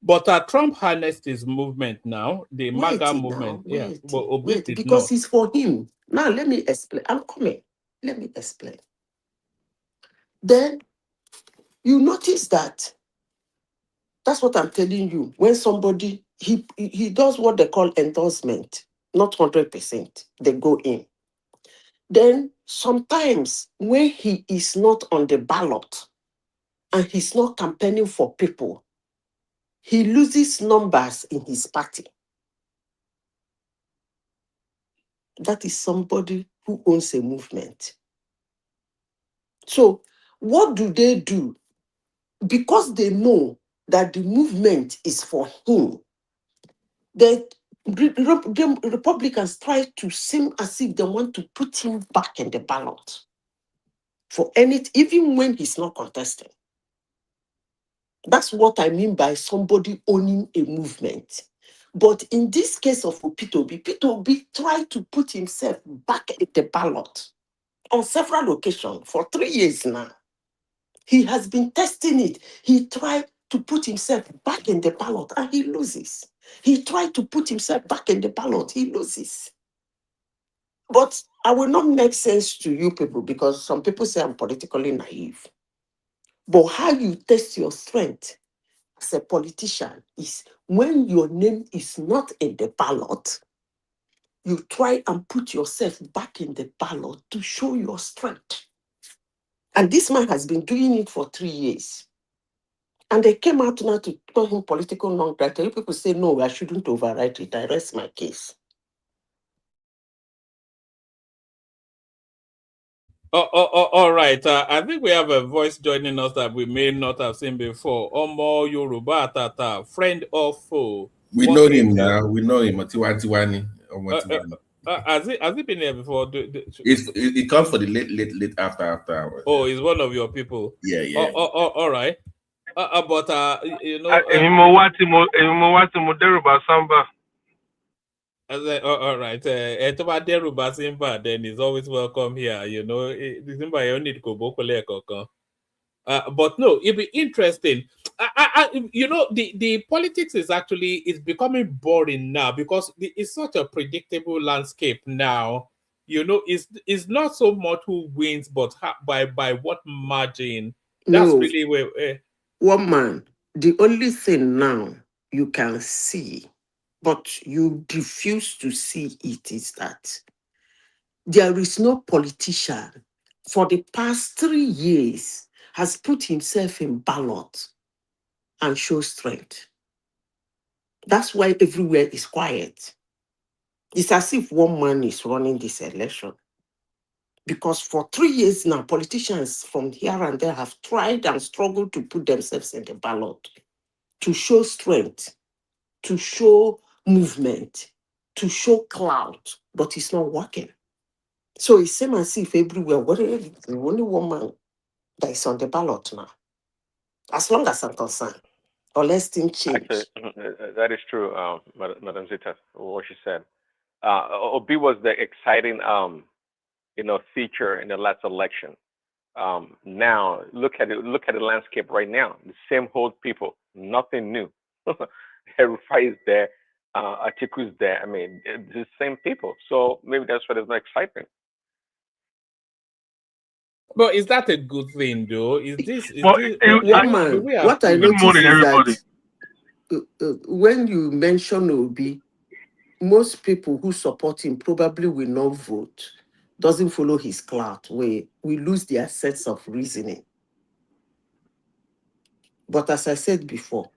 [SPEAKER 2] But Trump harnessed his movement now, the MAGA movement. But Obi did
[SPEAKER 3] because
[SPEAKER 2] not.
[SPEAKER 3] it's for him. Now, let me explain. I'm coming. Let me explain. Then you notice that that's what I'm telling you. When somebody, he does what they call endorsement, not 100%. They go in. Then sometimes when he is not on the ballot and he's not campaigning for people, he loses numbers in his party. That is somebody who owns a movement. So what do? Because they know that the movement is for him, the Republicans try to seem as if they want to put him back in the ballot for anything, even when he's not contesting. That's what I mean by somebody owning a movement. But in this case of Peter Obi tried to put himself back in the ballot on several occasions for 3 years now. He has been testing it. He tried to put himself back in the ballot and he loses. He tried to put himself back in the ballot, he loses. But I will not make sense to you people because some people say I'm politically naive. But how you test your strength as a politician is when your name is not in the ballot, you try and put yourself back in the ballot to show your strength. And this man has been doing it for 3 years. And they came out now to call him political non-grata. You people say, no, I shouldn't overwrite it. I rest my case.
[SPEAKER 2] All right. I think we have a voice joining us that we may not have seen before. Omo Yoruba Tata, friend or foe.
[SPEAKER 6] We know him now. We know him. Tiwani.
[SPEAKER 2] Has he been here before?
[SPEAKER 6] It comes for the late after hours.
[SPEAKER 2] Oh, he's one of your people.
[SPEAKER 6] Yeah.
[SPEAKER 2] All right. But you know. All right. Toba Simba, then he's always welcome here. You know, Simba you need to go. But no, it'll be interesting. You know, the politics is becoming boring now because it's such a predictable landscape now. it's not so much who wins, but by what margin. That's
[SPEAKER 3] No,
[SPEAKER 2] really where.
[SPEAKER 3] woman, the only thing now you can see, but you refuse to see it, is that there is no politician for the past 3 years has put himself in ballot and show strength. That's why everywhere is quiet. It's as if one man is running this election. Because for 3 years now, politicians from here and there have tried and struggled to put themselves in the ballot, to show strength, to show movement, to show clout, but it's not working. So it's same as if everywhere, whatever, the only one man that is on the ballot now, as long as I'm concerned, unless things
[SPEAKER 8] Actually,
[SPEAKER 3] change.
[SPEAKER 8] that is true, Madam Zita, what she said. Obi was the exciting, feature in the last election. Now look at it. Look at the landscape right now. The same old people. Nothing new. Rufai is there. Atiku is there. I mean, it's the same people. So maybe that's why there's no excitement.
[SPEAKER 2] But is that a good thing, though? Is this
[SPEAKER 3] One man? What I notice is that when you mention Obi, most people who support him probably will not vote. Doesn't follow his clout. We lose their sense of reasoning. But as I said before,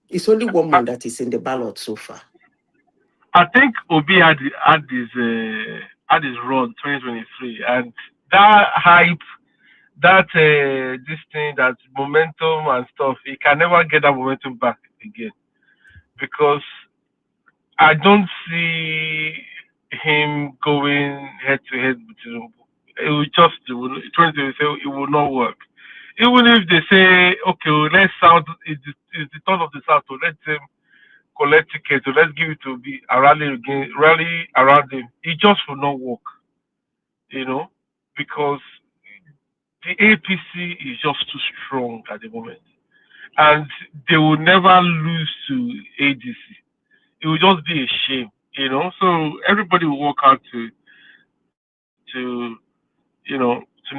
[SPEAKER 3] it's only one man that is in the ballot so far.
[SPEAKER 15] I think Obi had his run 2023, and that hype, that this thing, that momentum and stuff, he can never get that momentum back again, because I don't see him going head to head with Tinubu. It will just 2023, it will not work. Even if they say, okay, let's South, it's the turn of the South, so let them collect tickets, so let's give it to be a rally again, rally around him. It just will not work, because the APC is just too strong at the moment, and they will never lose to ADC. It will just be a shame, So everybody will work hard to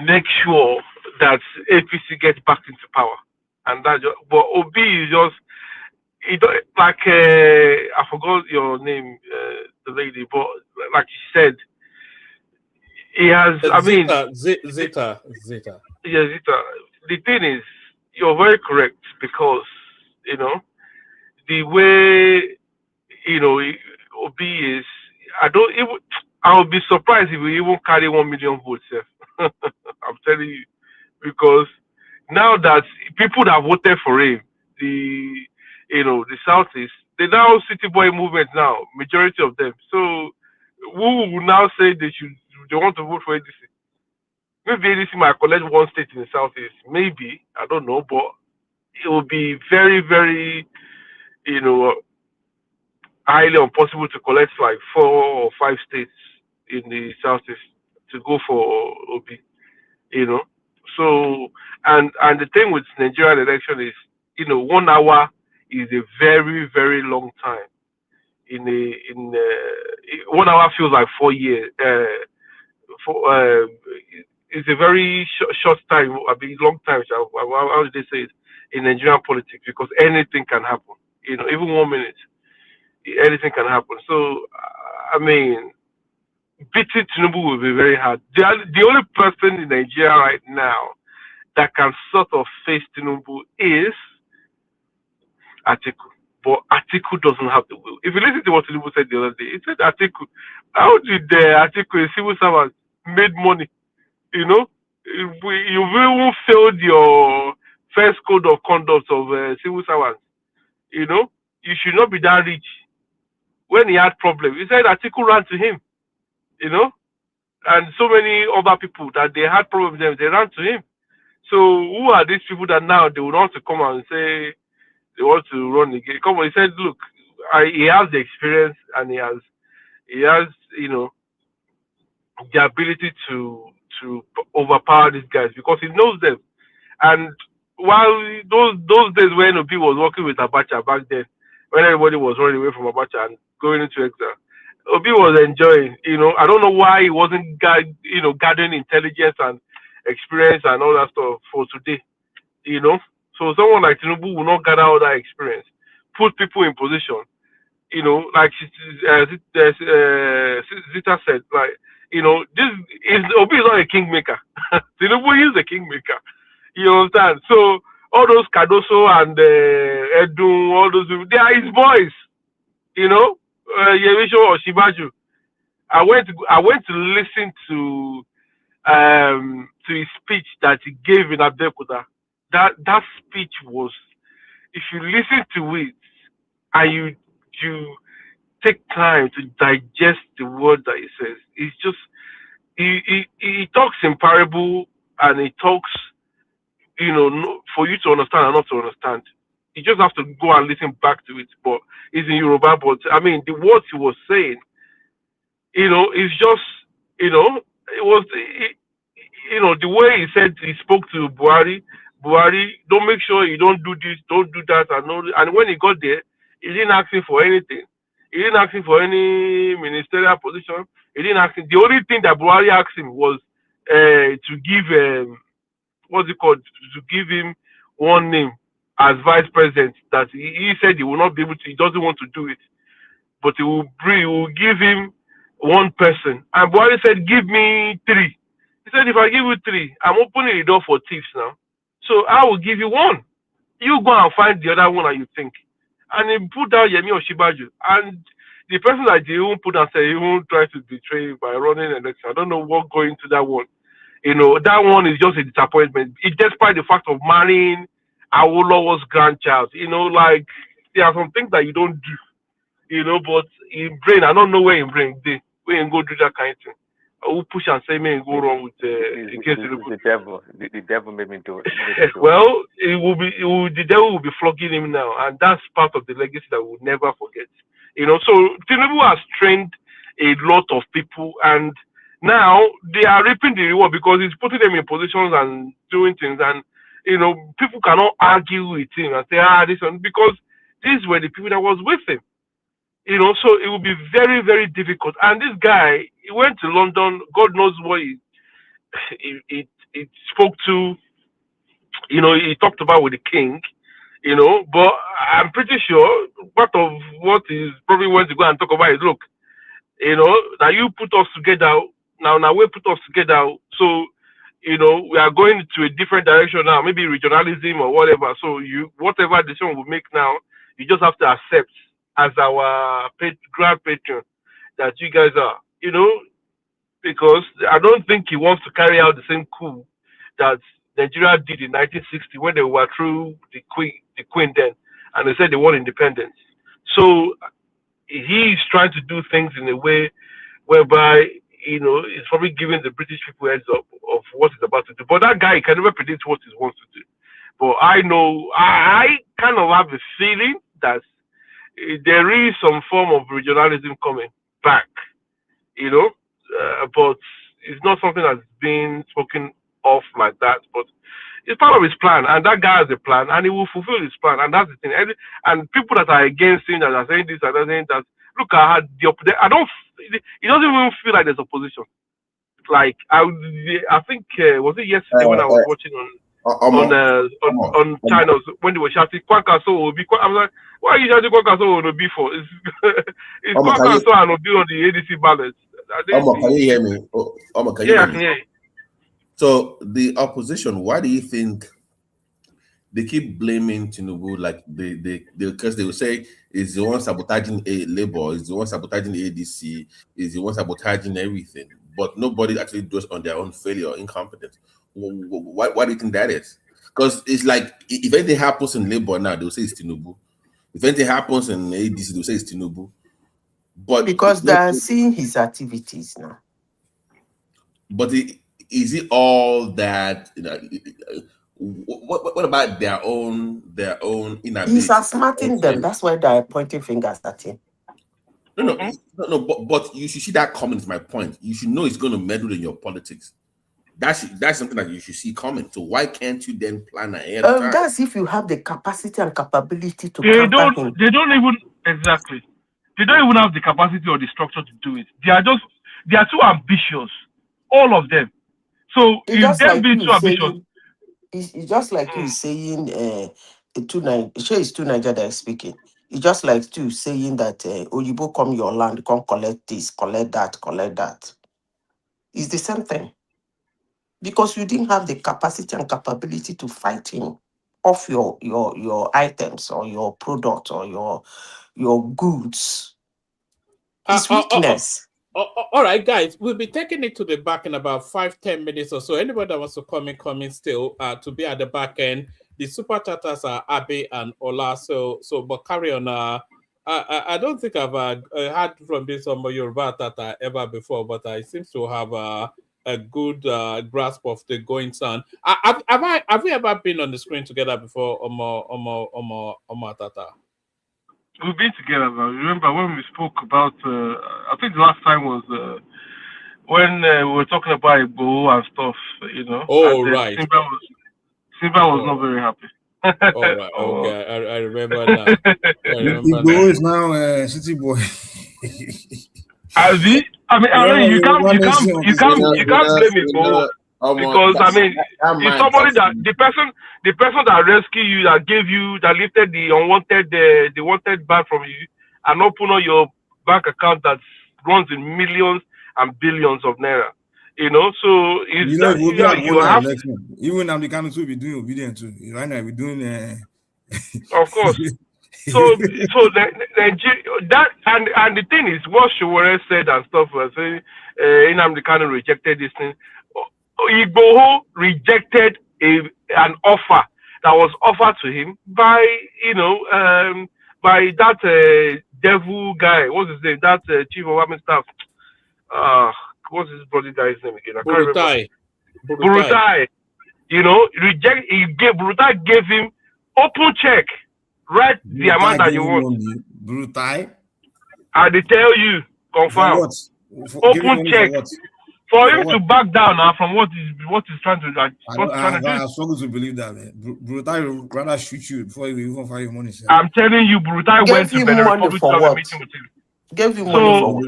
[SPEAKER 15] make sure that APC gets back into power, and but OB is just. Like I forgot your name, the lady, but like you said, he has.
[SPEAKER 2] Zeta.
[SPEAKER 15] Yeah, Zita. The thing is, you're very correct, because the way Obi is. I would be surprised if we even carry 1 million votes. I'm telling you, because now that people that voted for him, the Southeast, they now City Boy movement now, majority of them. So who will now say they want to vote for ADC? Maybe ADC might collect one state in the Southeast. Maybe, I don't know, but it will be very, very, highly impossible to collect like 4 or 5 states in the Southeast to go for Obi. So and the thing with Nigerian election is, 1 hour is a very, very long time. In 1 hour feels like 4 years. It's a very short time. I mean, long time. How did they say it in Nigerian politics? Because anything can happen. Even 1 minute, anything can happen. So I mean, beating Tinubu will be very hard. The only person in Nigeria right now that can sort of face Tinubu is Atiku. But Atiku doesn't have the will. If you listen to what Tinubu said the other day, he said Atiku, how did Atiku, a civil servant, made money? You've even failed your first code of conduct of civil servants. You should not be that rich. When he had problems, he said Atiku ran to him. And so many other people that they had problems with them, they ran to him. So who are these people that now they would want to come out and say they want to run again? Come on, he said, look, he has the experience, and he has the ability to overpower these guys, because he knows them. And while those days when Obi was working with Abacha back then, when everybody was running away from Abacha and going into exile, Obi was enjoying. I don't know why he wasn't gathering intelligence and experience and all that stuff for today. So someone like Tinubu will not gather all that experience, put people in position. Like Zita said, like this is Obi is not a kingmaker. Tinubu is a kingmaker. You understand? So all those Cardoso and Edu, all those people, they are his boys. Yemisho or Shibaju. I went to listen to his speech that he gave in Abeokuta. That speech was, if you listen to it and you take time to digest the word that he says, it's just he talks in parable and he talks for you to understand and not to understand. You just have to go and listen back to it. But it's in Yoruba. But I mean, the words he was saying, it's just, it was, the way he said he spoke to Buhari, don't make sure you don't do this, don't do that, and when he got there, he didn't ask him for anything. He didn't ask him for any ministerial position. He didn't ask him. The only thing that Buhari asked him was to give what's it called? To give him one name as vice president. That he said he will not be able to. He doesn't want to do it, but he will give him one person. And Buhari said, "Give me 3." He said, "If I give you 3, I'm opening the door for thieves now. So I will give you 1. You go and find the other one that you think." And he put down Yemi Oshibaju. And the person that he even put down said he won't try to betray by running an election. I don't know what going into that one. That one is just a disappointment. Despite the fact of marrying Awolowo's grandchild. Like, there are some things that you don't do. But in brain, I don't know where in brain they go do that kind of thing. I will push and say, "Man, go wrong with
[SPEAKER 16] the devil." The devil made me do it.
[SPEAKER 15] Well, the devil will be flogging him now, and that's part of the legacy that we'll never forget. So Tinubu has trained a lot of people, and now they are reaping the reward because he's putting them in positions and doing things, and people cannot argue with him and say, this one, because these were the people that was with him. So it will be very, very difficult. And this guy, he went to London. God knows what he spoke to. He talked about with the king. But I'm pretty sure part of what he's probably went to go and talk about is, look, now you put us together. Now we put us together. So, we are going to a different direction now, maybe regionalism or whatever. So whatever decision we make now, you just have to accept as our grand patron that you guys are, because I don't think he wants to carry out the same coup that Nigeria did in 1960 when they were through the queen then, and they said they want independence. So he is trying to do things in a way whereby, he's probably giving the British people heads up of what he's about to do. But that guy can never predict what he wants to do. But I know, I kind of have a feeling that there is some form of regionalism coming back, but it's not something that's been spoken of like that. But it's part of his plan, and that guy has a plan, and he will fulfill his plan, and that's the thing. And people that are against him, that are saying this and that, saying that, look, I don't. It doesn't even feel like there's opposition. Like I think was it yesterday when I was watching on channels when they were shouting Kwakaso Obi. I was like, why are you shouting Kwakaso on Obi for? It's Kwakaso and Obi on the ADC ballot.
[SPEAKER 6] Can you hear me? Can you hear me?
[SPEAKER 15] I can hear you.
[SPEAKER 6] So the opposition, why do you think they keep blaming Tinubu? Like because they will say is the one sabotaging Labour, is the one sabotaging ADC, is the one sabotaging everything, but nobody actually does on their own failure or incompetence. Why do you think that is? Because it's like if anything happens in Labour now, they'll say it's Tinubu. If anything happens in ADC, they'll say it's Tinubu. But
[SPEAKER 3] because they are seeing his activities now.
[SPEAKER 6] But is it all that? What about their own inability?
[SPEAKER 3] He's asmarting them. That's why they're pointing fingers at him.
[SPEAKER 6] No. But you should see that coming. Is my point. You should know it's going to meddle in your politics. That's something that you should see coming. So why can't you then plan ahead of time?
[SPEAKER 3] That's if you have the capacity and capability to
[SPEAKER 15] They don't even exactly. They don't even have the capacity or the structure to do it. They are too ambitious, all of them. So
[SPEAKER 3] It's
[SPEAKER 15] if
[SPEAKER 3] just
[SPEAKER 15] them
[SPEAKER 3] like
[SPEAKER 15] being
[SPEAKER 3] you
[SPEAKER 15] too ambitious,
[SPEAKER 3] saying. It's just like you saying. Sure, it's two Nigeria that is speaking. It's just like you saying that Oyibo come your land, come collect this, collect that, collect that. It's the same thing because you didn't have the capacity and capability to fight him off your items or your product or your goods. It's weakness.
[SPEAKER 2] All right, guys, we'll be taking it to the back in about 5-10 minutes or so. Anybody that wants to come in still to be at the back end. The super chatters are Abe and Ola. So but carry on. I don't think I've heard from this Yoruba Tata ever before, but I seem to have a good grasp of the goings on. Have we ever been on the screen together before, Omo Tata?
[SPEAKER 15] we've been together now. Remember when we spoke about? I think the last time was when we were talking about Igbo and stuff.
[SPEAKER 2] Oh,
[SPEAKER 15] and
[SPEAKER 2] right.
[SPEAKER 15] Simba was not very happy.
[SPEAKER 2] All right. Okay, I remember now.
[SPEAKER 14] Igbo is now city boy.
[SPEAKER 15] I mean, you can't blame Igbo because I mean, it's somebody that the person that rescued you, that gave you, that lifted the wanted bag from you, and open on your bank account that runs in millions and billions of naira. So it's that you have.
[SPEAKER 14] Even now the Canucks will be doing obedient too. Right now we're doing.
[SPEAKER 15] Of course. So that and the thing is, what Showore said and stuff was saying, Nnamdi Kanu rejected this thing. Igboho rejected an offer that was offered to him by by that devil guy. What's his name? That chief of army staff. What's his bloody guy's name again? I can't remember. Burutai. Burutai gave him open check. Write the amount that you want.
[SPEAKER 14] Brutai.
[SPEAKER 15] I they tell you, confirm. Open check for him to back down now from what he's trying to do.
[SPEAKER 14] I struggle to believe that. Brutai rather shoot you before you even find your money. Sir.
[SPEAKER 15] I'm telling you, Brutai went to Benin Republic to have a meeting with him.
[SPEAKER 3] Gave you money for what?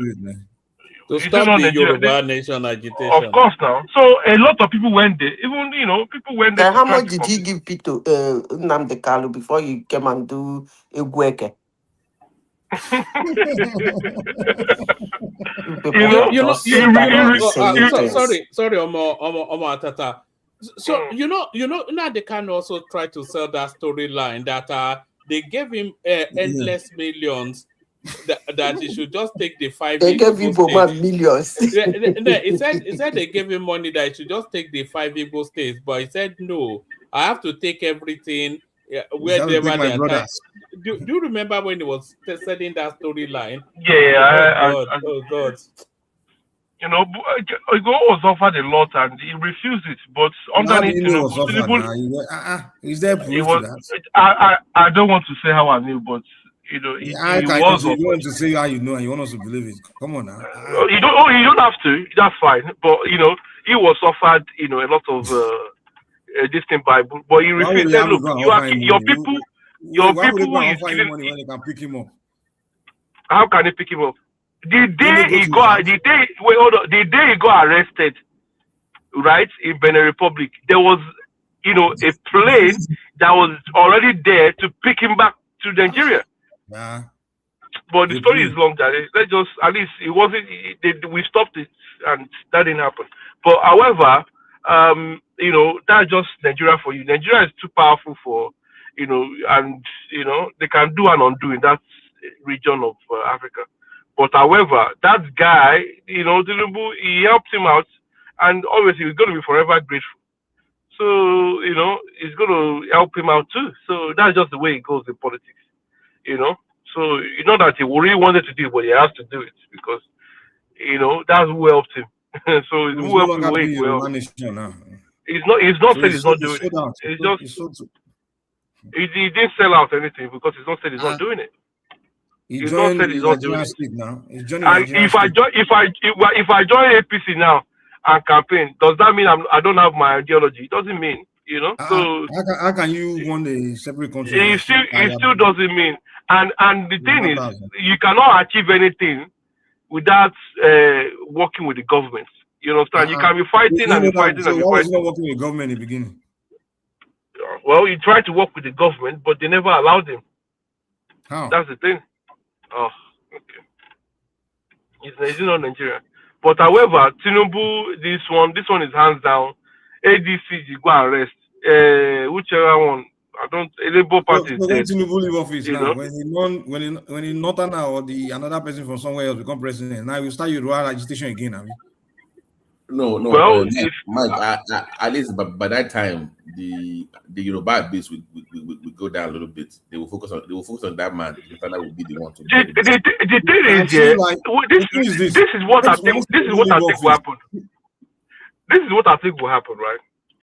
[SPEAKER 2] To stop the Yoruba nation agitation.
[SPEAKER 15] Of course, now. So a lot of people went there. Even people went there.
[SPEAKER 3] How much did he give Pito Nnamdi Kanu before he came and do Egweke?
[SPEAKER 2] Sorry, Omo Tata. So Nnamdi Kanu also tried to sell that storyline that they gave him endless millions. That he should just take the 5.
[SPEAKER 3] They gave him millions.
[SPEAKER 2] He said they gave him money that he should just take the 5 Igbo states, but he said no. I have to take everything wherever they are. Do you remember when he was selling that storyline?
[SPEAKER 15] Yeah,
[SPEAKER 2] oh God.
[SPEAKER 15] Igbo was offered a lot and he refused it, but underneath,
[SPEAKER 14] is there proof to that?
[SPEAKER 15] I don't want to say how I knew, but he was
[SPEAKER 14] offered. You want to say how you know and you want us to believe it. Come on now.
[SPEAKER 15] You don't have to. That's fine. But he was offered a lot of this thing Bible, but he refused. Look, your people
[SPEAKER 14] offer him money when they can pick him up.
[SPEAKER 15] How can they pick him up? The day he got arrested, right, in Benin Republic, there was a plane that was already there to pick him back to Nigeria.
[SPEAKER 14] Nah.
[SPEAKER 15] But the story is long. Let's just, at least it wasn't. We stopped it, and that didn't happen. But however, that's just Nigeria for you. Nigeria is too powerful for, and they can do and undo in that region of Africa. But however, that guy, Tinubu, he helped him out, and obviously he's going to be forever grateful. So he's going to help him out too. So that's just the way it goes in politics. So that he really wanted to do it, but he has to do it because that's who helped him. So it's who helped him way he helped. He's not saying he's not doing it. He didn't sell out anything because he's not saying he's not doing it.
[SPEAKER 14] He's not saying he's not doing it now.
[SPEAKER 15] If I join APC now and campaign, does that mean I don't have my ideology? It doesn't mean. You know, so
[SPEAKER 14] how can you want a separate country?
[SPEAKER 15] it still doesn't mean. And the thing is, you cannot achieve anything without working with the government. You understand? You can be fighting and be fighting
[SPEAKER 14] so
[SPEAKER 15] and be
[SPEAKER 14] why was
[SPEAKER 15] fighting.
[SPEAKER 14] you not working with the government in the beginning?
[SPEAKER 15] Well, you try to work with the government, but they never allowed him.
[SPEAKER 14] How?
[SPEAKER 15] That's the thing. Oh, okay. It's not Nigeria. But however, Tinubu, this one is hands down. ADC, you go arrest. Whichever one. I don't. Labour Party is
[SPEAKER 14] So when
[SPEAKER 15] dead.
[SPEAKER 14] Tinubu leave office
[SPEAKER 15] You
[SPEAKER 14] now,
[SPEAKER 15] know?
[SPEAKER 14] when he not now or the another person from somewhere else become president, now you start your royal agitation again, have you?
[SPEAKER 6] No.
[SPEAKER 15] Well,
[SPEAKER 6] Mike, at least by that time, the Yoruba base will go down a little bit. They will focus on that man. That will be the one to.
[SPEAKER 15] The thing is, yeah, this is what I think. This is what I think will happen. This is what I think will happen, right?